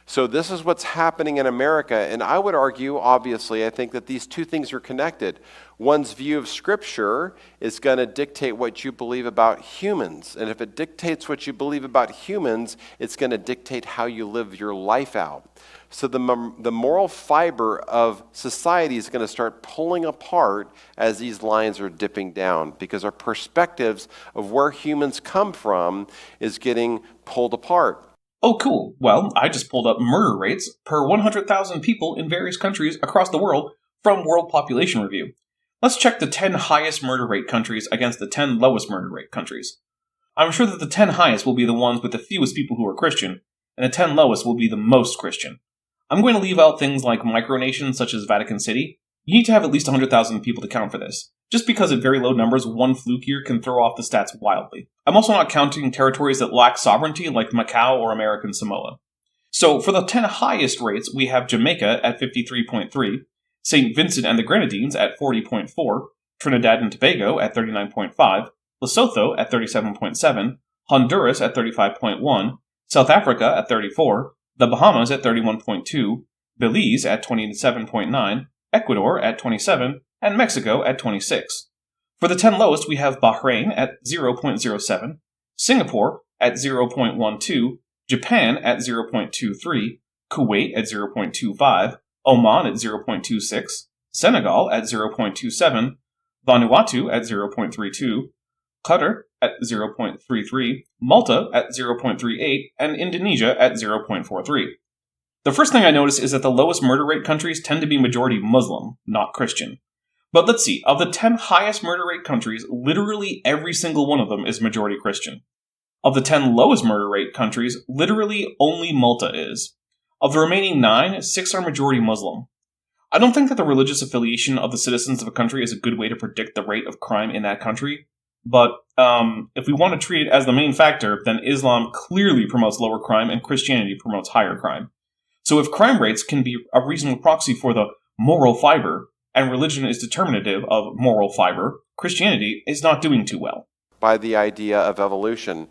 So this is what's happening in America, and I would argue, obviously, I think that these two things are connected. One's view of Scripture is going to dictate what you believe about humans, and if it dictates what you believe about humans, it's going to dictate how you live your life out. So the moral fiber of society is going to start pulling apart as these lines are dipping down, because our perspectives of where humans come from is getting pulled apart. Oh, cool. Well, I just pulled up murder rates per 100,000 people in various countries across the world from World Population Review. Let's check the 10 highest murder rate countries against the 10 lowest murder rate countries. I'm sure that the 10 highest will be the ones with the fewest people who are Christian, and the 10 lowest will be the most Christian. I'm going to leave out things like micronations such as Vatican City. You need to have at least 100,000 people to count for this. Just because at very low numbers, one fluke year can throw off the stats wildly. I'm also not counting territories that lack sovereignty like Macau or American Samoa. So for the 10 highest rates, we have Jamaica at 53.3, St. Vincent and the Grenadines at 40.4, Trinidad and Tobago at 39.5, Lesotho at 37.7, Honduras at 35.1, South Africa at 34, the Bahamas at 31.2, Belize at 27.9, Ecuador at 27, and Mexico at 26. For the 10 lowest, we have Bahrain at 0.07, Singapore at 0.12, Japan at 0.23, Kuwait at 0.25, Oman at 0.26, Senegal at 0.27, Vanuatu at 0.32, Qatar at 0.33, Malta at 0.38, and Indonesia at 0.43. The first thing I notice is that the lowest murder rate countries tend to be majority Muslim, not Christian. But let's see, of the 10 highest murder rate countries, literally every single one of them is majority Christian. Of the 10 lowest murder rate countries, literally only Malta is. Of the remaining 9, 6 are majority Muslim. I don't think that the religious affiliation of the citizens of a country is a good way to predict the rate of crime in that country, but if we want to treat it as the main factor, then Islam clearly promotes lower crime and Christianity promotes higher crime. So if crime rates can be a reasonable proxy for the moral fiber, and religion is determinative of moral fiber, Christianity is not doing too well. By the idea of evolution.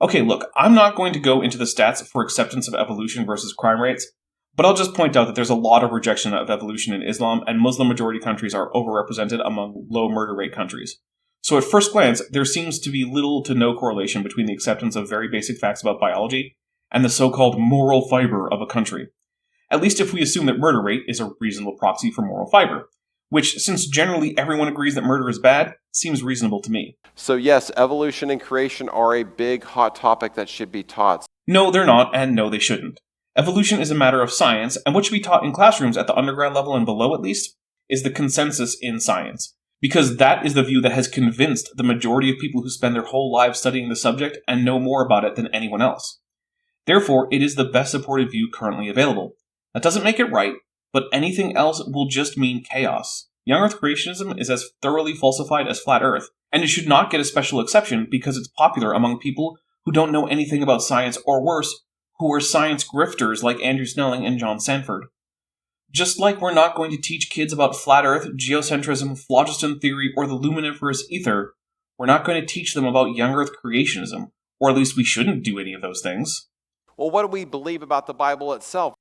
Okay, look, I'm not going to go into the stats for acceptance of evolution versus crime rates, but I'll just point out that there's a lot of rejection of evolution in Islam, and Muslim-majority countries are overrepresented among low murder rate countries. So at first glance, there seems to be little to no correlation between the acceptance of very basic facts about biology and the so-called moral fiber of a country. At least if we assume that murder rate is a reasonable proxy for moral fiber, which, since generally everyone agrees that murder is bad, seems reasonable to me. So yes, evolution and creation are a big, hot topic that should be taught. No, they're not, and no, they shouldn't. Evolution is a matter of science, and what should be taught in classrooms at the undergrad level and below at least, is the consensus in science. Because that is the view that has convinced the majority of people who spend their whole lives studying the subject and know more about it than anyone else. Therefore, it is the best supported view currently available. That doesn't make it right, but anything else will just mean chaos. Young Earth creationism is as thoroughly falsified as flat Earth, and it should not get a special exception because it's popular among people who don't know anything about science, or worse, who are science grifters like Andrew Snelling and John Sanford. Just like we're not going to teach kids about flat Earth, geocentrism, phlogiston theory, or the luminiferous ether, we're not going to teach them about young Earth creationism, or at least we shouldn't do any of those things. Well, what do we believe about the Bible itself?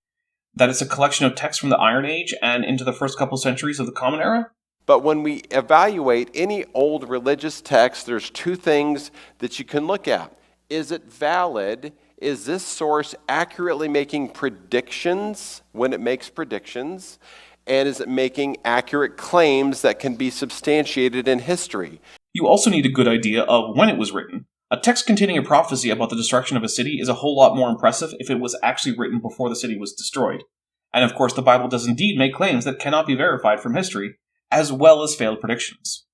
That it's a collection of texts from the Iron Age and into the first couple centuries of the Common Era? But when we evaluate any old religious text, there's two things that you can look at. Is it valid? Is this source accurately making predictions when it makes predictions? And is it making accurate claims that can be substantiated in history? You also need a good idea of when it was written. A text containing a prophecy about the destruction of a city is a whole lot more impressive if it was actually written before the city was destroyed. And of course, the Bible does indeed make claims that cannot be verified from history, as well as failed predictions.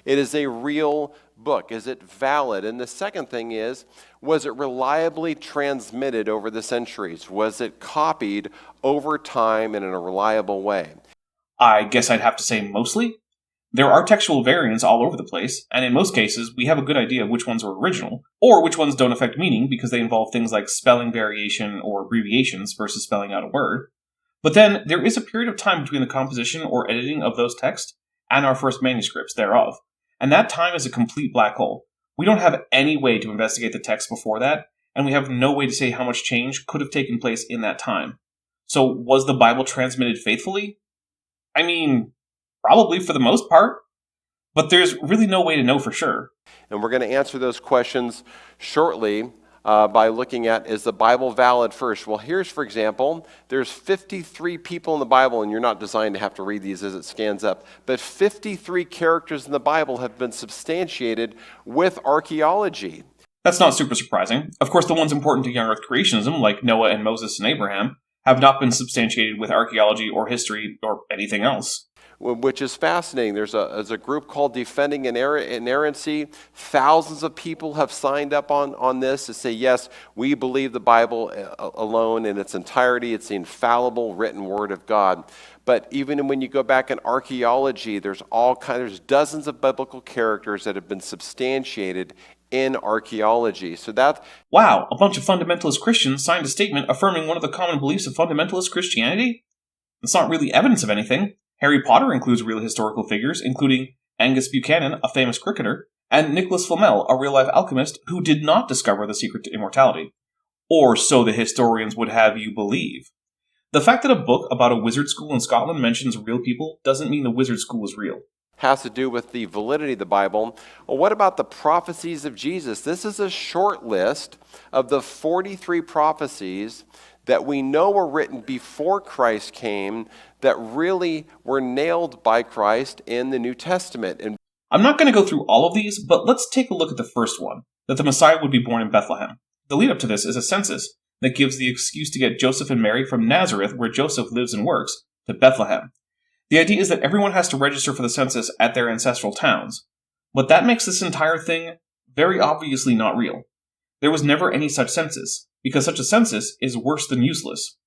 It is a real book. Is it valid? And the second thing is, was it reliably transmitted over the centuries? Was it copied over time and in a reliable way? I guess I'd have to say mostly. There are textual variants all over the place, and in most cases, we have a good idea of which ones are original, or which ones don't affect meaning because they involve things like spelling variation or abbreviations versus spelling out a word. But then, there is a period of time between the composition or editing of those texts and our first manuscripts thereof, and that time is a complete black hole. We don't have any way to investigate the text before that, and we have no way to say how much change could have taken place in that time. So, was the Bible transmitted faithfully? I mean, probably for the most part, but there's really no way to know for sure. And we're going to answer those questions shortly by looking at, is the Bible valid first? Well, here's, for example, there's 53 people in the Bible, and you're not designed to have to read these as it scans up, but 53 characters in the Bible have been substantiated with archaeology. That's not super surprising. Of course, the ones important to young Earth creationism, like Noah and Moses and Abraham, have not been substantiated with archaeology or history or anything else. Which is fascinating. There's a group called Defending Inerrancy. Thousands of people have signed up on this to say, yes, we believe the Bible alone in its entirety. It's the infallible written word of God. But even when you go back in archaeology, there's dozens of biblical characters that have been substantiated in archaeology. So that Wow, a bunch of fundamentalist Christians signed a statement affirming one of the common beliefs of fundamentalist Christianity? It's not really evidence of anything. Harry Potter includes real historical figures, including Angus Buchanan, a famous cricketer, and Nicholas Flamel, a real-life alchemist who did not discover the secret to immortality. Or so the historians would have you believe. The fact that a book about a wizard school in Scotland mentions real people doesn't mean the wizard school is real. has to do with the validity of the Bible. Well, what about the prophecies of Jesus? This is a short list of the 43 prophecies that we know were written before Christ came that really were nailed by Christ in the New Testament. And I'm not going to go through all of these, but let's take a look at the first one, that the Messiah would be born in Bethlehem. The lead up to this is a census that gives the excuse to get Joseph and Mary from Nazareth, where Joseph lives and works, to Bethlehem. The idea is that everyone has to register for the census at their ancestral towns. But that makes this entire thing very obviously not real. There was never any such census, because such a census is worse than useless.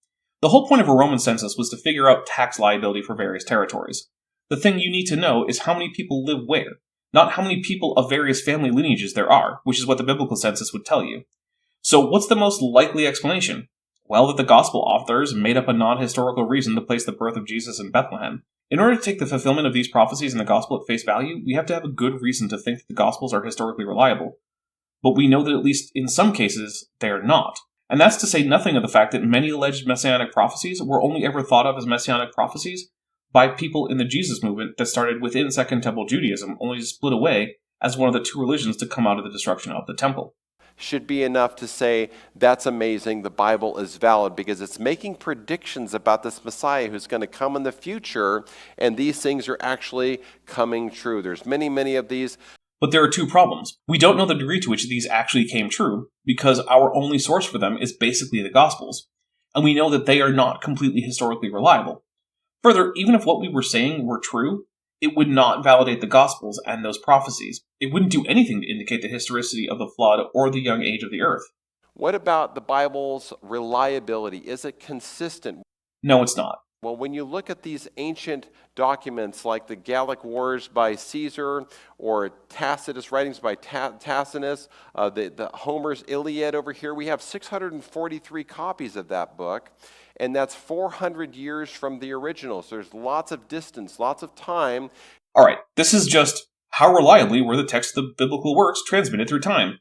The whole point of a Roman census was to figure out tax liability for various territories. The thing you need to know is how many people live where, not how many people of various family lineages there are, which is what the biblical census would tell you. So what's the most likely explanation? Well, that the gospel authors made up a non-historical reason to place the birth of Jesus in Bethlehem. In order to take the fulfillment of these prophecies in the gospel at face value, we have to have a good reason to think that the gospels are historically reliable. But we know that at least in some cases, they are not. And that's to say nothing of the fact that many alleged messianic prophecies were only ever thought of as messianic prophecies by people in the Jesus movement that started within Second Temple Judaism, only to split away as one of the two religions to come out of the destruction of the temple. Should be enough to say, that's amazing, the Bible is valid, because it's making predictions about this Messiah who's going to come in the future, and these things are actually coming true. There's many of these. But there are two problems. We don't know the degree to which these actually came true, because our only source for them is basically the Gospels, and we know that they are not completely historically reliable. Further, even if what we were saying were true, it would not validate the Gospels and those prophecies. It wouldn't do anything to indicate the historicity of the flood or the young age of the earth. What about the Bible's reliability? Is it consistent? No, it's not. Well, when you look at these ancient documents like the Gallic Wars by Caesar or Tacitus writings by Tacitus, the Homer's Iliad over here, we have 643 copies of that book, and that's 400 years from the original. So there's lots of distance, lots of time. All right, this is just how reliably were the texts of the biblical works transmitted through time.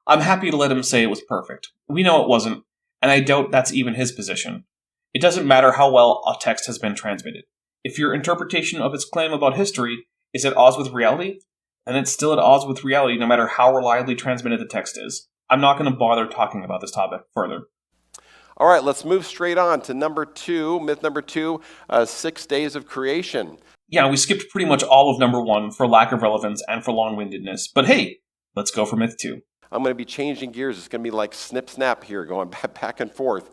I'm happy to let him say it was perfect. We know it wasn't, and I doubt that's even his position. It doesn't matter how well a text has been transmitted. If your interpretation of its claim about history is at odds with reality, then it's still at odds with reality no matter how reliably transmitted the text is. I'm not going to bother talking about this topic further. All right, let's move straight on to number 2, myth number 2, 6 days of creation. Yeah, we skipped pretty much all of number 1 for lack of relevance and for long-windedness, but hey, let's go for myth 2. I'm going to be changing gears. It's going to be like snip-snap here, going back and forth.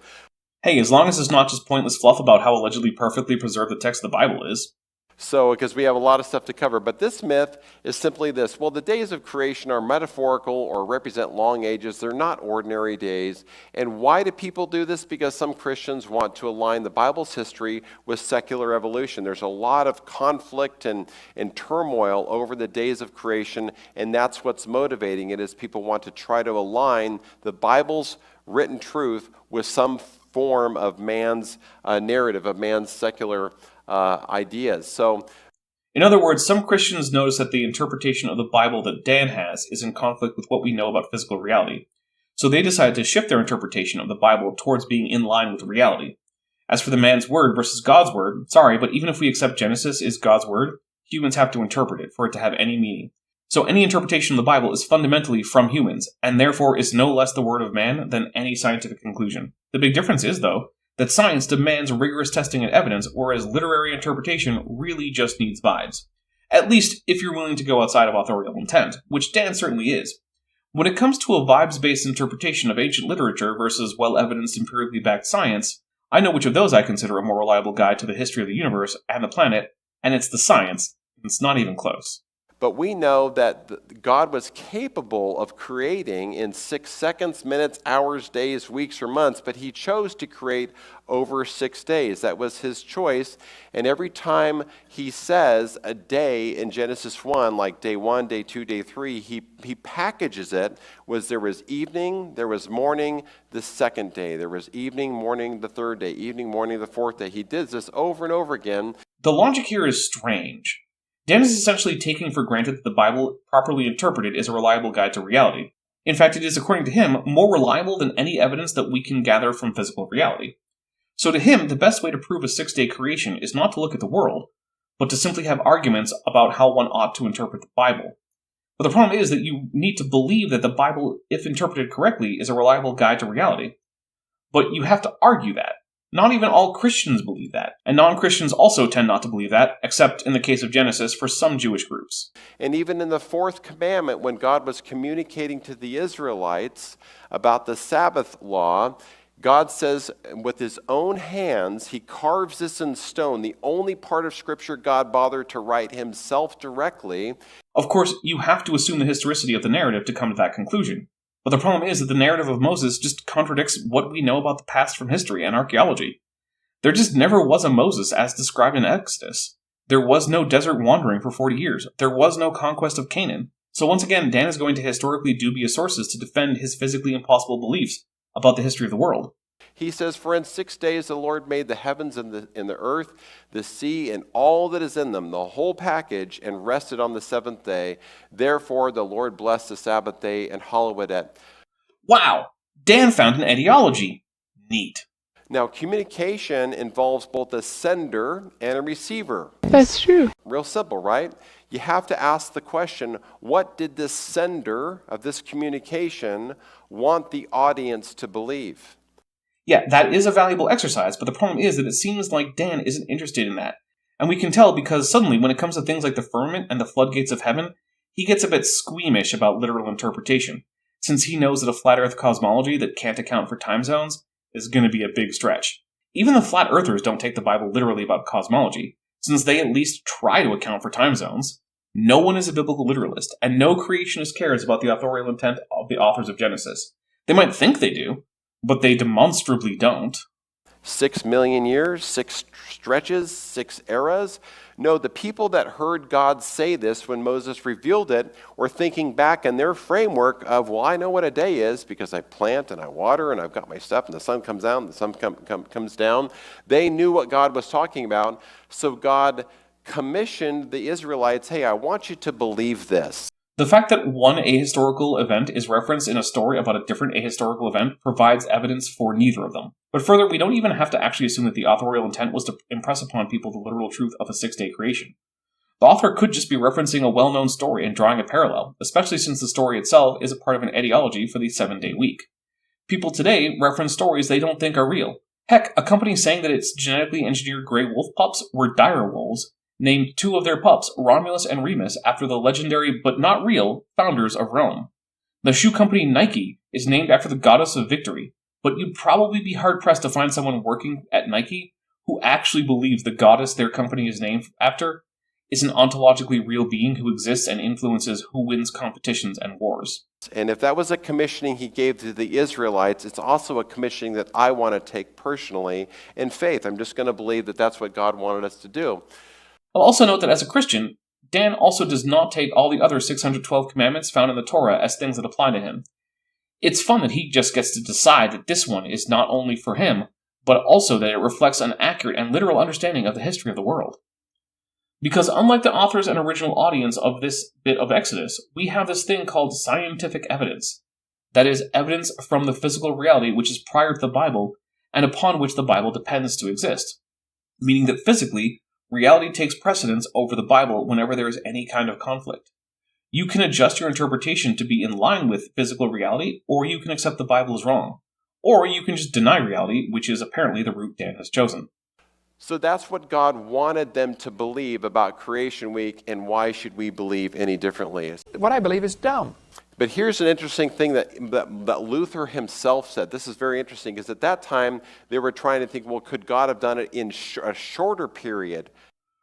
Hey, as long as it's not just pointless fluff about how allegedly perfectly preserved the text of the Bible is. So, because we have a lot of stuff to cover, but this myth is simply this. Well, the days of creation are metaphorical or represent long ages. They're not ordinary days. And why do people do this? Because some Christians want to align the Bible's history with secular evolution. There's a lot of conflict and turmoil over the days of creation, and that's what's motivating it, is people want to try to align the Bible's written truth with some form of man's narrative, of man's secular ideas. So, in other words, some Christians notice that the interpretation of the Bible that Dan has is in conflict with what we know about physical reality. So they decide to shift their interpretation of the Bible towards being in line with reality. As for the man's word versus God's word, sorry, but even if we accept Genesis is God's word, humans have to interpret it for it to have any meaning. So any interpretation of the Bible is fundamentally from humans, and therefore is no less the word of man than any scientific conclusion. The big difference is, though, that science demands rigorous testing and evidence, whereas literary interpretation really just needs vibes. At least if you're willing to go outside of authorial intent, which Dan certainly is. When it comes to a vibes-based interpretation of ancient literature versus well-evidenced empirically backed science, I know which of those I consider a more reliable guide to the history of the universe and the planet, and it's the science. It's not even close. But we know that God was capable of creating in 6 seconds, minutes, hours, days, weeks, or months, but he chose to create over 6 days. That was his choice. And every time he says a day in Genesis 1, like day 1, day 2, day 3, he packages it. There was evening, there was morning the second day. There was evening, morning the third day, evening, morning the fourth day. He did this over and over again. The logic here is strange. Dan is essentially taking for granted that the Bible, properly interpreted, is a reliable guide to reality. In fact, it is, according to him, more reliable than any evidence that we can gather from physical reality. So to him, the best way to prove a 6-day creation is not to look at the world, but to simply have arguments about how one ought to interpret the Bible. But the problem is that you need to believe that the Bible, if interpreted correctly, is a reliable guide to reality. But you have to argue that. Not even all Christians believe that, and non-Christians also tend not to believe that, except in the case of Genesis for some Jewish groups. And even in the fourth commandment, when God was communicating to the Israelites about the Sabbath law, God says with his own hands, he carves this in stone, the only part of Scripture God bothered to write himself directly. Of course, you have to assume the historicity of the narrative to come to that conclusion. But the problem is that the narrative of Moses just contradicts what we know about the past from history and archaeology. There just never was a Moses as described in Exodus. There was no desert wandering for 40 years. There was no conquest of Canaan. So once again, Dan is going to historically dubious sources to defend his physically impossible beliefs about the history of the world. He says, for in 6 days the Lord made the heavens and the earth, the sea, and all that is in them, the whole package, and rested on the seventh day. Therefore the Lord blessed the Sabbath day and hallowed it. Wow! Dan found an etiology. Neat. Now, communication involves both a sender and a receiver. That's true. Real simple, right? You have to ask the question, what did this sender of this communication want the audience to believe? Yeah, that is a valuable exercise, but the problem is that it seems like Dan isn't interested in that. And we can tell because suddenly, when it comes to things like the firmament and the floodgates of heaven, he gets a bit squeamish about literal interpretation, since he knows that a flat earth cosmology that can't account for time zones is going to be a big stretch. Even the flat earthers don't take the Bible literally about cosmology, since they at least try to account for time zones. No one is a biblical literalist, and no creationist cares about the authorial intent of the authors of Genesis. They might think they do, but they demonstrably don't. 6 million years, 6 stretches, 6 eras. No, the people that heard God say this when Moses revealed it were thinking back in their framework of, well, I know what a day is because I plant and I water and I've got my stuff and the sun comes out and the sun comes down. They knew what God was talking about, so God commissioned the Israelites, hey, I want you to believe this. The fact that one ahistorical event is referenced in a story about a different ahistorical event provides evidence for neither of them. But further, we don't even have to actually assume that the authorial intent was to impress upon people the literal truth of a 6-day creation. The author could just be referencing a well-known story and drawing a parallel, especially since the story itself is a part of an etiology for the 7-day week. People today reference stories they don't think are real. Heck, a company saying that its genetically engineered gray wolf pups were dire wolves named 2 of their pups, Romulus and Remus, after the legendary but not real founders of Rome. The shoe company Nike is named after the goddess of victory, but you'd probably be hard-pressed to find someone working at Nike who actually believes the goddess their company is named after is an ontologically real being who exists and influences who wins competitions and wars. And if that was a commissioning he gave to the Israelites, it's also a commissioning that I want to take personally in faith. I'm just going to believe that that's what God wanted us to do. I'll also note that as a Christian, Dan also does not take all the other 612 commandments found in the Torah as things that apply to him. It's fun that he just gets to decide that this one is not only for him, but also that it reflects an accurate and literal understanding of the history of the world. Because unlike the authors and original audience of this bit of Exodus, we have this thing called scientific evidence. That is, evidence from the physical reality which is prior to the Bible, and upon which the Bible depends to exist. Meaning that physically, reality takes precedence over the Bible whenever there is any kind of conflict. You can adjust your interpretation to be in line with physical reality, or you can accept the Bible as wrong. Or you can just deny reality, which is apparently the route Dan has chosen. So that's what God wanted them to believe about Creation Week, and why should we believe any differently? What I believe is dumb. But here's an interesting thing that Luther himself said. This is very interesting, because at that time they were trying to think, well, could God have done it in a shorter period?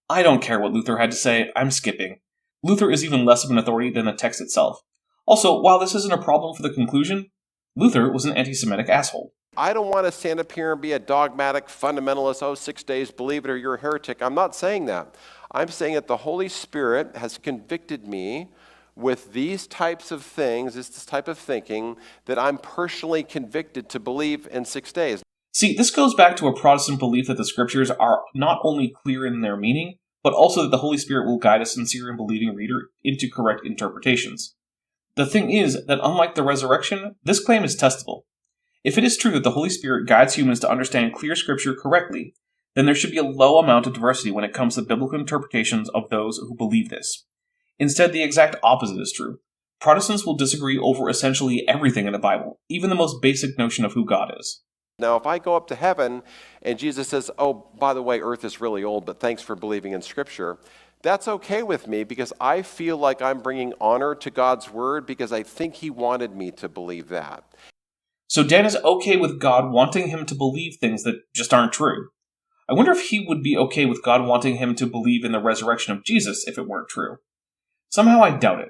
I don't care what Luther had to say, I'm skipping. Luther is even less of an authority than the text itself. Also, while this isn't a problem for the conclusion, Luther was an anti-Semitic asshole. I don't want to stand up here and be a dogmatic fundamentalist, 6 days, believe it or you're a heretic. I'm not saying that. I'm saying that the Holy Spirit has convicted me with these types of things, this type of thinking, that I'm personally convicted to believe in 6 days. See, this goes back to a Protestant belief that the scriptures are not only clear in their meaning, but also that the Holy Spirit will guide a sincere and believing reader into correct interpretations. The thing is that unlike the resurrection, this claim is testable. If it is true that the Holy Spirit guides humans to understand clear scripture correctly, then there should be a low amount of diversity when it comes to biblical interpretations of those who believe this. Instead, the exact opposite is true. Protestants will disagree over essentially everything in the Bible, even the most basic notion of who God is. Now, if I go up to heaven and Jesus says, oh, by the way, earth is really old, but thanks for believing in Scripture, that's okay with me because I feel like I'm bringing honor to God's word because I think he wanted me to believe that. So Dan is okay with God wanting him to believe things that just aren't true. I wonder if he would be okay with God wanting him to believe in the resurrection of Jesus if it weren't true. Somehow I doubt it.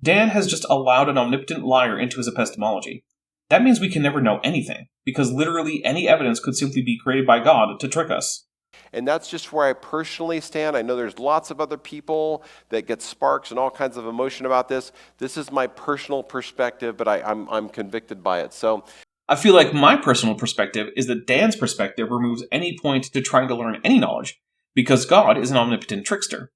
Dan has just allowed an omnipotent liar into his epistemology. That means we can never know anything, because literally any evidence could simply be created by God to trick us. And that's just where I personally stand. I know there's lots of other people that get sparks and all kinds of emotion about this. This is my personal perspective, but I'm convicted by it. So I feel like my personal perspective is that Dan's perspective removes any point to trying to learn any knowledge, because God is an omnipotent trickster.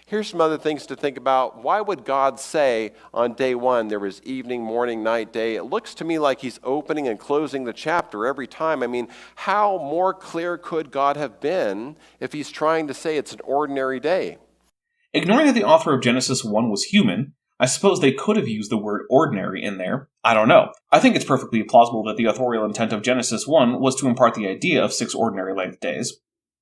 Here's some other things to think about. Why would God say on day one there was evening, morning, night, day? It looks to me like he's opening and closing the chapter every time. I mean, how more clear could God have been if he's trying to say it's an ordinary day? Ignoring that the author of Genesis 1 was human, I suppose they could have used the word ordinary in there. I don't know. I think it's perfectly plausible that the authorial intent of Genesis 1 was to impart the idea of 6 ordinary length days.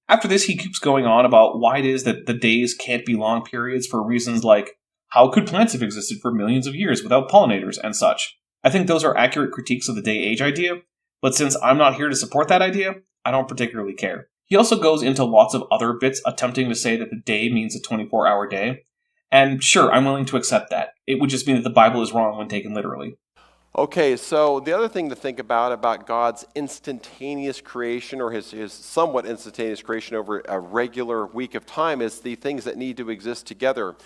After this, he keeps going on about why it is that the days can't be long periods for reasons like, how could plants have existed for millions of years without pollinators and such? I think those are accurate critiques of the day-age idea, but since I'm not here to support that idea, I don't particularly care. He also goes into lots of other bits attempting to say that the day means a 24-hour day, and sure, I'm willing to accept that. It would just mean that the Bible is wrong when taken literally. Okay, so the other thing to think about God's instantaneous creation or his somewhat instantaneous creation over a regular week of time is the things that need to exist together.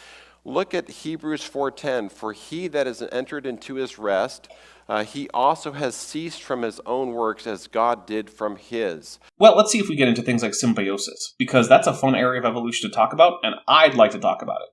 Look at Hebrews 4:10. For he that has entered into his rest, he also has ceased from his own works as God did from his. Well, let's see if we get into things like symbiosis, because that's a fun area of evolution to talk about, and I'd like to talk about it.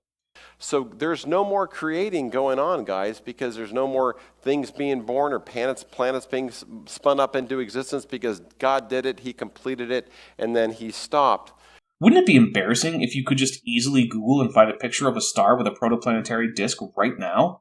So there's no more creating going on, guys, because there's no more things being born or planets being spun up into existence because God did it, he completed it, and then he stopped. Wouldn't it be embarrassing if you could just easily Google and find a picture of a star with a protoplanetary disk right now?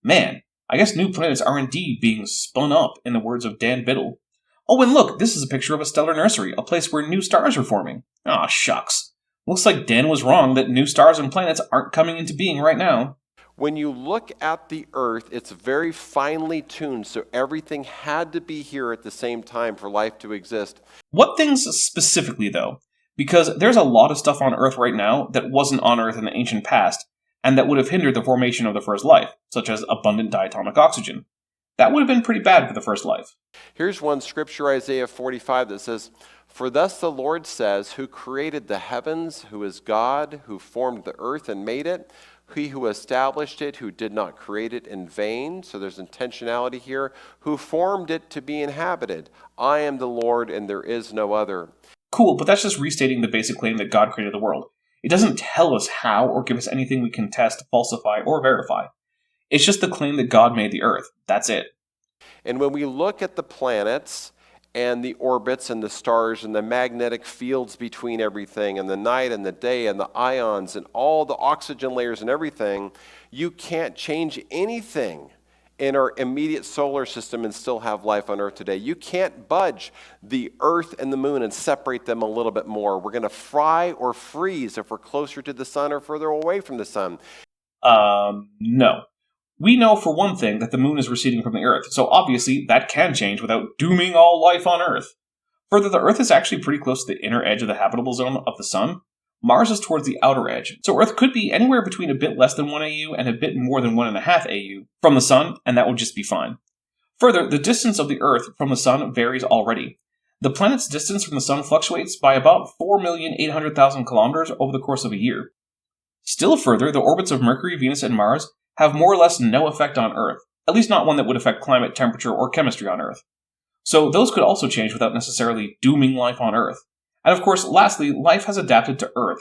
Man, I guess new planets are indeed being spun up, in the words of Dan Biddle. Oh, and look, this is a picture of a stellar nursery, a place where new stars are forming. Aw, shucks. Looks like Dan was wrong that new stars and planets aren't coming into being right now. When you look at the Earth, it's very finely tuned, so everything had to be here at the same time for life to exist. What things specifically, though? Because there's a lot of stuff on Earth right now that wasn't on Earth in the ancient past, and that would have hindered the formation of the first life, such as abundant diatomic oxygen. That would have been pretty bad for the first life. Here's one scripture, Isaiah 45, that says, For thus the Lord says, who created the heavens, who is God, who formed the earth and made it, he who established it, who did not create it in vain. So there's intentionality here. Who formed it to be inhabited. I am the Lord and there is no other. Cool, but that's just restating the basic claim that God created the world. It doesn't tell us how or give us anything we can test, falsify, or verify. It's just the claim that God made the earth. That's it. And when we look at the planets and the orbits and the stars and the magnetic fields between everything and the night and the day and the ions and all the oxygen layers and everything, you can't change anything in our immediate solar system and still have life on Earth today. You can't budge the Earth and the moon and separate them a little bit more. We're going to fry or freeze if we're closer to the sun or further away from the sun. No. We know for one thing that the moon is receding from the Earth, so obviously that can change without dooming all life on Earth. Further, the Earth is actually pretty close to the inner edge of the habitable zone of the sun, Mars is towards the outer edge, so Earth could be anywhere between a bit less than 1 AU and a bit more than 1.5 AU from the Sun, and that would just be fine. Further, the distance of the Earth from the Sun varies already. The planet's distance from the Sun fluctuates by about 4,800,000 kilometers over the course of a year. Still further, the orbits of Mercury, Venus, and Mars have more or less no effect on Earth, at least not one that would affect climate, temperature, or chemistry on Earth. So those could also change without necessarily dooming life on Earth. And of course, lastly, life has adapted to Earth.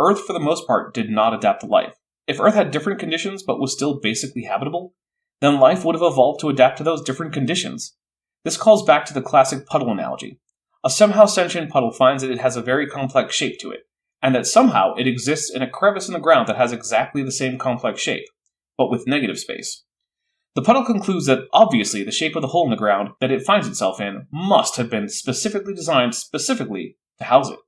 Earth, for the most part, did not adapt to life. If Earth had different conditions but was still basically habitable, then life would have evolved to adapt to those different conditions. This calls back to the classic puddle analogy. A somehow sentient puddle finds that it has a very complex shape to it, and that somehow it exists in a crevice in the ground that has exactly the same complex shape, but with negative space. The puddle concludes that obviously the shape of the hole in the ground that it finds itself in must have been specifically designed specifically to house it.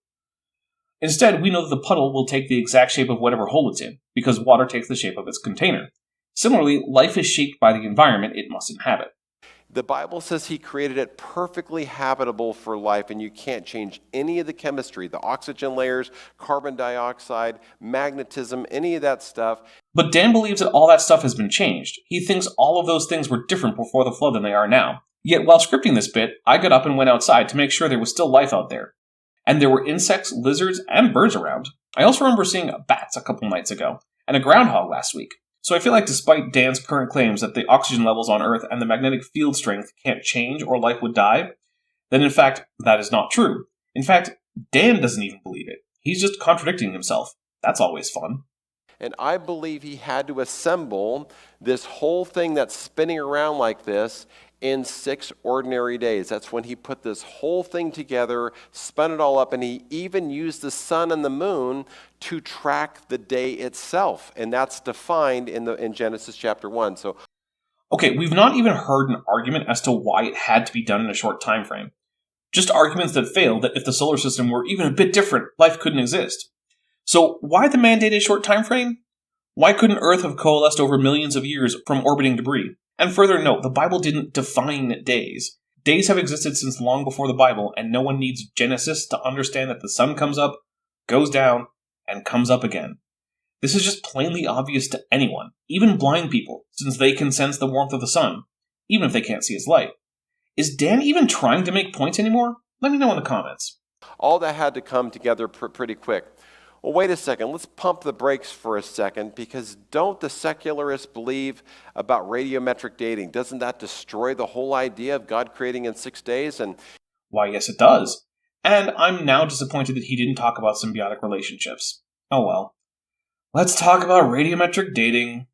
Instead, we know that the puddle will take the exact shape of whatever hole it's in, because water takes the shape of its container. Similarly, life is shaped by the environment it must inhabit. The Bible says he created it perfectly habitable for life, and you can't change any of the chemistry, the oxygen layers, carbon dioxide, magnetism, any of that stuff. But Dan believes that all that stuff has been changed. He thinks all of those things were different before the flood than they are now. Yet while scripting this bit, I got up and went outside to make sure there was still life out there. And there were insects, lizards, and birds around. I also remember seeing bats a couple nights ago, and a groundhog last week. So I feel like despite Dan's current claims that the oxygen levels on Earth and the magnetic field strength can't change or life would die, then in fact, that is not true. In fact, Dan doesn't even believe it. He's just contradicting himself. That's always fun. And I believe he had to assemble this whole thing that's spinning around like this in 6 ordinary days. That's when he put this whole thing together, spun it all up, and he even used the sun and the moon to track the day itself. And that's defined in Genesis chapter 1. So, okay, we've not even heard an argument as to why it had to be done in a short time frame. Just arguments that failed that if the solar system were even a bit different, life couldn't exist. So why the mandated short time frame? Why couldn't Earth have coalesced over millions of years from orbiting debris? And further note, the Bible didn't define days. Days have existed since long before the Bible, and no one needs Genesis to understand that the sun comes up, goes down, and comes up again. This is just plainly obvious to anyone, even blind people, since they can sense the warmth of the sun, even if they can't see its light. Is Dan even trying to make points anymore? Let me know in the comments. all that had to come together pretty quick. Well, wait a second. Let's pump the brakes for a second, because don't the secularists believe about radiometric dating? Doesn't that destroy the whole idea of God creating in 6 days? And why, yes, it does. And I'm now disappointed that he didn't talk about symbiotic relationships. Oh well. Let's talk about radiometric dating.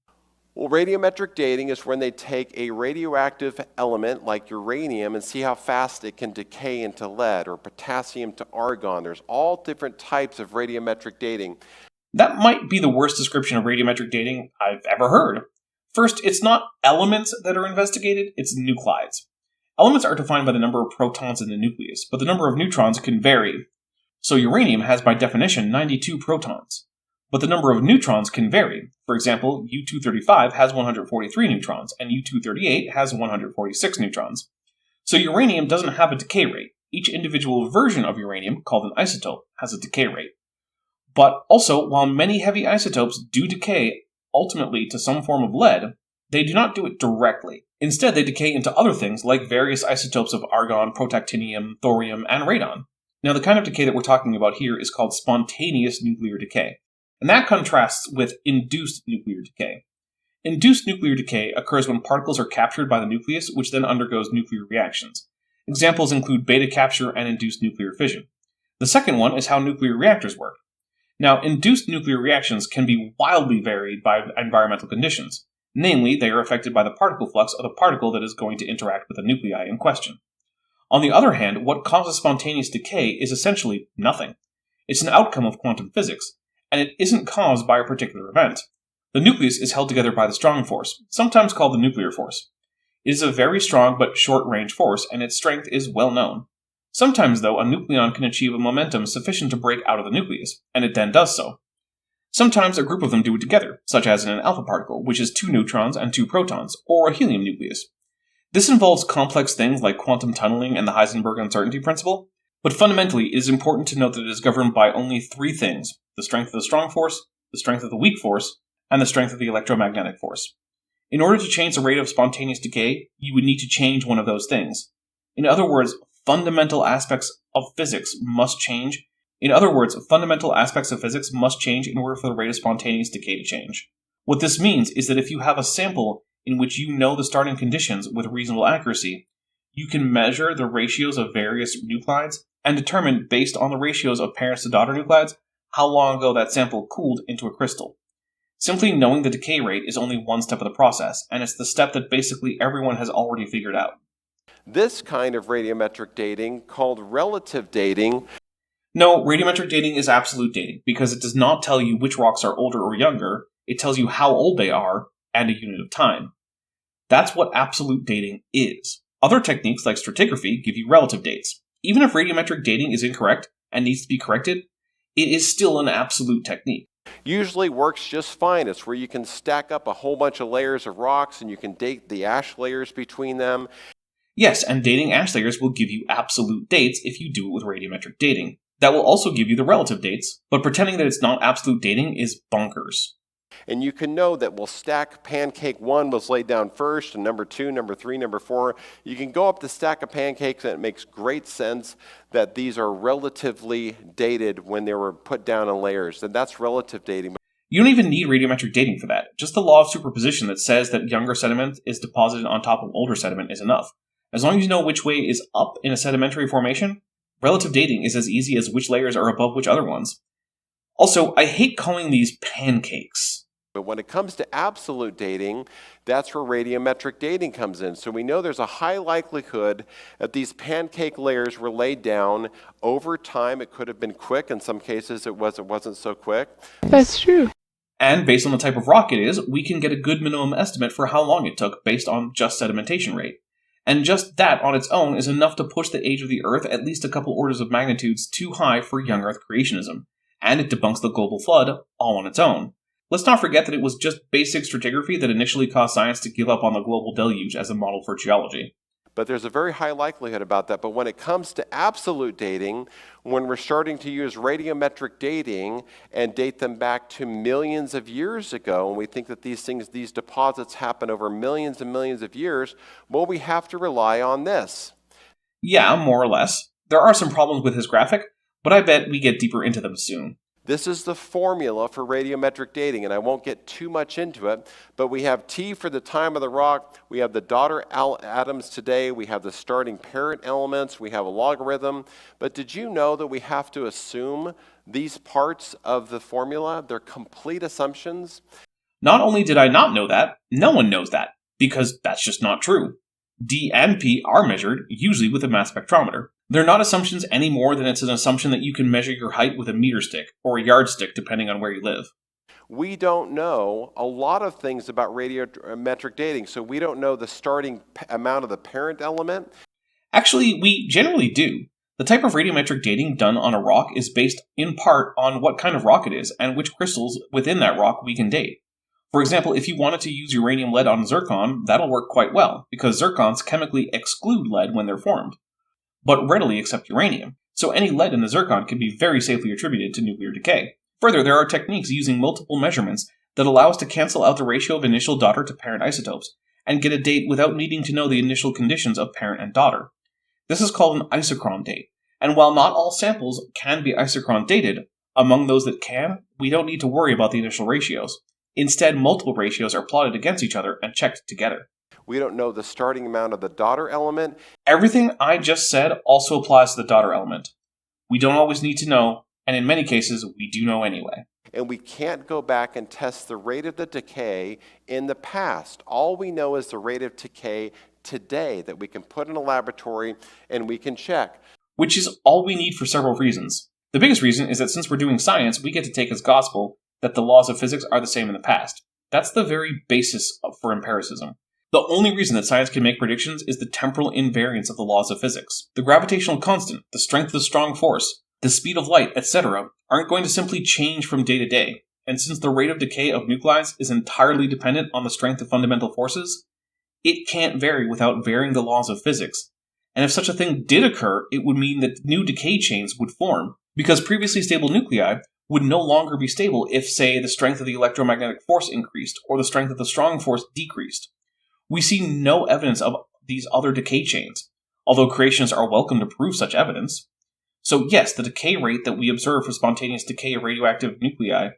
Well, radiometric dating is when they take a radioactive element like uranium and see how fast it can decay into lead, or potassium to argon. There's all different types of radiometric dating. That might be the worst description of radiometric dating I've ever heard. First, it's not elements that are investigated, it's nuclides. Elements are defined by the number of protons in the nucleus, but the number of neutrons can vary. So uranium has by definition 92 protons. But the number of neutrons can vary. For example, U-235 has 143 neutrons, and U-238 has 146 neutrons. So uranium doesn't have a decay rate. Each individual version of uranium, called an isotope, has a decay rate. But also, while many heavy isotopes do decay ultimately to some form of lead, they do not do it directly. Instead, they decay into other things like various isotopes of argon, protactinium, thorium, and radon. Now, the kind of decay that we're talking about here is called spontaneous nuclear decay. And that contrasts with induced nuclear decay. Induced nuclear decay occurs when particles are captured by the nucleus, which then undergoes nuclear reactions. Examples include beta capture and induced nuclear fission. The second one is how nuclear reactors work. Now, induced nuclear reactions can be wildly varied by environmental conditions. Namely, they are affected by the particle flux of the particle that is going to interact with the nuclei in question. On the other hand, what causes spontaneous decay is essentially nothing. It's an outcome of quantum physics, and it isn't caused by a particular event. The nucleus is held together by the strong force, sometimes called the nuclear force. It is a very strong but short-range force, and its strength is well known. Sometimes, though, a nucleon can achieve a momentum sufficient to break out of the nucleus, and it then does so. Sometimes a group of them do it together, such as in an alpha particle, which is 2 neutrons and 2 protons, or a helium nucleus. This involves complex things like quantum tunneling and the Heisenberg uncertainty principle, But fundamentally, it is important to note that it is governed by only three things: the strength of the strong force, the strength of the weak force, and the strength of the electromagnetic force. In order to change the rate of spontaneous decay, you would need to change one of those things. In other words, fundamental aspects of physics must change. In order for the rate of spontaneous decay to change. What this means is that if you have a sample in which you know the starting conditions with reasonable accuracy, you can measure the ratios of various nuclides and determine, based on the ratios of parents to daughter nuclides, how long ago that sample cooled into a crystal. Simply knowing the decay rate is only one step of the process, and it's the step that basically everyone has already figured out. This kind of radiometric dating, called relative dating. No, radiometric dating is absolute dating, because it does not tell you which rocks are older or younger, it tells you how old they are, and a unit of time. That's what absolute dating is. Other techniques like stratigraphy give you relative dates. Even if radiometric dating is incorrect and needs to be corrected, it is still an absolute technique. Usually works just fine. It's where you can stack up a whole bunch of layers of rocks and you can date the ash layers between them. Yes, and dating ash layers will give you absolute dates if you do it with radiometric dating. That will also give you the relative dates, but pretending that it's not absolute dating is bonkers. And you can know that, well, stack pancake 1 was laid down first, and number 2, number 3, number 4. You can go up the stack of pancakes, and it makes great sense that these are relatively dated when they were put down in layers, and that's relative dating. You don't even need radiometric dating for that. Just the law of superposition that says that younger sediment is deposited on top of older sediment is enough. As long as you know which way is up in a sedimentary formation, relative dating is as easy as which layers are above which other ones. Also, I hate calling these pancakes. But when it comes to absolute dating, that's where radiometric dating comes in. So we know there's a high likelihood that these pancake layers were laid down over time. It could have been quick. In some cases, it wasn't so quick. That's true. And based on the type of rock it is, we can get a good minimum estimate for how long it took based on just sedimentation rate. And just that on its own is enough to push the age of the Earth at least a couple orders of magnitudes too high for young Earth creationism. And it debunks the global flood all on its own. Let's not forget that it was just basic stratigraphy that initially caused science to give up on the global deluge as a model for geology. But there's a very high likelihood about that. But when it comes to absolute dating, when we're starting to use radiometric dating and date them back to millions of years ago, and we think that these deposits happen over millions and millions of years, well, we have to rely on this. Yeah, more or less. There are some problems with his graphic, but I bet we get deeper into them soon. This is the formula for radiometric dating, and I won't get too much into it, but we have T for the time of the rock, we have the daughter atoms today, we have the starting parent elements, we have a logarithm, but did you know that we have to assume these parts of the formula? They're complete assumptions. Not only did I not know that, no one knows that, because that's just not true. D and P are measured, usually with a mass spectrometer. They're not assumptions any more than it's an assumption that you can measure your height with a meter stick, or a yardstick depending on where you live. We don't know a lot of things about radiometric dating, so we don't know the starting amount of the parent element. Actually, we generally do. The type of radiometric dating done on a rock is based in part on what kind of rock it is and which crystals within that rock we can date. For example, if you wanted to use uranium lead on zircon, that'll work quite well, because zircons chemically exclude lead when they're formed, but readily accept uranium, so any lead in the zircon can be very safely attributed to nuclear decay. Further, there are techniques using multiple measurements that allow us to cancel out the ratio of initial daughter to parent isotopes, and get a date without needing to know the initial conditions of parent and daughter. This is called an isochron date, and while not all samples can be isochron dated, among those that can, we don't need to worry about the initial ratios. Instead, multiple ratios are plotted against each other and checked together. We don't know the starting amount of the daughter element. Everything I just said also applies to the daughter element. We don't always need to know, and in many cases, we do know anyway. And we can't go back and test the rate of the decay in the past. All we know is the rate of decay today that we can put in a laboratory and we can check. Which is all we need for several reasons. The biggest reason is that since we're doing science, we get to take as gospel that the laws of physics are the same in the past. That's the very basis for empiricism. The only reason that science can make predictions is the temporal invariance of the laws of physics. The gravitational constant, the strength of the strong force, the speed of light, etc. aren't going to simply change from day to day. And since the rate of decay of nuclides is entirely dependent on the strength of fundamental forces, it can't vary without varying the laws of physics. And if such a thing did occur, it would mean that new decay chains would form, because previously stable nuclei would no longer be stable if, say, the strength of the electromagnetic force increased, or the strength of the strong force decreased. We see no evidence of these other decay chains, although creationists are welcome to prove such evidence. So yes, the decay rate that we observe for spontaneous decay of radioactive nuclei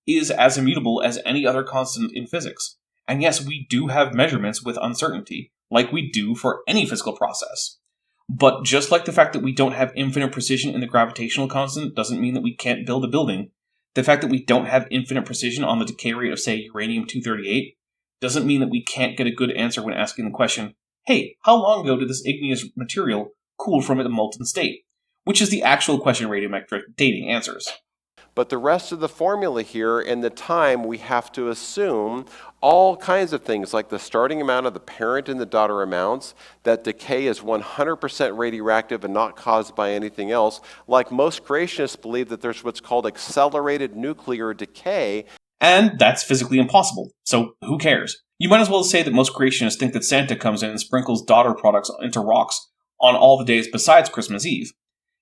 is as immutable as any other constant in physics. And yes, we do have measurements with uncertainty, like we do for any physical process. But just like the fact that we don't have infinite precision in the gravitational constant doesn't mean that we can't build a building, the fact that we don't have infinite precision on the decay rate of, say, uranium-238 doesn't mean that we can't get a good answer when asking the question, hey, how long ago did this igneous material cool from a molten state? Which is the actual question radiometric dating answers. But the rest of the formula here, in the time, we have to assume all kinds of things, like the starting amount of the parent and the daughter amounts, that decay is 100% radioactive and not caused by anything else. Like most creationists believe that there's what's called accelerated nuclear decay. And that's physically impossible, so who cares? You might as well say that most creationists think that Santa comes in and sprinkles daughter products into rocks on all the days besides Christmas Eve.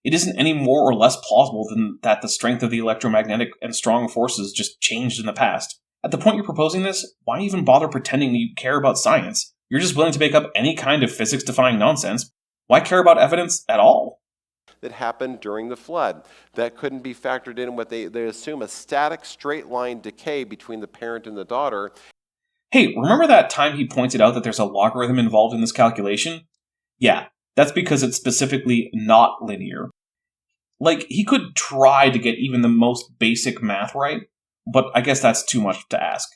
It isn't any more or less plausible than that the strength of the electromagnetic and strong forces just changed in the past. At the point you're proposing this, why even bother pretending you care about science? You're just willing to make up any kind of physics-defying nonsense. Why care about evidence at all? That happened during the flood. That couldn't be factored in what they assume a static straight line decay between the parent and the daughter. Hey, remember that time he pointed out that there's a logarithm involved in this calculation? Yeah, that's because it's specifically not linear. Like, he could try to get even the most basic math right, but I guess that's too much to ask.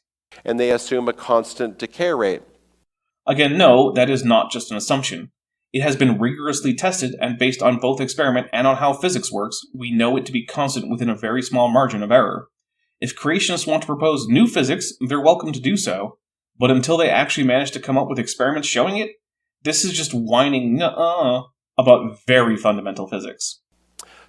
And they assume a constant decay rate. Again, no, that is not just an assumption. It has been rigorously tested, and based on both experiment and on how physics works, we know it to be constant within a very small margin of error. If creationists want to propose new physics, they're welcome to do so, but until they actually manage to come up with experiments showing it, this is just whining about very fundamental physics.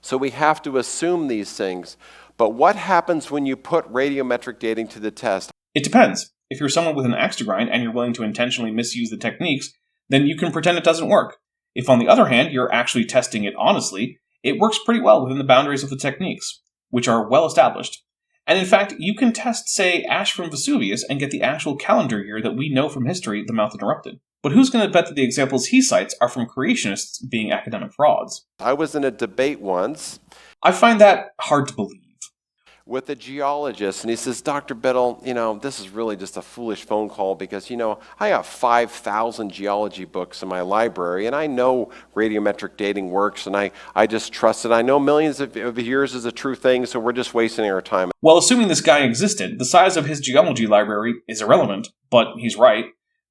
So we have to assume these things. But what happens when you put radiometric dating to the test? It depends. If you're someone with an axe to grind and you're willing to intentionally misuse the techniques, then you can pretend it doesn't work. If, on the other hand, you're actually testing it honestly, it works pretty well within the boundaries of the techniques, which are well established. And in fact, you can test, say, ash from Vesuvius and get the actual calendar year that we know from history the mouth erupted. But who's going to bet that the examples he cites are from creationists being academic frauds? I was in a debate once. I find that hard to believe. With a geologist, and he says, Dr. Biddle, this is really just a foolish phone call because, I have 5,000 geology books in my library, and I know radiometric dating works, and I just trust it. I know millions of years is a true thing, so we're just wasting our time. Well, assuming this guy existed, the size of his geology library is irrelevant, but he's right.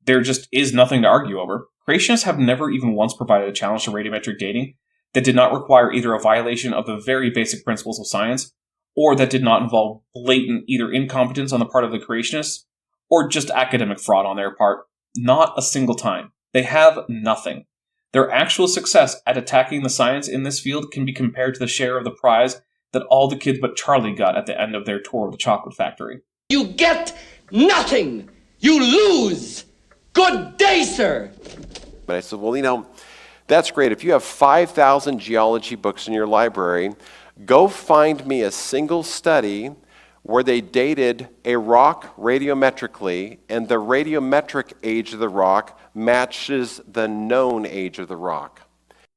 There just is nothing to argue over. Creationists have never even once provided a challenge to radiometric dating that did not require either a violation of the very basic principles of science, or that did not involve blatant either incompetence on the part of the creationists, or just academic fraud on their part. Not a single time. They have nothing. Their actual success at attacking the science in this field can be compared to the share of the prize that all the kids but Charlie got at the end of their tour of the chocolate factory. You get nothing! You lose! Good day, sir! But I said, well, that's great. If you have 5,000 geology books in your library, go find me a single study where they dated a rock radiometrically, and the radiometric age of the rock matches the known age of the rock.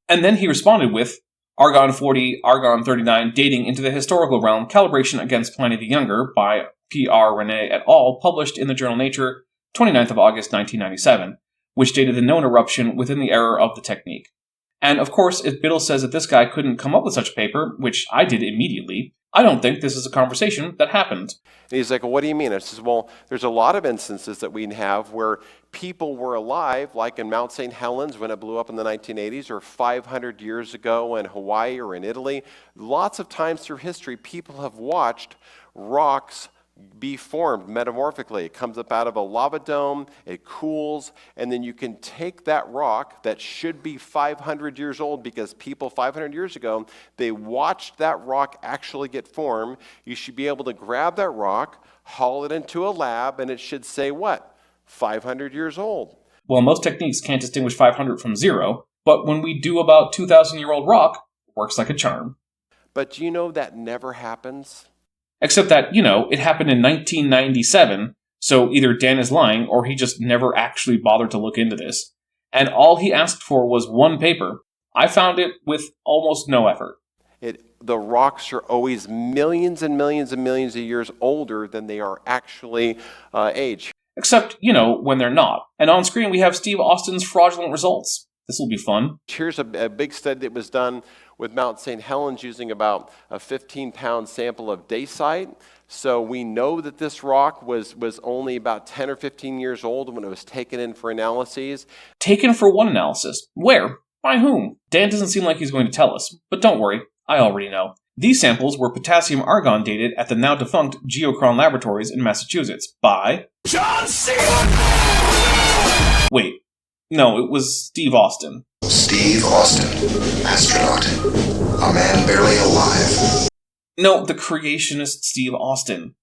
And then he responded with Argon 40, Argon 39 dating into the historical realm, calibration against Pliny the Younger by P.R. Rene et al., published in the journal Nature, 29th of August 1997, which dated the known eruption within the era of the technique. And of course, if Biddle says that this guy couldn't come up with such a paper, which I did immediately, I don't think this is a conversation that happened. And he's like, well, what do you mean? I says, well, there's a lot of instances that we have where people were alive, like in Mount St. Helens when it blew up in the 1980s, or 500 years ago in Hawaii or in Italy. Lots of times through history, people have watched rocks be formed metamorphically. It comes up out of a lava dome, it cools, and then you can take that rock that should be 500 years old because people 500 years ago, they watched that rock actually get formed. You should be able to grab that rock, haul it into a lab, and it should say what? 500 years old. Well, most techniques can't distinguish 500 from 0, But when we do about 2,000-year-old rock, it works like a charm. But do you know that never happens? Except that, it happened in 1997, so either Dan is lying or he just never actually bothered to look into this. And all he asked for was one paper. I found it with almost no effort. The rocks are always millions and millions and millions of years older than they are actually age. Except, when they're not. And on screen we have Steve Austin's fraudulent results. This will be fun. Here's a big study that was done with Mount St. Helens using about a 15-pound sample of dacite. So we know that this rock was only about 10 or 15 years old when it was taken in for analyses. Taken for what analysis? Where? By whom? Dan doesn't seem like he's going to tell us, but don't worry, I already know. These samples were potassium-argon dated at the now-defunct Geochron Laboratories in Massachusetts by... John C. Wait, no, it was Steve Austin. Steve Austin, astronaut, a man barely alive. No, the creationist Steve Austin.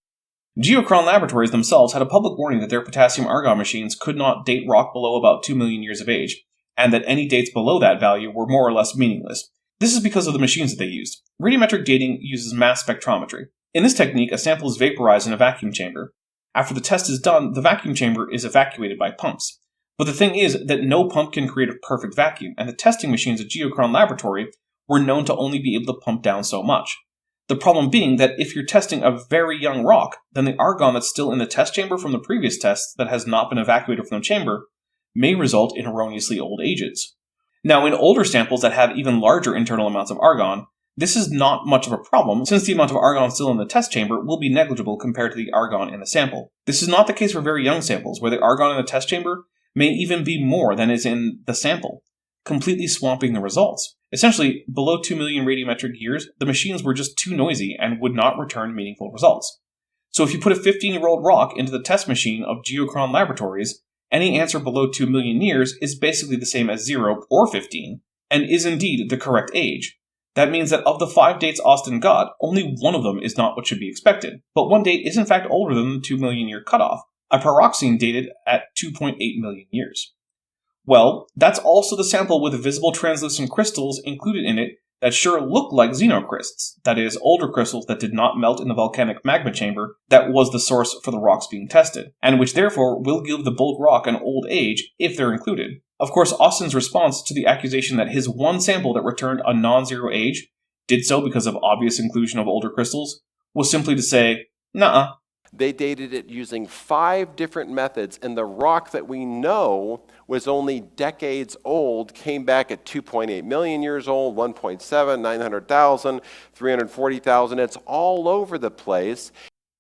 Geochron Laboratories themselves had a public warning that their potassium-argon machines could not date rock below about 2 million years of age, and that any dates below that value were more or less meaningless. This is because of the machines that they used. Radiometric dating uses mass spectrometry. In this technique, a sample is vaporized in a vacuum chamber. After the test is done, the vacuum chamber is evacuated by pumps. But the thing is that no pump can create a perfect vacuum, and the testing machines at Geochron Laboratory were known to only be able to pump down so much. The problem being that if you're testing a very young rock, then the argon that's still in the test chamber from the previous tests that has not been evacuated from the chamber may result in erroneously old ages. Now, in older samples that have even larger internal amounts of argon, this is not much of a problem, since the amount of argon still in the test chamber will be negligible compared to the argon in the sample. This is not the case for very young samples, where the argon in the test chamber may even be more than is in the sample, completely swamping the results. Essentially, below 2 million radiometric years, the machines were just too noisy and would not return meaningful results. So if you put a 15-year-old rock into the test machine of Geochron Laboratories, any answer below 2 million years is basically the same as 0 or 15, and is indeed the correct age. That means that of the 5 dates Austin got, only one of them is not what should be expected. But one date is in fact older than the 2 million year cutoff, a pyroxene dated at 2.8 million years. Well, that's also the sample with visible translucent crystals included in it that sure look like xenocrysts, that is, older crystals that did not melt in the volcanic magma chamber that was the source for the rocks being tested, and which therefore will give the bulk rock an old age if they're included. Of course, Austin's response to the accusation that his one sample that returned a non-zero age did so because of obvious inclusion of older crystals was simply to say, "Nuh-uh." They dated it using 5 different methods, and the rock that we know was only decades old came back at 2.8 million years old, 1.7, 900,000, 340,000. It's all over the place.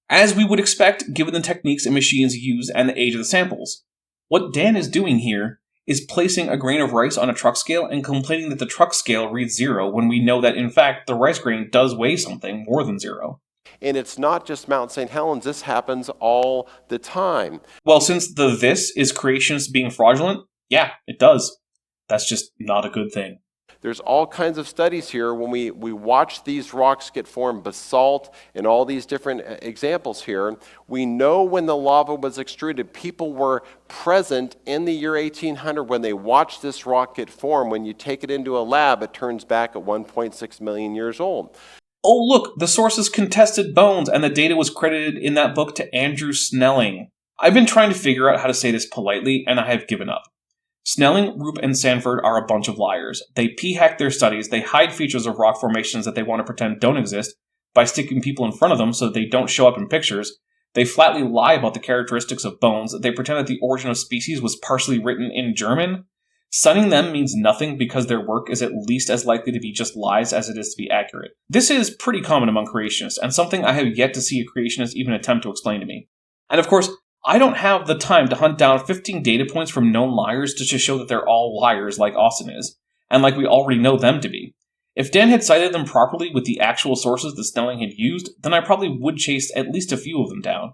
As we would expect, given the techniques and machines used and the age of the samples. What Dan is doing here is placing a grain of rice on a truck scale and complaining that the truck scale reads 0 when we know that, in fact, the rice grain does weigh something more than 0. And it's not just Mount St. Helens. This happens all the time. Well, since this is creationists being fraudulent, yeah, it does. That's just not a good thing. There's all kinds of studies here when we watch these rocks get formed, basalt and all these different examples here. We know when the lava was extruded. People were present in the year 1800 when they watched this rock get formed. When you take it into a lab, it turns back at 1.6 million years old. Oh, look, the source is contested bones, and the data was credited in that book to Andrew Snelling. I've been trying to figure out how to say this politely, and I have given up. Snelling, Roop, and Sanford are a bunch of liars. They p-hack their studies, they hide features of rock formations that they want to pretend don't exist by sticking people in front of them so that they don't show up in pictures. They flatly lie about the characteristics of bones. They pretend that the origin of species was partially written in German. Sunning them means nothing because their work is at least as likely to be just lies as it is to be accurate. This is pretty common among creationists, and something I have yet to see a creationist even attempt to explain to me. And of course, I don't have the time to hunt down 15 data points from known liars just to show that they're all liars like Austin is, and like we already know them to be. If Dan had cited them properly with the actual sources that Snelling had used, then I probably would chase at least a few of them down.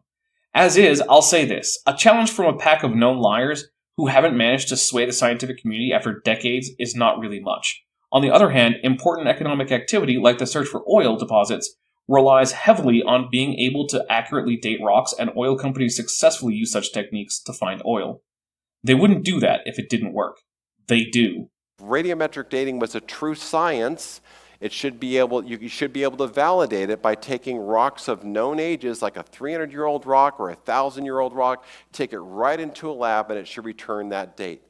As is, I'll say this, a challenge from a pack of known liars who haven't managed to sway the scientific community after decades is not really much. On the other hand, important economic activity like the search for oil deposits relies heavily on being able to accurately date rocks, and oil companies successfully use such techniques to find oil. They wouldn't do that if it didn't work. They do. Radiometric dating was a true science. You should be able to validate it by taking rocks of known ages, like a 300-year-old rock or a 1,000-year-old rock, take it right into a lab, and it should return that date.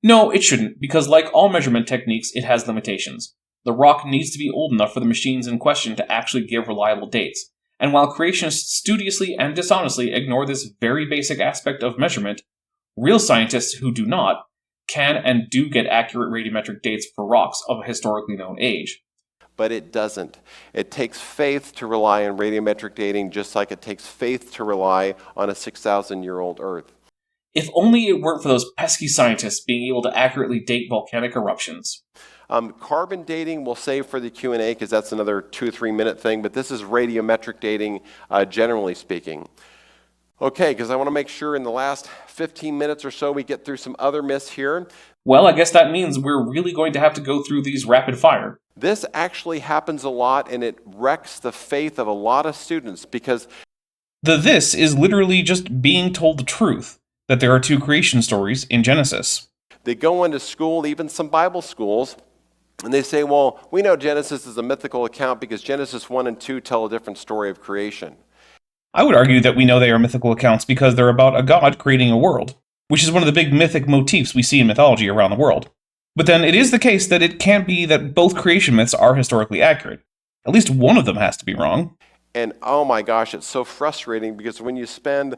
No, it shouldn't, because like all measurement techniques, it has limitations. The rock needs to be old enough for the machines in question to actually give reliable dates. And while creationists studiously and dishonestly ignore this very basic aspect of measurement, real scientists who do not can and do get accurate radiometric dates for rocks of a historically known age. But it doesn't. It takes faith to rely on radiometric dating, just like it takes faith to rely on a 6,000-year-old Earth. If only it weren't for those pesky scientists being able to accurately date volcanic eruptions. Carbon dating we'll save for the Q&A because that's another 2 or 3 minute thing, but this is radiometric dating generally speaking. Okay, because I want to make sure in the last 15 minutes or so we get through some other myths here. Well, I guess that means we're really going to have to go through these rapid fire. This actually happens a lot, and it wrecks the faith of a lot of students because This is literally just being told the truth, that there are 2 creation stories in Genesis. they go into school, even some Bible schools, and they say, well, we know Genesis is a mythical account because Genesis 1 and 2 tell a different story of creation. I would argue that we know they are mythical accounts because they're about a god creating a world, which is one of the big mythic motifs we see in mythology around the world. But then it is the case that it can't be that both creation myths are historically accurate. At least one of them has to be wrong. And oh my gosh, it's so frustrating because when you spend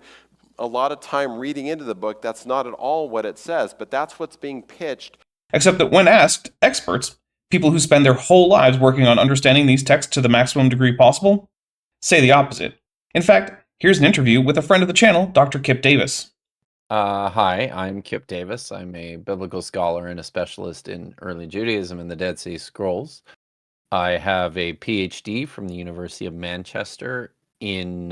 a lot of time reading into the book, that's not at all what it says, but that's what's being pitched. Except that when asked, experts, people who spend their whole lives working on understanding these texts to the maximum degree possible, say the opposite. In fact, here's an interview with a friend of the channel, Dr. Kip Davis. Hi, I'm Kip Davis. I'm a biblical scholar and a specialist in early Judaism and the Dead Sea Scrolls. I have a PhD from the University of Manchester in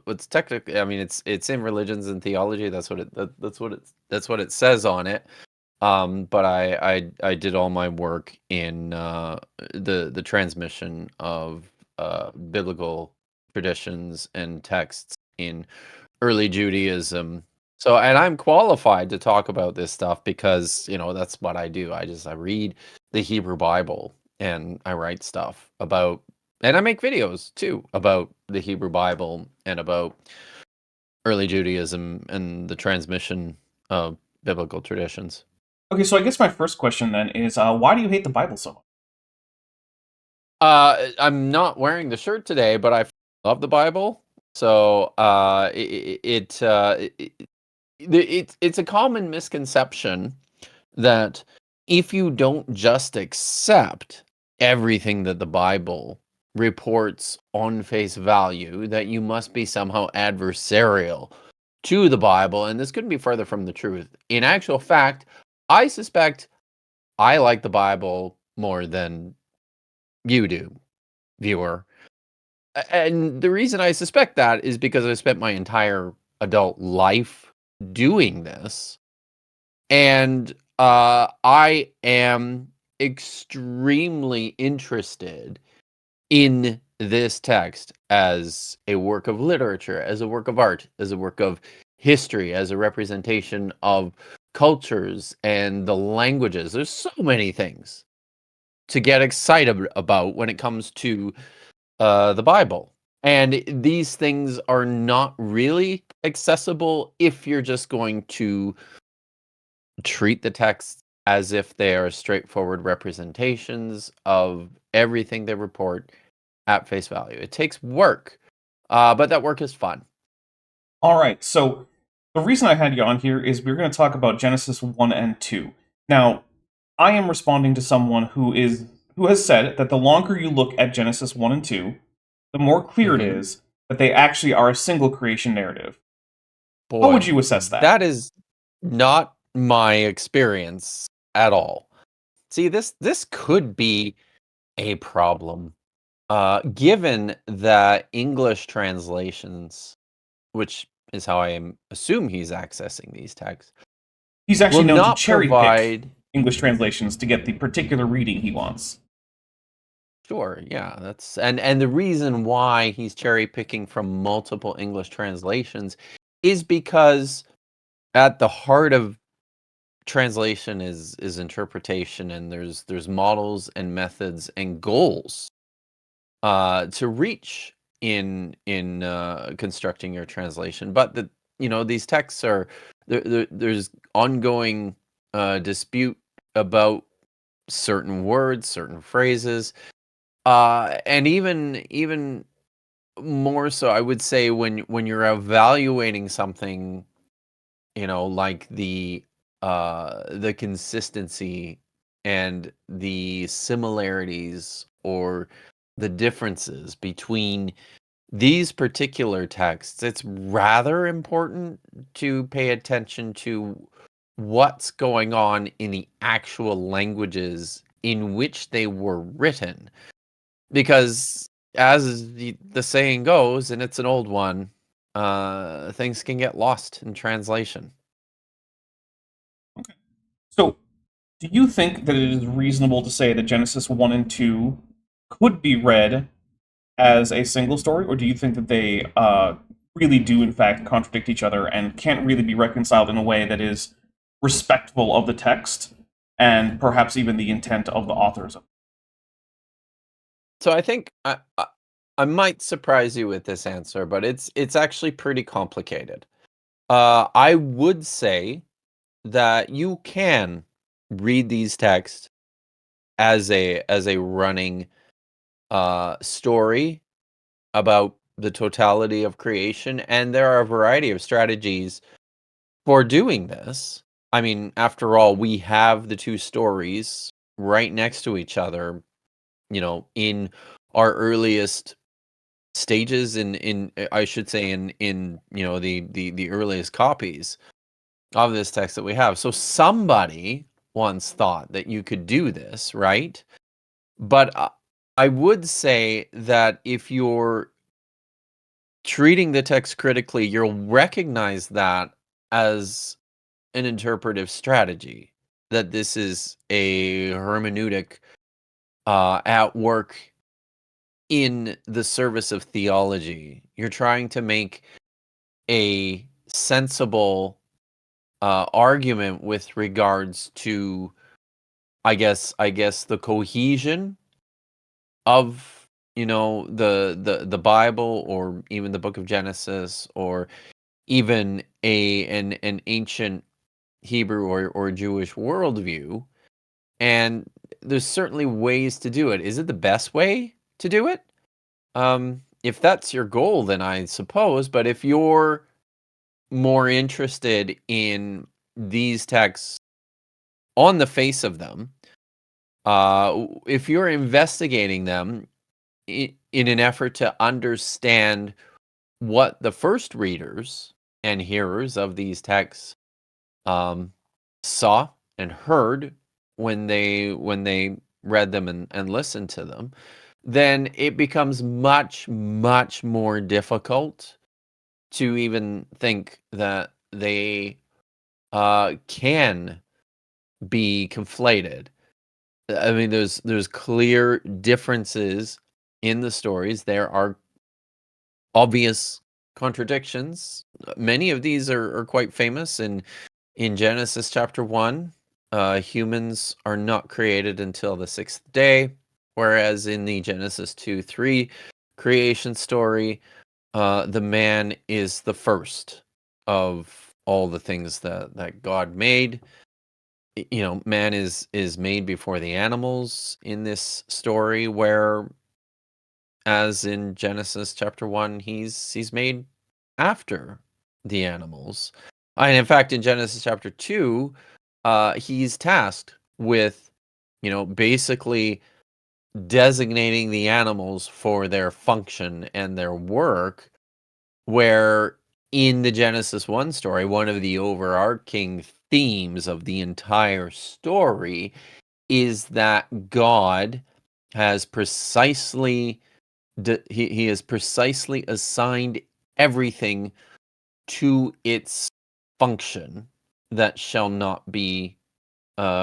what's technically, I mean, it's in religions and theology. That's what it says on it. But I did all my work in the transmission of biblical traditions and texts in early Judaism. So, and I'm qualified to talk about this stuff because, that's what I do. I read the Hebrew Bible and I write stuff about, and I make videos too about the Hebrew Bible and about early Judaism and the transmission of biblical traditions. Okay, so I guess my first question then is, why do you hate the Bible so much? I'm not wearing the shirt today, but I love the Bible. So it's a common misconception that if you don't just accept everything that the Bible reports on face value, that you must be somehow adversarial to the Bible, and this couldn't be further from the truth. In actual fact, I suspect I like the Bible more than you do, viewer. And the reason I suspect that is because I've spent my entire adult life doing this. And I am extremely interested in this text as a work of literature, as a work of art, as a work of history, as a representation of cultures and the languages. There's so many things to get excited about when it comes to the Bible. And these things are not really accessible if you're just going to treat the text as if they are straightforward representations of everything they report at face value. It takes work, but that work is fun. All right, so the reason I had you on here is we're going to talk about Genesis 1 and 2. Now, I am responding to someone who has said that the longer you look at Genesis 1 and 2, the more clear it is that they actually are a single creation narrative. Boy, how would you assess that? That is not my experience at all. See, this could be a problem, given that English translations, which is how I assume he's accessing these texts. He's actually known to cherry pick English translations to get the particular reading he wants. Sure, yeah, that's and the reason why he's cherry picking from multiple English translations is because at the heart of translation is interpretation, and there's models and methods and goals to reach in constructing your translation. But these texts are there's ongoing dispute about certain words, certain phrases, and even more so, I would say when you're evaluating something, like the consistency and the similarities or the differences between these particular texts, it's rather important to pay attention to what's going on in the actual languages in which they were written. Because as the saying goes, and it's an old one, things can get lost in translation. So, do you think that it is reasonable to say that Genesis 1 and 2 could be read as a single story, or do you think that they really do, in fact, contradict each other and can't really be reconciled in a way that is respectful of the text and perhaps even the intent of the authors? So I think I might surprise you with this answer, but it's actually pretty complicated. I would say that you can read these texts as a running story about the totality of creation, and there are a variety of strategies for doing this. I mean, after all, we have the two stories right next to each other, in our earliest stages, in I should say in the earliest copies of this text that we have. So somebody once thought that you could do this, right? But I would say that if you're treating the text critically, you'll recognize that as an interpretive strategy, that this is a hermeneutic at work in the service of theology. You're trying to make a sensible argument with regards to, I guess the cohesion of the Bible, or even the book of Genesis, or even an ancient Hebrew or Jewish worldview. And there's certainly ways to do it. Is it the best way to do it? If that's your goal, then I suppose. But if you're more interested in these texts on the face of them, if you're investigating them in an effort to understand what the first readers and hearers of these texts saw and heard when they read them and listened to them, then it becomes much, much more difficult to even think that they can be conflated. I mean, there's clear differences in the stories. There are obvious contradictions. Many of these are quite famous. In Genesis chapter 1, humans are not created until the sixth day, whereas in the Genesis 2:3 creation story, the man is the first of all the things that God made. Man is made before the animals in this story, where as in Genesis chapter 1, he's made after the animals. And in fact, in Genesis chapter 2, he's tasked with, basically designating the animals for their function and their work, where in the Genesis 1 story, one of the overarching themes of the entire story is that God has precisely he has precisely assigned everything to its function that shall not be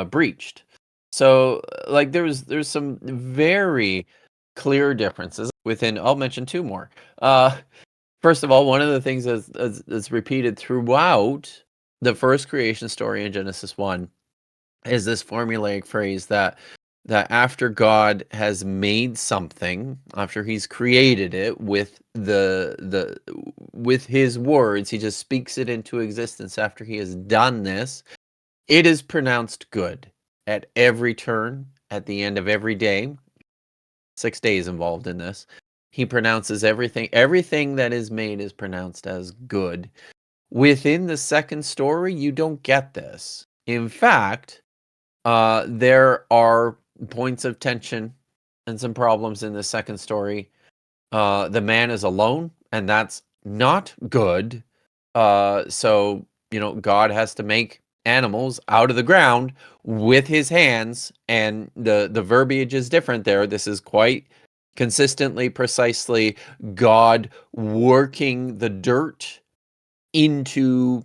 breached. So, like, there's some very clear differences within. I'll mention two more. First of all, one of the things that's repeated throughout the first creation story in Genesis 1 is this formulaic phrase that after God has made something, after he's created it with with his words, he just speaks it into existence. After he has done this, it is pronounced good at every turn, at the end of every day. 6 days involved in this. He pronounces everything that is made is pronounced as good. Within the second story, you don't get this. In fact, there are points of tension and some problems in the second story. The man is alone, and that's not good. So, God has to make animals out of the ground with his hands, and the verbiage is different there. This is quite consistently, precisely God working the dirt into,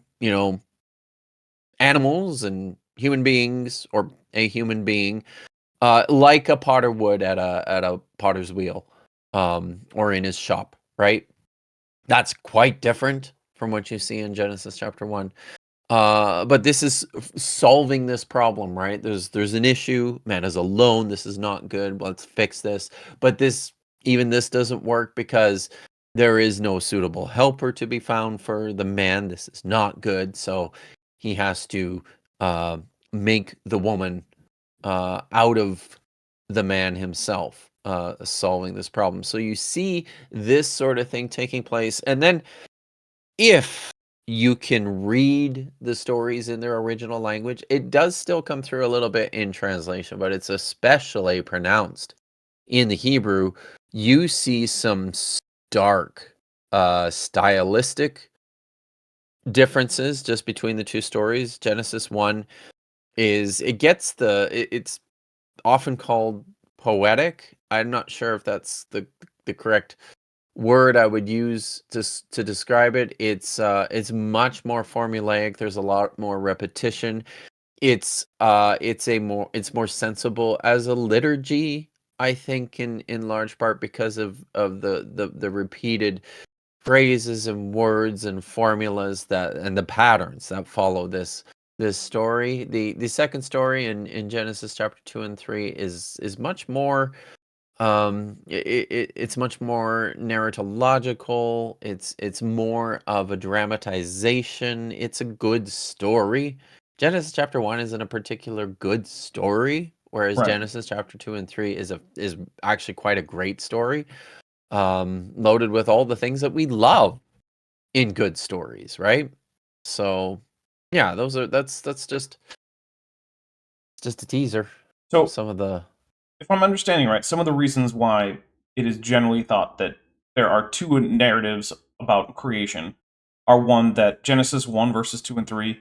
animals and human beings, or a human being, like a potter would at a potter's wheel, or in his shop, right? That's quite different from what you see in Genesis chapter 1. But this is solving this problem, right? There's an issue. Man is alone. This is not good. Let's fix this. But this doesn't work because there is no suitable helper to be found for the man. This is not good. So he has to make the woman out of the man himself, solving this problem. So you see this sort of thing taking place. And then if you can read the stories in their original language, it does still come through a little bit in translation, but it's especially pronounced in the Hebrew. You see some stark stylistic differences just between the two stories. Genesis 1 it's often called poetic. I'm not sure if that's the correct word I would use to describe it. It's much more formulaic. There's a lot more repetition. It's more sensible as a liturgy, I think, in large part because of the repeated phrases and words and formulas and the patterns that follow this story. The second story in Genesis chapter 2 and 3 is much more it's much more narratological. It's more of a dramatization. It's a good story. Genesis chapter 1 isn't a particular good story, whereas Right. Genesis chapter 2 and 3 is actually quite a great story, loaded with all the things that we love in good stories, right? So yeah, that's just a teaser. So Some of the if I'm understanding right, some of the reasons why it is generally thought that there are two narratives about creation are one that Genesis 1 verses 2 and 3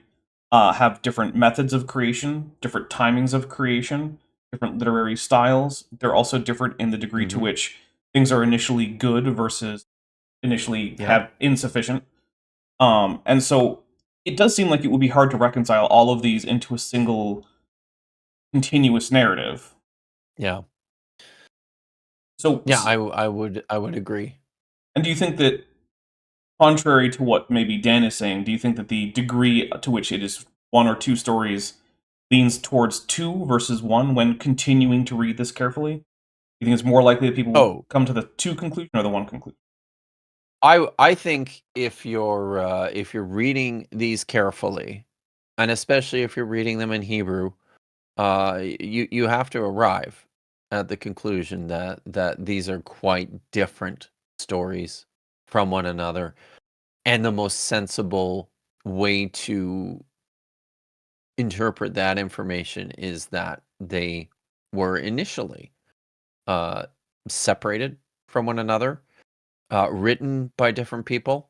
have different methods of creation, different timings of creation, different literary styles. They're also different in the degree to which things are initially good versus initially have insufficient. And so it does seem like it would be hard to reconcile all of these into a single continuous narrative. Yeah. So yeah, I would agree. And do you think that, contrary to what maybe Dan is saying, do you think that the degree to which it is one or two stories leans towards two versus one when continuing to read this carefully? Do you think it's more likely that people will come to the two conclusion or the one conclusion? I think if you're reading these carefully, and especially if you're reading them in Hebrew, you have to arrive at the conclusion that these are quite different stories from one another, and the most sensible way to interpret that information is that they were initially separated from one another, written by different people.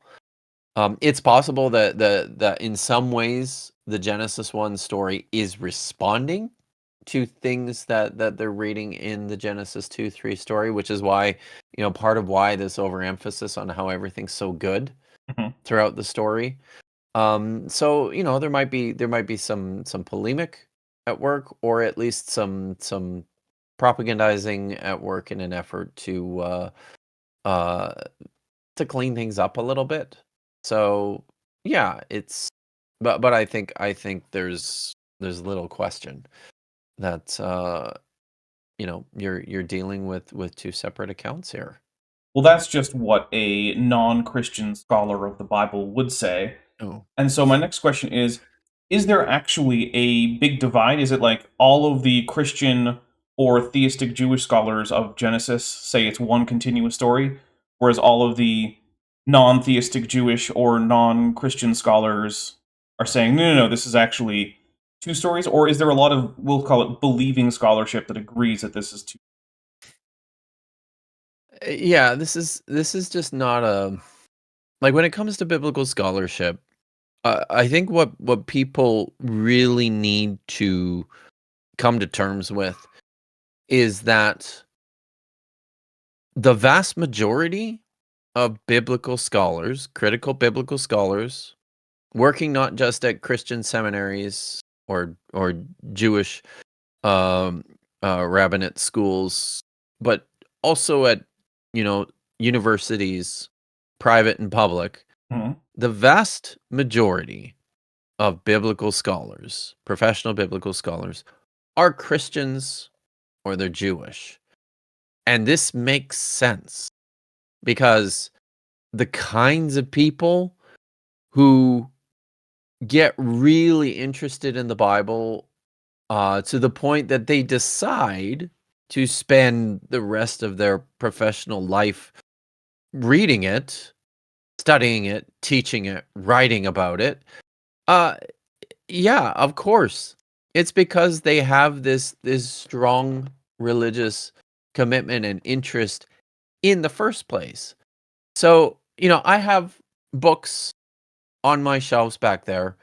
It's possible that in some ways the Genesis 1 story is responding to things that they're reading in the Genesis 2-3 story, which is why, part of why this overemphasis on how everything's so good throughout the story. So there might be some polemic at work, or at least some propagandizing at work in an effort to clean things up a little bit. So yeah, it's But I think there's little question that you're dealing with two separate accounts here. Well, that's just what a non-Christian scholar of the Bible would say. Oh. And so my next question is there actually a big divide? Is it like all of the Christian or theistic Jewish scholars of Genesis say it's one continuous story, whereas all of the non-theistic Jewish or non-Christian scholars are saying, no, this is actually two stories? Or is there a lot of, we'll call it believing scholarship that agrees that this is two? Yeah, this is just not a like when it comes to biblical scholarship. I think what people really need to come to terms with is that the vast majority of biblical scholars, critical biblical scholars, working not just at Christian seminaries or Jewish rabbinate schools, but also at universities, private and public. Mhm. The vast majority of biblical scholars, professional biblical scholars, are Christians or they're Jewish. And this makes sense because the kinds of people who get really interested in the Bible to the point that they decide to spend the rest of their professional life reading it, studying it, teaching it, writing about it. Yeah, of course. It's because they have this strong religious commitment and interest in the first place. So, I have books on my shelves back there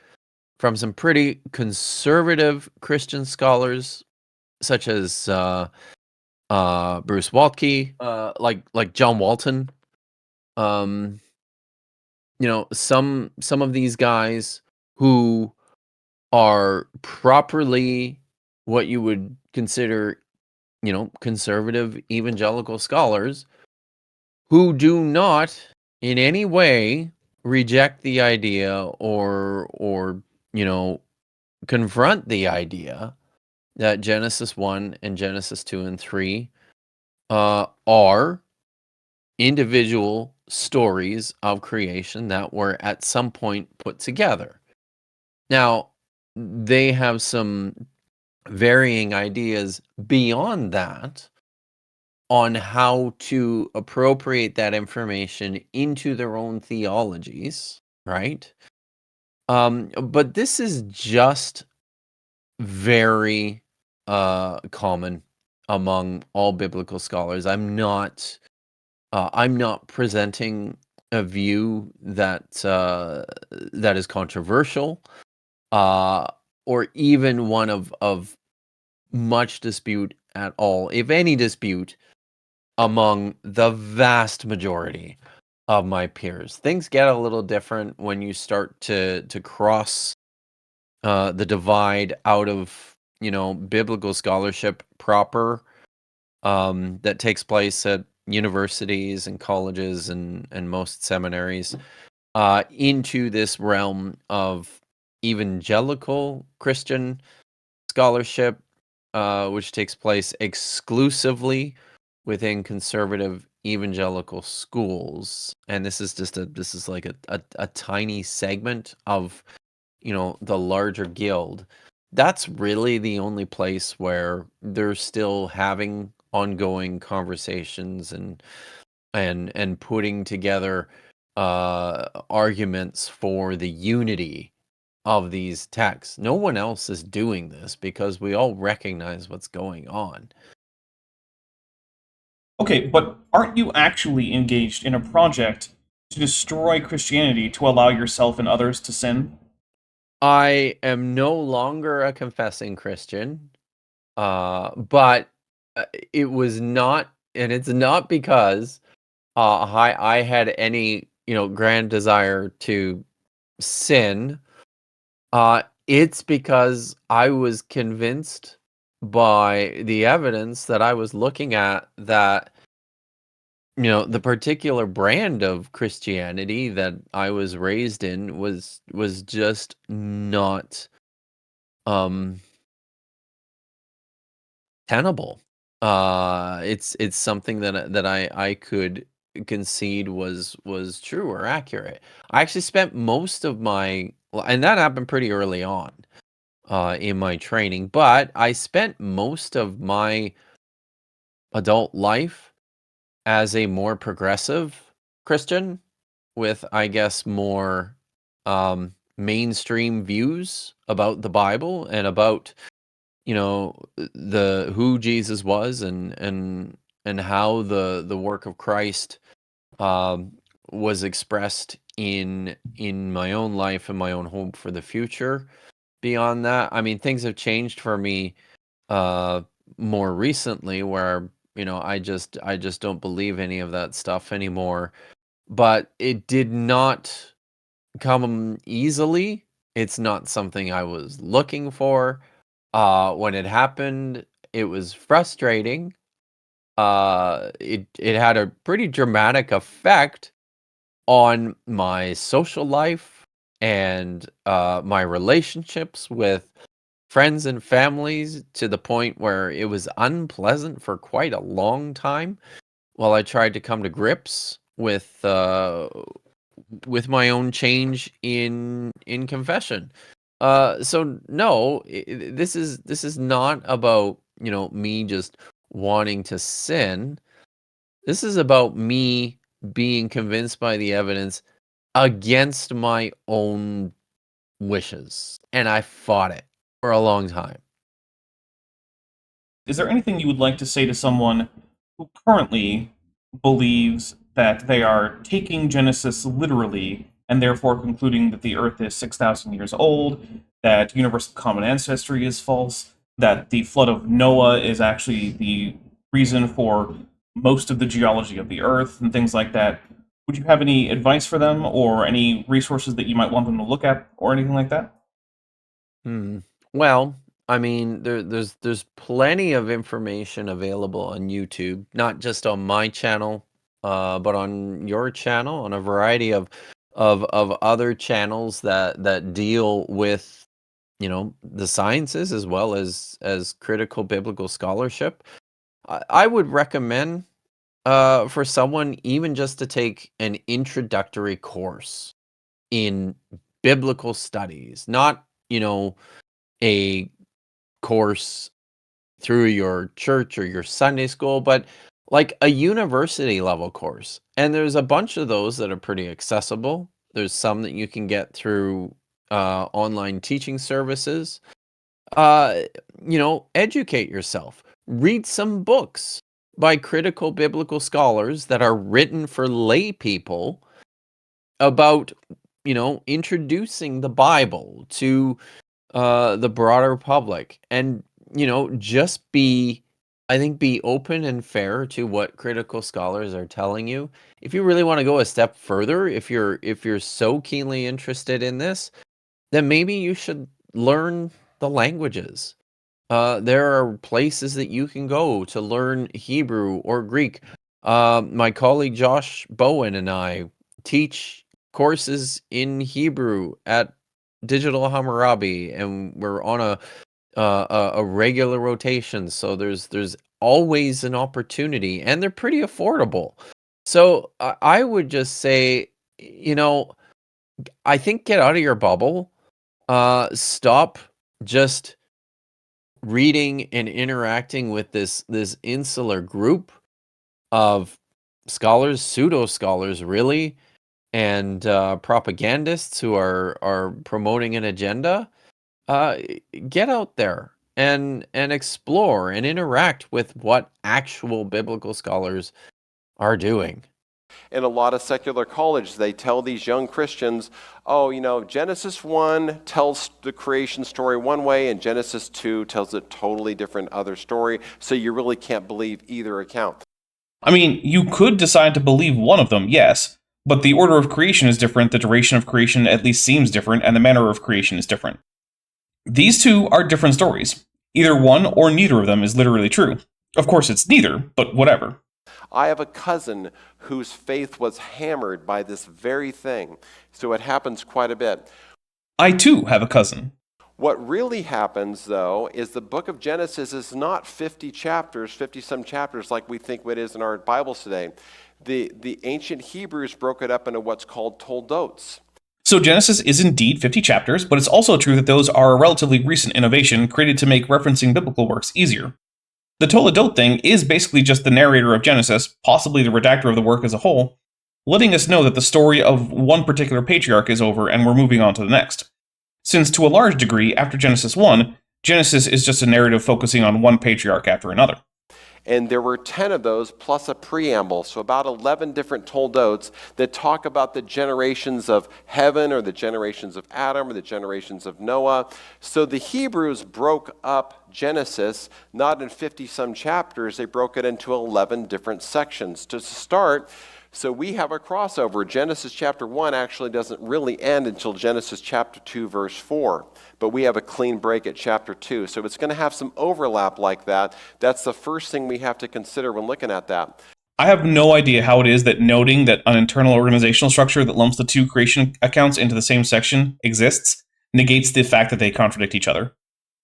from some pretty conservative Christian scholars, such as Bruce Waltke, like John Walton. Um, some of these guys who are properly what you would consider, conservative evangelical scholars who do not in any way reject the idea or confront the idea that Genesis 1 and Genesis 2 and 3 are individual stories of creation that were at some point put together. Now, they have some varying ideas beyond that on how to appropriate that information into their own theologies, right? But this is just very common among all biblical scholars. I'm not presenting a view that that is controversial, or even one of much dispute at all, if any dispute, among the vast majority of my peers. Things get a little different when you start to cross the divide out of biblical scholarship proper, that takes place at universities and colleges and most seminaries, into this realm of evangelical Christian scholarship, which takes place exclusively within conservative evangelical schools. And this is like a tiny segment of the larger guild. That's really the only place where they're still having ongoing conversations and putting together arguments for the unity of these texts. No one else is doing this because we all recognize what's going on. Okay, but aren't you actually engaged in a project to destroy Christianity to allow yourself and others to sin? I am no longer a confessing Christian, but it was not, and it's not because I had any grand desire to sin. It's because I was convinced by the evidence that I was looking at that the particular brand of Christianity that I was raised in was just not tenable. It's something that I could concede was true or accurate. I actually spent most of and that happened pretty early on in my training, but I spent most of my adult life as a more progressive Christian with, I guess, more mainstream views about the Bible and about the who Jesus was and how the work of Christ was expressed in my own life and my own hope for the future. Beyond that, I mean, things have changed for me more recently, where I just don't believe any of that stuff anymore. But it did not come easily. It's not something I was looking for. When it happened, it was frustrating. It had a pretty dramatic effect on my social life and my relationships with friends and families, to the point where it was unpleasant for quite a long time while I tried to come to grips with my own change in confession. So no, this is not about me just wanting to sin. This is about me being convinced by the evidence against my own wishes, and I fought it for a long time. Is there anything you would like to say to someone who currently believes that they are taking Genesis literally and therefore concluding that the Earth is 6,000 years old, that universal common ancestry is false, that the flood of Noah is actually the reason for most of the geology of the Earth, and things like that? Would you have any advice for them, or any resources that you might want them to look at, or anything like that? Well, I mean, there's plenty of information available on YouTube, not just on my channel, but on your channel, on a variety of other channels that deal with the sciences as well as critical biblical scholarship. I would recommend for someone even just to take an introductory course in biblical studies, not a course through your church or your Sunday school, but like a university level course. And there's a bunch of those that are pretty accessible. There's some that you can get through online teaching services. Educate yourself. Read some books by critical biblical scholars that are written for lay people about, introducing the Bible to the broader public. And just be open and fair to what critical scholars are telling you. If you really want to go a step further, if you're so keenly interested in this, then maybe you should learn the languages. There are places that you can go to learn Hebrew or Greek. My colleague Josh Bowen and I teach courses in Hebrew at Digital Hammurabi, and we're on a regular rotation. So there's always an opportunity, and they're pretty affordable. So I would just say, I think get out of your bubble. Stop just reading and interacting with this insular group of scholars, pseudo scholars, really, and propagandists who are promoting an agenda. Get out there and explore and interact with what actual biblical scholars are doing. In a lot of secular colleges, they tell these young Christians, oh, Genesis 1 tells the creation story one way, and Genesis 2 tells a totally different other story, so you really can't believe either account. I mean, you could decide to believe one of them, yes, but the order of creation is different, the duration of creation at least seems different, and the manner of creation is different. These two are different stories. Either one or neither of them is literally true. Of course, it's neither, but whatever. I have a cousin whose faith was hammered by this very thing. So it happens quite a bit. I too have a cousin. What really happens, though, is the book of Genesis is not 50 chapters, 50-some chapters like we think it is in our Bibles today. The ancient Hebrews broke it up into what's called toldots. So Genesis is indeed 50 chapters, but it's also true that those are a relatively recent innovation created to make referencing biblical works easier. The toledot thing is basically just the narrator of Genesis, possibly the redactor of the work as a whole, letting us know that the story of one particular patriarch is over and we're moving on to the next. Since to a large degree, after Genesis 1, Genesis is just a narrative focusing on one patriarch after another. And there were 10 of those plus a preamble, so about 11 different toldots that talk about the generations of heaven or the generations of Adam or the generations of Noah. So the Hebrews broke up Genesis not in 50-some chapters, they broke it into 11 different sections. To start, so we have a crossover. Genesis chapter 1 actually doesn't really end until Genesis chapter 2, verse 4. But we have a clean break at chapter 2. So it's going to have some overlap like that. That's the first thing we have to consider when looking at that. I have no idea how it is that noting that an internal organizational structure that lumps the two creation accounts into the same section exists negates the fact that they contradict each other.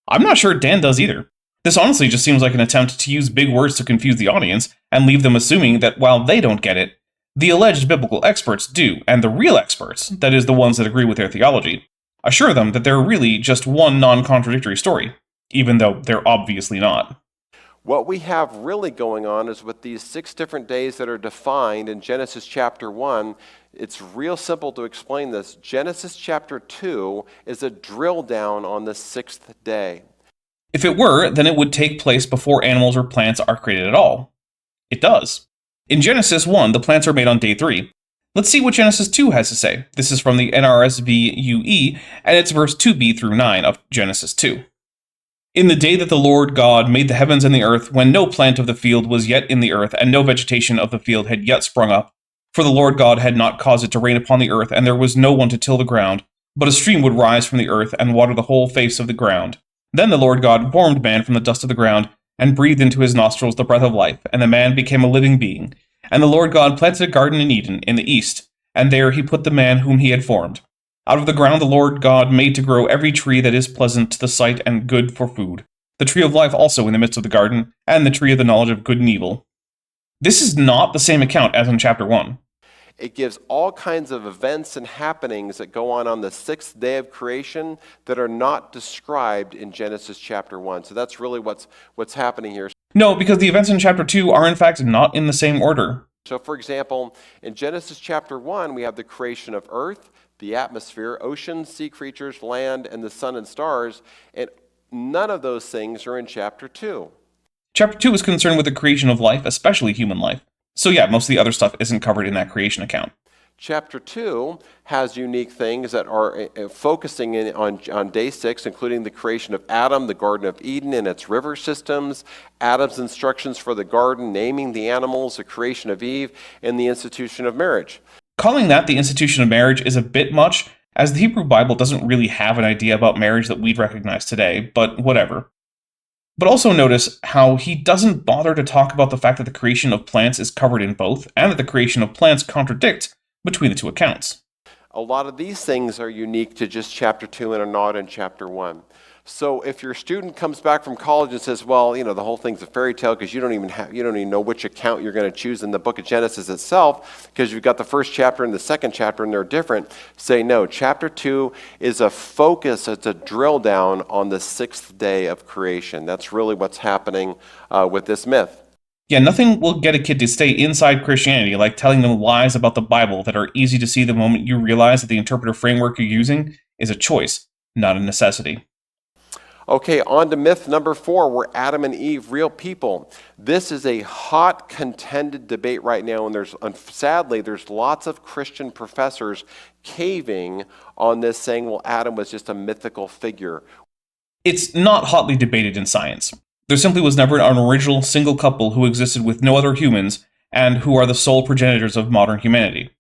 I'm not sure Dan does either. This honestly just seems like an attempt to use big words to confuse the audience and leave them assuming that while they don't get it, the alleged biblical experts do, and the real experts, that is the ones that agree with their theology, assure them that they're really just one non-contradictory story, even though they're obviously not. What we have really going on is with these 6 different days that are defined in Genesis chapter 1, it's real simple to explain this. Genesis chapter 2 is a drill down on the 6th day. If it were, then it would take place before animals or plants are created at all. It does. In Genesis 1, the plants are made on day 3. Let's see what Genesis 2 has to say. This is from the NRSV UE, and it's verse 2b through 9 of Genesis 2. In the day that the Lord God made the heavens and the earth, when no plant of the field was yet in the earth, and no vegetation of the field had yet sprung up, for the Lord God had not caused it to rain upon the earth, and there was no one to till the ground, but a stream would rise from the earth and water the whole face of the ground. Then the Lord God formed man from the dust of the ground, and breathed into his nostrils the breath of life, and the man became a living being. And the Lord God planted a garden in Eden, in the east, and there he put the man whom he had formed. Out of the ground the Lord God made to grow every tree that is pleasant to the sight and good for food, the tree of life also in the midst of the garden, and the tree of the knowledge of good and evil. This is not the same account as in chapter 1. It gives all kinds of events and happenings that go on the 6th day of creation that are not described in Genesis chapter 1. So that's really what's happening here. No, because the events in chapter 2 are in fact not in the same order. So for example, in Genesis chapter 1, we have the creation of earth, the atmosphere, oceans, sea creatures, land, and the sun and stars, and none of those things are in chapter 2. Chapter 2 is concerned with the creation of life, especially human life. So yeah, most of the other stuff isn't covered in that creation account. Chapter 2 has unique things that are focusing in on day 6, including the creation of Adam, the Garden of Eden and its river systems, Adam's instructions for the garden, naming the animals, the creation of Eve, and the institution of marriage. Calling that the institution of marriage is a bit much, as the Hebrew Bible doesn't really have an idea about marriage that we'd recognize today, but whatever. But also notice how he doesn't bother to talk about the fact that the creation of plants is covered in both, and that the creation of plants contradicts between the two accounts. A lot of these things are unique to just chapter 2 and are not in chapter 1. So if your student comes back from college and says, well, the whole thing's a fairy tale because you don't even know which account you're going to choose in the book of Genesis itself, because you've got the first chapter and the second chapter and they're different, say no. Chapter 2 is a focus, it's a drill down on the 6th day of creation. That's really what's happening with this myth. Yeah, nothing will get a kid to stay inside Christianity like telling them lies about the Bible that are easy to see the moment you realize that the interpretive framework you're using is a choice, not a necessity. Okay, on to myth number 4, were Adam and Eve real people? This is a hot, contended debate right now, and sadly, there's lots of Christian professors caving on this, saying, well, Adam was just a mythical figure. It's not hotly debated in science. There simply was never an original single couple who existed with no other humans, and who are the sole progenitors of modern humanity.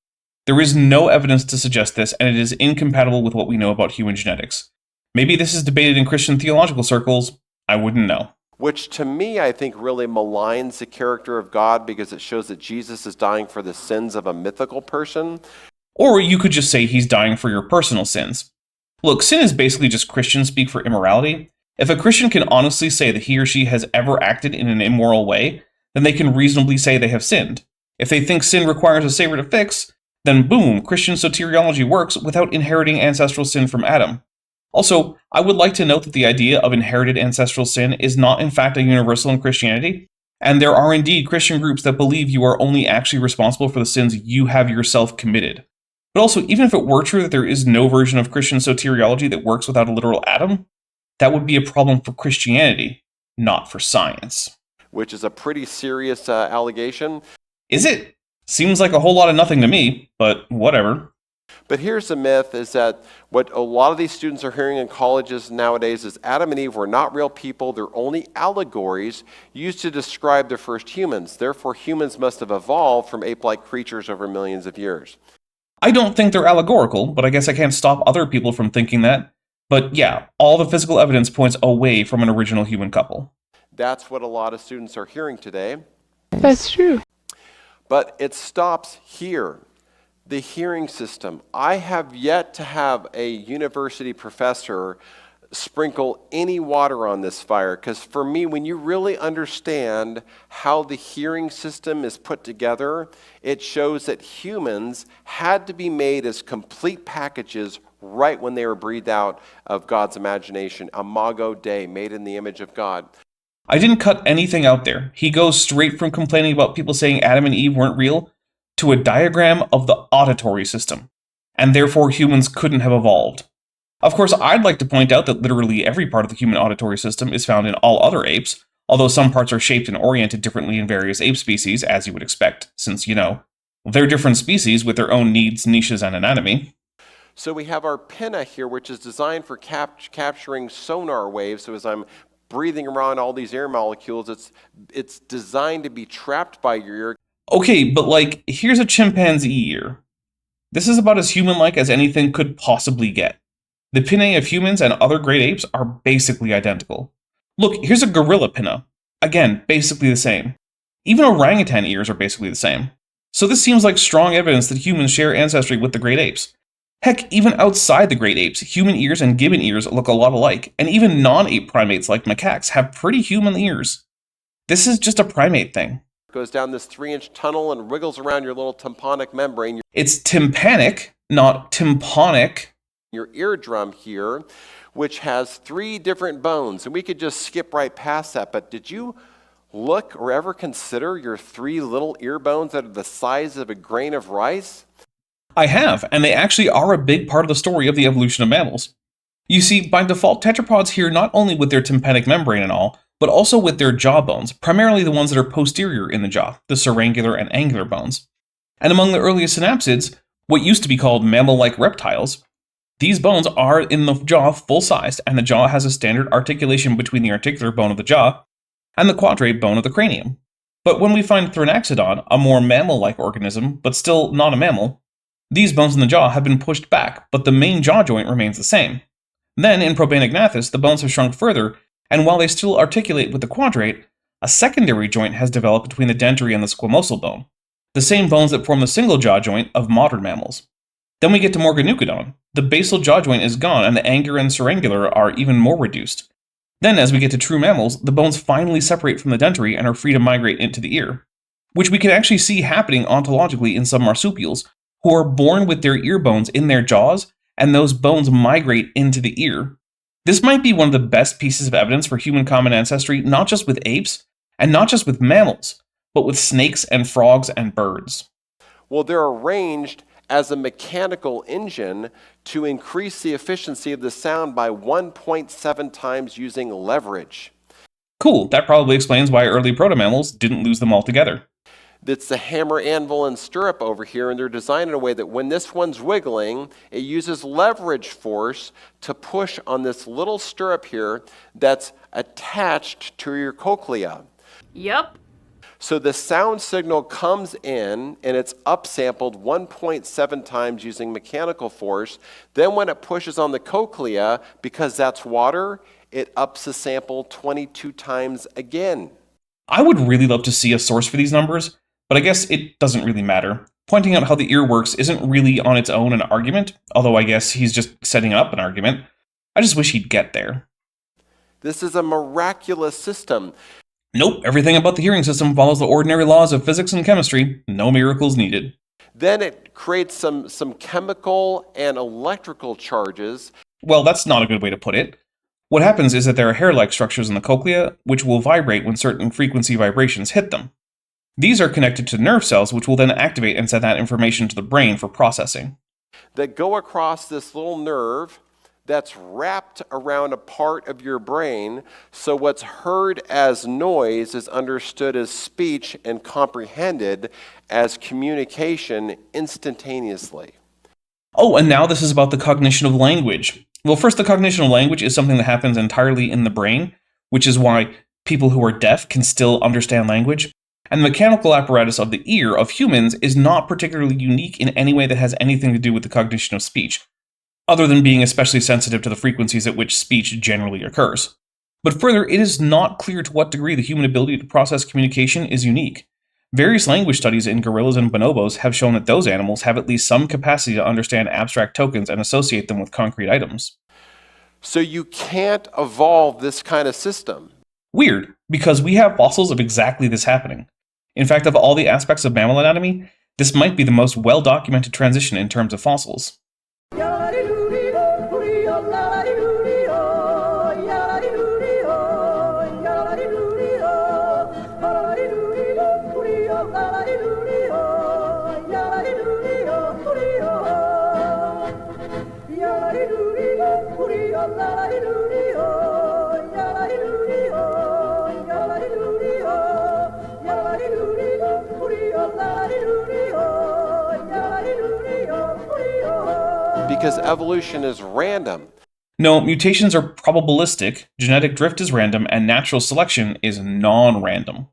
There is no evidence to suggest this, and it is incompatible with what we know about human genetics. Maybe this is debated in Christian theological circles, I wouldn't know. which to me I think really maligns the character of God because it shows that Jesus is dying for the sins of a mythical person. Or you could just say he's dying for your personal sins. Look, sin is basically just Christian speak for immorality. If a Christian can honestly say that he or she has ever acted in an immoral way, then they can reasonably say they have sinned. If they think sin requires a savior to fix, then boom, Christian soteriology works without inheriting ancestral sin from Adam. Also, I would like to note that the idea of inherited ancestral sin is not in fact a universal in Christianity, and there are indeed Christian groups that believe you are only actually responsible for the sins you have yourself committed. But also, even if it were true that there is no version of Christian soteriology that works without a literal Adam, that would be a problem for Christianity, not for science. Which is a pretty serious allegation. Is it? Seems like a whole lot of nothing to me, but whatever. But here's the myth, is that what a lot of these students are hearing in colleges nowadays is Adam and Eve were not real people, they're only allegories used to describe the first humans. Therefore, humans must have evolved from ape-like creatures over millions of years. I don't think they're allegorical, but I guess I can't stop other people from thinking that. But yeah, all the physical evidence points away from an original human couple. That's what a lot of students are hearing today. That's true. But it stops here. The hearing system. I have yet to have a university professor sprinkle any water on this fire, because for me, when you really understand how the hearing system is put together, it shows that humans had to be made as complete packages right when they were breathed out of God's imagination. Imago Dei, made in the image of God. I didn't cut anything out there. He goes straight from complaining about people saying Adam and Eve weren't real to a diagram of the auditory system, and therefore humans couldn't have evolved. Of course, I'd like to point out that literally every part of the human auditory system is found in all other apes, although some parts are shaped and oriented differently in various ape species, as you would expect, since, they're different species with their own needs, niches, and anatomy. So we have our pinna here, which is designed for capturing sonar waves. So as I'm breathing around all these air molecules, it's designed to be trapped by your ear. Okay, but here's a chimpanzee ear. This is about as human-like as anything could possibly get. The pinnae of humans and other great apes are basically identical. Look, here's a gorilla pinna. Again, basically the same. Even orangutan ears are basically the same. So this seems like strong evidence that humans share ancestry with the great apes. Heck, even outside the great apes, human ears and gibbon ears look a lot alike, and even non-ape primates like macaques have pretty human ears. This is just a primate thing. Goes down this 3-inch tunnel and wriggles around your little tympanic membrane. It's tympanic, not tympanic. Your eardrum here, which has 3 different bones. And we could just skip right past that, but did you look or ever consider your 3 little ear bones that are the size of a grain of rice? I have, and they actually are a big part of the story of the evolution of mammals. You see, by default, tetrapods hear not only with their tympanic membrane and all, but also with their jaw bones, primarily the ones that are posterior in the jaw, the syrangular and angular bones. And among the earliest synapsids, what used to be called mammal-like reptiles, these bones are in the jaw full-sized, and the jaw has a standard articulation between the articular bone of the jaw and the quadrate bone of the cranium. But when we find Thrinaxodon, a more mammal-like organism, but still not a mammal, these bones in the jaw have been pushed back, but the main jaw joint remains the same. Then, in Probanognathus, the bones have shrunk further, and while they still articulate with the quadrate, a secondary joint has developed between the dentary and the squamosal bone, the same bones that form the single jaw joint of modern mammals. Then we get to Morganucodon. The basal jaw joint is gone, and the angular and syrangular are even more reduced. Then, as we get to true mammals, the bones finally separate from the dentary and are free to migrate into the ear, which we can actually see happening ontologically in some marsupials, who are born with their ear bones in their jaws, and those bones migrate into the ear. This might be one of the best pieces of evidence for human common ancestry, not just with apes, and not just with mammals, but with snakes and frogs and birds. Well, they're arranged as a mechanical engine to increase the efficiency of the sound by 1.7 times using leverage. Cool, that probably explains why early proto-mammals didn't lose them altogether. That's the hammer, anvil, and stirrup over here, and they're designed in a way that when this one's wiggling, it uses leverage force to push on this little stirrup here that's attached to your cochlea. Yep. So the sound signal comes in and it's upsampled 1.7 times using mechanical force. Then when it pushes on the cochlea, because that's water, it ups the sample 22 times again. I would really love to see a source for these numbers, but I guess it doesn't really matter. Pointing out how the ear works isn't really on its own an argument, although I guess he's just setting up an argument. I just wish he'd get there. This is a miraculous system. Nope, everything about the hearing system follows the ordinary laws of physics and chemistry. No miracles needed. Then it creates some chemical and electrical charges. Well, that's not a good way to put it. What happens is that there are hair-like structures in the cochlea, which will vibrate when certain frequency vibrations hit them. These are connected to nerve cells, which will then activate and send that information to the brain for processing. That go across this little nerve that's wrapped around a part of your brain, so what's heard as noise is understood as speech and comprehended as communication instantaneously. Oh, and now this is about the cognition of language. Well, first, the cognition of language is something that happens entirely in the brain, which is why people who are deaf can still understand language. And the mechanical apparatus of the ear of humans is not particularly unique in any way that has anything to do with the cognition of speech, other than being especially sensitive to the frequencies at which speech generally occurs. But further, it is not clear to what degree the human ability to process communication is unique. Various language studies in gorillas and bonobos have shown that those animals have at least some capacity to understand abstract tokens and associate them with concrete items. So you can't evolve this kind of system. Weird, because we have fossils of exactly this happening. In fact, of all the aspects of mammal anatomy, this might be the most well-documented transition in terms of fossils. Because evolution is random. No, mutations are probabilistic, genetic drift is random, and natural selection is non-random.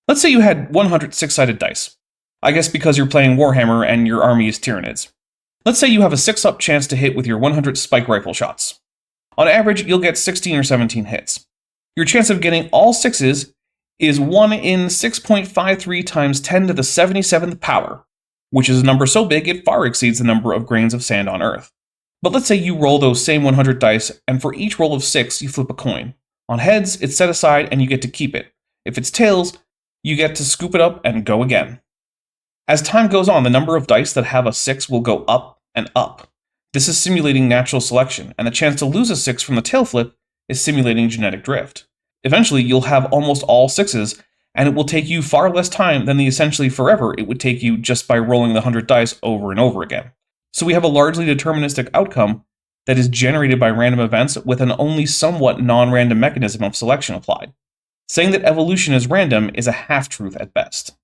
Let's say you had 100 six-sided dice. I guess because you're playing Warhammer and your army is Tyranids. Let's say you have a 6-up chance to hit with your 100 spike rifle shots. On average, you'll get 16 or 17 hits. Your chance of getting all 6s is 1 in 6.53 times 10 to the 77th power, which is a number so big it far exceeds the number of grains of sand on Earth. But let's say you roll those same 100 dice, and for each roll of 6, you flip a coin. On heads, it's set aside and you get to keep it. If it's tails, you get to scoop it up and go again. As time goes on, the number of dice that have a 6 will go up and up. This is simulating natural selection, and the chance to lose a 6 from the tail flip is simulating genetic drift. Eventually, you'll have almost all 6s, and it will take you far less time than the essentially forever it would take you just by rolling the 100 dice over and over again. So we have a largely deterministic outcome that is generated by random events with an only somewhat non-random mechanism of selection applied. Saying that evolution is random is a half-truth at best.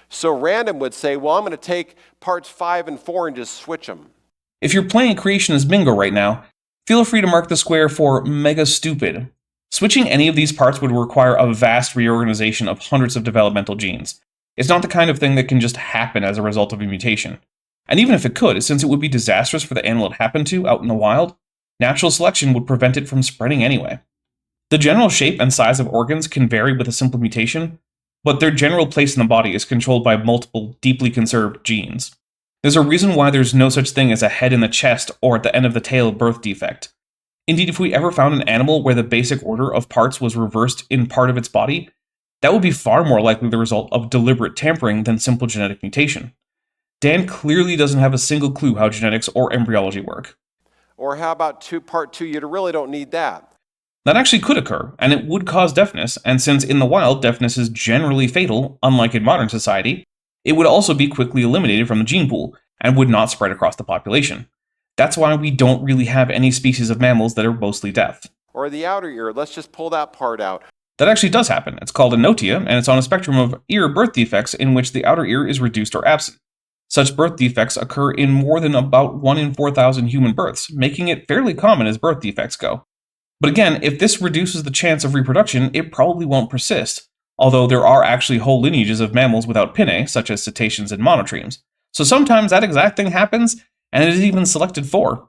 So random would say, well, I'm going to take parts 5 and 4 and just switch them. If you're playing Creationist Bingo right now, feel free to mark the square for mega stupid. Switching any of these parts would require a vast reorganization of hundreds of developmental genes. It's not the kind of thing that can just happen as a result of a mutation. And even if it could, since it would be disastrous for the animal it happened to out in the wild, natural selection would prevent it from spreading anyway. The general shape and size of organs can vary with a simple mutation, but their general place in the body is controlled by multiple, deeply conserved genes. There's a reason why there's no such thing as a head in the chest or at the end of the tail birth defect. Indeed, if we ever found an animal where the basic order of parts was reversed in part of its body, that would be far more likely the result of deliberate tampering than simple genetic mutation. Dan clearly doesn't have a single clue how genetics or embryology work. Or how about part 2? You really don't need that. That actually could occur, and it would cause deafness, and since in the wild deafness is generally fatal, unlike in modern society, it would also be quickly eliminated from the gene pool, and would not spread across the population. That's why we don't really have any species of mammals that are mostly deaf. Or the outer ear, let's just pull that part out. That actually does happen. It's called a notia, and it's on a spectrum of ear birth defects in which the outer ear is reduced or absent. Such birth defects occur in more than about 1 in 4,000 human births, making it fairly common as birth defects go. But again, if this reduces the chance of reproduction, it probably won't persist, although there are actually whole lineages of mammals without pinnae, such as cetaceans and monotremes. So sometimes that exact thing happens, and it is even selected for.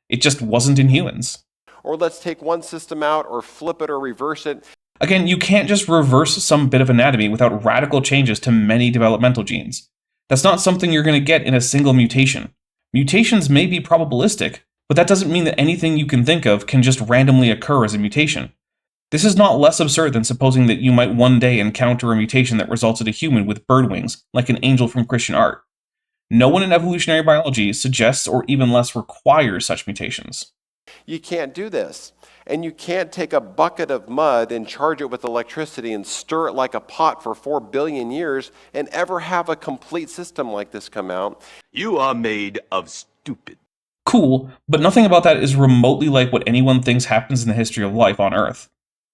It just wasn't in humans. Or let's take one system out, or flip it, or reverse it. Again, you can't just reverse some bit of anatomy without radical changes to many developmental genes. That's not something you're going to get in a single mutation. Mutations may be probabilistic, but that doesn't mean that anything you can think of can just randomly occur as a mutation. This is not less absurd than supposing that you might one day encounter a mutation that results in a human with bird wings, like an angel from Christian art. No one in evolutionary biology suggests or even less requires such mutations. You can't do this. And you can't take a bucket of mud and charge it with electricity and stir it like a pot for 4 billion years and ever have a complete system like this come out. You are made of stupid. Cool, but nothing about that is remotely like what anyone thinks happens in the history of life on Earth.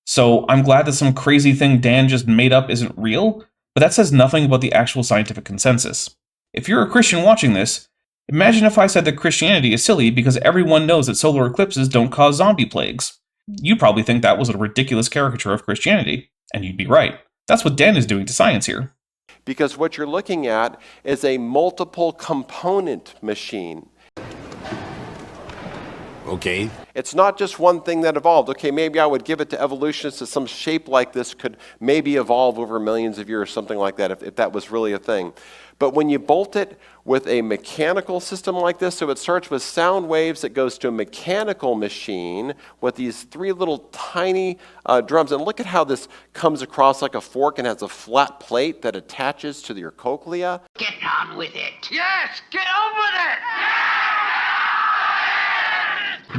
So I'm glad that some crazy thing Dan just made up isn't real, but that says nothing about the actual scientific consensus. If you're a Christian watching this, imagine if I said that Christianity is silly because everyone knows that solar eclipses don't cause zombie plagues. You'd probably think that was a ridiculous caricature of Christianity, and you'd be right. That's what Dan is doing to science here. Because what you're looking at is a multiple component machine. Okay. It's not just one thing that evolved. Okay, maybe I would give it to evolutionists that some shape like this could maybe evolve over millions of years, something like that, if that was really a thing. But when you bolt it with a mechanical system like this, so it starts with sound waves, it goes to a mechanical machine with these 3 little tiny drums. And look at how this comes across like a fork and has a flat plate that attaches to your cochlea. Get on with it. Yes, get on with it.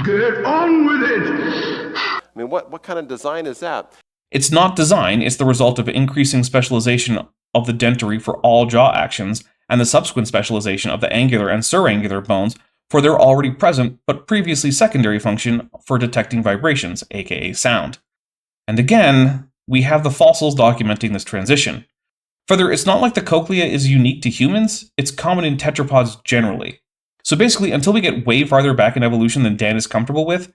Get on with it! I mean, what kind of design is that? It's not design, it's the result of increasing specialization of the dentary for all jaw actions, and the subsequent specialization of the angular and surangular bones for their already present but previously secondary function for detecting vibrations, aka sound. And again, we have the fossils documenting this transition. Further, it's not like the cochlea is unique to humans, it's common in tetrapods generally. So basically, until we get way farther back in evolution than Dan is comfortable with,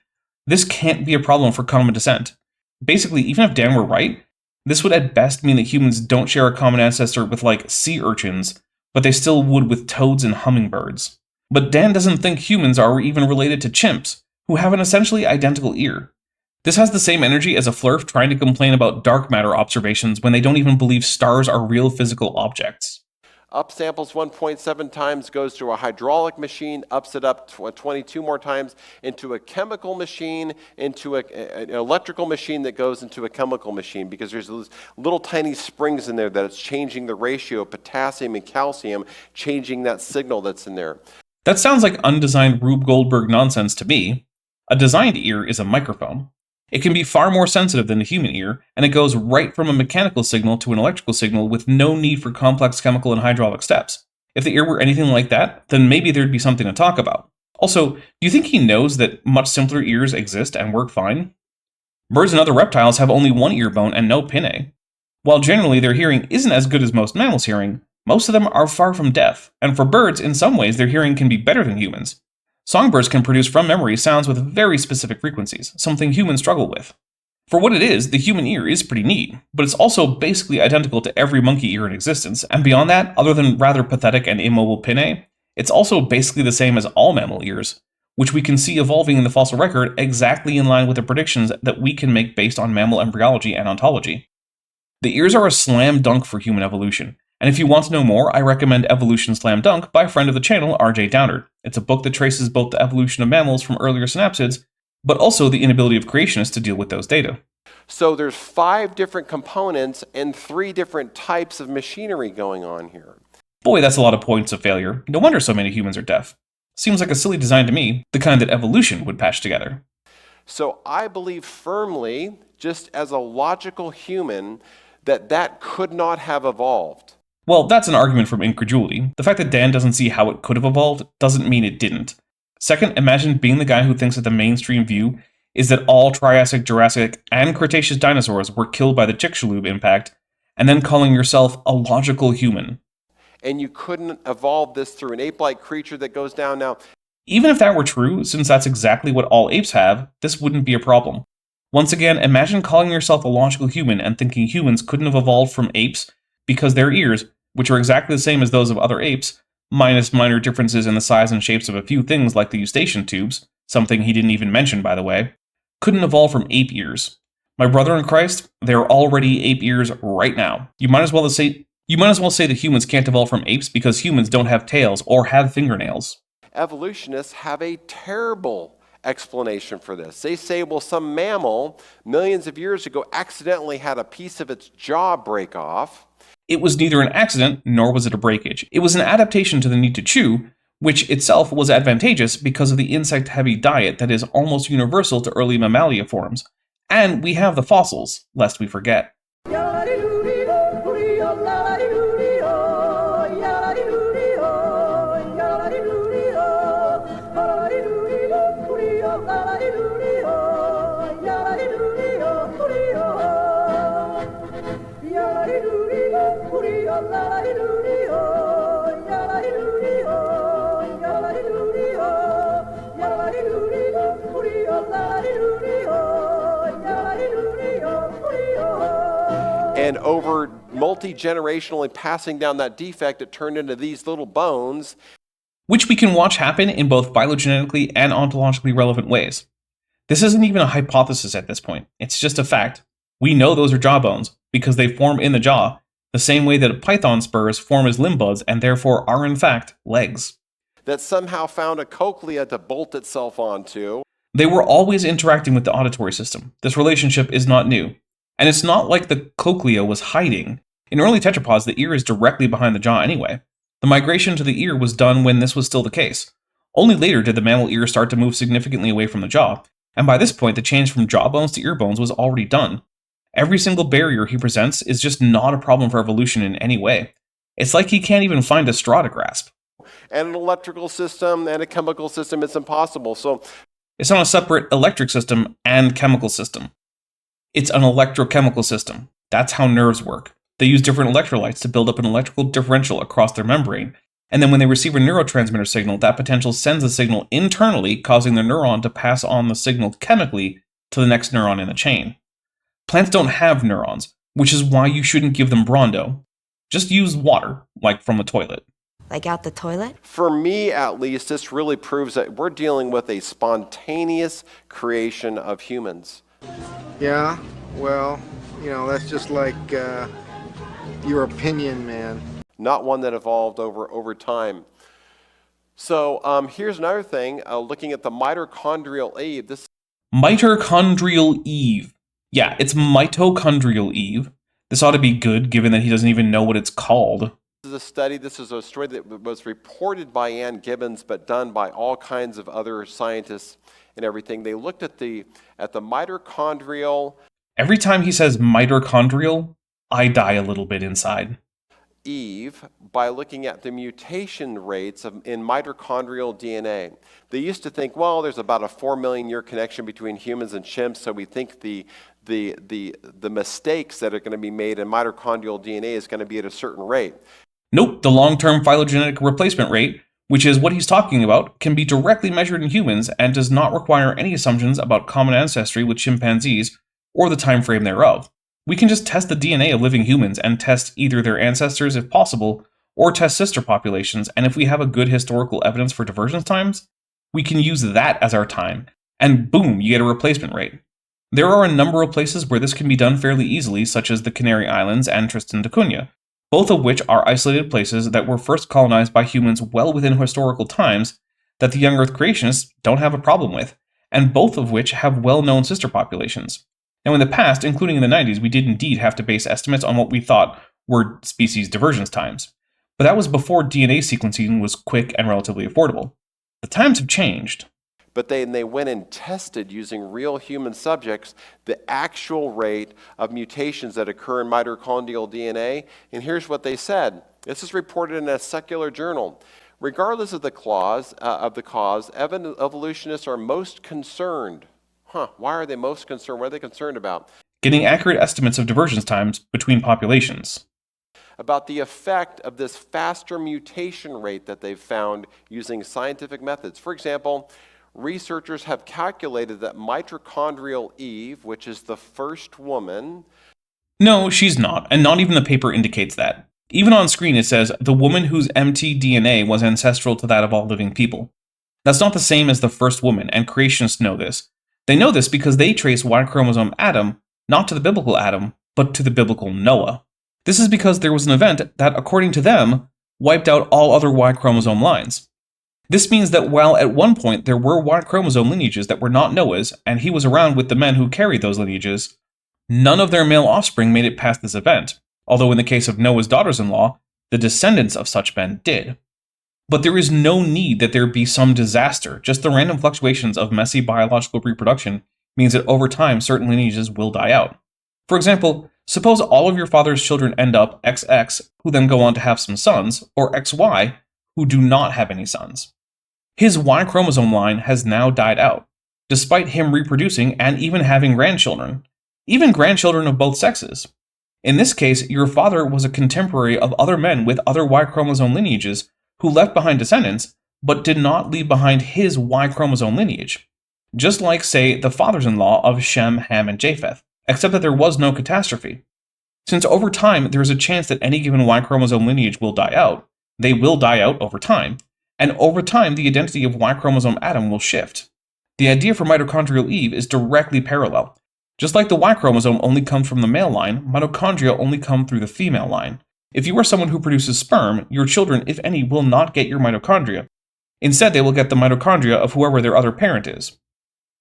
this can't be a problem for common descent. Basically, even if Dan were right, this would at best mean that humans don't share a common ancestor with, like, sea urchins, but they still would with toads and hummingbirds. But Dan doesn't think humans are even related to chimps, who have an essentially identical ear. This has the same energy as a flurf trying to complain about dark matter observations when they don't even believe stars are real physical objects. Upsamples 1.7 times, goes to a hydraulic machine, ups it up 22 more times, into a chemical machine, into an electrical machine that goes into a chemical machine, because there's those little tiny springs in there that it's changing the ratio of potassium and calcium, changing that signal that's in there. That sounds like undesigned Rube Goldberg nonsense to me. A designed ear is a microphone. It can be far more sensitive than a human ear, and it goes right from a mechanical signal to an electrical signal with no need for complex chemical and hydraulic steps. If the ear were anything like that, then maybe there'd be something to talk about. Also, do you think he knows that much simpler ears exist and work fine? Birds and other reptiles have only one ear bone and no pinnae. While generally their hearing isn't as good as most mammals' hearing, most of them are far from deaf, and for birds, in some ways, their hearing can be better than humans. Songbirds can produce from memory sounds with very specific frequencies, something humans struggle with. For what it is, the human ear is pretty neat, but it's also basically identical to every monkey ear in existence, and beyond that, other than rather pathetic and immobile pinnae, it's also basically the same as all mammal ears, which we can see evolving in the fossil record exactly in line with the predictions that we can make based on mammal embryology and ontology. The ears are a slam dunk for human evolution, and if you want to know more, I recommend Evolution Slam Dunk by a friend of the channel, RJ Downard. It's a book that traces both the evolution of mammals from earlier synapsids, but also the inability of creationists to deal with those data. So there's 5 different components and 3 different types of machinery going on here. Boy, that's a lot of points of failure. No wonder so many humans are deaf. Seems like a silly design to me, the kind that evolution would patch together. So I believe firmly, just as a logical human, that could not have evolved. Well, that's an argument from incredulity. The fact that Dan doesn't see how it could have evolved doesn't mean it didn't. Second, imagine being the guy who thinks that the mainstream view is that all Triassic, Jurassic, and Cretaceous dinosaurs were killed by the Chicxulub impact, and then calling yourself a logical human. And you couldn't evolve this through an ape-like creature that goes down now. Even if that were true, since that's exactly what all apes have, this wouldn't be a problem. Once again, imagine calling yourself a logical human and thinking humans couldn't have evolved from apes because their ears, which are exactly the same as those of other apes, minus minor differences in the size and shapes of a few things like the eustachian tubes, something he didn't even mention by the way, couldn't evolve from ape ears. My brother in Christ, they're already ape ears right now. You might as well say that humans can't evolve from apes because humans don't have tails or have fingernails. Evolutionists have a terrible explanation for this. They say, well, some mammal millions of years ago accidentally had a piece of its jaw break off. It was neither an accident nor was it a breakage. It was an adaptation to the need to chew, which itself was advantageous because of the insect-heavy diet that is almost universal to early mammalia forms. And we have the fossils, lest we forget. And over multi-generationally passing down that defect, it turned into these little bones. Which we can watch happen in both phylogenetically and ontologically relevant ways. This isn't even a hypothesis at this point, it's just a fact. We know those are jaw bones, because they form in the jaw, the same way that python spurs form as limb buds and therefore are in fact legs. That somehow found a cochlea to bolt itself onto. They were always interacting with the auditory system. This relationship is not new. And it's not like the cochlea was hiding. In early tetrapods, the ear is directly behind the jaw anyway. The migration to the ear was done when this was still the case. Only later did the mammal ear start to move significantly away from the jaw, and by this point the change from jaw bones to ear bones was already done. Every single barrier he presents is just not a problem for evolution in any way. It's like he can't even find a straw to grasp. And an electrical system and a chemical system, it's impossible. So it's not a separate electric system and chemical system. It's an electrochemical system. That's how nerves work. They use different electrolytes to build up an electrical differential across their membrane, and then when they receive a neurotransmitter signal, that potential sends a signal internally, causing the neuron to pass on the signal chemically to the next neuron in the chain. Plants don't have neurons, which is why you shouldn't give them Brondo. Just use water, like from a toilet. Like out the toilet? For me, at least, this really proves that we're dealing with a spontaneous creation of humans. Yeah, well, you know, that's just like your opinion, man. Not one that evolved over time. So here's another thing, looking at the mitochondrial Eve. Mitochondrial Eve. Yeah, it's mitochondrial Eve. This ought to be good, given that he doesn't even know what it's called. This is a study, this is a story that was reported by Ann Gibbons, but done by all kinds of other scientists and everything. They looked at the mitochondrial. Every time he says mitochondrial, I die a little bit inside. Eve by looking at the mutation rates in mitochondrial DNA. They used to think, well, there's about a 4 million year connection between humans and chimps, so we think the mistakes that are going to be made in mitochondrial DNA is going to be at a certain rate. Nope, the long-term phylogenetic replacement rate, which is what he's talking about, can be directly measured in humans and does not require any assumptions about common ancestry with chimpanzees or the time frame thereof. We can just test the DNA of living humans and test either their ancestors if possible, or test sister populations, and if we have a good historical evidence for divergence times, we can use that as our time, and boom, you get a replacement rate. There are a number of places where this can be done fairly easily, such as the Canary Islands and Tristan da Cunha, both of which are isolated places that were first colonized by humans well within historical times that the young Earth creationists don't have a problem with, and both of which have well-known sister populations. Now in the past, including in the 90s, we did indeed have to base estimates on what we thought were species divergence times, but that was before DNA sequencing was quick and relatively affordable. The times have changed. But they went and tested using real human subjects the actual rate of mutations that occur in mitochondrial DNA, and here's what they said. This is reported in a secular journal. Regardless of the cause, evolutionists are most concerned. Why are they most concerned? What are they concerned about? Getting accurate estimates of divergence times between populations. About the effect of this faster mutation rate that they've found using scientific methods. For example, researchers have calculated that mitochondrial Eve, which is the first woman... No, she's not, and not even the paper indicates that. Even on screen it says, the woman whose mtDNA was ancestral to that of all living people. That's not the same as the first woman, and creationists know this. They know this because they trace Y chromosome Adam not to the biblical Adam, but to the biblical Noah. This is because there was an event that, according to them, wiped out all other Y chromosome lines. This means that while at one point there were Y chromosome lineages that were not Noah's, and he was around with the men who carried those lineages, none of their male offspring made it past this event, although in the case of Noah's daughters-in-law, the descendants of such men did. But there is no need that there be some disaster, just the random fluctuations of messy biological reproduction means that over time certain lineages will die out. For example, suppose all of your father's children end up XX, who then go on to have some sons, or XY, who do not have any sons. His Y chromosome line has now died out, despite him reproducing and even having grandchildren, even grandchildren of both sexes. In this case, your father was a contemporary of other men with other Y chromosome lineages who left behind descendants, but did not leave behind his Y chromosome lineage. Just like, say, the fathers-in-law of Shem, Ham, and Japheth, except that there was no catastrophe. Since over time there is a chance that any given Y chromosome lineage will die out, they will die out over time, and over time the identity of Y chromosome Adam will shift. The idea for mitochondrial Eve is directly parallel. Just like the Y chromosome only comes from the male line, mitochondria only come through the female line. If you are someone who produces sperm, your children, if any, will not get your mitochondria. Instead, they will get the mitochondria of whoever their other parent is.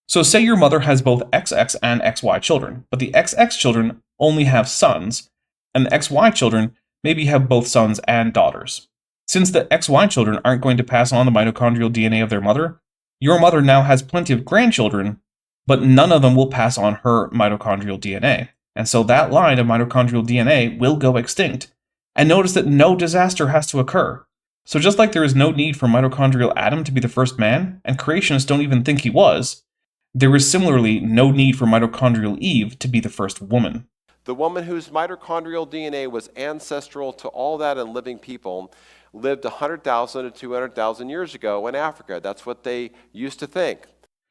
So say your mother has both XX and XY children, but the XX children only have sons, and the XY children maybe have both sons and daughters. Since the XY children aren't going to pass on the mitochondrial DNA of their mother, your mother now has plenty of grandchildren, but none of them will pass on her mitochondrial DNA. And so that line of mitochondrial DNA will go extinct. And notice that no disaster has to occur. So just like there is no need for mitochondrial Adam to be the first man, and creationists don't even think he was, there is similarly no need for mitochondrial Eve to be the first woman. The woman whose mitochondrial DNA was ancestral to all that in living people lived 100,000 to 200,000 years ago in Africa. That's what they used to think.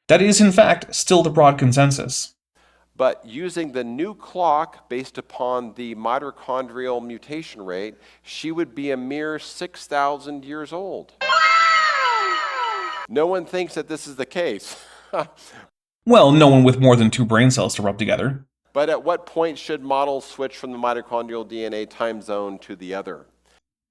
That is, in fact, still the broad consensus. But using the new clock based upon the mitochondrial mutation rate, she would be a mere 6,000 years old. No one thinks that this is the case. Well, no one with more than 2 brain cells to rub together. But at what point should models switch from the mitochondrial DNA time zone to the other?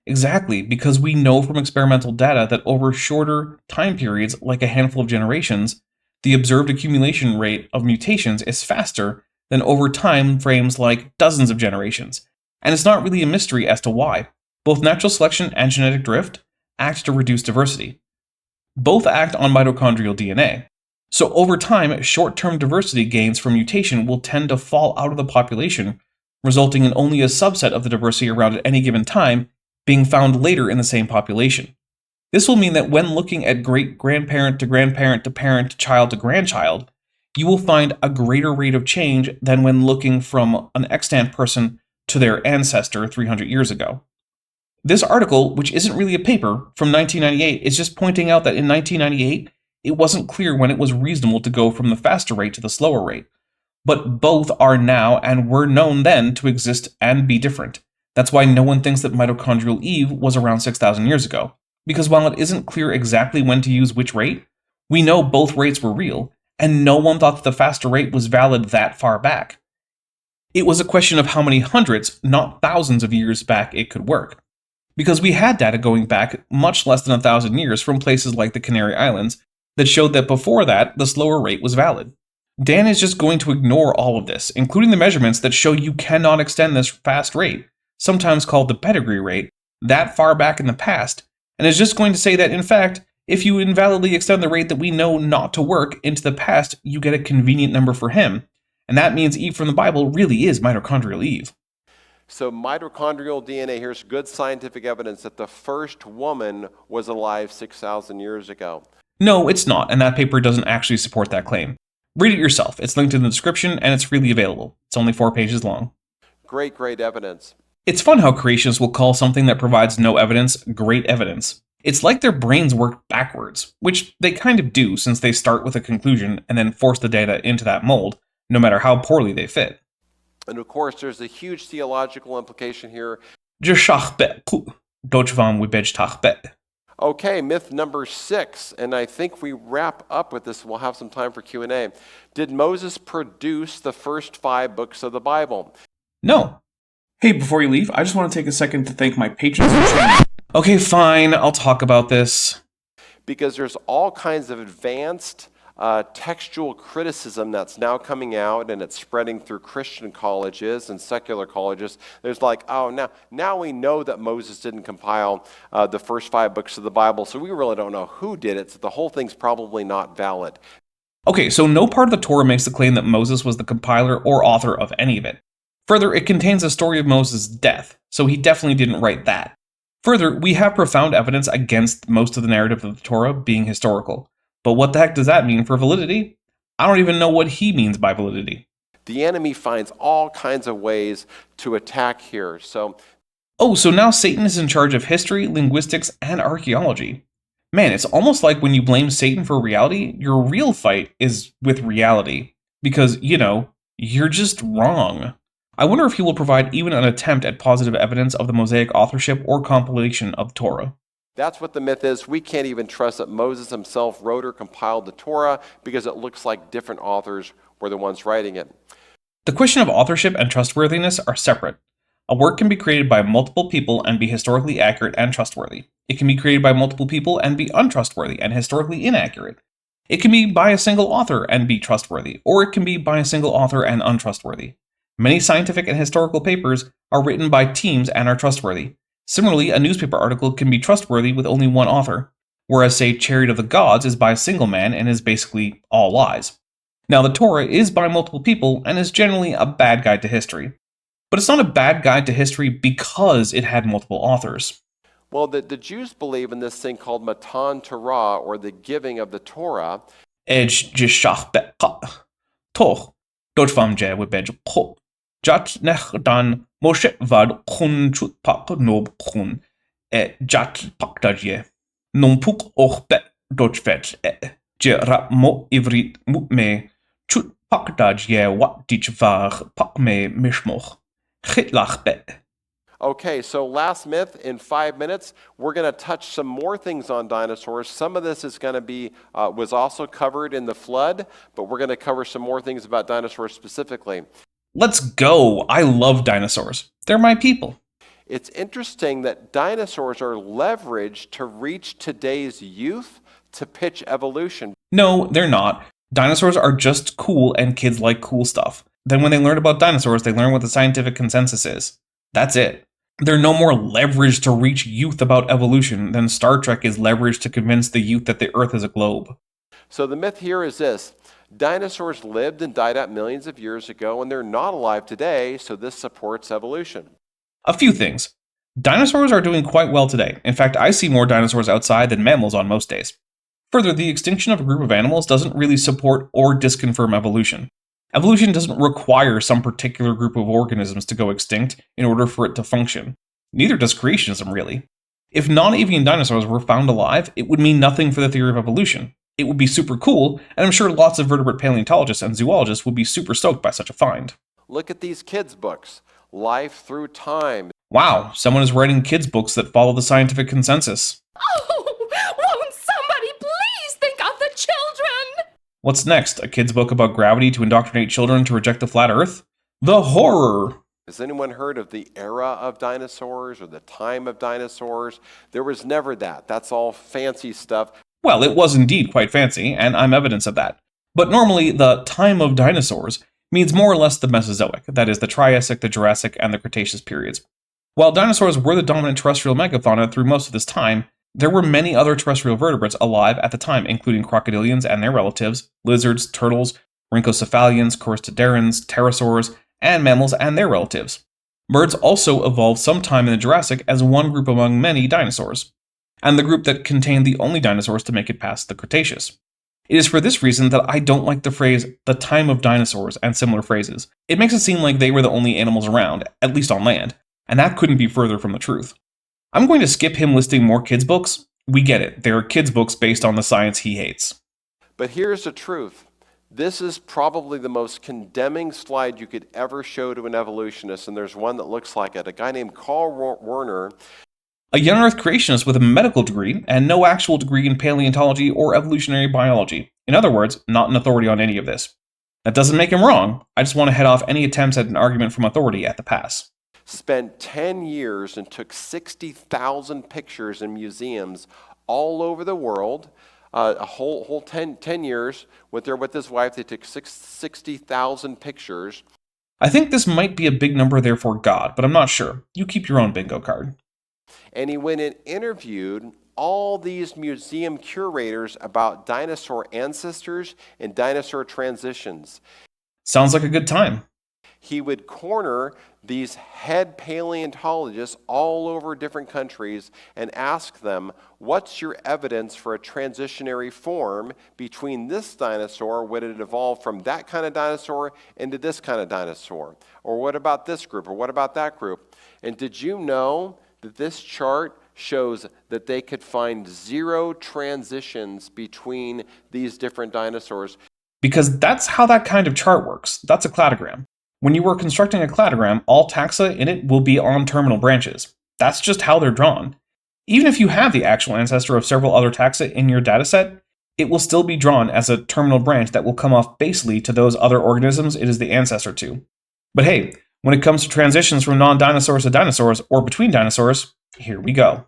Exactly, because we know from experimental data that over shorter time periods, like a handful of generations, the observed accumulation rate of mutations is faster than over time frames like dozens of generations. And it's not really a mystery as to why. Both natural selection and genetic drift act to reduce diversity. Both act on mitochondrial DNA. So over time, short-term diversity gains from mutation will tend to fall out of the population, resulting in only a subset of the diversity around at any given time being found later in the same population. This will mean that when looking at great-grandparent to grandparent to parent to child to grandchild, you will find a greater rate of change than when looking from an extant person to their ancestor 300 years ago. This article, which isn't really a paper, from 1998, is just pointing out that in 1998, it wasn't clear when it was reasonable to go from the faster rate to the slower rate. But both are now and were known then to exist and be different. That's why no one thinks that mitochondrial Eve was around 6,000 years ago. Because while it isn't clear exactly when to use which rate, we know both rates were real, and no one thought that the faster rate was valid that far back. It was a question of how many hundreds, not thousands of years back it could work. Because we had data going back much less than 1,000 years from places like the Canary Islands that showed that before that, the slower rate was valid. Dan is just going to ignore all of this, including the measurements that show you cannot extend this fast rate, sometimes called the pedigree rate, that far back in the past, and is just going to say that, in fact, if you invalidly extend the rate that we know not to work into the past, you get a convenient number for him, and that means Eve from the Bible really is mitochondrial Eve. So mitochondrial DNA, here's good scientific evidence that the first woman was alive 6,000 years ago. No, it's not, and that paper doesn't actually support that claim. Read it yourself. It's linked in the description, and it's freely available. It's only 4 pages long. Great evidence. It's fun how creationists will call something that provides no evidence great evidence. It's like their brains work backwards, which they kind of do since they start with a conclusion and then force the data into that mold, no matter how poorly they fit. And of course, there's a huge theological implication here. Okay, myth number 6, and I think we wrap up with this. We'll have some time for Q&A. Did Moses produce the first 5 books of the Bible? No. Hey, before you leave, I just want to take a second to thank my patrons for joining. Okay, fine, I'll talk about this. Because there's all kinds of advanced textual criticism that's now coming out, and it's spreading through Christian colleges and secular colleges. There's like, oh, now we know that Moses didn't compile the first 5 books of the Bible, so we really don't know who did it, so the whole thing's probably not valid. Okay, so no part of the Torah makes the claim that Moses was the compiler or author of any of it. Further, it contains a story of Moses' death, so he definitely didn't write that. Further, we have profound evidence against most of the narrative of the Torah being historical. But what the heck does that mean for validity? I don't even know what he means by validity. The enemy finds all kinds of ways to attack here, so... Oh, so now Satan is in charge of history, linguistics, and archaeology. Man, it's almost like when you blame Satan for reality, your real fight is with reality. Because, you're just wrong. I wonder if he will provide even an attempt at positive evidence of the Mosaic authorship or compilation of Torah. That's what the myth is. We can't even trust that Moses himself wrote or compiled the Torah because it looks like different authors were the ones writing it. The question of authorship and trustworthiness are separate. A work can be created by multiple people and be historically accurate and trustworthy. It can be created by multiple people and be untrustworthy and historically inaccurate. It can be by a single author and be trustworthy, or it can be by a single author and untrustworthy. Many scientific and historical papers are written by teams and are trustworthy. Similarly, a newspaper article can be trustworthy with only one author, whereas, say, Chariot of the Gods is by a single man and is basically all lies. Now, the Torah is by multiple people and is generally a bad guide to history. But it's not a bad guide to history because it had multiple authors. Well, the Jews believe in this thing called Matan Torah, or the giving of the Torah. Jat nech dan Moshe vad khun chut pak nob khun jat pakdajye non puk och bet dotvet je rap mo ivrit me chut pakdajye wat dich var pak me mishmoch khitlach bet. Okay, so last myth in 5 minutes. We're going to touch some more things on dinosaurs. Some of this is going to be was also covered in the flood, but we're going to cover some more things about dinosaurs specifically. Let's go! I love dinosaurs. They're my people. It's interesting that dinosaurs are leveraged to reach today's youth to pitch evolution. No, they're not. Dinosaurs are just cool and kids like cool stuff. Then when they learn about dinosaurs, they learn what the scientific consensus is. That's it. They're no more leveraged to reach youth about evolution than Star Trek is leveraged to convince the youth that the Earth is a globe. So the myth here is this. Dinosaurs lived and died out millions of years ago, and they're not alive today, so this supports evolution. A few things. Dinosaurs are doing quite well today. In fact, I see more dinosaurs outside than mammals on most days. Further, the extinction of a group of animals doesn't really support or disconfirm evolution. Evolution doesn't require some particular group of organisms to go extinct in order for it to function. Neither does creationism, really. If non-avian dinosaurs were found alive, it would mean nothing for the theory of evolution. It would be super cool, and I'm sure lots of vertebrate paleontologists and zoologists would be super stoked by such a find. Look at these kids' books. Life Through Time. Wow, someone is writing kids' books that follow the scientific consensus. Oh, won't somebody please think of the children? What's next? A kid's book about gravity to indoctrinate children to reject the flat Earth? The horror! Has anyone heard of the era of dinosaurs or the time of dinosaurs? There was never that. That's all fancy stuff. Well, it was indeed quite fancy, and I'm evidence of that. But normally, the time of dinosaurs means more or less the Mesozoic, that is, the Triassic, the Jurassic, and the Cretaceous periods. While dinosaurs were the dominant terrestrial megafauna through most of this time, there were many other terrestrial vertebrates alive at the time, including crocodilians and their relatives, lizards, turtles, rhynchocephalians, choristoderans, pterosaurs, and mammals and their relatives. Birds also evolved sometime in the Jurassic as one group among many dinosaurs, and the group that contained the only dinosaurs to make it past the Cretaceous. It is for this reason that I don't like the phrase, the time of dinosaurs, and similar phrases. It makes it seem like they were the only animals around, at least on land, and that couldn't be further from the truth. I'm going to skip him listing more kids' books. We get it. There are kids' books based on the science he hates. But here's the truth. This is probably the most condemning slide you could ever show to an evolutionist, and there's one that looks like it. A guy named Carl Werner, a young Earth creationist with a medical degree and no actual degree in paleontology or evolutionary biology. In other words, not an authority on any of this. That doesn't make him wrong. I just want to head off any attempts at an argument from authority at the pass. spent 10 years and took 60,000 pictures in museums all over the world. A whole 10 years, went there with his wife. They took 60,000 pictures. I think this might be a big number there for God, but I'm not sure. You keep your own bingo card. And he went and interviewed all these museum curators about dinosaur ancestors and dinosaur transitions. Sounds like a good time. He would corner these head paleontologists all over different countries and ask them, what's your evidence for a transitionary form between this dinosaur, when it evolved from that kind of dinosaur into this kind of dinosaur? Or what about this group? Or what about that group? And did you know that this chart shows that they could find 0 transitions between these different dinosaurs? Because that's how that kind of chart works. That's a cladogram. When you are constructing a cladogram, all taxa in it will be on terminal branches. That's just how they're drawn. Even if you have the actual ancestor of several other taxa in your dataset, it will still be drawn as a terminal branch that will come off basally to those other organisms it is the ancestor to. But hey, when it comes to transitions from non-dinosaurs to dinosaurs, or between dinosaurs, here we go.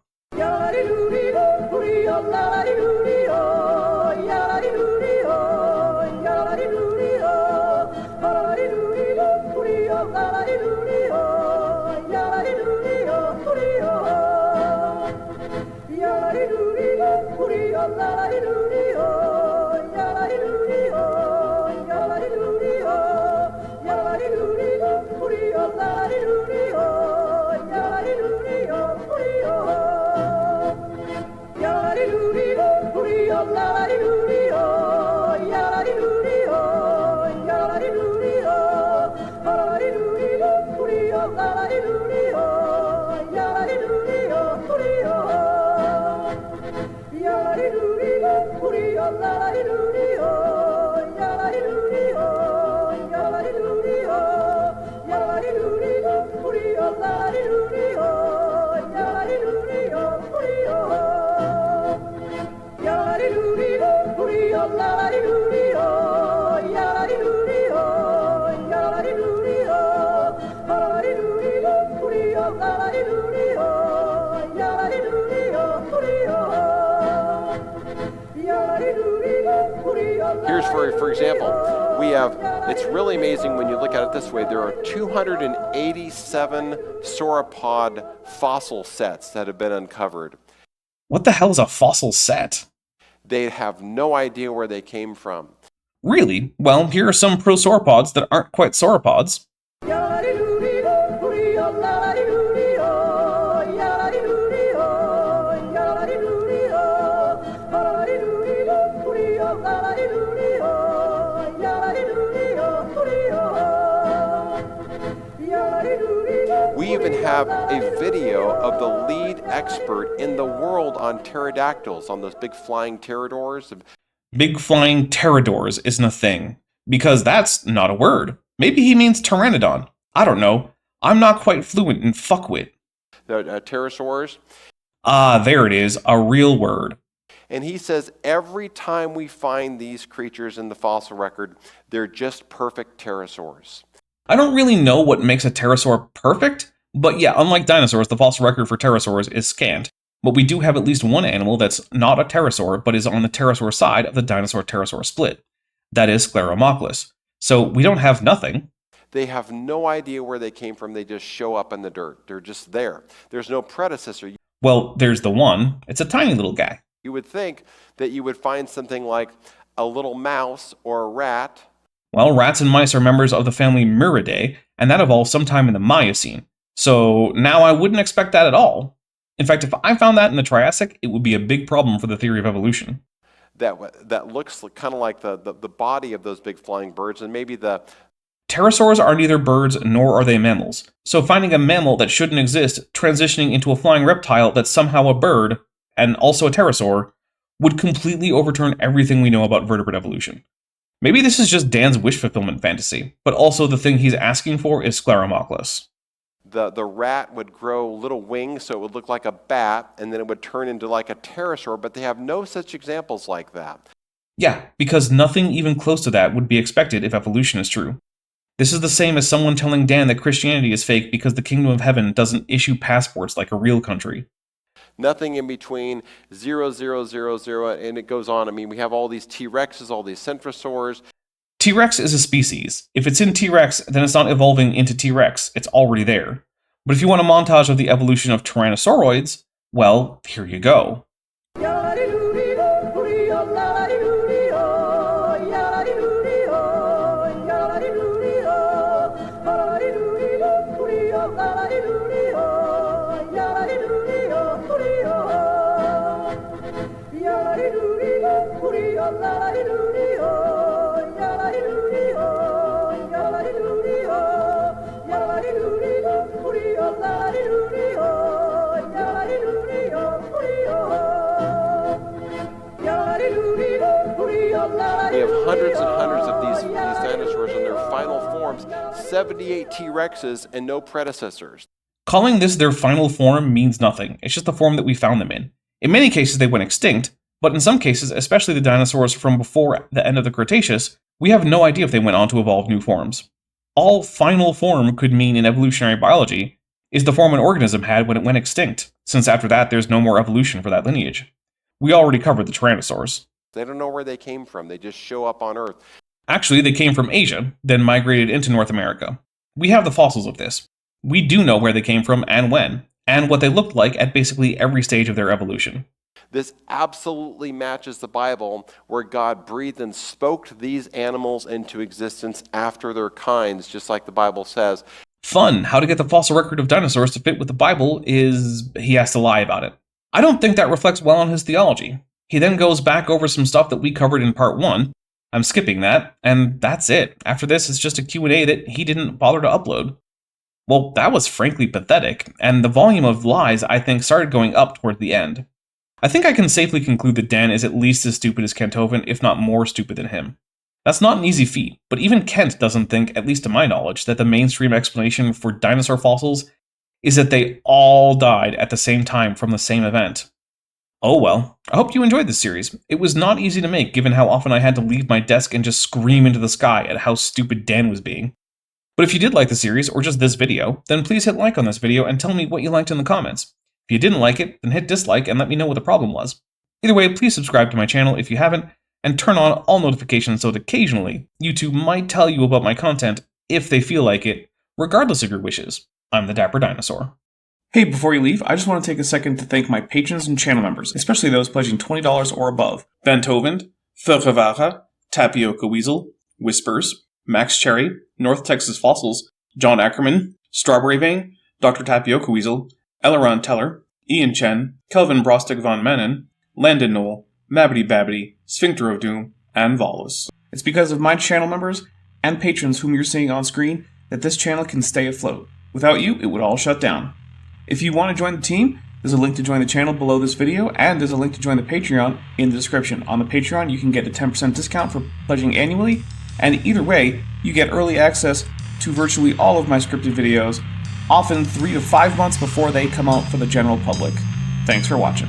Here's for example, we have, it's really amazing when you look at it this way, there are 287 sauropod fossil sets that have been uncovered. What the hell is a fossil set? They have no idea where they came from. Really? Well, here are some prosauropods that aren't quite sauropods. We even have a video of the lead expert in the world on pterodactyls, on those big flying pterodors. Big flying pterodors isn't a thing, because that's not a word. Maybe he means pteranodon. I don't know. I'm not quite fluent in fuckwit. The pterosaurs. Ah, there it is, a real word. And he says every time we find these creatures in the fossil record, they're just perfect pterosaurs. I don't really know what makes a pterosaur perfect, but yeah, unlike dinosaurs, the fossil record for pterosaurs is scant. But we do have at least one animal that's not a pterosaur, but is on the pterosaur side of the dinosaur-pterosaur split. That is Scleromochlus. So we don't have nothing. They have no idea where they came from. They just show up in the dirt. They're just there. There's no predecessor. Well, there's the one. It's a tiny little guy. You would think that you would find something like a little mouse or a rat. Well, rats and mice are members of the family Muridae, and that evolved sometime in the Miocene. So now I wouldn't expect that at all. In fact, if I found that in the Triassic, it would be a big problem for the theory of evolution. That looks kind of like the body of those big flying birds, and maybe the... Pterosaurs are neither birds nor are they mammals. So finding a mammal that shouldn't exist transitioning into a flying reptile that's somehow a bird, and also a pterosaur, would completely overturn everything we know about vertebrate evolution. Maybe this is just Dan's wish fulfillment fantasy, but also the thing he's asking for is Scleromochlus. The rat would grow little wings so it would look like a bat, and then it would turn into like a pterosaur, but they have no such examples like that. Yeah, because nothing even close to that would be expected if evolution is true. This is the same as someone telling Dan that Christianity is fake because the kingdom of heaven doesn't issue passports like a real country. Nothing in between 0, 0, 0, 0, and it goes on. I mean, we have all these T-Rexes, all these centrosaurs. T-Rex is a species. If it's in T-Rex, then it's not evolving into T-Rex, it's already there. But if you want a montage of the evolution of Tyrannosauroids, well, here you go. We have hundreds and hundreds of these dinosaurs in their final forms, 78 T-Rexes and no predecessors. Calling this their final form means nothing. It's just the form that we found them in. In many cases they went extinct, but in some cases, especially the dinosaurs from before the end of the Cretaceous, we have no idea if they went on to evolve new forms. All final form could mean in evolutionary biology is the form an organism had when it went extinct, since after that there's no more evolution for that lineage. We already covered the Tyrannosaurs. They don't know where they came from. They just show up on Earth. Actually, they came from Asia, then migrated into North America. We have the fossils of this. We do know where they came from and when, and what they looked like at basically every stage of their evolution. This absolutely matches the Bible, where God breathed and spoke these animals into existence after their kinds, just like the Bible says. Fun! How to get the fossil record of dinosaurs to fit with the Bible is he has to lie about it. I don't think that reflects well on his theology. He then goes back over some stuff that we covered in part 1. I'm skipping that, and that's it. After this, it's just a Q&A that he didn't bother to upload. Well, that was frankly pathetic, and the volume of lies, I think, started going up toward the end. I think I can safely conclude that Dan is at least as stupid as Kenthoven, if not more stupid than him. That's not an easy feat, but even Kent doesn't think, at least to my knowledge, that the mainstream explanation for dinosaur fossils is that they all died at the same time from the same event. Oh well, I hope you enjoyed this series. It was not easy to make given how often I had to leave my desk and just scream into the sky at how stupid Dan was being. But if you did like the series, or just this video, then please hit like on this video and tell me what you liked in the comments. If you didn't like it, then hit dislike and let me know what the problem was. Either way, please subscribe to my channel if you haven't, and turn on all notifications so that occasionally, YouTube might tell you about my content if they feel like it, regardless of your wishes. I'm the Dapper Dinosaur. Hey, before you leave, I just want to take a second to thank my patrons and channel members, especially those pledging $20 or above. Van Tovend, Ferrevara, Tapioca Weasel, Whispers, Max Cherry, North Texas Fossils, John Ackerman, Strawberry Vein, Dr. Tapioca Weasel, Elleron Teller, Ian Chen, Kelvin Brostig von Manen, Landon Knoll, Mabbity Babbity, Sphincter of Doom, and Volus. It's because of my channel members and patrons whom you're seeing on screen that this channel can stay afloat. Without you, it would all shut down. If you want to join the team, there's a link to join the channel below this video, and there's a link to join the Patreon in the description. On the Patreon, you can get a 10% discount for pledging annually, and either way, you get early access to virtually all of my scripted videos, often 3 to 5 months before they come out for the general public. Thanks for watching.